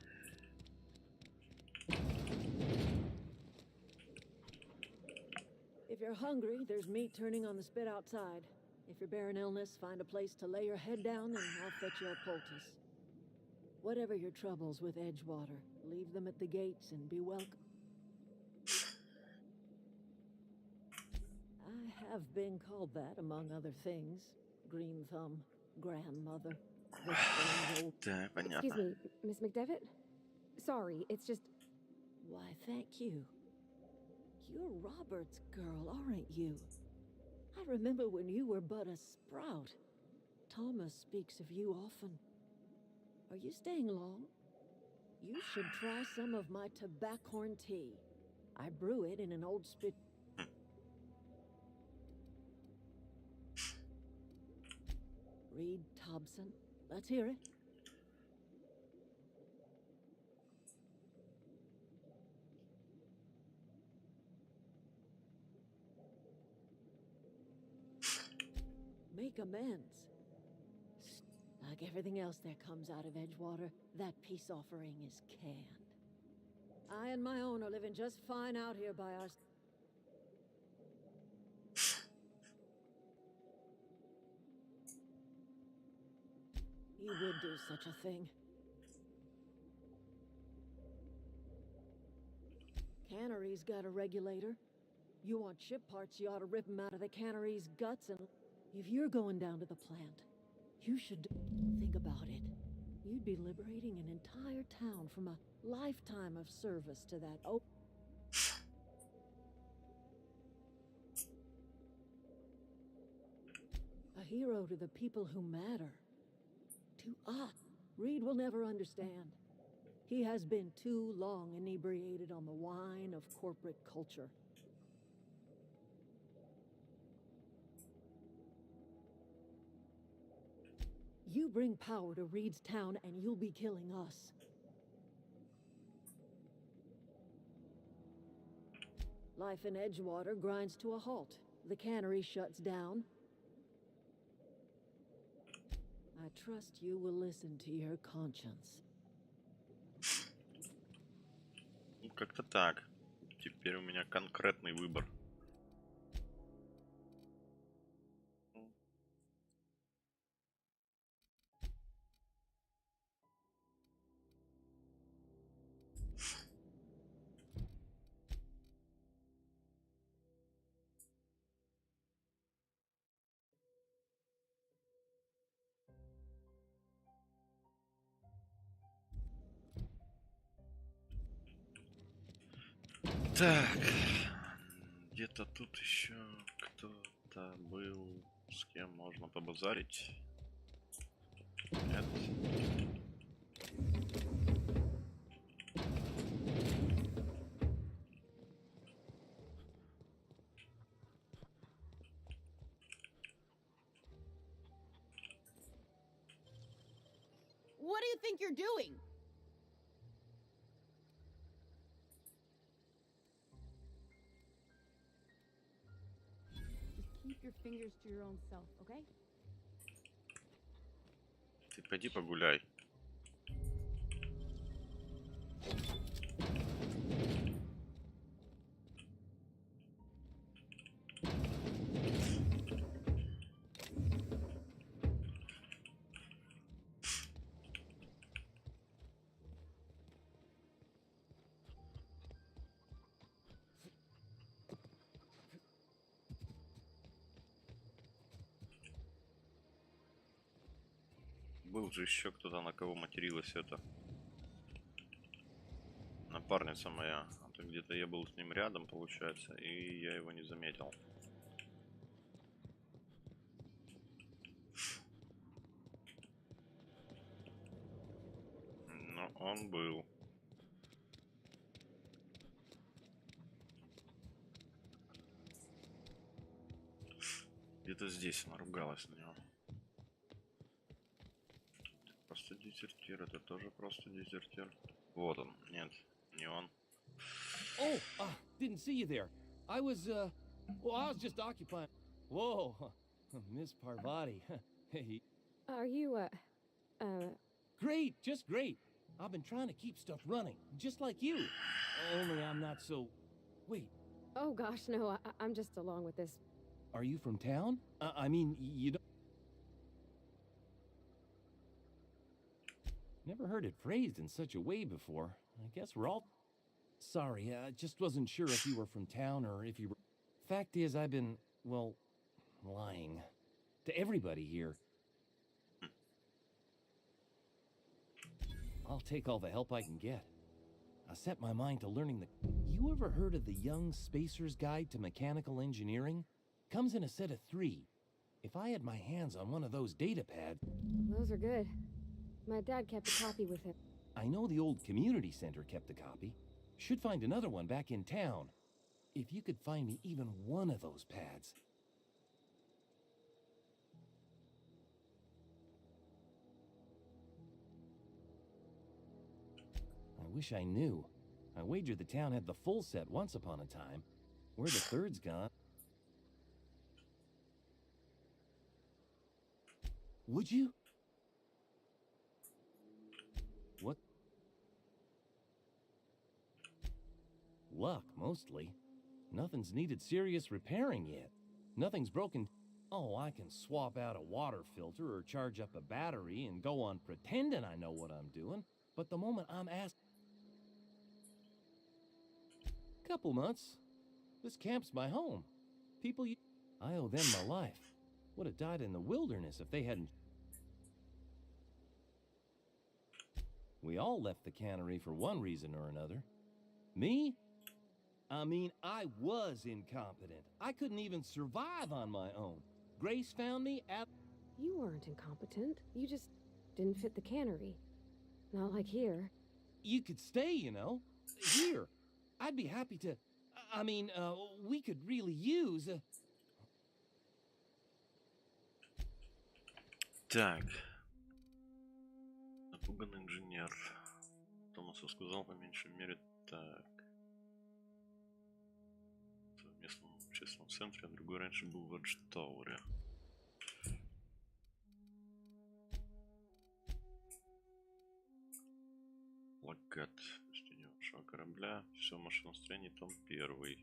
If you're hungry, there's meat turning on the spit outside. If you're bearing illness, find a place to lay your head down and I'll fetch you a poultice. Whatever your troubles with Edgewater, leave them at the gates and be welcome. I have been called that, among other things. Green thumb, grandmother. Да, понятно. Excuse me, Miss McDevitt? Sorry, it's just... Why, thank you. You're Robert's girl, aren't you? I remember when you were but a sprout. Thomas speaks of you often. Are you staying long? You should try some of my tobaccorn tea. I brew it in an old spit... Reed Thompson. Let's hear it. Make amends. Like everything else that comes out of Edgewater, that peace offering is canned. I and my own are living just fine out here by our... You would do such a thing. Cannery's got a regulator. You want ship parts, you ought to rip them out of the cannery's guts and... If you're going down to the plant, you should think about it. You'd be liberating an entire town from a lifetime of service to that... Oh. A hero to the people who matter. To us. Reed will never understand. He has been too long inebriated on the wine of corporate culture. You bring power to Reed's town and you'll be killing us. Life in Edgewater grinds to a halt. The cannery shuts down. I trust you will listen to your conscience. Как-то так. Теперь у меня конкретный выбор. Так, где-то тут еще кто-то был, с кем можно побазарить. Нет. What do you think you're doing? Keep your fingers to your own self, okay? Ты пойди погуляй. Был же еще кто-то, на кого материлась эта напарница моя. А то где-то я был с ним рядом, получается, и я его не заметил. Но он был. Где-то здесь она ругалась на него. Просто дезертир, это тоже просто дезертир. Вот он, нет, не он. Oh, didn't see you there. I was, Well, I was just occupying. Whoa, Miss Parvati. Hey. Are you, Great, just great. I've been trying to keep stuff running, just like you. Only I'm not so... Wait, Oh gosh, no, I'm just along with this. are you from town? I mean, you don't... Never heard it phrased in such a way before. I guess we're all... Sorry, I just wasn't sure if you were from town or if you were... Fact is, I've been, well, lying. To everybody here. I'll take all the help I can get. I set my mind to learning the... You ever heard of the Young Spacer's Guide to Mechanical Engineering? Comes in a set of 3. If I had my hands on one of those data pads... Those are good. My dad kept a copy with him. I know the old community center kept a copy. Should find another one back in town. If you could find me even one of those pads... I wish I knew. I wager the town had the full set once upon a time. Where the third's gone... Would you? What? Luck, mostly. Nothing's needed serious repairing yet. Nothing's broken. Oh, I can swap out a water filter or charge up a battery and go on pretending I know what I'm doing. But the moment I'm asked... Couple months. This camp's my home. People... I owe them my life. Would have died in the wilderness if they hadn't... We all left the cannery for one reason or another. Me? I mean, I was incompetent. I couldn't even survive on my own. Grace found me at... You weren't incompetent. You just didn't fit the cannery. Not like here. You could stay, you know. Here. I'd be happy to... I mean, we could really use... Так. Напуганный инженер. Томасу сказал по меньшей мере так. В местном общественном центре, а другой раньше был в Эджтауэре. Плакат. Почтение вашего корабля. Все машиностроение, том 1.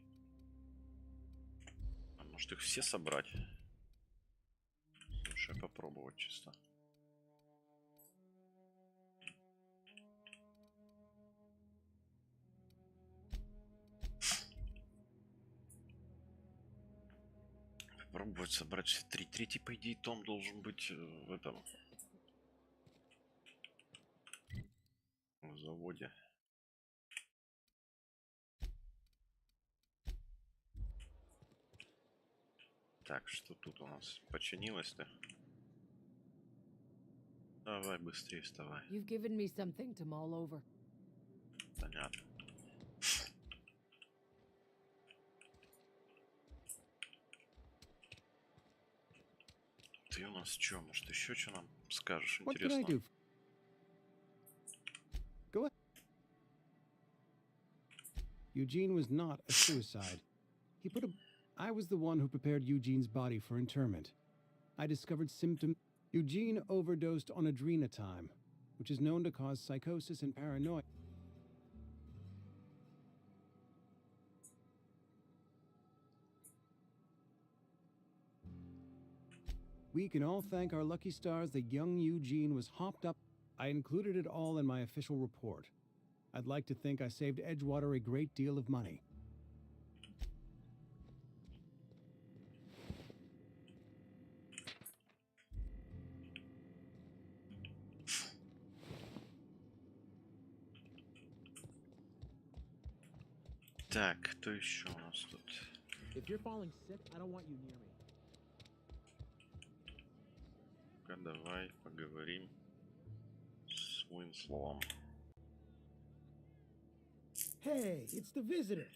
А может их все собрать? Лучше попробовать чисто. Попробовать собрать все 3. Третий, по идее, том должен быть в этом... В заводе. Так, что тут у нас? Починилось-то? Давай быстрее вставай. You've given me something to mull over. Понятно. Ты у нас что? Может еще что нам скажешь интересно? Go ahead. Eugene was not a suicide. He put a... I was the one who prepared Eugene's body for interment. I discovered symptoms. Eugene overdosed on adrenatime, which is known to cause psychosis and paranoia. We can all thank our lucky stars that young Eugene was hopped up. I included it all in my official report. I'd like to think I saved Edgewater a great deal of money. Так, кто еще у нас тут? If you're falling sick, I don't want you near me. Давай поговорим с Уинсловом. Hey, it's the visitor.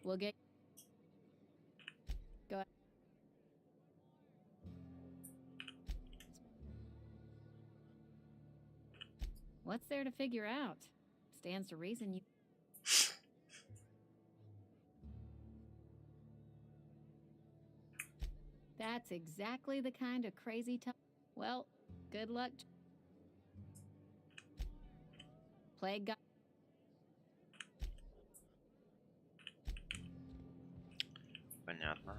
We'll get... Go ahead. What's there to figure out? Stands to reason you. That's exactly the kind of crazy time. Well, good luck. Plague God. Понятно.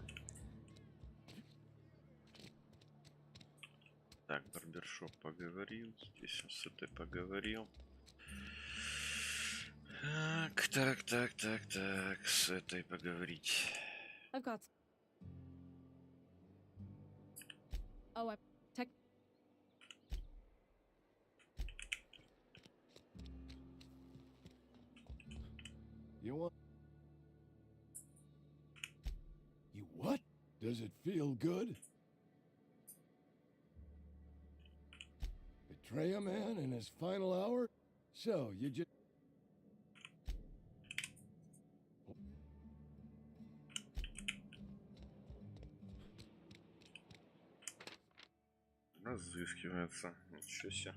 Так, барбершоп поговорил. Здесь он с этой поговорил. Так, с этой поговорить. I've got. Oh, I tech. You want? You what? Does it feel good? Betray a man in his final hour? So, you just... Разыскивается. Ничего себе.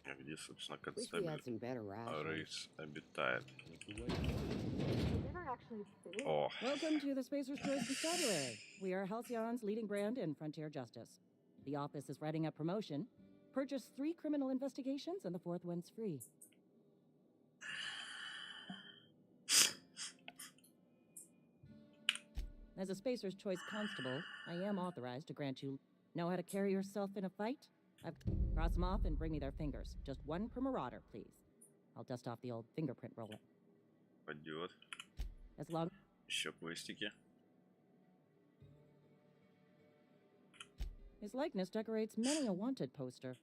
А где, собственно, констебль Рейс обитает? О. Welcome to the Spacer's Choice Constabulary. We are Halcyon's leading brand in frontier justice. The office is writing up promotion. Purchase 3 criminal investigations and the 4th one's free. As a Spacer's Choice constable, I am authorized to grant you... Know how to carry yourself in a fight? Cross them off and bring me their fingers. Just 1 per marauder, please. I'll dust off the old fingerprint roller. Пойдет. As long... Еще квестики. His likeness decorates many a wanted poster.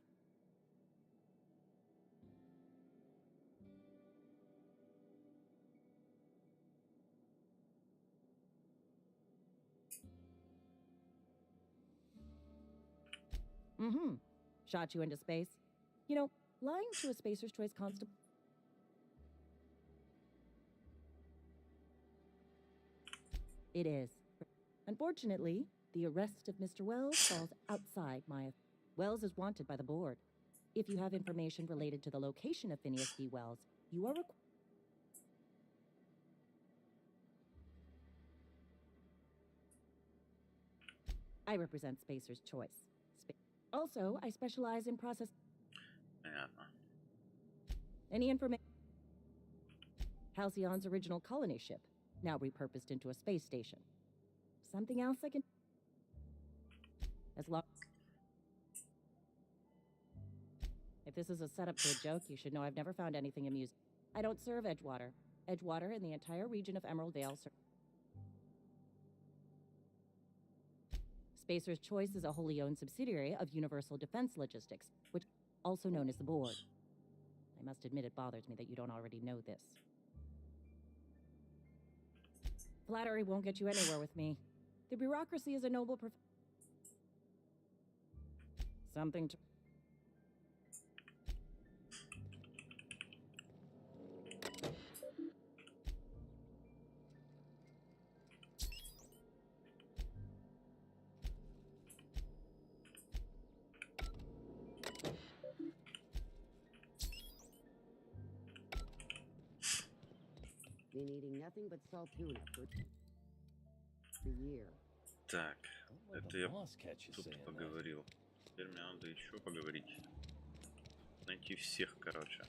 Shot you into space. You know, lying to a Spacer's Choice constable... It is. Unfortunately, the arrest of Mr. Wells falls outside my... Wells is wanted by the board. If you have information related to the location of Phineas B. Wells, you are required... I represent Spacer's Choice. Also, I specialize in process... Понятно. Any information... Halcyon's original colony ship, now repurposed into a space station. Something else I can... As long... If this is a setup for a joke, you should know I've never found anything amusing. I don't serve Edgewater. Edgewater and the entire region of Emerald Dale serve... Spacer's Choice is a wholly owned subsidiary of Universal Defense Logistics, which also known as the Board. I must admit it bothers me that you don't already know this. Flattery won't get you anywhere with me. The bureaucracy is a noble something to... Been eating nothing but salt tuna for a year. Так, это я тут поговорил. Теперь мне надо еще поговорить. Найти всех, короче.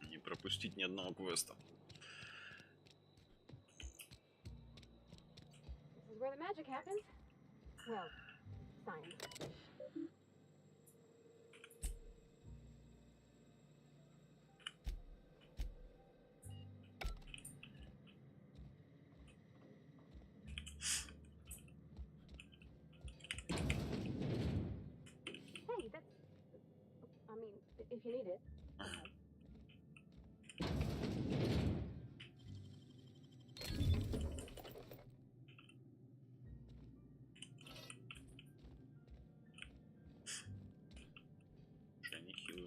Не пропустить ни одного квеста. This is where the magic happens. Well, science. Hey, that's... I mean, if you need it.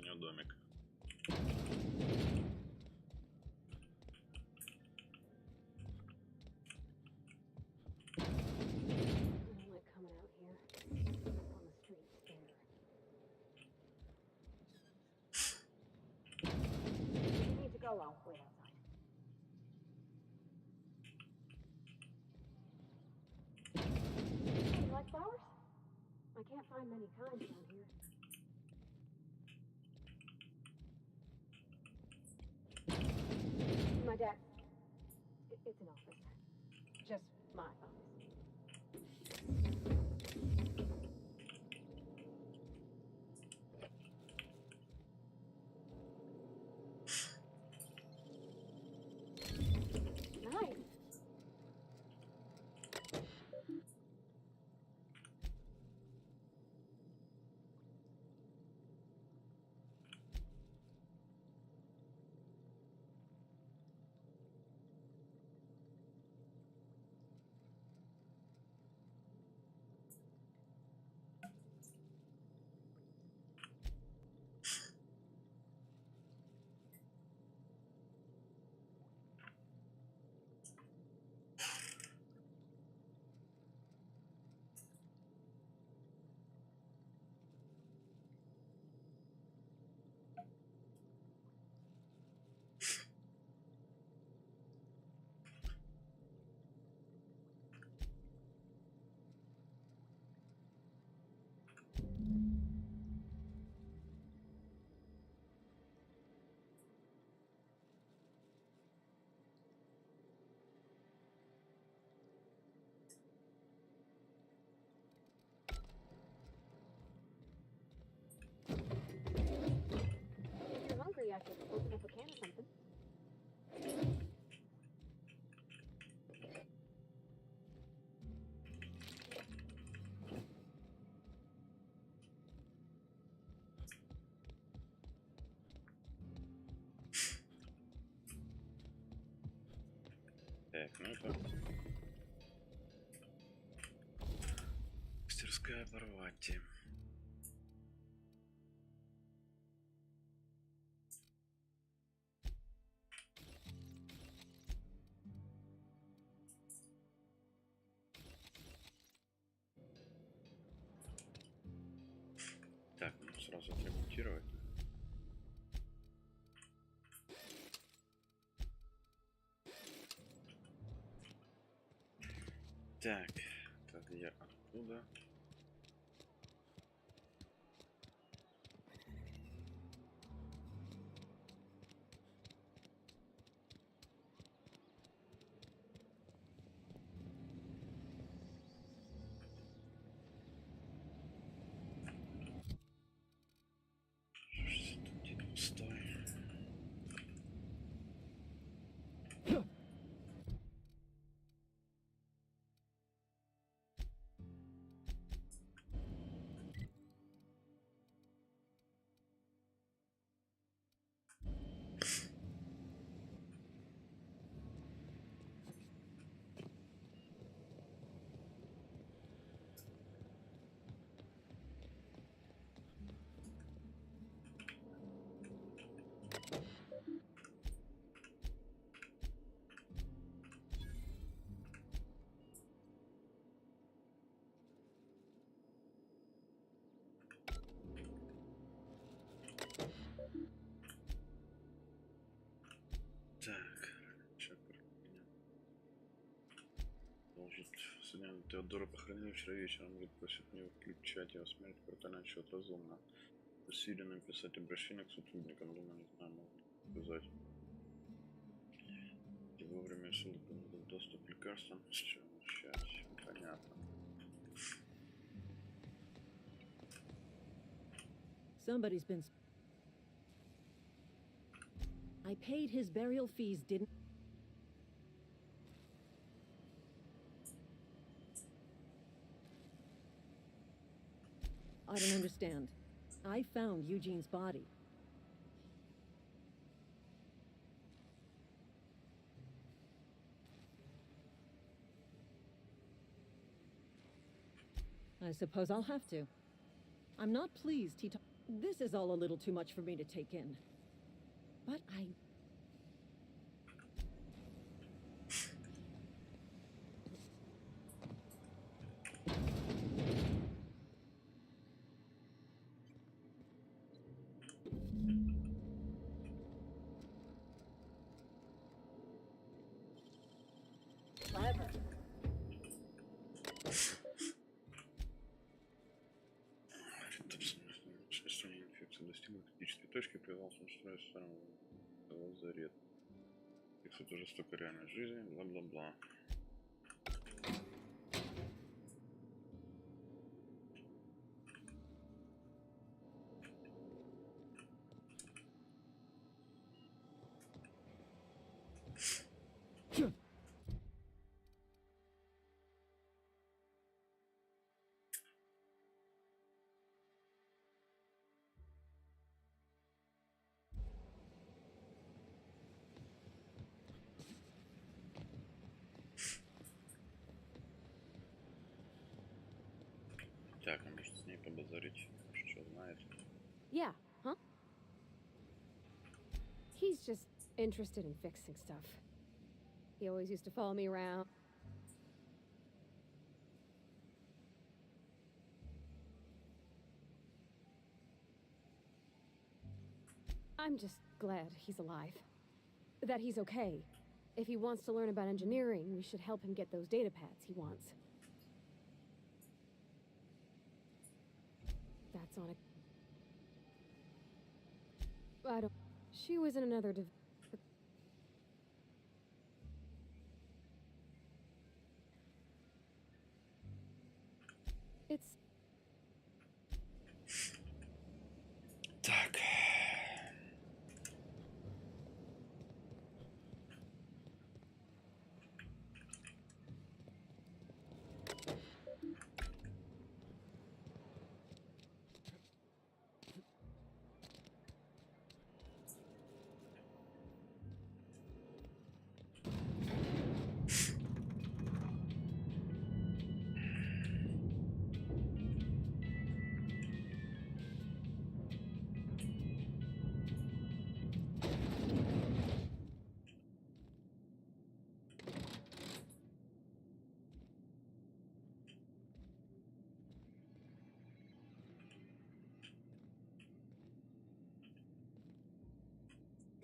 нее домик. Moonlight coming out here. Up on the street there. If you need to go, I'll wait outside. Hey, you like flowers? I can't find many kinds down here. My dad. It's an office. Just my office. Nice. If you're hungry, I could open up a can of something. Так, ну это... Мастерская Парвати. Так, ну сразу отремонтировать. Так, тогда я оттуда. Так, должен сегодня Теодора похоронили вчера вечером, говорит, просит не выключать его смерть, квартальный отчет разумно. Усиленно написать обращение к сотрудникам, думаю, не знаю, можно сказать. И вовремя суд дал доступ к лекарствам, с чего начать, понятно. Somebody's been... I paid his burial fees, didn't... I don't understand. I found Eugene's body. I suppose I'll have to. I'm not pleased he This is all a little too much for me to take in. But I... Clever. Устранение инфекции достигла критической точки, привязался устроить старому лазарет. Это жестоко реальной жизни, бла-бла-бла. Так, а может с ней побазарить, что знает. Yeah, huh? He's just interested in fixing stuff. He always used to follow me around. I'm just glad he's alive. That he's okay. If he wants to learn about engineering, we should help him get those data pads he wants. That's on a... I don't... She was in another It's... Так.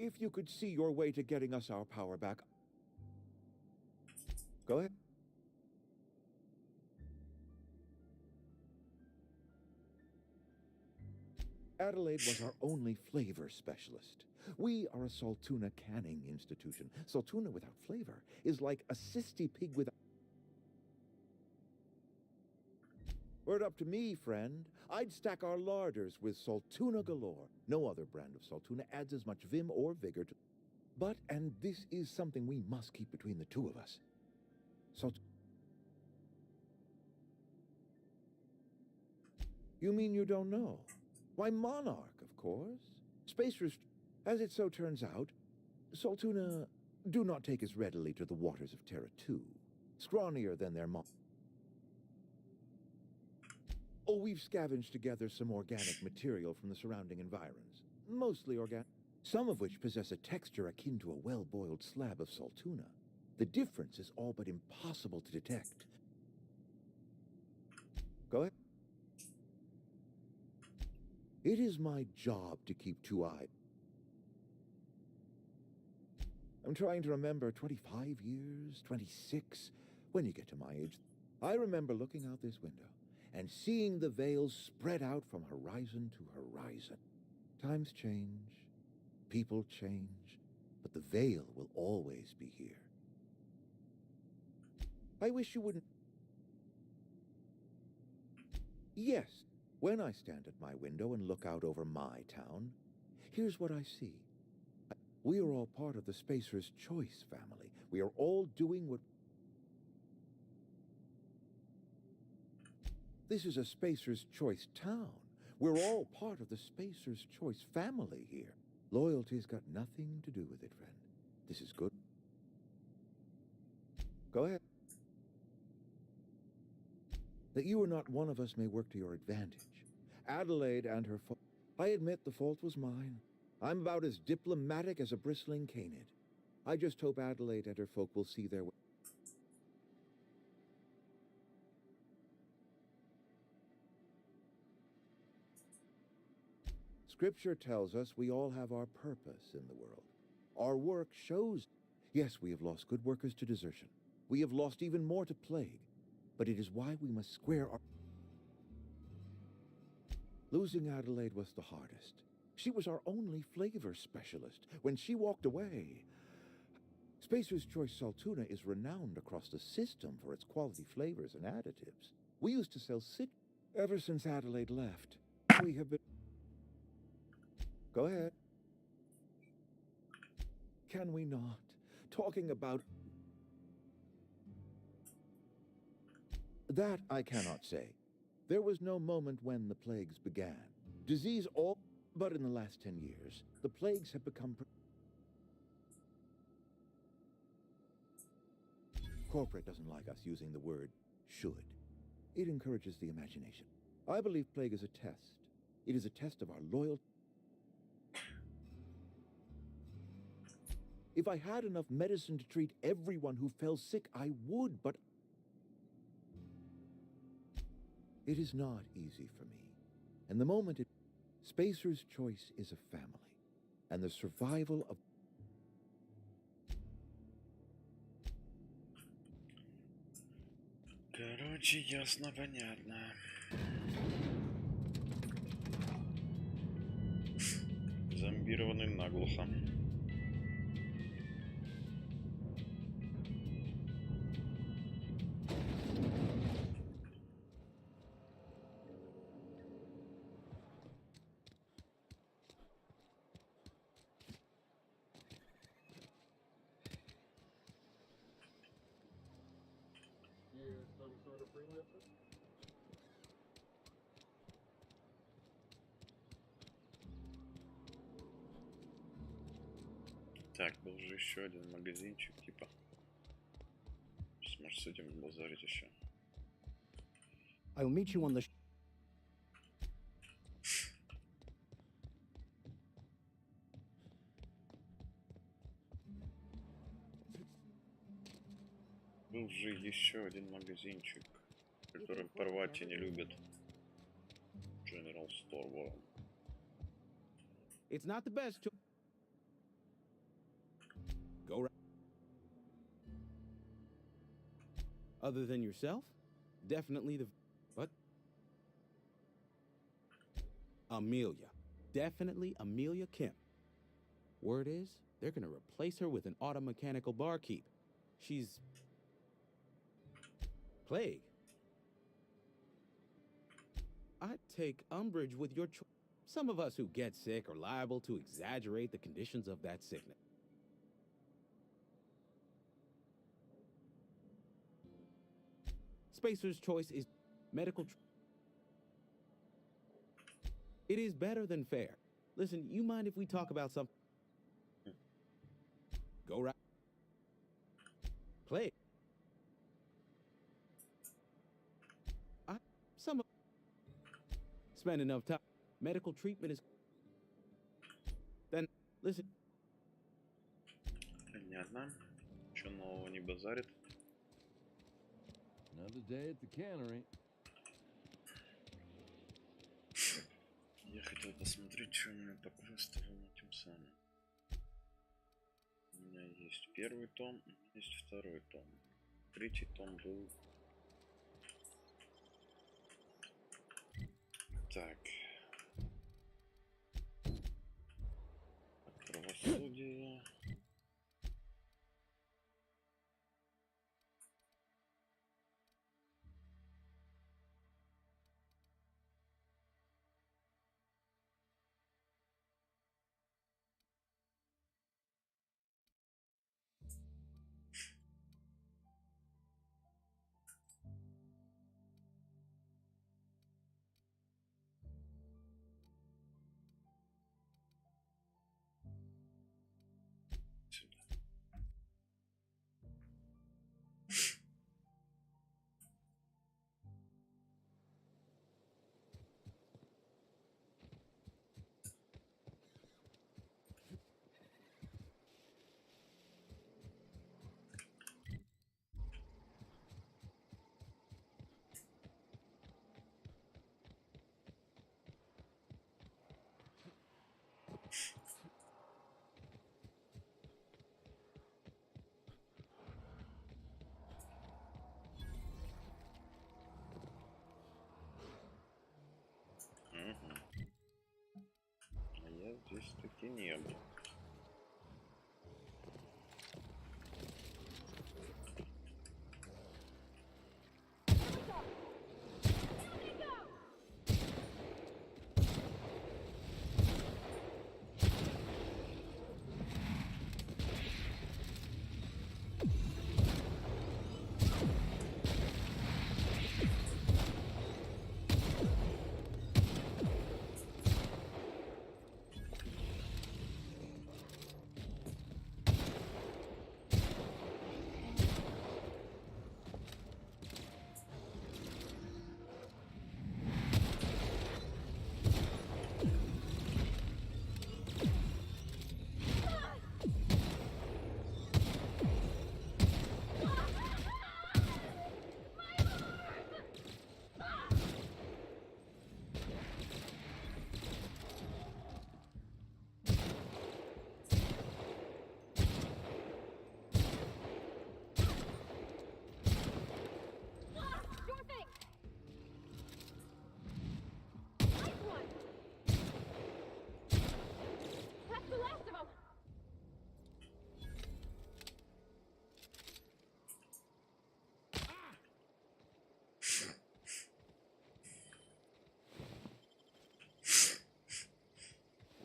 If you could see your way to getting us our power back... Go ahead. Adelaide was our only flavor specialist. We are a Saltuna canning institution. Saltuna without flavor is like a cysty pig without... Were it up to me, friend, I'd stack our larders with Saltuna galore. No other brand of Saltuna adds as much vim or vigor to... But, and this is something we must keep between the two of us. You mean you don't know? Why, Monarch, of course. Spacers, as it so turns out, Saltuna do not take as readily to the waters of Terra 2. Scrawnier than their Oh, we've scavenged together some organic material from the surrounding environs. Mostly organic, some of which possess a texture akin to a well-boiled slab of Saltuna. The difference is all but impossible to detect. Go ahead. It is my job to keep two eyes. I'm trying to remember 25 years, 26, when you get to my age. I remember looking out this window and seeing the veils spread out from horizon to horizon. Times change, people change, but the veil will always be here. I wish you wouldn't... Yes, when I stand at my window and look out over my town, here's what I see. We are all part of the Spacer's Choice family. We are all doing what... This is a Spacer's Choice town. We're all part of the Spacer's Choice family here. Loyalty's got nothing to do with it, friend. This is good. Go ahead. That you are not one of us may work to your advantage. Adelaide and her I admit the fault was mine. I'm about as diplomatic as a bristling canid. I just hope Adelaide and her folk will see their way. Scripture tells us we all have our purpose in the world. Our work shows. Yes, we have lost good workers to desertion. We have lost even more to plague. But it is why we must square our... Losing Adelaide was the hardest. She was our only flavor specialist. When she walked away... Spacer's Choice Saltuna is renowned across the system for its quality flavors and additives. We used to sell Ever since Adelaide left, we have been... Go ahead. Can we not? Talking about... That I cannot say. There was no moment when the plagues began. Disease all... But in the last 10 years, the plagues have become... Corporate doesn't like us using the word should. It encourages the imagination. I believe plague is a test. It is a test of our loyalty. If I had enough medicine to treat everyone who fell sick, I would, but... It is not easy for me. And the moment it... Spacer's Choice is a family. And the survival of... Короче, ясно, понятно. Зомбированный наглухо. Так, был же еще один магазинчик, типа. Сможешь с этим базарить еще. I'll meet you on the... Был же еще один магазинчик, который Парвати не любит. General Store, вот. It's not the best to... Go right. Other than yourself? Definitely the... What? Amelia. Definitely Amelia Kemp. Word is, they're gonna replace her with an auto-mechanical barkeep. She's... Plague. I take umbrage with your choice. Some of us who get sick are liable to exaggerate the conditions of that sickness. Spacer's Choice is medical. It is better than fair. Listen, you mind if we talk about something? Go right. Play. Some of... Spend enough time. Medical treatment is... Then, listen. Понятно. Что нового не базарит? Another day at the cannery. Я хотел посмотреть, что у меня по квесту на тем самым. У меня есть первый том, у меня есть второй том. Третий том был... Так. Правосудие. Таки не было.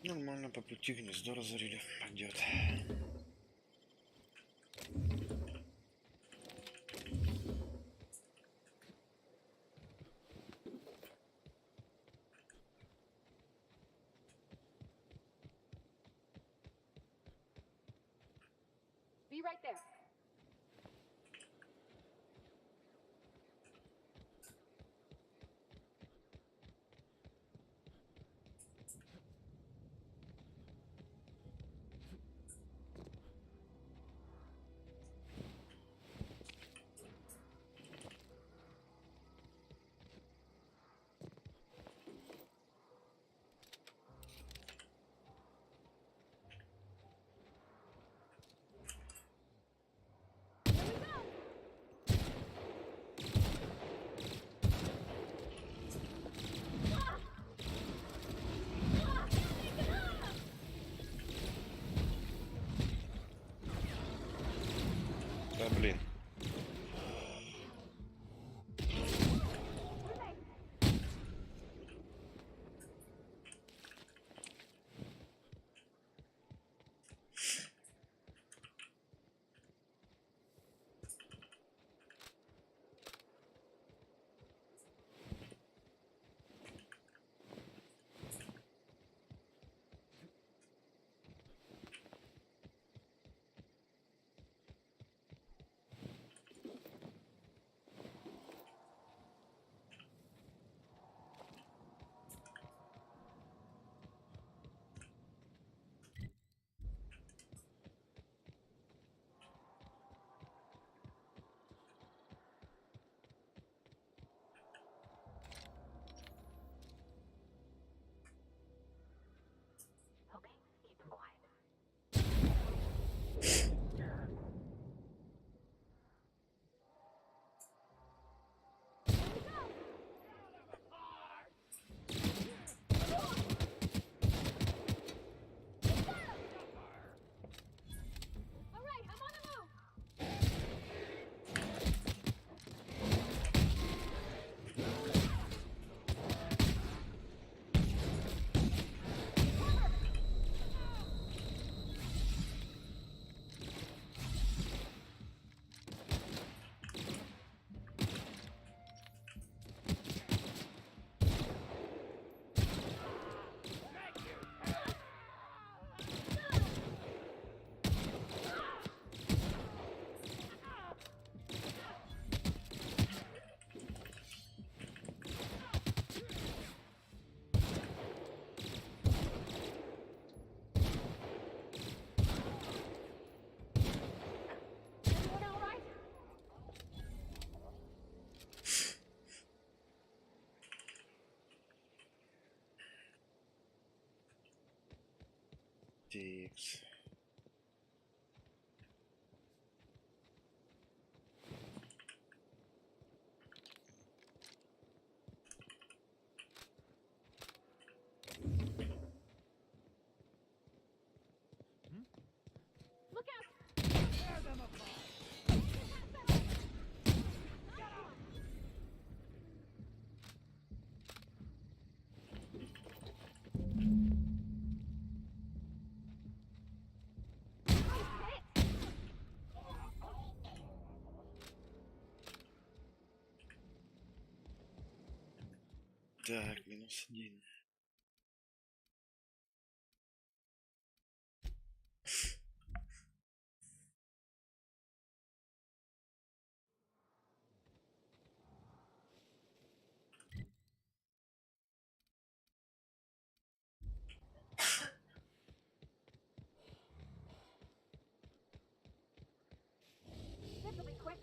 Нормально, по пути гнездо разорили. Пойдет. Be right there. Да блин. Тикс. Так, -1. This'll be quick.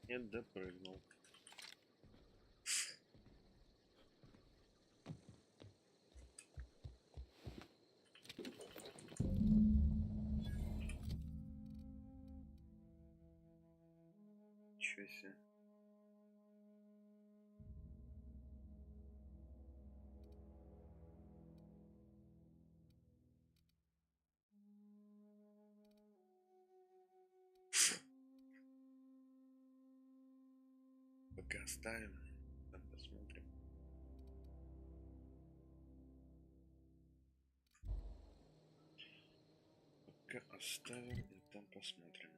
Я допрыгнул. Ничего себе. Пока оставим, там посмотрим. Пока оставим и там посмотрим.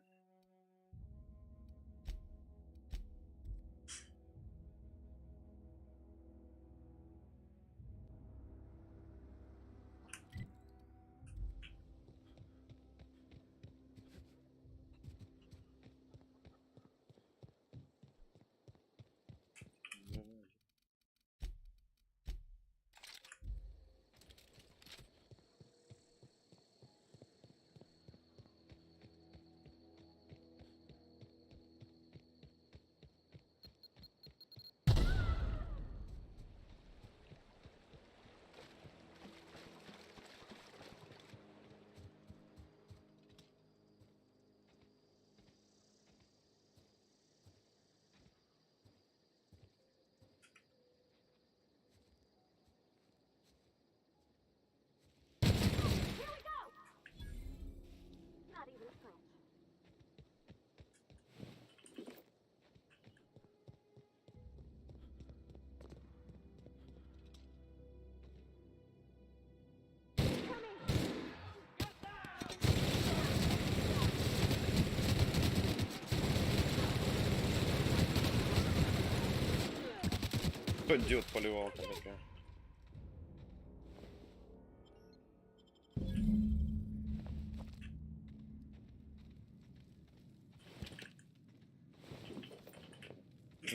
Пойдет поливалка такая.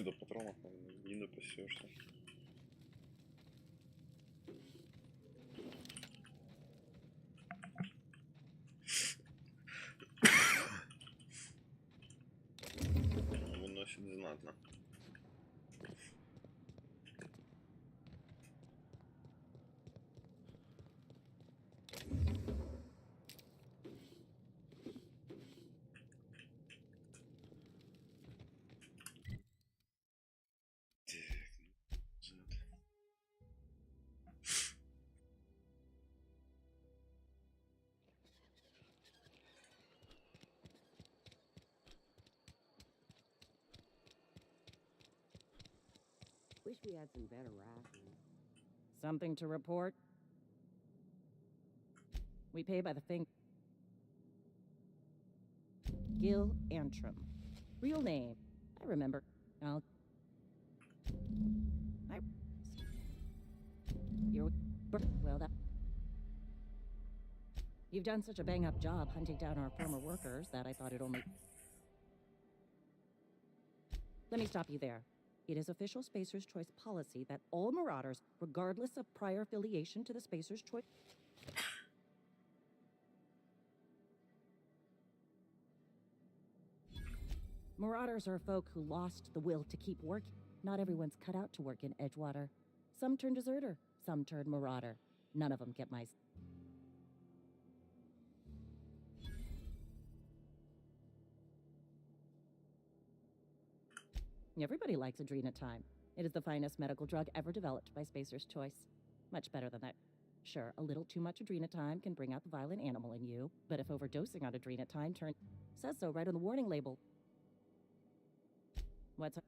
До патронов не напасешься. Wish we had some better rations. Something to report? We pay by the thing. Gil Antrim. Real name. I remember. You're... Well, that... You've done such a bang-up job hunting down our former workers that I thought it only... Let me stop you there. It is official Spacer's Choice policy that all Marauders, regardless of prior affiliation to the Spacer's Choice... Marauders are folk who lost the will to keep working. Not everyone's cut out to work in Edgewater. Some turn deserter, some turn Marauder. None of them get my... Everybody likes Adrenatime. It is the finest medical drug ever developed by Spacer's Choice. Much better than that. Sure, a little too much Adrenatime can bring out the violent animal in you, but if overdosing on Adrenatime says so right on the warning label. What's...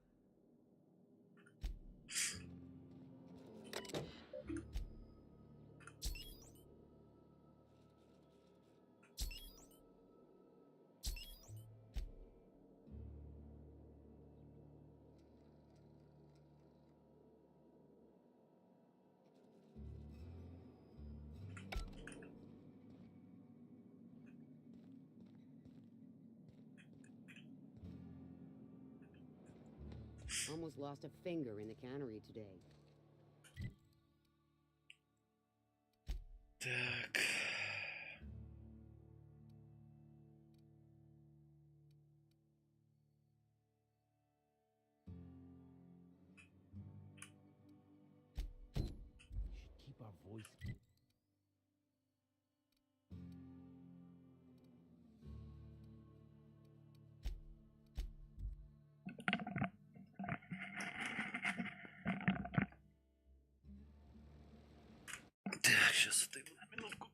Almost lost a finger in the cannery today. Так. Keep our voice. Так, сейчас ты на минутку.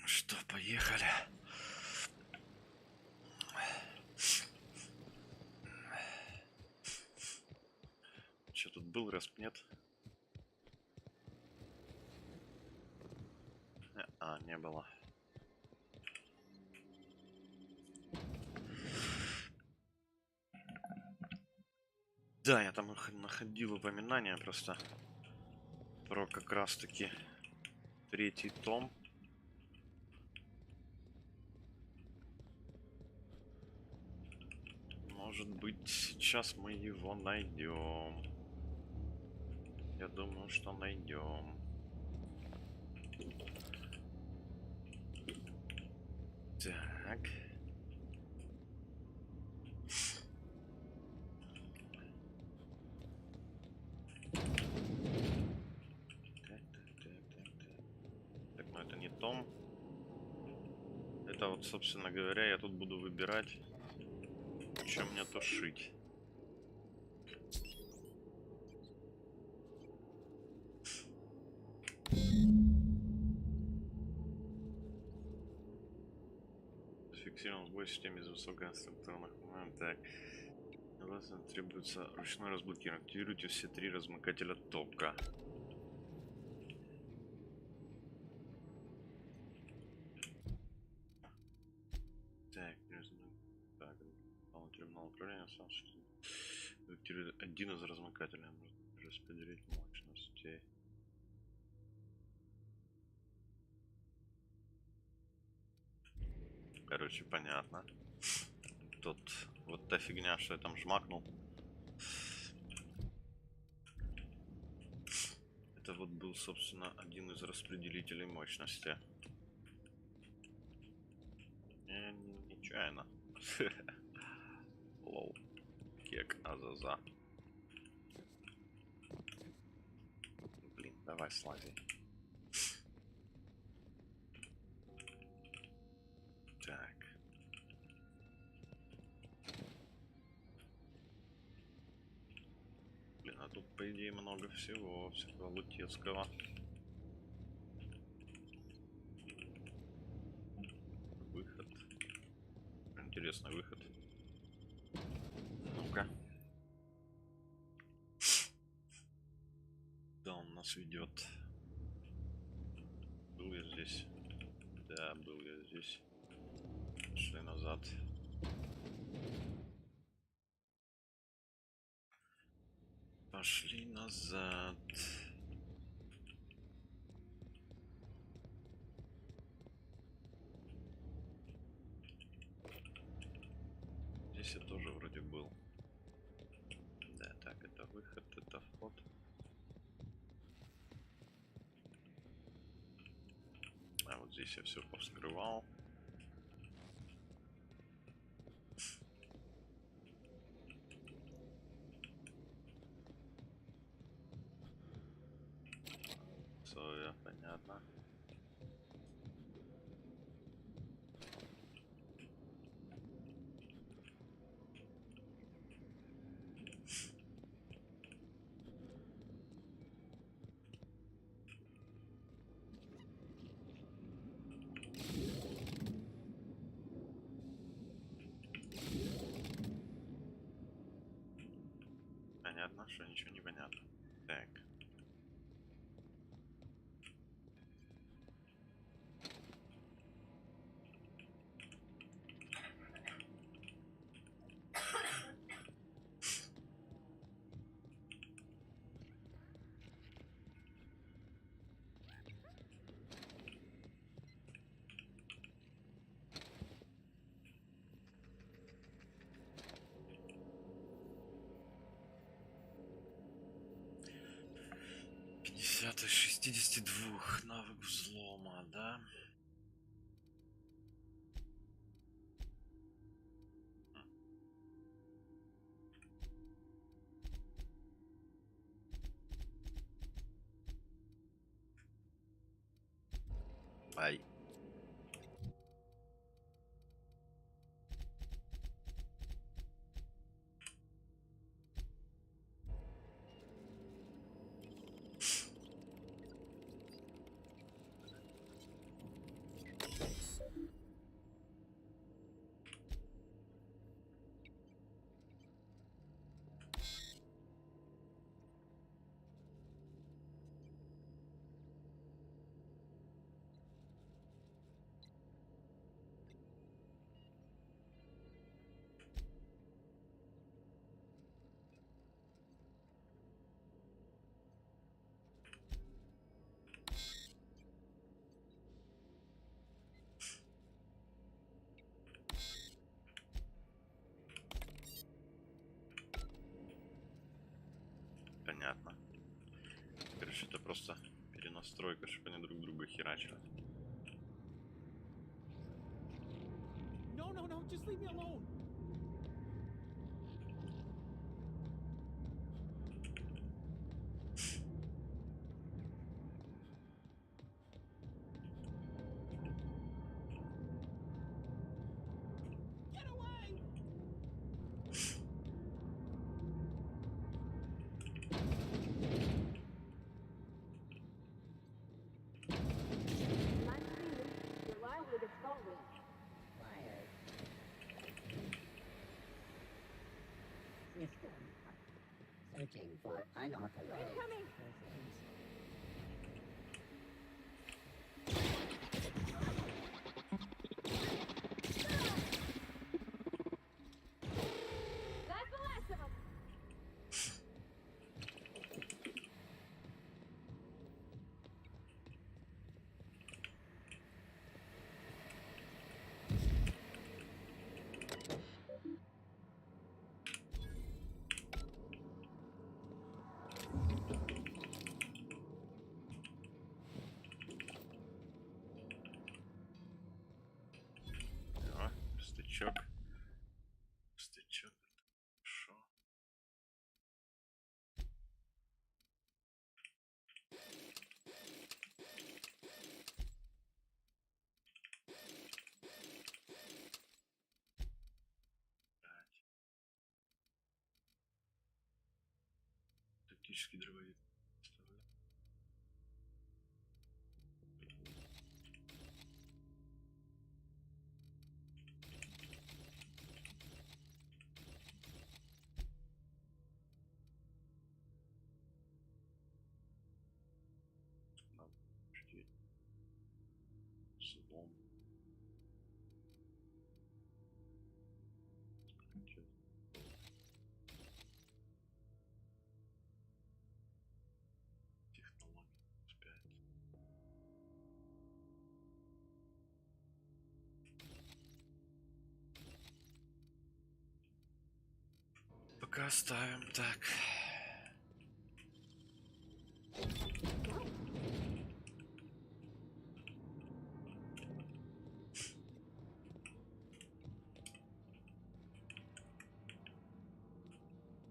Что, поехали? Что тут был, раз нет? Не было. Да, я там находил упоминания просто про как раз таки 3-й том. Может быть, сейчас мы его найдем. Я думаю, что найдем. Так. Так, ну это не том. Это вот, собственно говоря, я тут буду выбирать, что мне то шить. Зафиксирован сбой в системе из высокоинструкторных моментов. Так. У вас требуется ручной разблокирование. Активируйте все 3 размыкателя топка. Так, так, терминал управления сам активирует один из размыкателей. Можно распределить мощности. Короче, понятно. Тут вот та фигня, что я там жмакнул. Это вот был, собственно, один из распределителей мощности. Нечаянно. Лол. Кек, азаза. Блин, давай слази. Так. Блин, а тут, по идее, много всего лутецкого. Выход. Интересный выход. Ну-ка. Да, он нас ведет. Был я здесь? Да, был я здесь. Шли назад. Пошли назад. Здесь я тоже вроде был. Да, так, это выход, это вход. А вот здесь я все повскрывал. Все, понятно. Понятно, что ничего не понятно. Так. Из 62 навык взлома, да? Ай. просто перенастройка, чтобы они друг друга херачили. No, no, no, just leave me alone. Searching for unauthorized Incoming! That's the last of them! О, стычок. Стычок. Хорошо. Тактический дробовик. Слом. Технология 5. Пока оставим так.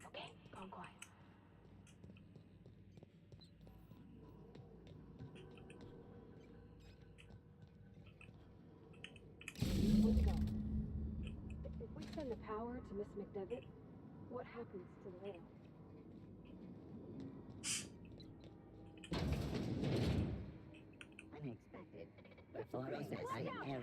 Okay, gone quiet. Let's go. If we send the power to Miss McDevitt, what happens to the veil? unexpected. Before processing error.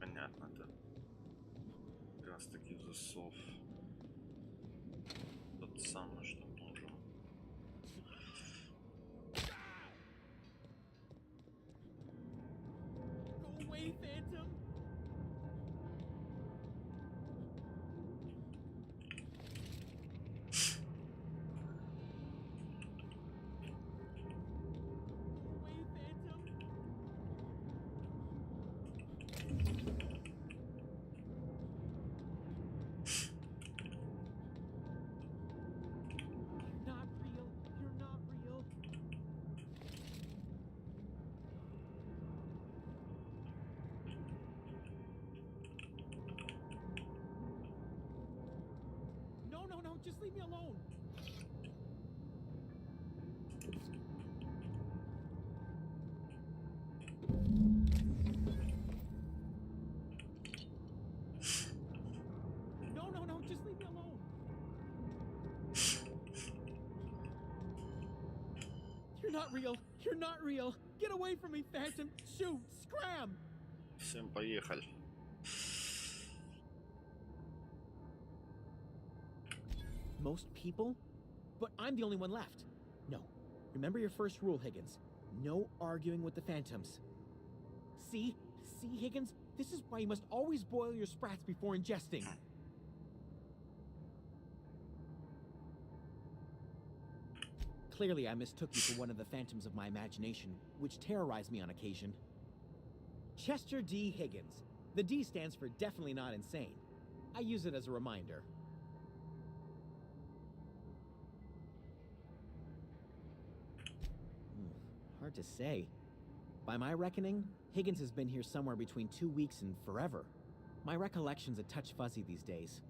Понятно, да. Как раз таки засов. Тот самый, что нужен. Go away, Phantom! just leave me alone. No, just leave me alone. You're not real. You're not real. Get away from me, Phantom. Shoot, scram. Всем поехали. Most people? But I'm the only one left. No. Remember your first rule, Higgins. No arguing with the phantoms. See? See, Higgins? This is why you must always boil your sprats before ingesting. Clearly, I mistook you for one of the phantoms of my imagination, which terrorized me on occasion. Chester D. Higgins. The D stands for definitely not insane. I use it as a reminder. Hard to say. By my reckoning, Higgins has been here somewhere between 2 weeks and forever. My recollection's a touch fuzzy these days.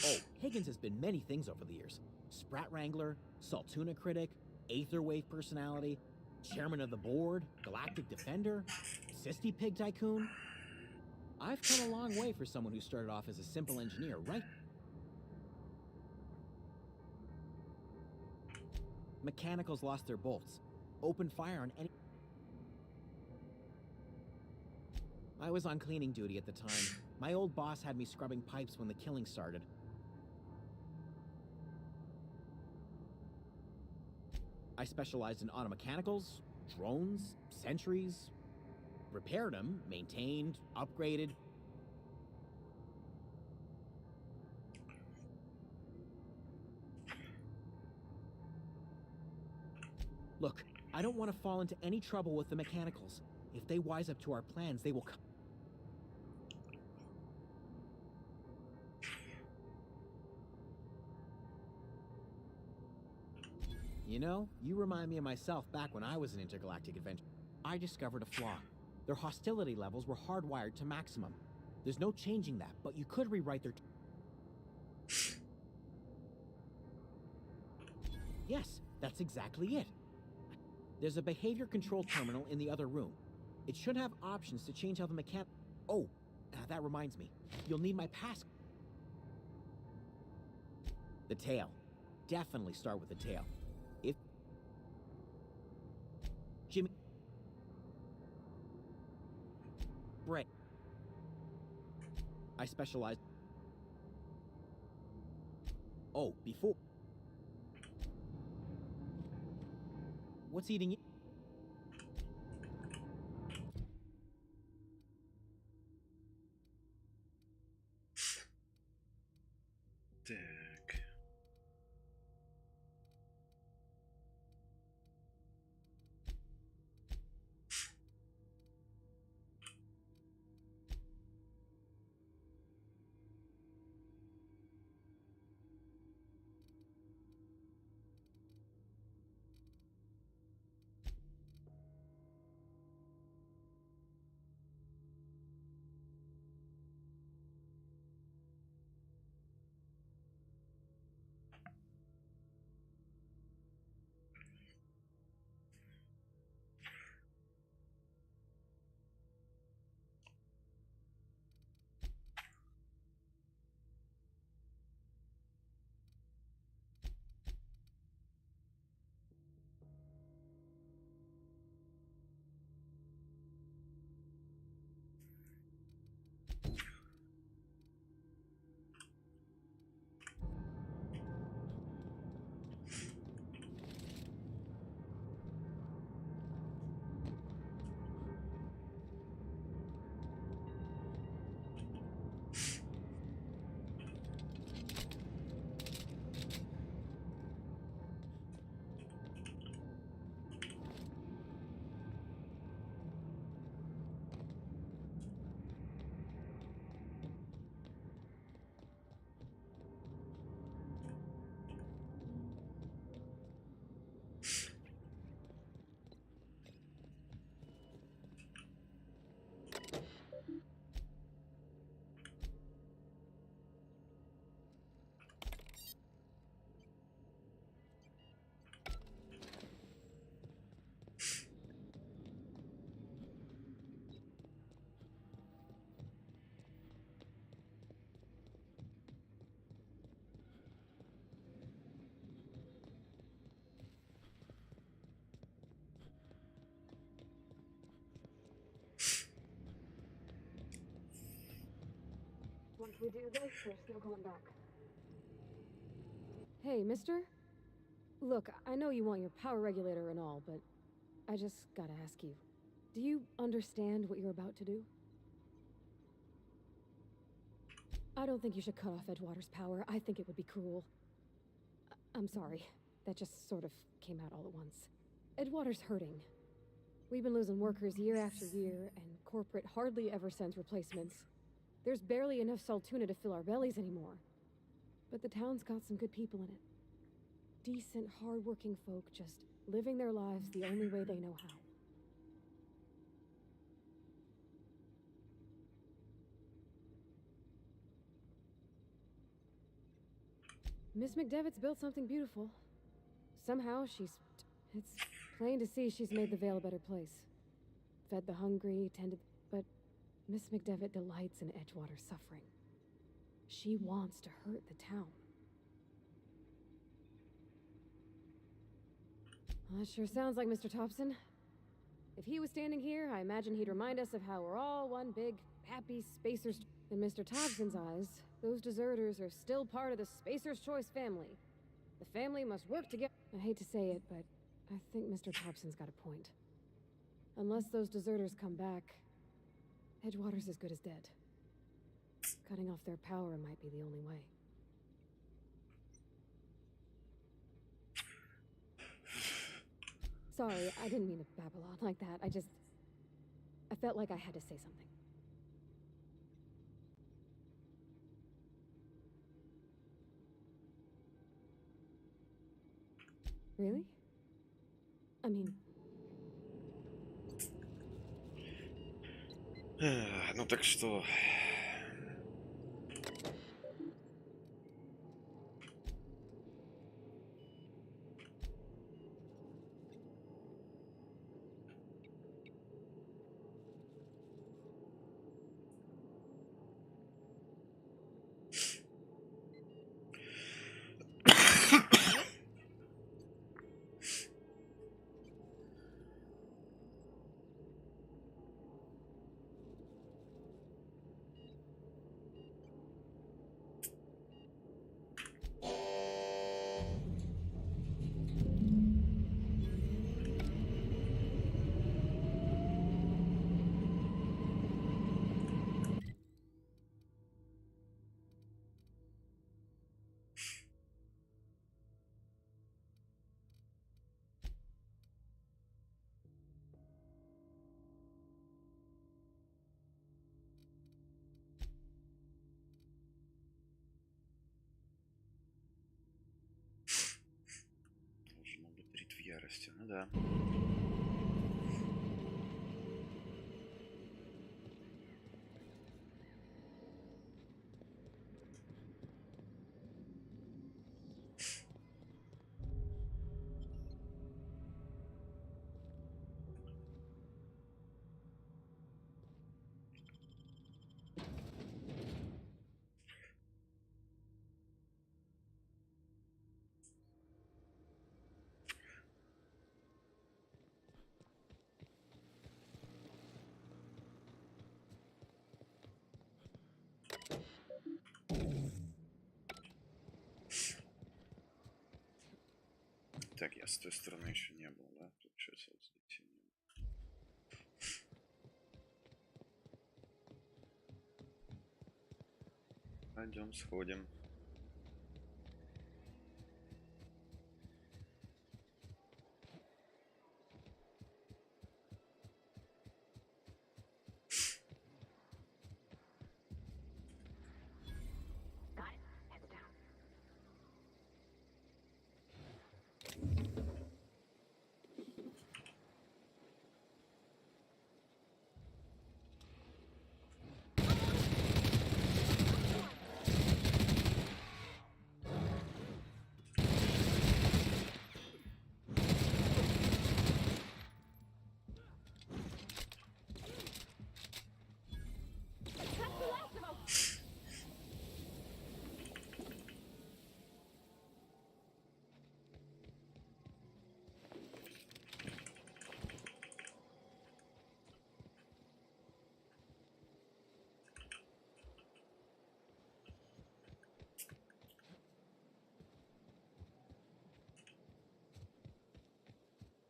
Oh, Higgins has been many things over the years. Sprat Wrangler, Saltuna Critic, Aetherwave Personality, Chairman of the Board, Galactic Defender, Sisty Pig Tycoon. I've come a long way for someone who started off as a simple engineer, right? Mechanicals lost their bolts. Opened fire on any... I was on cleaning duty at the time. My old boss had me scrubbing pipes when the killing started. I specialized in automechanicals, drones, sentries, repaired them, maintained, upgraded. Look, I don't want to fall into any trouble with the mechanicals. If they wise up to our plans, they will come. You know, you remind me of myself back when I was an intergalactic adventurer. I discovered a flaw. Their hostility levels were hardwired to maximum. There's no changing that, but you could rewrite their... Yes, that's exactly it. There's a behavior control terminal in the other room. It should have options to change how the Oh, that reminds me. You'll need my pass... The tail. Definitely start with the tail. If... Jimmy... Brett. I specialize... Oh, before... What's eating you? Так. Once we do this, there's no going back. Hey, mister? Look, I know you want your power regulator and all, but I just gotta ask you. Do you understand what you're about to do? I don't think you should cut off Edgewater's power. I think it would be cruel. I'm sorry. That just sort of came out all at once. Edgewater's hurting. We've been losing workers year after year, and corporate hardly ever sends replacements. There's barely enough Saltuna to fill our bellies anymore. But the town's got some good people in it. Decent, hard-working folk just living their lives the only way they know how. Miss McDevitt's built something beautiful. Somehow it's plain to see she's made the Vale a better place. Fed the hungry, tended... But Miss McDevitt delights in Edgewater's suffering. She wants to hurt the town. Well, that sure sounds like Mr. Thompson. If he was standing here, I imagine he'd remind us of how we're all one big, happy Spacers... In Mr. Thompson's eyes, those deserters are still part of the Spacer's Choice family. The family must work together. I hate to say it, but I think Mr. Thompson's got a point. Unless those deserters come back, Edgewater's as good as dead. Cutting off their power might be the only way. Sorry, I didn't mean to babble on like that. I felt like I had to say something. Really? I mean... Ну так что... Должно быть рит в ярости, ну да. Так, я с той стороны еще не был, да? Получается, вот здесь я не был. Пойдем, сходим.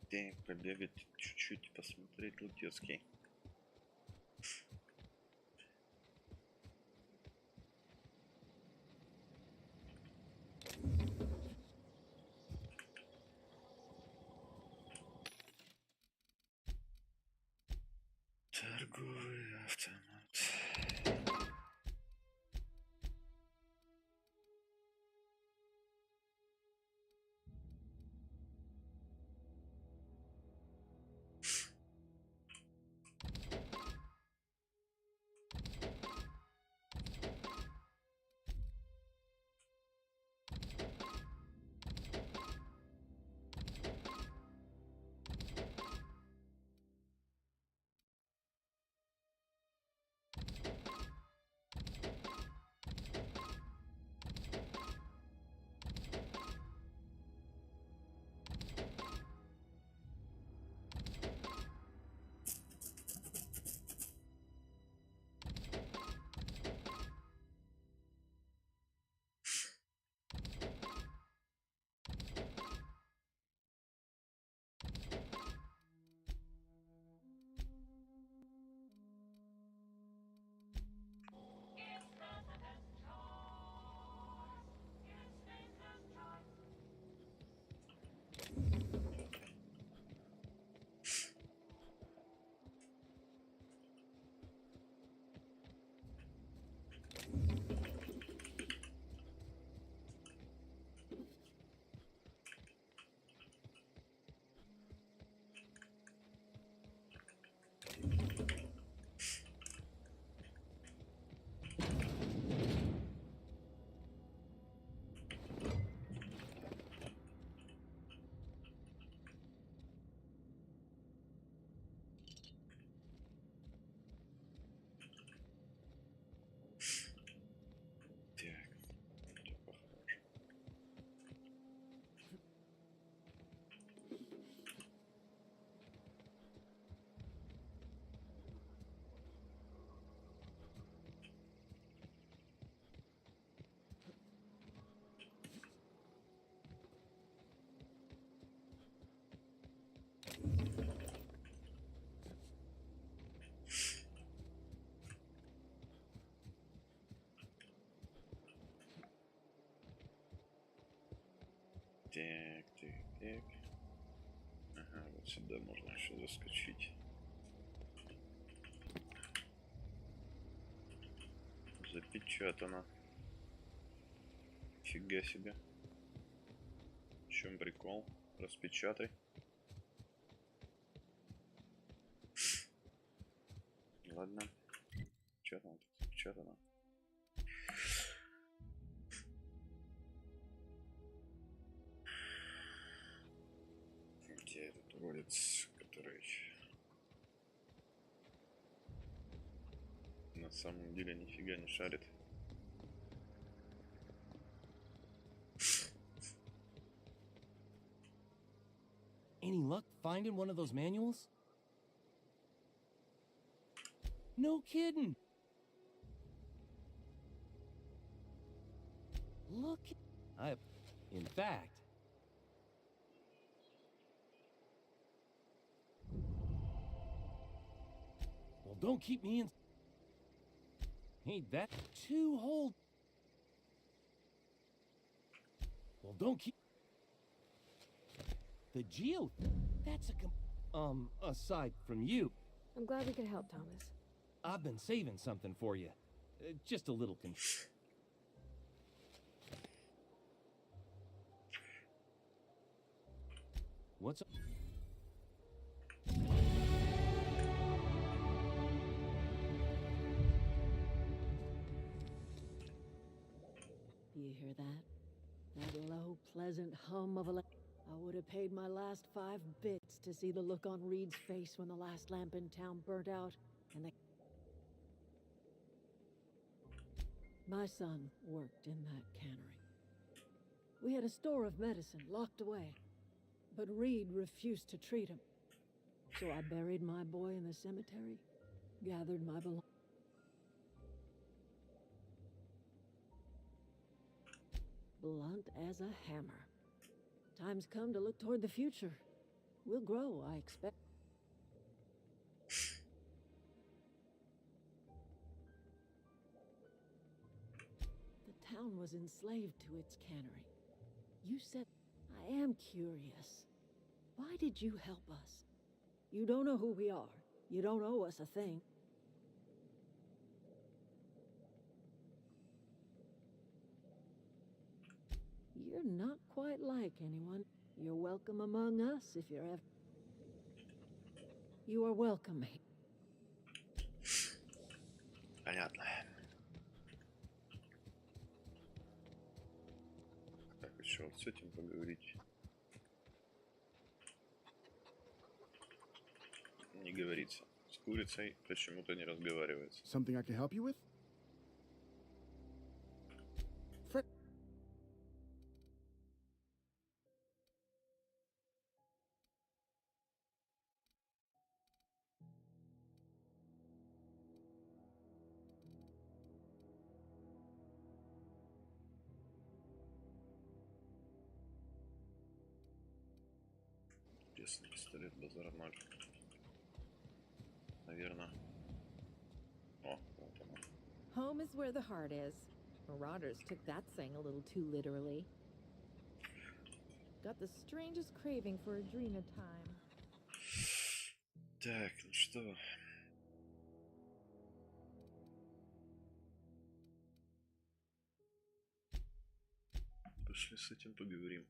Так, побегать чуть-чуть, посмотреть Лутецкий. Торговый автомат. Так. Ага, вот сюда можно еще заскочить. Запечатано. Фига себе. В чем прикол? Распечатай. Ладно. Запечатано, так запечатано. Где этот уродец, который на самом деле нифига не шарит? Any luck finding one of those manuals? No kidding. Look, in fact, well, don't keep me in. Ain't that two whole? Well, don't keep. The geo, that's aside from you. I'm glad we could help, Thomas. I've been saving something for you. Just a little What's up? You hear that? That low, pleasant hum of a... I would have paid my last 5 bits to see the look on Reed's face when the last lamp in town burnt out, and the... My son worked in that cannery. We had a store of medicine locked away, but Reed refused to treat him. So I buried my boy in the cemetery, gathered my belongings. Blunt as a hammer. Time's come to look toward the future. We'll grow, I expect. The town was enslaved to its cannery. You said, I am curious. Why did you help us? You don't know who we are. You don't owe us a thing. You're not quite like anyone. You're welcome among us if you're ever... You are welcome. Понятно. Так, еще вот с этим поговорить. Не говорится. С курицей почему-то не разговаривается. Something I can help you with? Интересный пистолет, базар 0. Наверное. О, вот оно. Home is where the heart is. Marauders took that saying a little too literally. Got the strangest craving for adrena time. Так, ну что? Пошли с этим поговорим.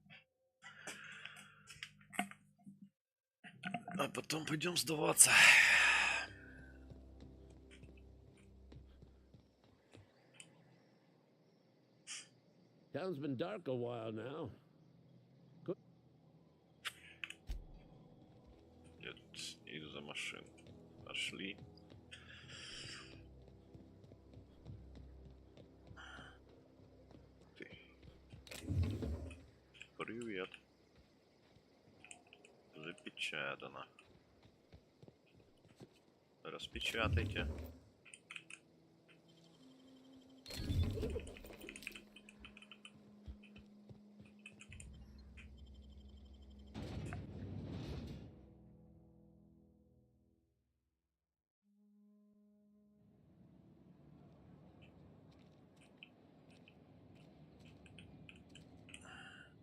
А потом пойдем сдаваться. Town's been dark a while now. Нет, из-за машин. Пошли. Ты. Привет. Запечатано. Распечатайте.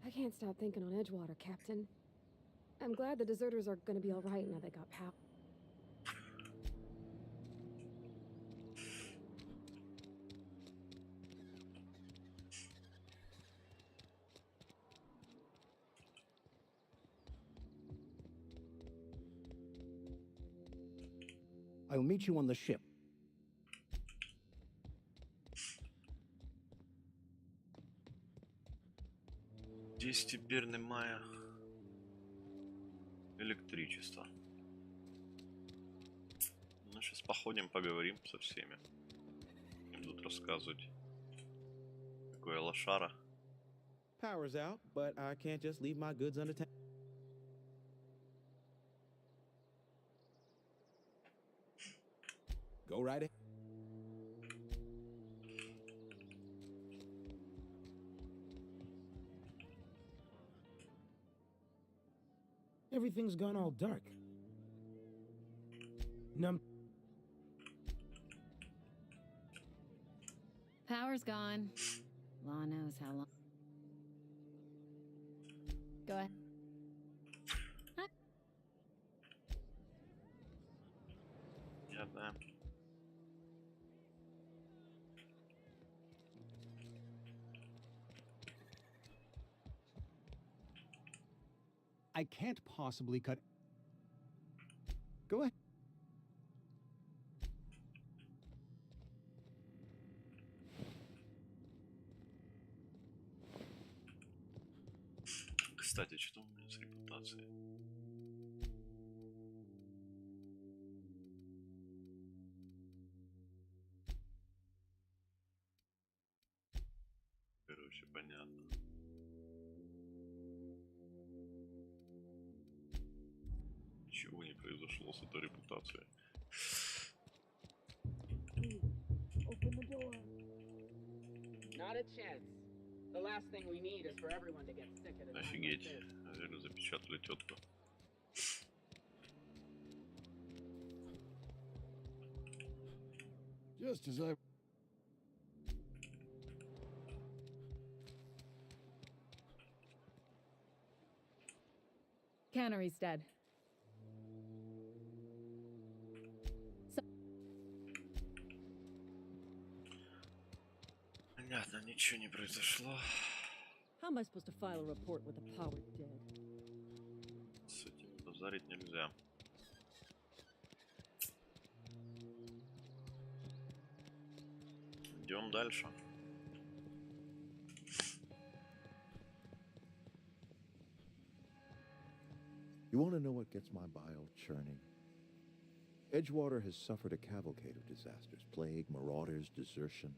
I can't stop thinking on Edgewater, Captain. I'm glad the deserters are gonna be alright now they got power. I'll meet you on the ship. Здесь теперь немає электричества. Ну, сейчас походим, поговорим со всеми. Им тут рассказывать, какое лошара. Power's out, but I can't just leave my goods unattended. Go right ahead. Everything's gone all dark. Power's gone. Law knows how long. Go ahead. Huh? Я да. I can't possibly cut... Go ahead. Кстати, что у меня с репутацией? Короче, понятно. Ничего не произошло с этой репутацией. Open the door. Not a chance. The last thing we need is for everyone to get sick at a time like Офигеть. this. Наверное, запечатали тетку. Just as I... Cannery's dead. Понятно, ничего не произошло. How am I supposed to file a report with the power dead? С этим базарить нельзя. Идем дальше. You want to know what gets my bile churning? Edgewater has suffered a cavalcade of disasters, plague, marauders, desertion.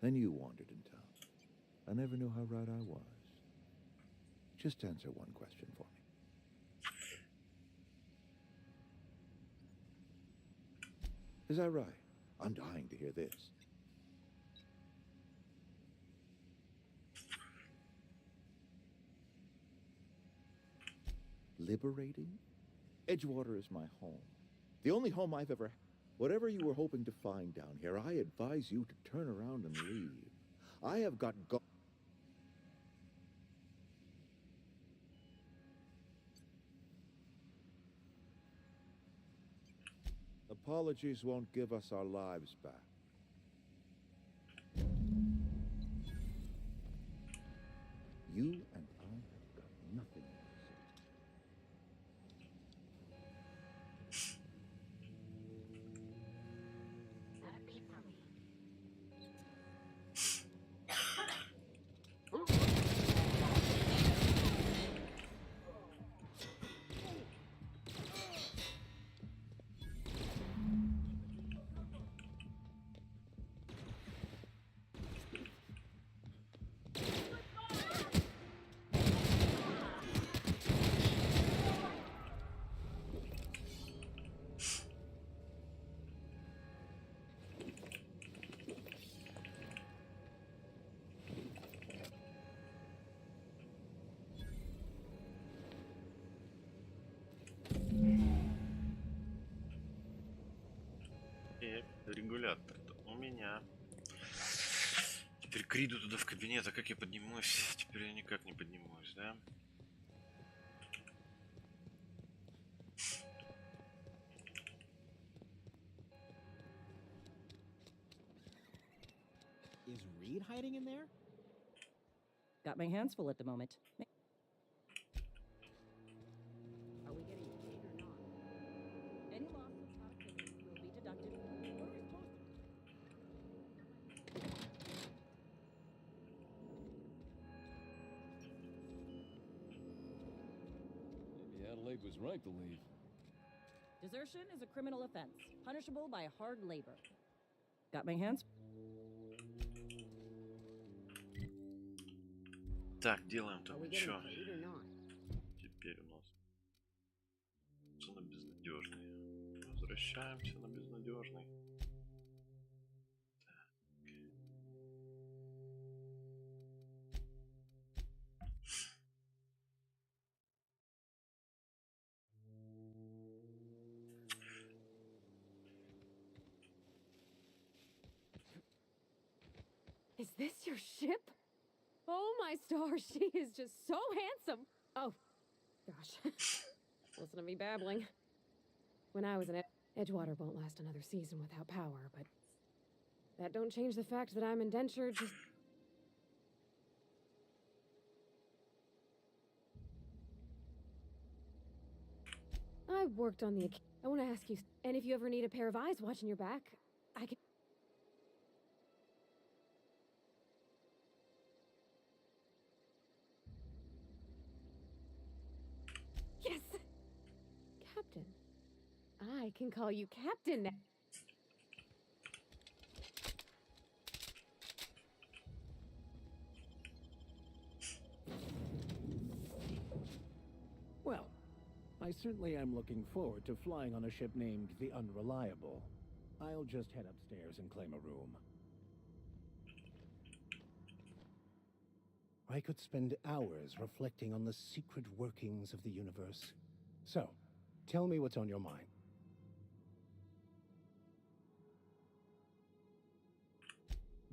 Then you wandered in town. I never knew how right I was. Just answer one question for me. Is that right? I'm dying to hear this. Liberating? Edgewater is my home. The only home I've ever... Whatever you were hoping to find down here, I advise you to turn around and leave. I have got Apologies won't give us our lives back. You and I have got nothing more to say. Регулятор у меня. Теперь к Риду туда в кабинет, а как я поднимусь? Теперь я никак не поднимусь, да? Is Reed hiding in there? Got my hands full at the moment. Are we getting paid or not? Any loss of productivity will be deducted. What are we supposed Maybe Adelaide was right to leave. Desertion is a criminal offense, punishable by hard labor. Got my hands. Так, делаем там Are we еще. getting paid or not? Теперь у нас на безнадежный. Возвращаемся на безнадежный. Is this your ship? Oh my stars, she is just so handsome. Oh, gosh. Listen to me babbling. When I was in Edgewater won't last another season without power, but that don't change the fact that I'm indentured to... I worked on the... I want to ask you, and if you ever need a pair of eyes watching your back, I can... Yes! Captain. I can call you Captain now. Well, I certainly am looking forward to flying on a ship named the Unreliable. I'll just head upstairs and claim a room. I could spend hours reflecting on the secret workings of the universe. So, tell me what's on your mind.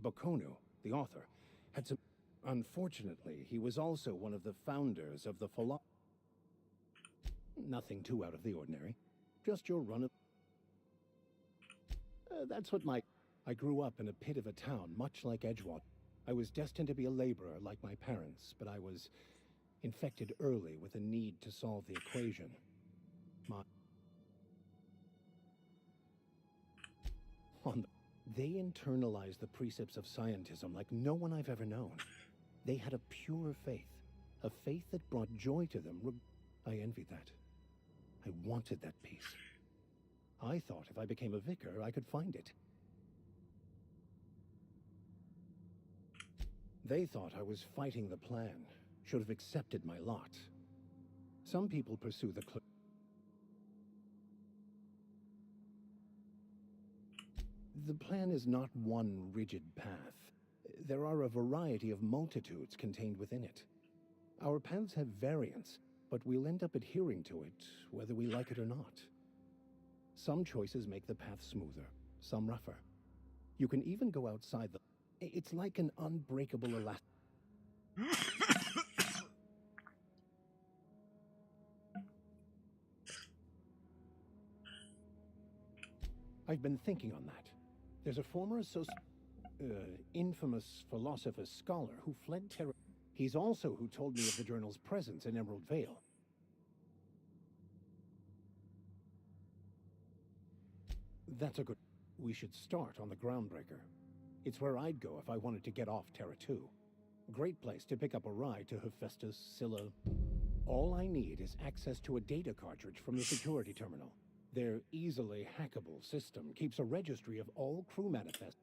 Bokonu, the author, had some... Unfortunately, he was also one of the founders of the Nothing too out of the ordinary. Just your run of... that's what I grew up in a pit of a town, much like Edgewater. I was destined to be a laborer like my parents, but I was infected early with a need to solve the equation. They internalized the precepts of scientism like no one I've ever known. They had a pure faith, a faith that brought joy to them. I envied that. I wanted that peace. I thought if I became a vicar, I could find it. They thought I was fighting the plan, should have accepted my lot. Some people pursue the The plan is not one rigid path. There are a variety of multitudes contained within it. Our paths have variance, but we'll end up adhering to it, whether we like it or not. Some choices make the path smoother, some rougher. You can even go outside the... It's like an unbreakable elastic... I've been thinking on that. There's a former infamous philosopher scholar who fled terror. He's also who told me of the journal's presence in Emerald Vale. That's a good... We should start on the Groundbreaker. It's where I'd go if I wanted to get off Terra 2. Great place to pick up a ride to Hephaestus, Scylla. All I need is access to a data cartridge from the security terminal. Their easily hackable system keeps a registry of all crew manifests.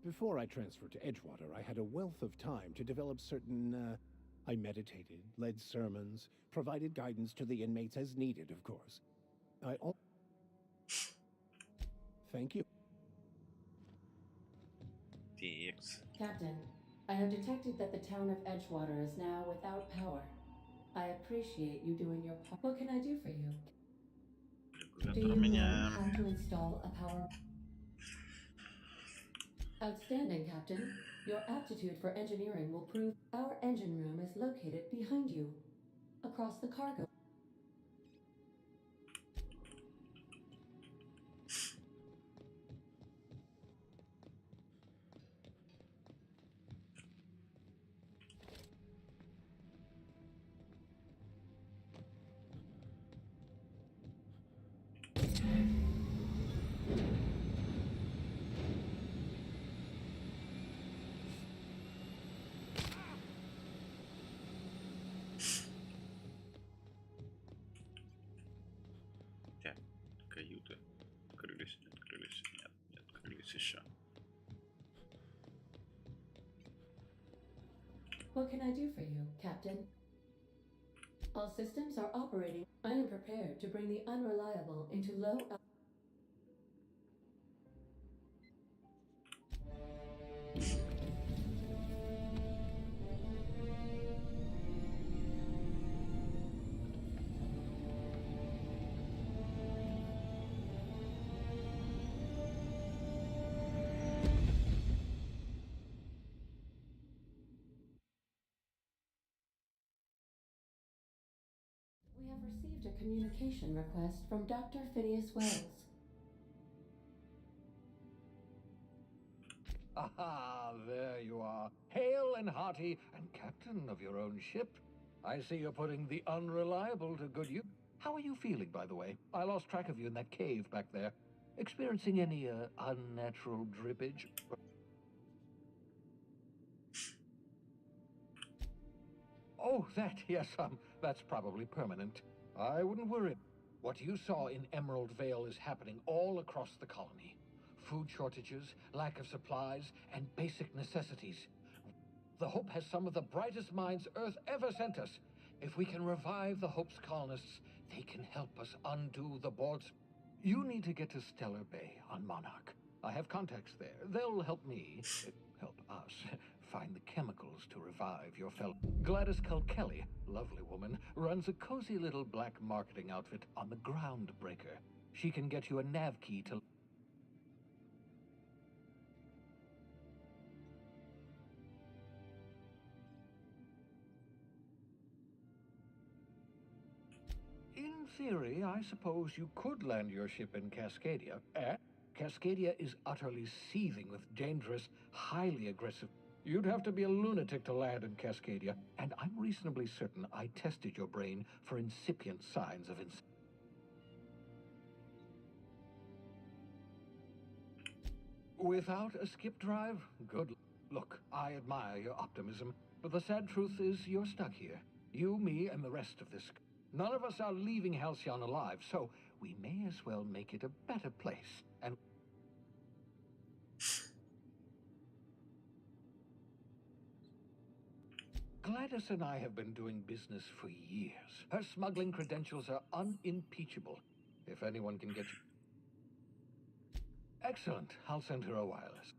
Before I transferred to Edgewater, I had a wealth of time to develop certain, I meditated, led sermons, provided guidance to the inmates as needed, of course. Thank you. TX. Captain, I have detected that the town of Edgewater is now without power. I appreciate you doing your part. What can I do for you? Do you know how to install a power? Outstanding, Captain. Your aptitude for engineering will prove our engine room is located behind you, across the cargo. Так, каюты открылись, не открылись, нет, не открылись еще. What can I do for you, Captain? All systems are operating. I am prepared to bring the unreliable into low... We have received a communication request from Dr. Phineas Wells. Aha, there you are. Hale and hearty, and captain of your own ship. I see you're putting the unreliable to good use. How are you feeling, by the way? I lost track of you in that cave back there. Experiencing any, unnatural drippage? Oh, that, yes, that's probably permanent. I wouldn't worry. What you saw in Emerald Vale is happening all across the colony. Food shortages, lack of supplies, and basic necessities. The Hope has some of the brightest minds Earth ever sent us. If we can revive the Hope's colonists, they can help us undo the boards. You need to get to Stellar Bay on Monarch. I have contacts there. They'll help me, help us, find the chemicals to revive your fellow. Gladys Kelly, lovely woman, runs a cozy little black marketing outfit on the Groundbreaker. She can get you a nav key to... In theory, I suppose you could land your ship in Cascadia. Cascadia is utterly seething with dangerous, highly aggressive... You'd have to be a lunatic to land in Cascadia, and I'm reasonably certain I tested your brain for incipient signs of Without a skip drive? Good. Look, I admire your optimism, but the sad truth is you're stuck here. You, me, and the rest of this... None of us are leaving Halcyon alive, so we may as well make it a better place, and... Gladys and I have been doing business for years. Her smuggling credentials are unimpeachable. If anyone can get you... Excellent. I'll send her a wireless.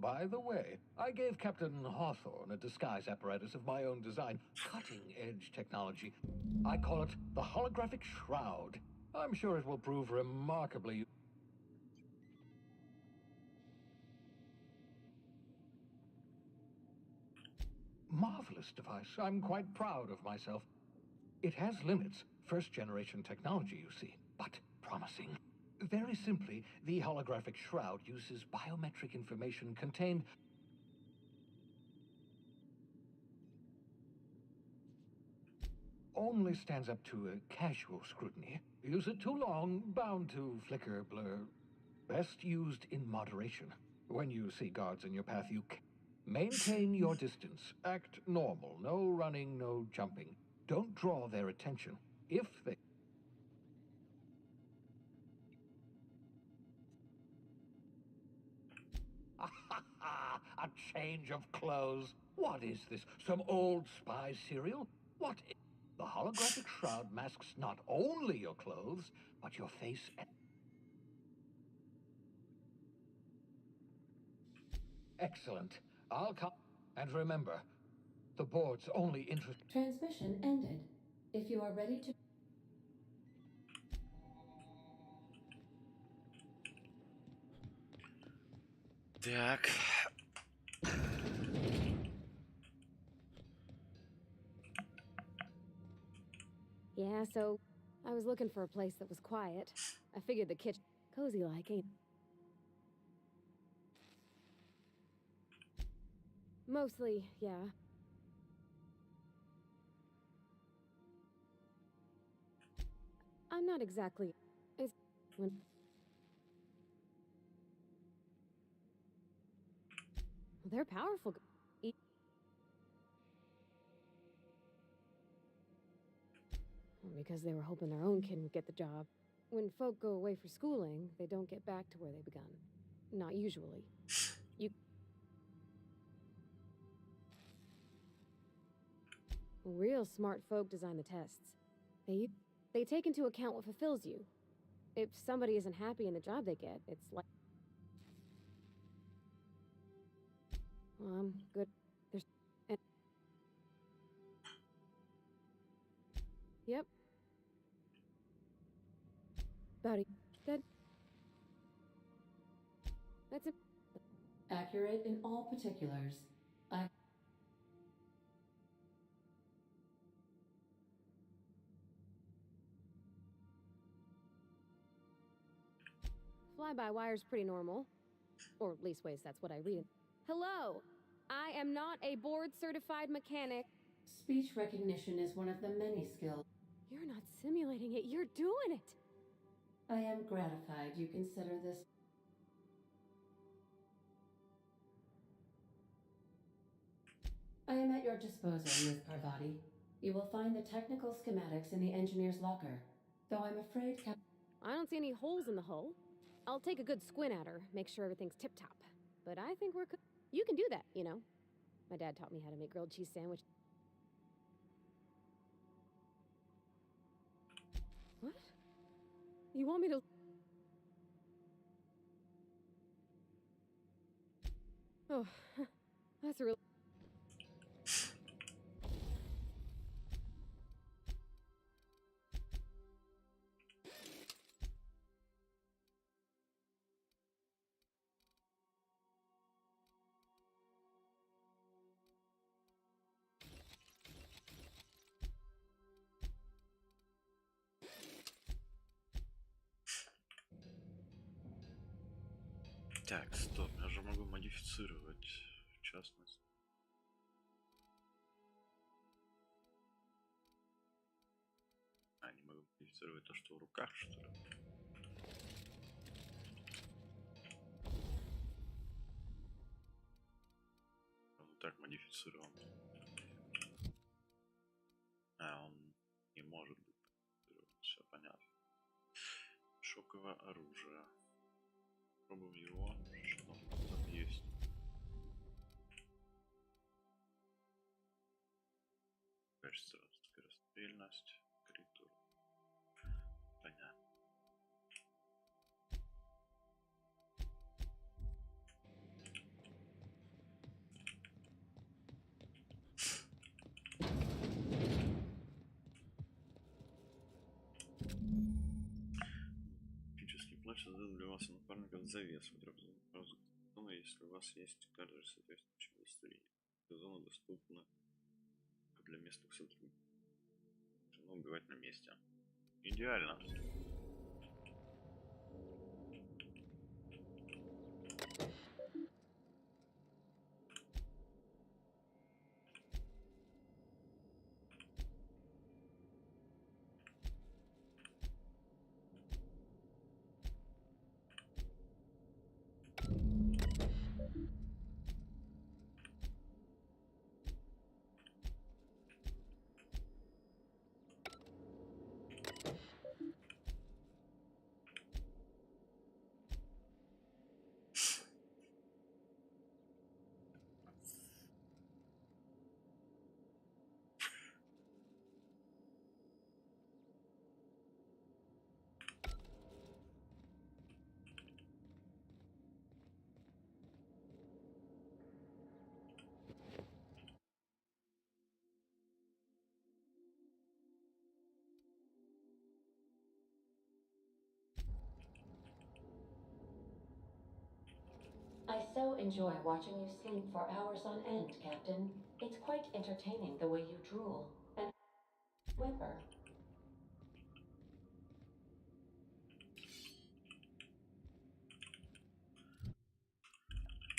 By the way, I gave Captain Hawthorne a disguise apparatus of my own design. Cutting-edge technology. I call it the holographic shroud. I'm sure it will prove remarkably... Marvelous device. I'm quite proud of myself. It has limits. First-generation technology, you see, but promising. Very simply, the holographic shroud uses biometric information contained... Only stands up to a casual scrutiny. Use it too long, bound to flicker, blur. Best used in moderation. When you see guards in your path, you... Maintain your distance. Act normal. No running, no jumping. Don't draw their attention. If they... A change of clothes. What is this? Some old spy serial? What is... The holographic shroud masks not only your clothes, but your face and... Excellent. I'll come. And remember, the board's only interest... Transmission ended. If you are ready to... Так. Yeah, so I was looking for a place that was quiet. I figured the kitchen... Cozy like, ain't... Mostly, yeah. I'm not exactly... It's... When... They're powerful. Because they were hoping their own kid would get the job. When folk go away for schooling, they don't get back to where they begun. Not usually. You... Real smart folk design the tests. They take into account what fulfills you. If somebody isn't happy in the job they get, it's like... Well, I'm good. There's... Yep. Buddy. That... That's it. Accurate in all particulars. Fly-by-wire's pretty normal. Or at least ways that's what I read. Hello! I am not a board-certified mechanic. Speech recognition is one of the many skills. You're not simulating it, you're doing it! I am gratified you consider this. I am at your disposal, Ms. Parvati. You will find the technical schematics in the engineer's locker. Though I'm afraid I don't see any holes in the hull. I'll take a good squint at her, make sure everything's tip-top. But I think we're good. You can do that, you know. My dad taught me how to make grilled cheese sandwich. What? You want me to... Oh, that's a real... Так, стоп, я же могу модифицировать в частности. Не могу модифицировать то, что в руках, что ли? Он так модифицирован. Он не может быть. Все понятно. Шоковое оружие. Пробуем его. Что там есть? Качество, скорострельность, корректура. Понятно. Плащ создан для вас напарников завес. Зона, если у вас есть каждый соответствующее удостоверение. Зона доступна для местных сотрудников. Нужно убивать на месте. Идеально. I so enjoy watching you sleep for hours on end, Captain. It's quite entertaining the way you drool and whimper.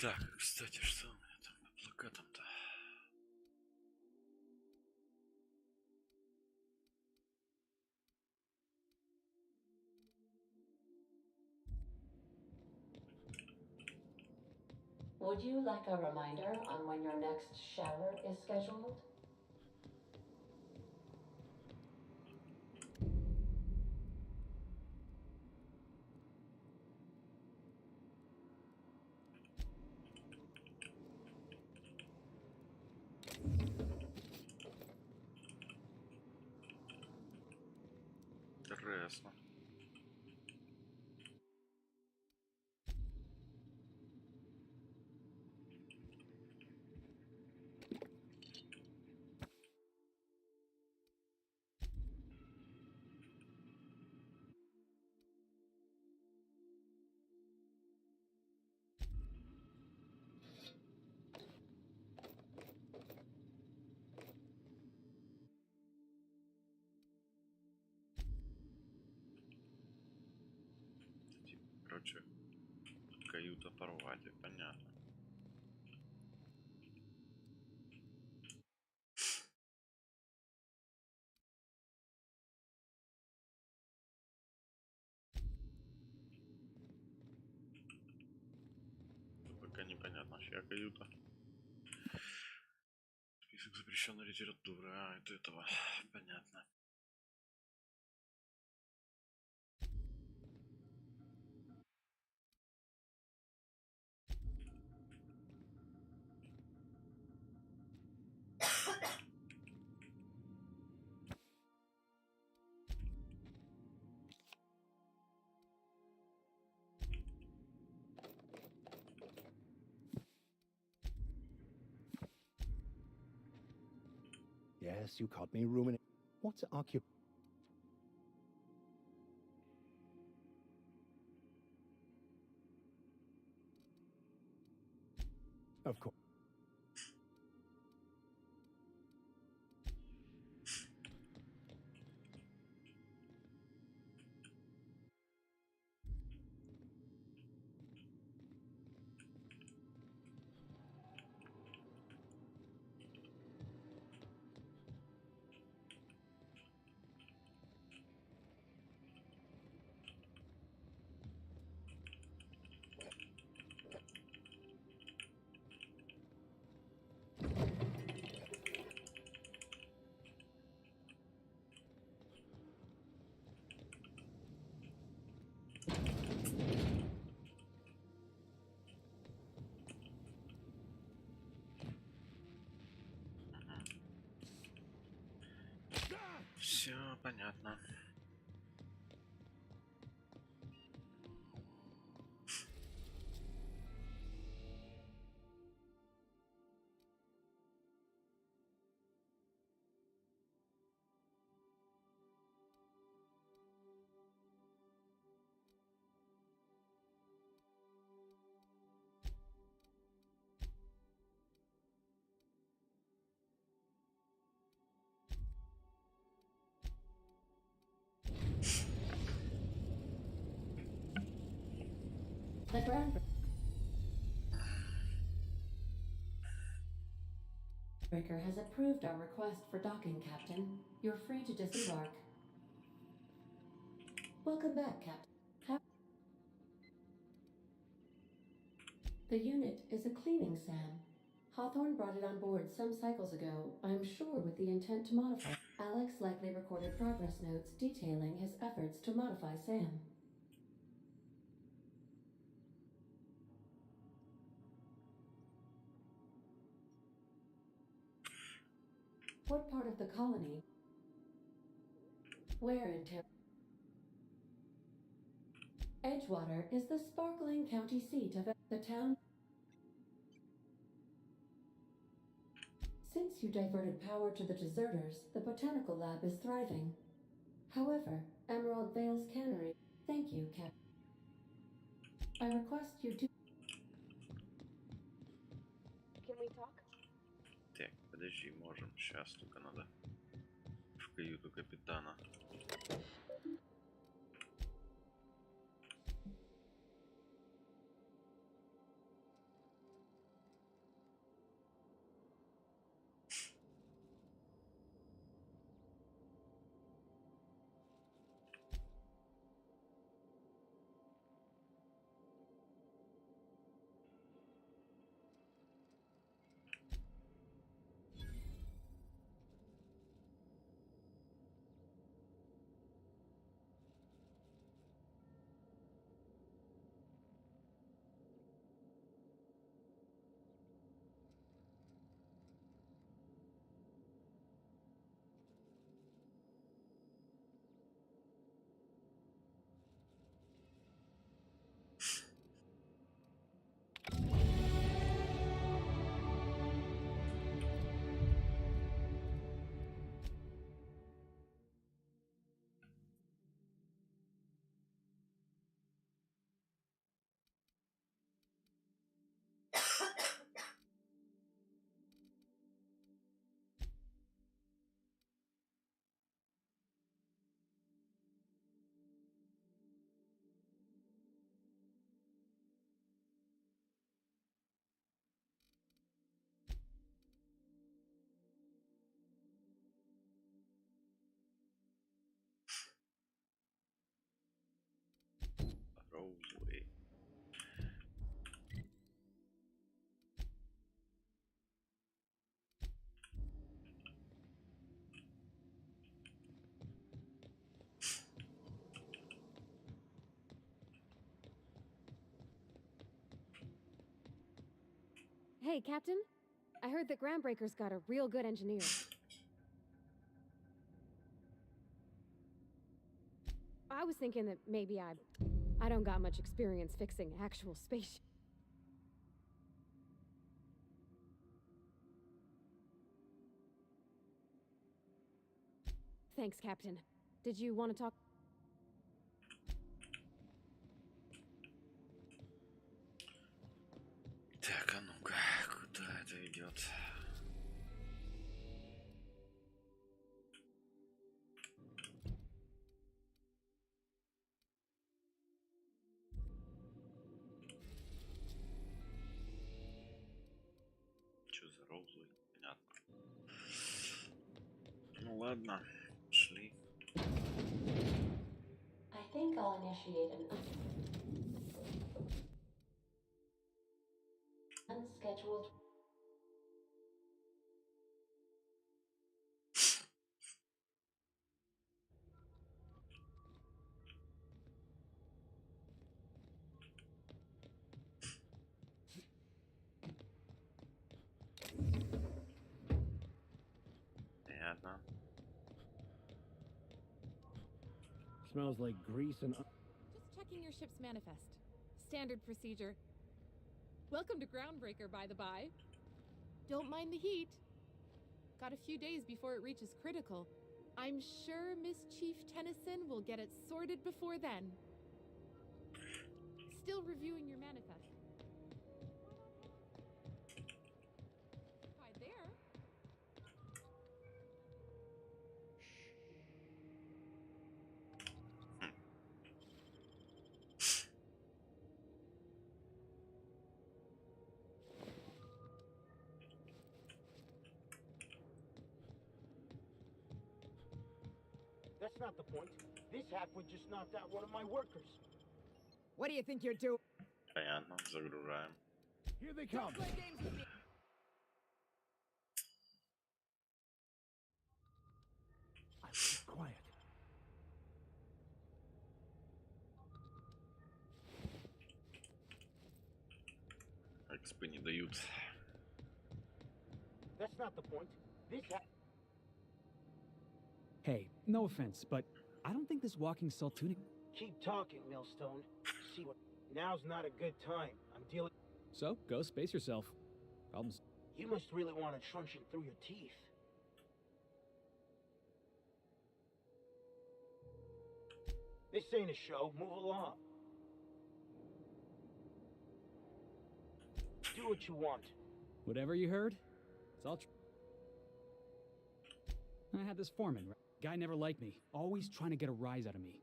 Так, кстати, что у меня там по плакатам-то? Would you like a reminder on when your next shower is scheduled? Интересно. Короче, каюта порвали, понятно. Пока непонятно, чья каюта. Список запрещенной литературы. Это этого. Понятно. Yes, you caught me ruminating. What's occup... Of course. Понятно. The groundbreaker has approved our request for docking, Captain. You're free to disembark. Welcome back, Captain. The unit is a cleaning SAM. Hawthorne brought it on board some cycles ago, I'm sure with the intent to modify. Alex likely recorded progress notes detailing his efforts to modify SAM. What part of the colony? Where in Edgewater is the sparkling county seat of the town. Since you diverted power to the deserters, the botanical lab is thriving. However, Emerald Vale's cannery. Thank you, Cap. I request you to. Can we talk? Так, подожди, можем. Сейчас только надо в каюту капитана. Новые. Hey, Captain. I heard that Groundbreaker's got a real good engineer. I was thinking that maybe I don't got much experience fixing actual spaceships. Thanks, Captain. Did you want to talk? Так, а ну-ка, куда это идет? Что за розовый? Понятно. Ну ладно, шли. I think I'll initiate an unscheduled. Понятно. Smells like grease and... Just checking your ship's manifest. Standard procedure. Welcome to Groundbreaker, by the by. Don't mind the heat. Got a few days before it reaches critical. I'm sure Miss Chief Tennyson will get it sorted before then. Still reviewing your manifest. Hi there. That's not the point. This halfwit just knocked out one of my workers. What do you think you're doing? Понятно, загружаем. Here they come. Quiet. Экспы не дают. That's not the point. This Hey, no offense, but I don't think this walking Saltuni... Keep talking, Millstone. See what... Now's not a good time. I'm dealing... So, go space yourself. Problems... You must really want to truncheon through your teeth. This ain't a show. Move along. Do what you want. Whatever you heard, it's all true. I had this foreman. Guy never liked me. Always trying to get a rise out of me.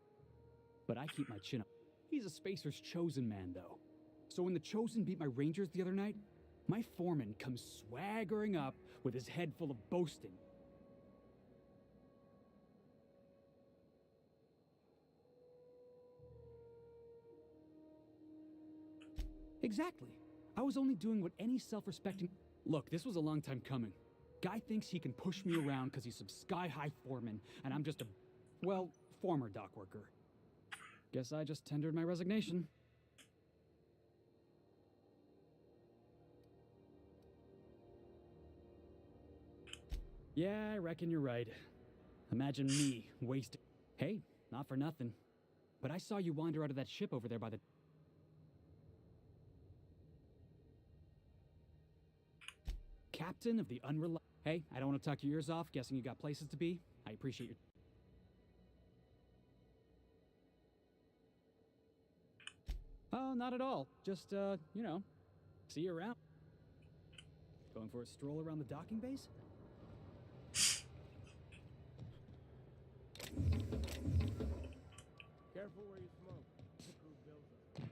But I keep my chin up. He's a Spacer's chosen man, though. So when the Chosen beat my Rangers the other night, my foreman comes swaggering up with his head full of boasting. Exactly. I was only doing what any self-respecting... Look, this was a long time coming. Guy thinks he can push me around because he's some sky-high foreman, and I'm just a, well, former dock worker. Guess I just tendered my resignation. Yeah, I reckon you're right. Imagine me wasting... Hey, not for nothing. But I saw you wander out of that ship over there by the... Captain of the unreliable... Hey, I don't want to talk your ears off, guessing you got places to be. I appreciate your... Oh, not at all. Just, you know, see you around. Going for a stroll around the docking base? Careful where you smoke. The crew builds up.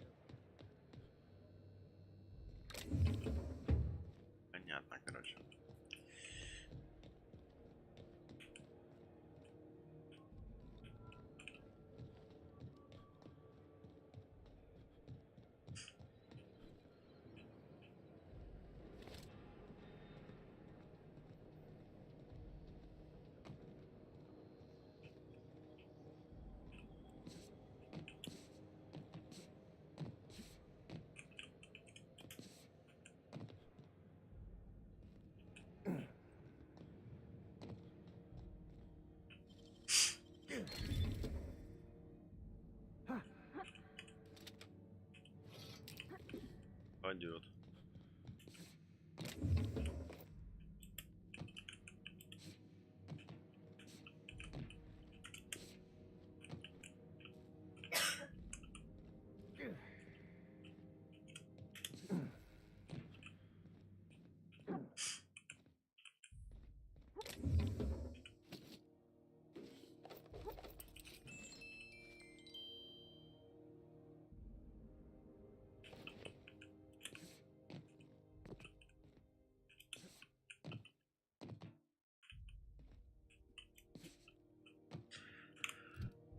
Понятно, короче. Пойдет.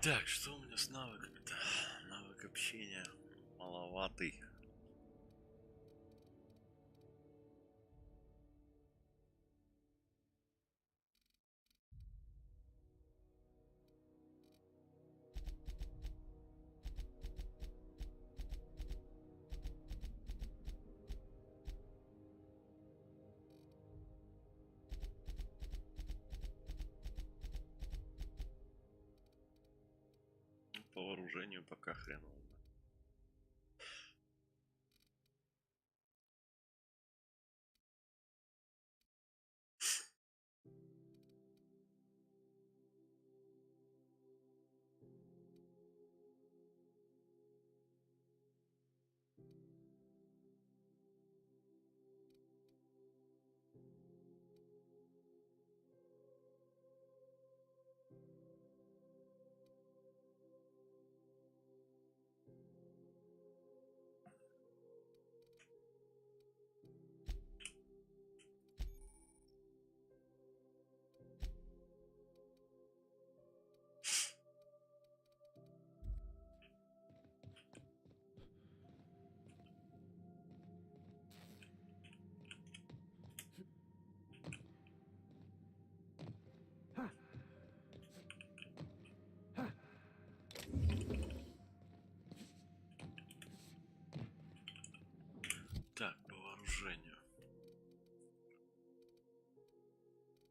Так, что у меня с навыками-то? Навык общения маловатый. вооружению пока хреново. Так, по вооружению.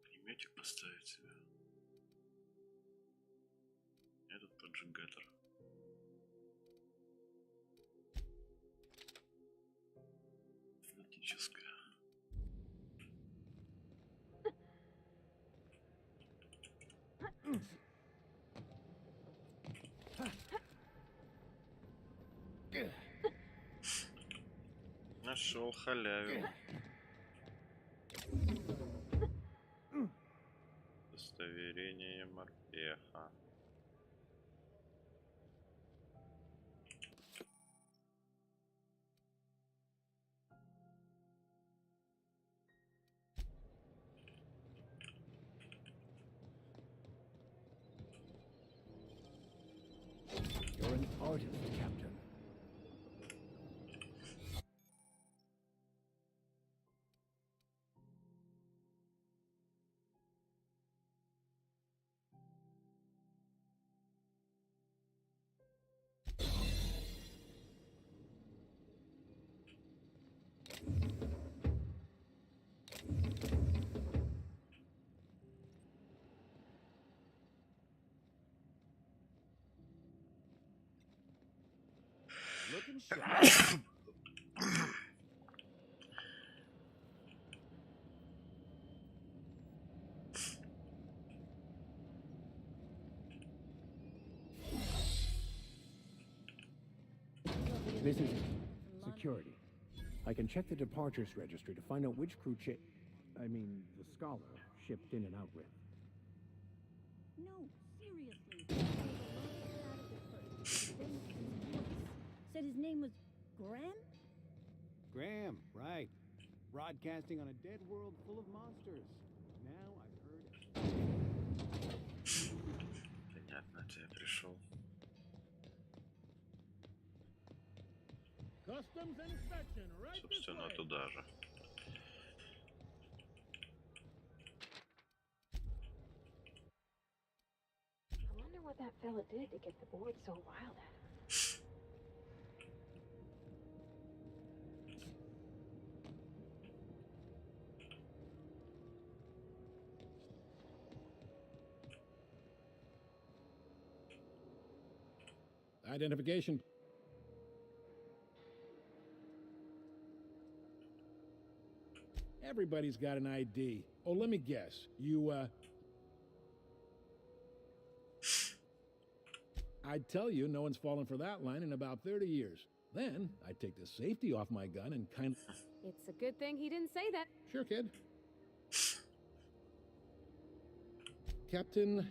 Пулеметик поставить себе. Этот поджигатор. Автоматическая. Нашел халяву. Удостоверение морпеха. You're an artist, Captain. Looking sharp. This is security. I can check the departures registry to find out which crew the scholar shipped in and out with. No, seriously. Said his name was Graham? Graham, right. Broadcasting on a dead world full of monsters. Now I've heard it. Понятно, я пришел. Customs and inspection, right? Собственно, туда же. I wonder what that fella did to get the board so wild at him. Identification. Everybody's got an ID. Oh, let me guess. I'd tell you no one's fallen for that line in about 30 years. Then I'd take the safety off my gun and kind of... It's a good thing he didn't say that. Sure, kid. Captain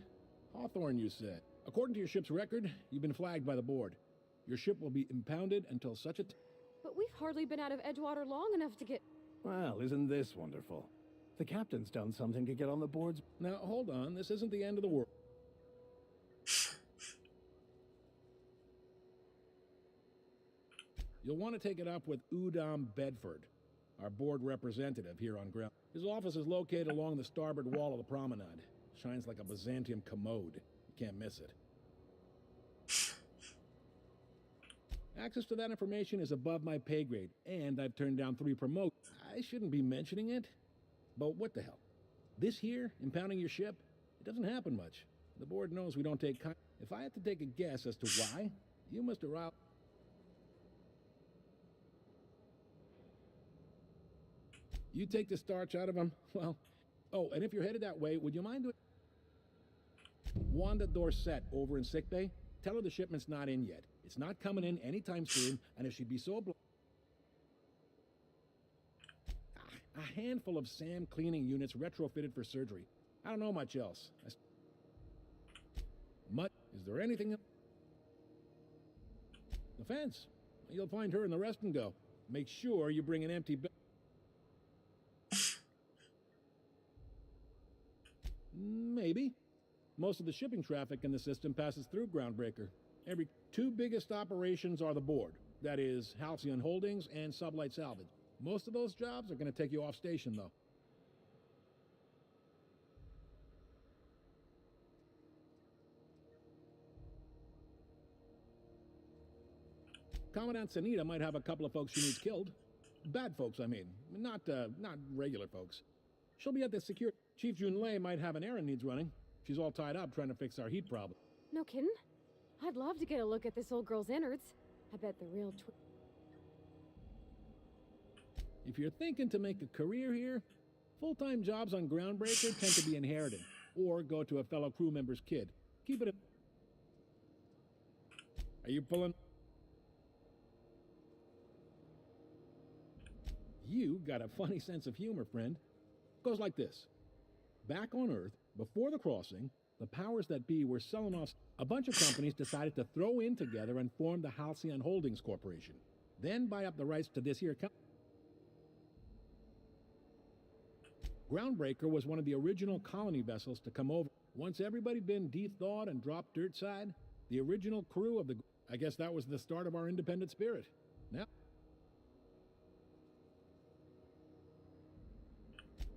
Hawthorne, you said. According to your ship's record, you've been flagged by the board. Your ship will be impounded until such a... But we've hardly been out of Edgewater long enough to get... Well, isn't this wonderful? The captain's done something to get on the boards. Now, hold on. This isn't the end of the world. You'll want to take it up with Udom Bedford, our board representative here on ground. His office is located along the starboard wall of the promenade. Shines like a Byzantium commode. You can't miss it. Access to that information is above my pay grade, and I've turned down 3 promotes. I shouldn't be mentioning it, but what the hell? This here, impounding your ship, it doesn't happen much. The board knows we don't take If I had to take a guess as to why, you must arrive. You take the starch out of them? Well, oh, and if you're headed that way, would you mind doing... Wanda Dorset over in sickbay? Tell her the shipment's not in yet. It's not coming in anytime soon, and if she'd be so a handful of SAM cleaning units retrofitted for surgery. I don't know much else. Is there anything else? The fence. You'll find her in the rest and go. Make sure you bring an empty bag. Maybe. Most of the shipping traffic in the system passes through Groundbreaker. Every two biggest operations are the board. That is, Halcyon Holdings and Sublight Salvage. Most of those jobs are going to take you off station, though. Commandant Sanita might have a couple of folks she needs killed. Bad folks, I mean. Not regular folks. She'll be at the security. Chief Junlei might have an errand needs running. She's all tied up trying to fix our heat problem. No kidding? I'd love to get a look at this old girl's innards. I bet the real If you're thinking to make a career here, full-time jobs on Groundbreaker tend to be inherited, or go to a fellow crew member's kid. Keep it in... Are you pulling... You got a funny sense of humor, friend. Goes like this. Back on Earth, before the crossing, the powers that be were selling off... A bunch of companies decided to throw in together and form the Halcyon Holdings Corporation. Then buy up the rights to this here company. Groundbreaker was one of the original colony vessels to come over. Once everybody been de-thawed and dropped dirt side, the original crew of the... I guess that was the start of our independent spirit. Now...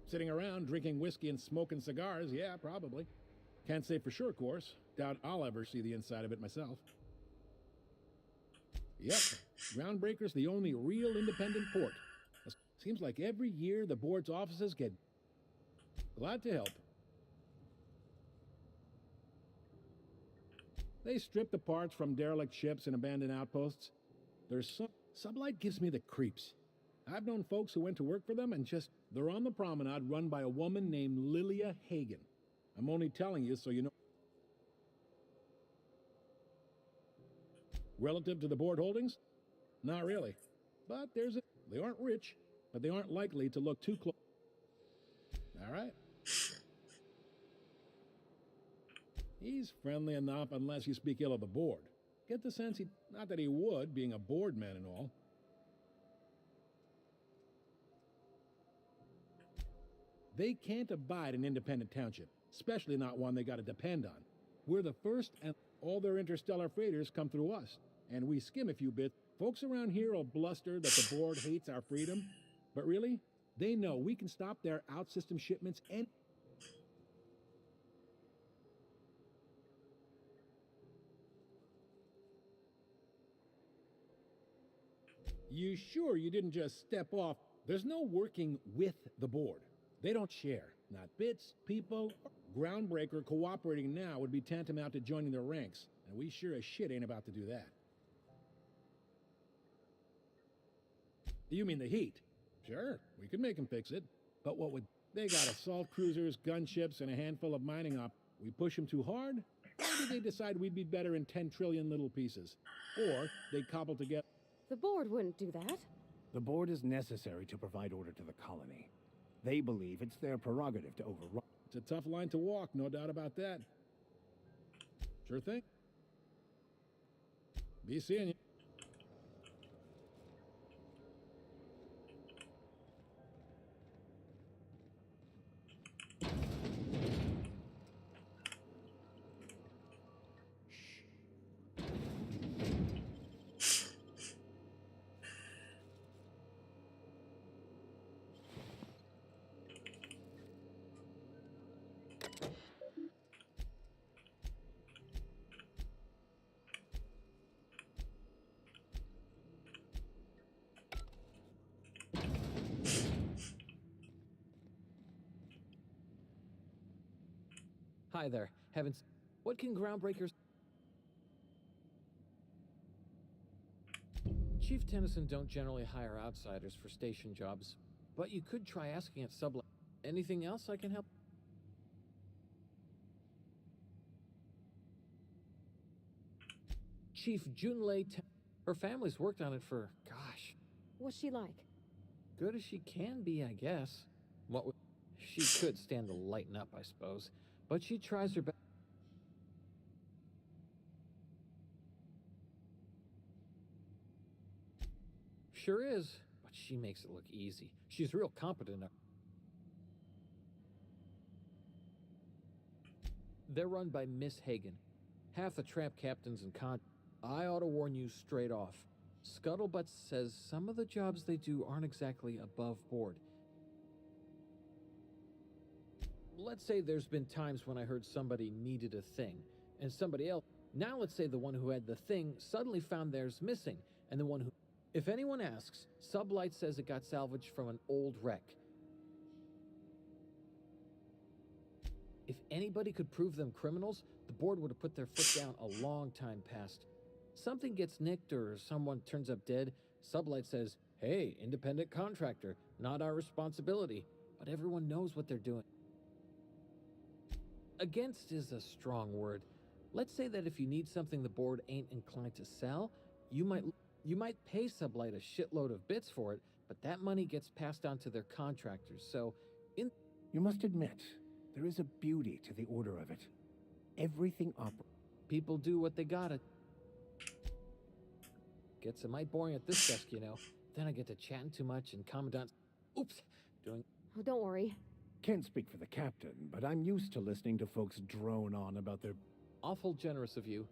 Sitting around, drinking whiskey and smoking cigars, yeah, probably. Can't say for sure, of course. Doubt I'll ever see the inside of it myself. Yep, Groundbreaker's the only real independent port. Seems like every year the board's offices get... Glad to help. They strip the parts from derelict ships and abandoned outposts. There's some... Sublight gives me the creeps. I've known folks who went to work for them and just... They're on the promenade run by a woman named Lilia Hagen. I'm only telling you so you know. Relative to the board holdings? Not really. But there's a... They aren't rich, but they aren't likely to look too close. All right. He's friendly enough unless you speak ill of the board. Get the sense he... Not that he would, being a board man and all. They can't abide an independent township, especially not one they gotta depend on. We're the first, and all their interstellar freighters come through us, and we skim a few bits. Folks around here will bluster that the board hates our freedom, but really, they know we can stop their out-system shipments and... You sure you didn't just step off? There's no working with the board. They don't share. Not bits, people. Groundbreaker cooperating now would be tantamount to joining their ranks, and we sure as shit ain't about to do that. You mean the heat? Sure, we could make them fix it. But what would... They got assault cruisers, gunships, and a handful of mining op. We push them too hard? Maybe they decide we'd be better in 10 trillion little pieces. Or they cobble together... The board wouldn't do that. The board is necessary to provide order to the colony. They believe it's their prerogative to override. It's a tough line to walk, no doubt about that. Sure thing. Be seeing you. Hi there. What can Groundbreakers... Chief Tennyson don't generally hire outsiders for station jobs, but you could try asking at Sublight. Anything else I can help? Chief Junlei, her family's worked on it for, gosh. What's she like? Good as she can be, I guess. She could stand to lighten up, I suppose, but she tries her best. Sure is, but she makes it look easy. She's real competent. They're run by Miss Hagen. Half the tramp captains and I ought to warn you straight off. Scuttlebutt says some of the jobs they do aren't exactly above board. Let's say there's been times when I heard somebody needed a thing, and somebody else. Now let's say the one who had the thing suddenly found theirs missing, and the one who... If anyone asks, Sublight says it got salvaged from an old wreck. If anybody could prove them criminals, the board would have put their foot down a long time past. Something gets nicked or someone turns up dead, Sublight says, hey, independent contractor, not our responsibility. But everyone knows what they're doing. Against is a strong word. Let's say that if you need something the board ain't inclined to sell, you might pay Sublight a shitload of bits for it, but that money gets passed on to their contractors, so You must admit, there is a beauty to the order of it. Everything people do what they gotta. Gets a mite boring at this desk, you know. Then I get to chatting too much and Commandant's... Oops! Doing... Oh, don't worry. Can't speak for the captain, but I'm used to listening to folks drone on about their... Awful generous of you.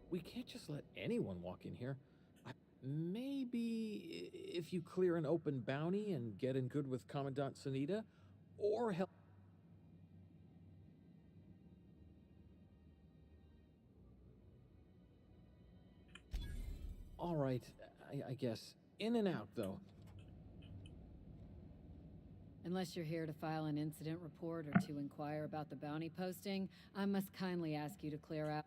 We can't just let anyone walk in here. Maybe if you clear an open bounty and get in good with Commandant Sunita, or help... All right, I guess. In and out, though. Unless you're here to file an incident report or to inquire about the bounty posting, I must kindly ask you to clear out.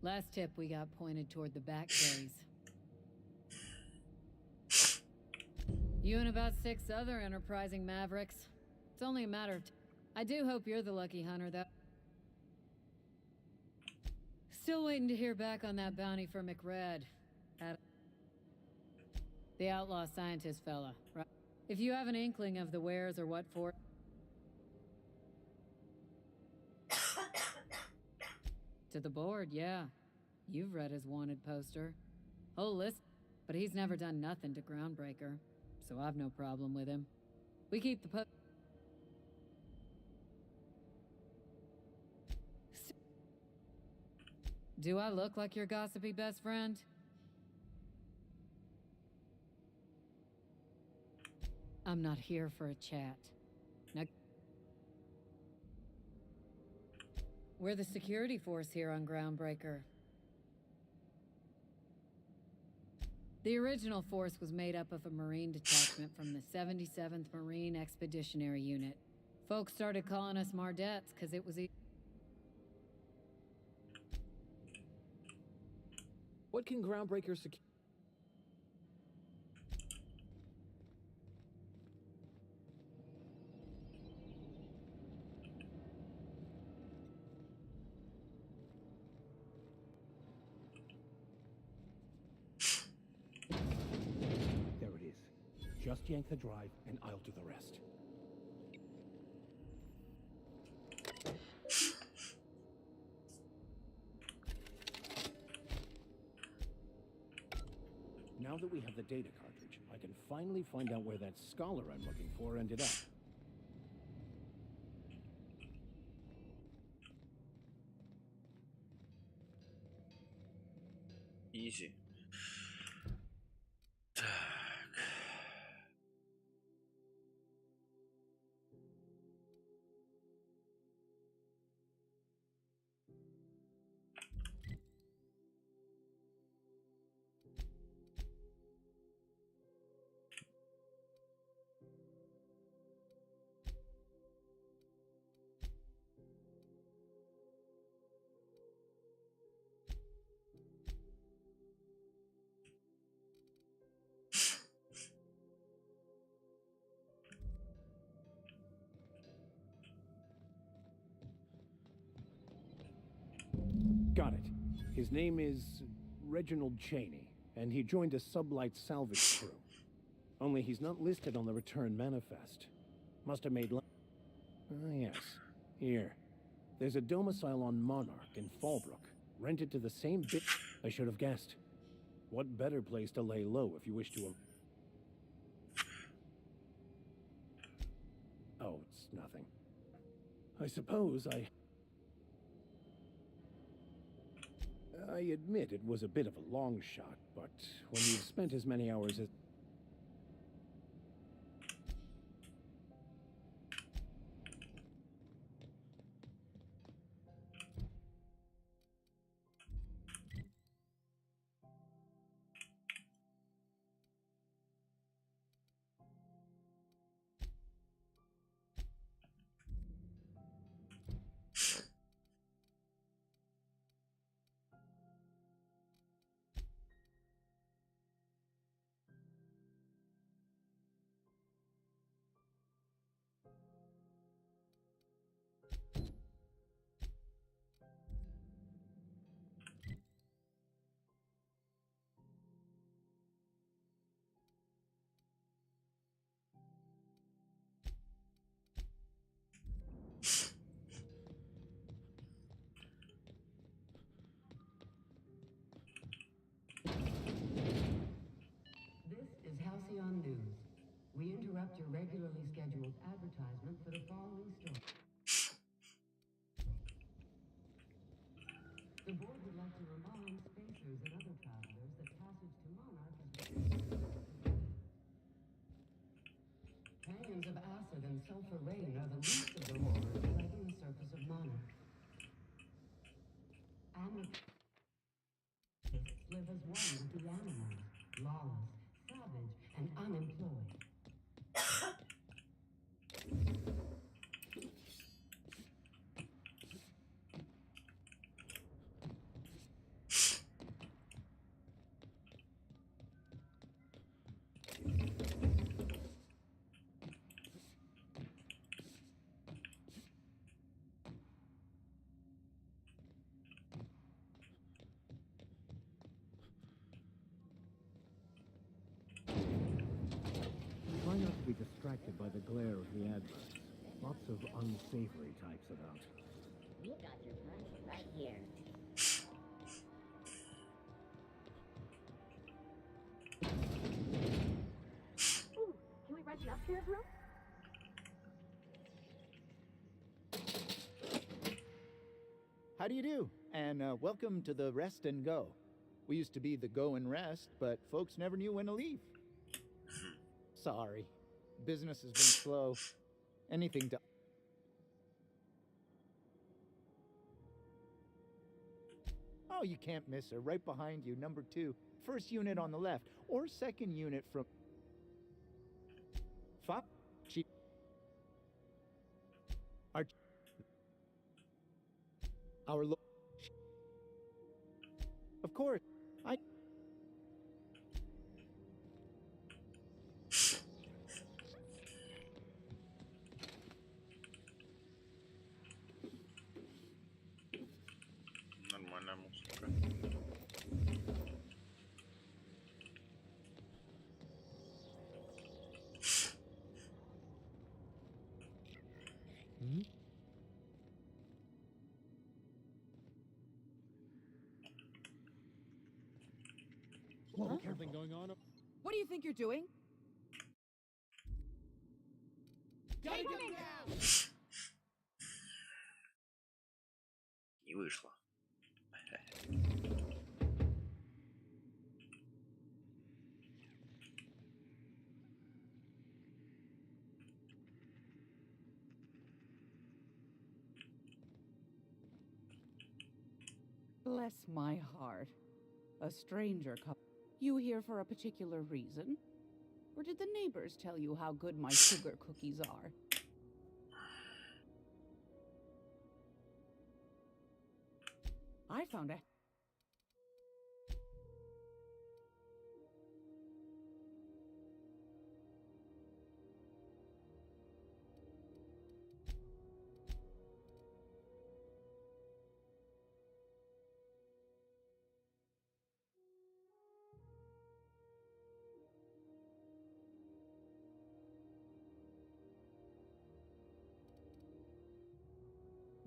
Last tip we got pointed toward the back bays. You and about 6 other enterprising mavericks. It's only a matter of I do hope you're the lucky hunter, though. Still waiting to hear back on that bounty for McRed. The outlaw scientist fella, right? If you have an inkling of the wheres or what for... To the board, yeah. You've read his wanted poster. Whole list, but he's never done nothing to Groundbreaker, so I've no problem with him. We keep the Do I look like your gossipy best friend? I'm not here for a chat. Now, we're the security force here on Groundbreaker. The original force was made up of a Marine detachment from the 77th Marine Expeditionary Unit. Folks started calling us Mardettes because it was What can Groundbreaker secure? There it is. Just yank the drive, and I'll do the rest. Now that we have the data cartridge, I can finally find out where that scholar I'm looking for ended up. Easy. Got it. His name is Reginald Cheney, and he joined a sublight salvage crew. Only he's not listed on the return manifest. Must have made yes. Here. There's a domicile on Monarch in Fallbrook, rented to the same bit. I should have guessed. What better place to lay low if you wish to... Oh, it's nothing. I suppose I admit it was a bit of a long shot, but when you've spent as many hours as... News. We interrupt your regularly scheduled advertisement for the following story. The board would like to remind spacers and other travelers that passage to Monarch is... Canyons of acid and sulfur rain are the least of the horrors plaguing the surface of Monarch. Amethysts live as one with the animals, lawless, savage, and unemployed. Try not to be distracted by the glare of the adverts. Lots of unsavory types about. You got your punch right here. Ooh, can we rent an upstairs room? How do you do? And welcome to the Rest and Go. We used to be the Go and Rest, but folks never knew when to leave. Sorry. Business has been slow. Anything to... Oh, you can't miss her. Right behind you, number 2. First unit on the left. Or second unit from... Fop? She... Our... Of course. Нормальная музыка. Something going on? What do you think you're doing? Take him down! И вышло. Bless my heart. A stranger couple. You here for a particular reason? Or did the neighbors tell you how good my sugar cookies are? I found it.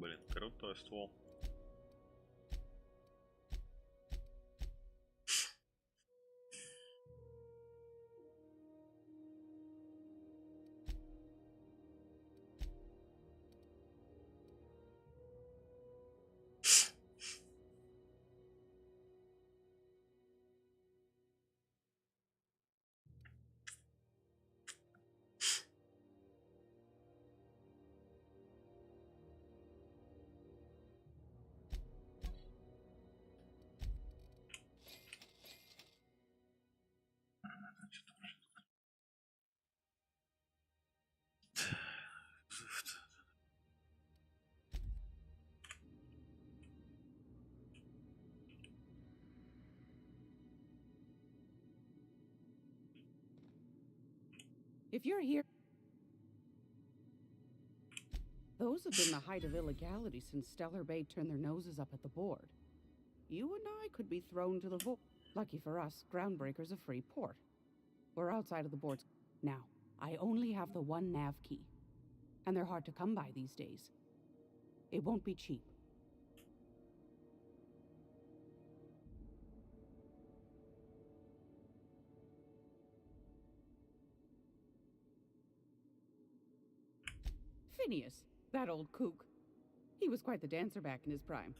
Блин, крутой ствол. If you're here... Those have been the height of illegality since Stellar Bay turned their noses up at the board. You and I could be thrown to the void. Lucky for us, Groundbreaker's a free port. We're outside of the board's... Now, I only have the one nav key. And they're hard to come by these days. It won't be cheap. Phineas, that old kook. He was quite the dancer back in his prime.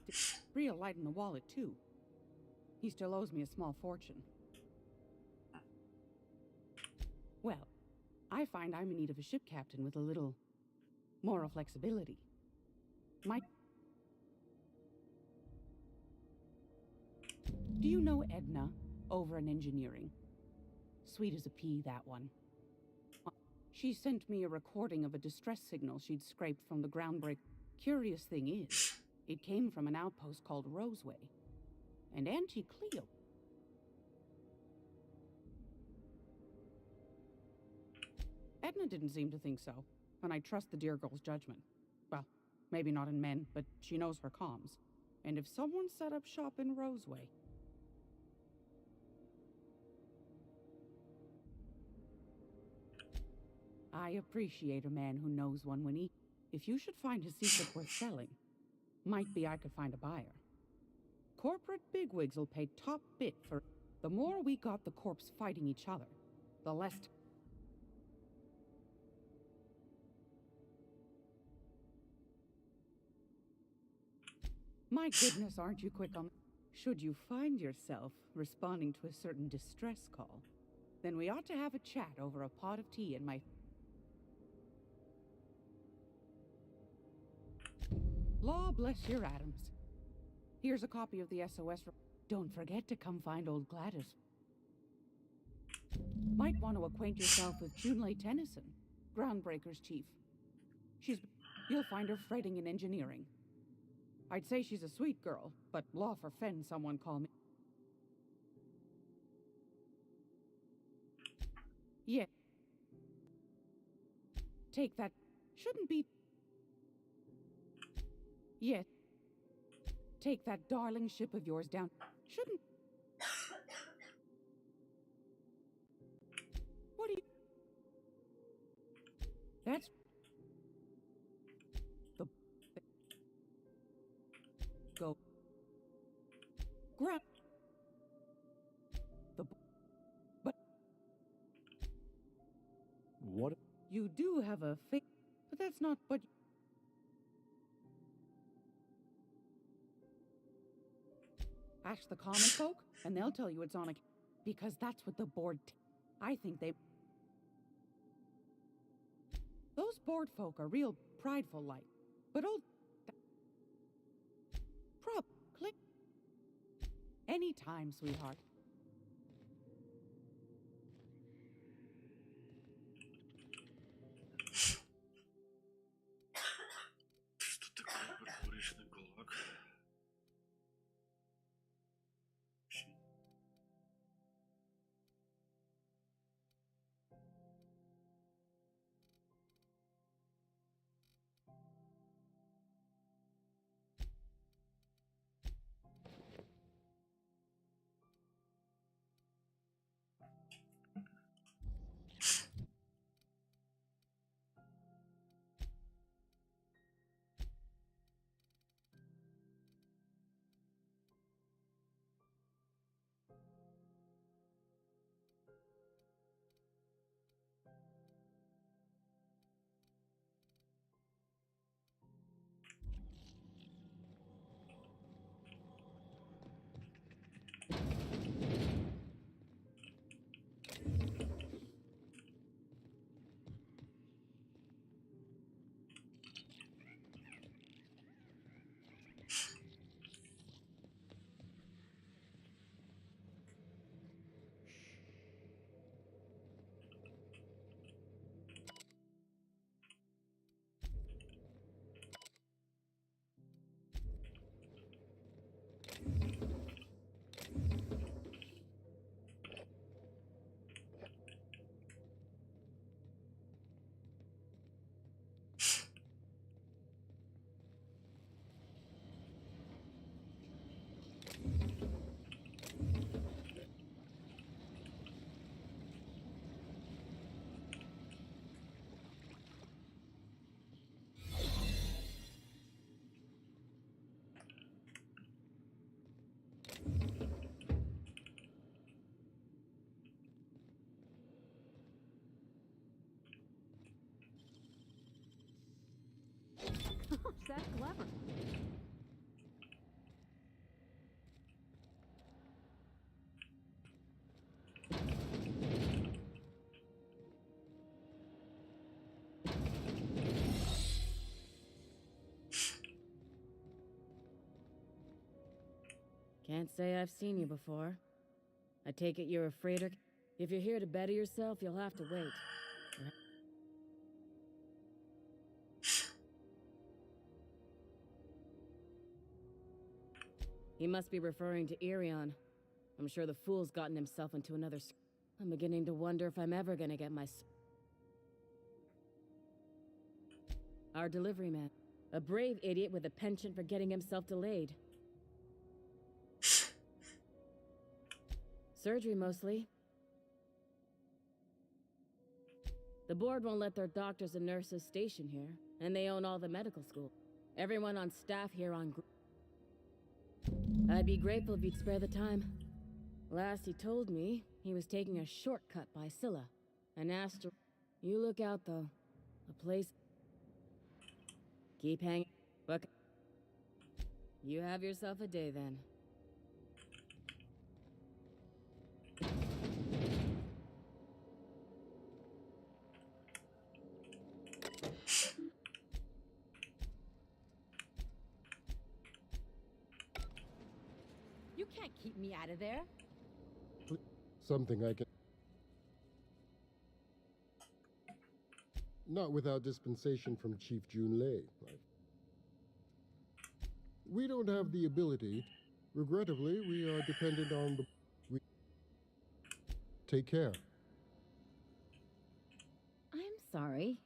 Real light in the wallet, too. He still owes me a small fortune. Well, I find I'm in need of a ship captain with a little moral flexibility. Do you know Edna over in engineering? Sweet as a pea, that one. She sent me a recording of a distress signal she'd scraped from the Groundbreaker. Curious thing is, it came from an outpost called Roseway. And Auntie Cleo... Edna didn't seem to think so, and I trust the dear girl's judgment. Well, maybe not in men, but she knows her comms. And if someone set up shop in Roseway... I appreciate a man who knows one when he... If you should find his secret worth selling, might be I could find a buyer. Corporate bigwigs will pay top bit for... The more we got the corps fighting each other, the less... My goodness, aren't you quick on... Should you find yourself responding to a certain distress call, then we ought to have a chat over a pot of tea in my... Law bless your Adams. Here's a copy of the SOS. Don't forget to come find old Gladys. Might want to acquaint yourself with Junlei Tennyson, Groundbreaker's chief. You'll find her fretting in engineering. I'd say she's a sweet girl, but law for fen, someone call me. Yeah. Take that. Shouldn't be... Yeah. Take that darling ship of yours down. Shouldn't... What do you... That's... The... Go. Grab... The... But... What? You do have a fake... But that's not what... Ask the common folk, and they'll tell you it's on a... Because that's what the board... I think they... Those board folk are real prideful like. But old... Prop, click. Anytime, sweetheart. Что такое корпоративный гулаг? that clever? Can't say I've seen you before. I take it you're afraid or... If you're here to better yourself, you'll have to wait. He must be referring to Irion. I'm sure the fool's gotten himself into another... I'm beginning to wonder if I'm ever gonna get my... Our delivery man. A brave idiot with a penchant for getting himself delayed. Surgery, mostly. The board won't let their doctors and nurses station here, and they own all the medical school. Everyone on staff here on... I'd be grateful if you'd spare the time. Last he told me, he was taking a shortcut by Scylla. An asteroid. You look out, though. A place... Keep hanging... Look... You have yourself a day, then. You can't keep me out of there. Something I can... Not without dispensation from Chief Junlei. We don't have the ability. Regrettably, we are dependent on the... Take care. I'm sorry.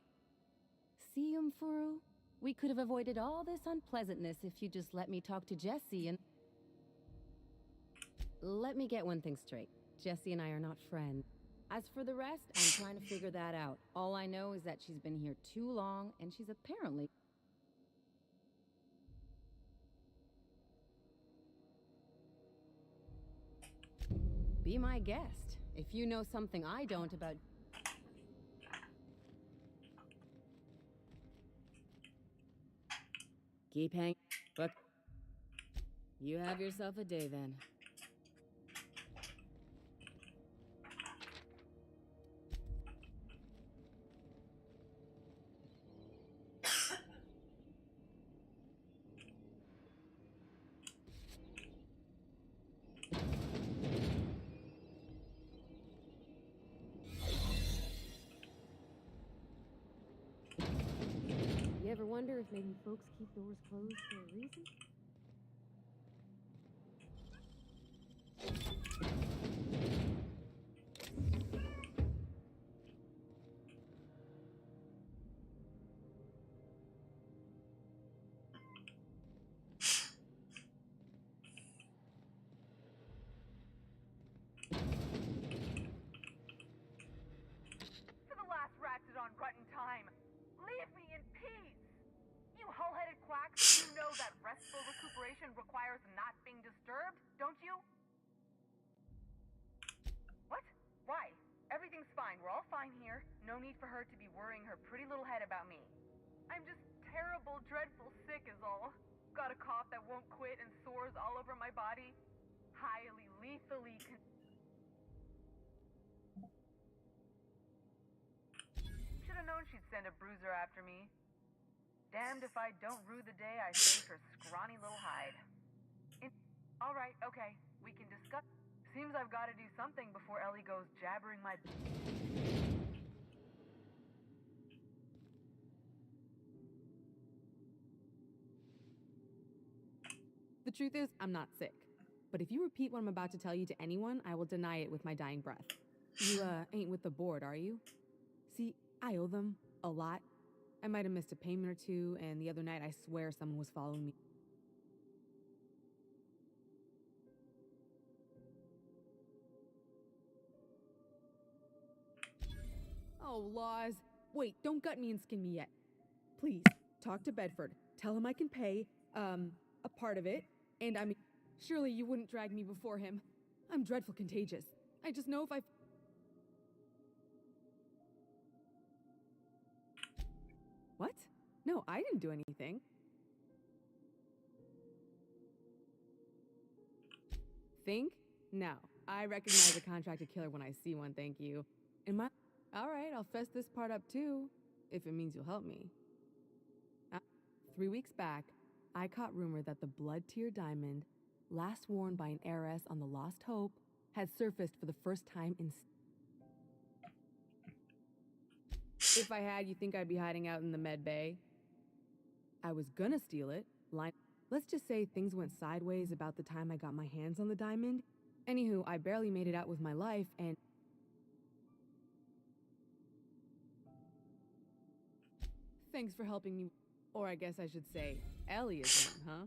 See, Furu? We could have avoided all this unpleasantness if you just let me talk to Jessie and... Let me get one thing straight. Jessie and I are not friends. As for the rest, I'm trying to figure that out. All I know is that she's been here too long, and she's apparently... Be my guest. If you know something I don't about... Keep hanging... Look... You have yourself a day, then. You ever wonder if maybe folks keep doors closed for a reason? For the last ratchet on Grutton time, leave me in peace! You hull-headed quacks, you know that restful recuperation requires not being disturbed, don't you? What? Why? Everything's fine. We're all fine here. No need for her to be worrying her pretty little head about me. I'm just terrible, dreadful sick is all. Got a cough that won't quit and sores all over my body. Highly, lethally Should've known she'd send a bruiser after me. Damned if I don't rue the day I saved her scrawny little hide. Alright, okay. We can discuss. Seems I've got to do something before Ellie goes jabbering my... The truth is, I'm not sick. But if you repeat what I'm about to tell you to anyone, I will deny it with my dying breath. You, ain't with the board, are you? See, I owe them a lot. I might have missed a payment or two, and the other night I swear someone was following me. Oh, laws. Wait, don't gut me and skin me yet. Please, talk to Bedford. Tell him I can pay, a part of it. And I mean, surely you wouldn't drag me before him. I'm dreadful contagious. I just know if I... What? No, I didn't do anything. think? No. I recognize a contracted killer when I see one, thank you. Alright, I'll fess this part up too, if it means you'll help me. 3 weeks back, I caught rumor that the blood-tier diamond, last worn by an heiress on the Lost Hope, had surfaced for the first time in... If I had, you think I'd be hiding out in the med bay? I was gonna steal it. Let's just say things went sideways about the time I got my hands on the diamond. Anywho, I barely made it out with my life, and... Thanks for helping me. Or I guess I should say, Ellie is one, huh?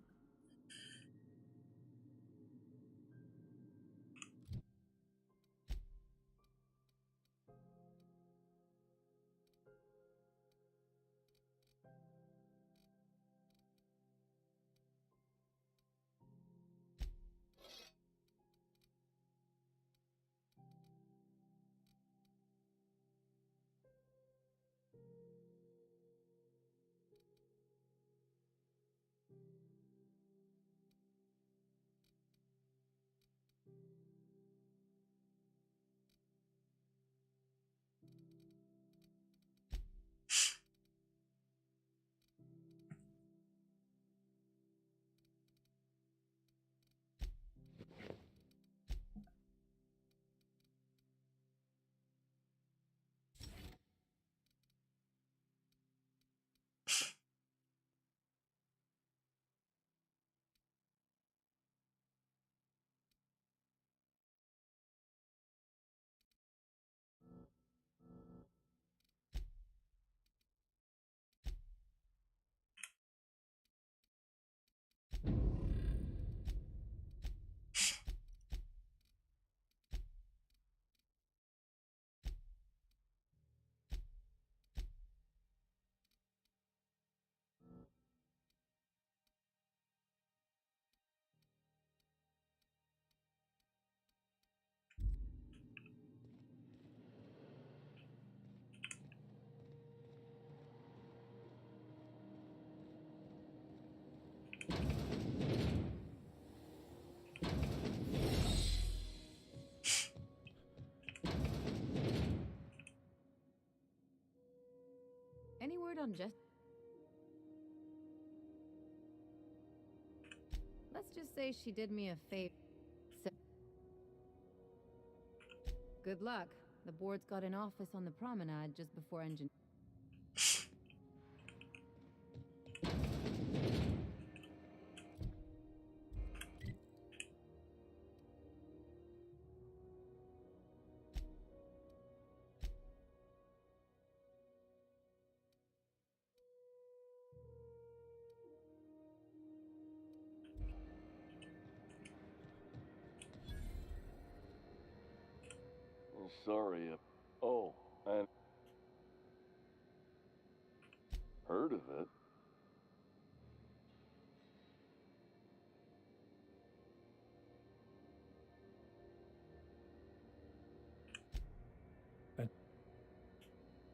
Any word on Let's just say she did me a favor. Good luck. The board's got an office on the promenade just before engine. Sorry. Oh, and heard of it.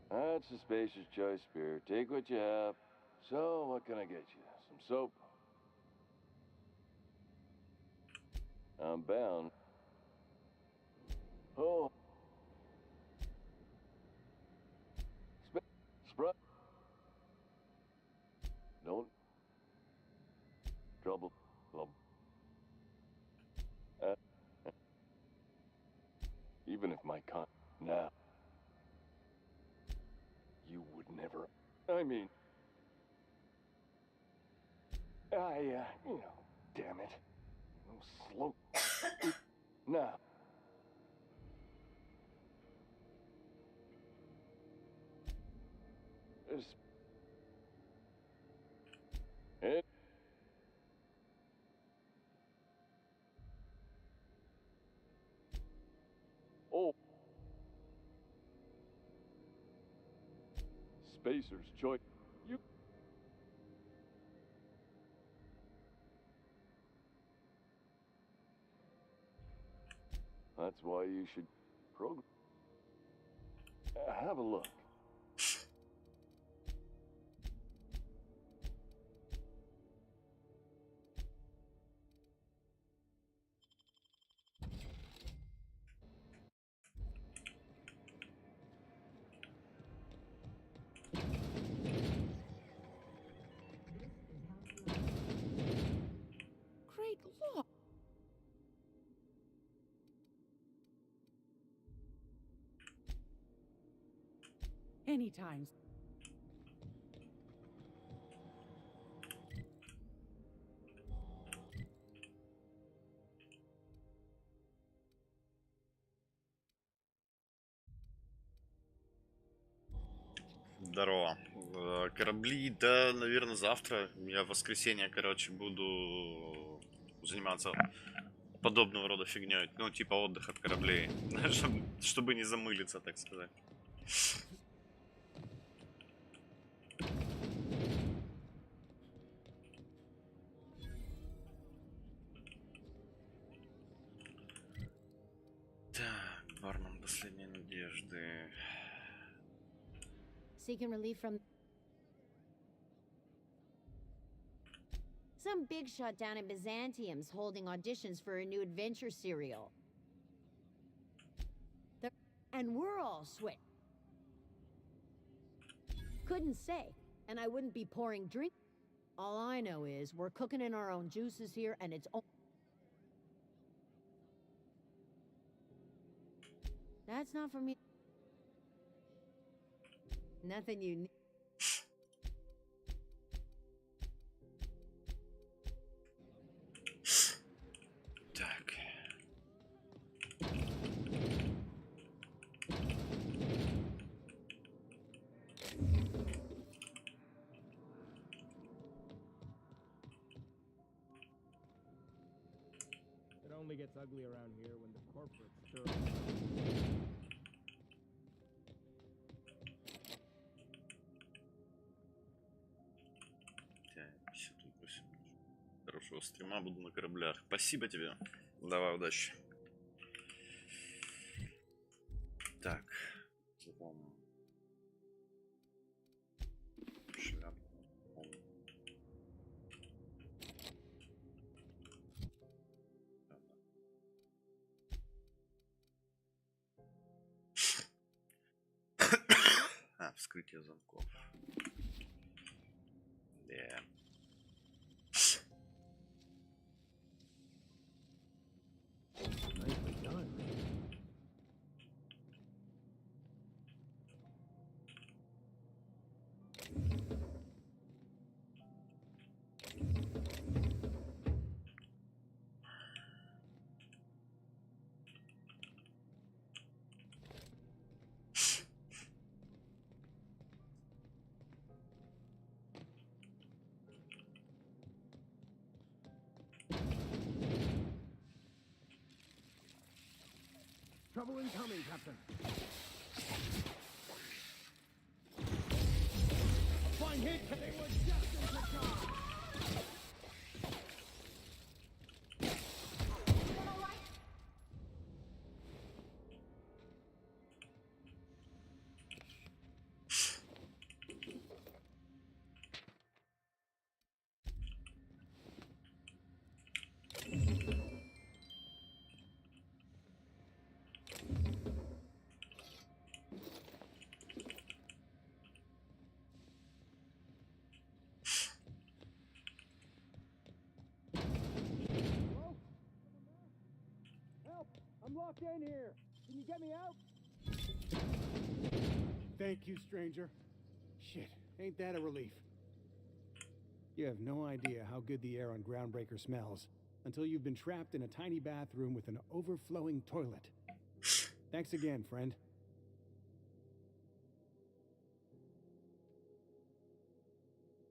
That's a spacer's choice beer. Take what you have. So, what can I get you? Some soap? I'm bound. Oh. Sprite. Don't. Trouble. Even if my now. You would never. I mean. Damn it. No slow. Now. It. Oh. Spacer's choice. You. That's why you should program. Have a look. Anytime. Здорово. Корабли, да, наверное, завтра. Я в воскресенье, короче, буду заниматься подобного рода фигней. Ну, типа отдых от кораблей. Чтобы не замылиться, так сказать. Так, бармен последней надежды. Seeking relief from some big shot down in Byzantium's holding auditions for a new adventure serial. And we're all switched. Couldn't say, and I wouldn't be pouring drink. All I know is we're cooking in our own juices here, and it's that's not for me. Nothing you need. Так. It only gets ugly around here when the corporates stir. Хорошего стрима, буду на кораблях. Спасибо тебе. Давай, удачи. Так. Шляпку. Вскрытие замков. Да. Nicely done. Trouble incoming, Captain. A fine hit. They were just in the car. I'm locked in here. Can you get me out? Thank you, stranger. Shit, ain't that a relief? You have no idea how good the air on Groundbreaker smells until you've been trapped in a tiny bathroom with an overflowing toilet. Thanks again, friend.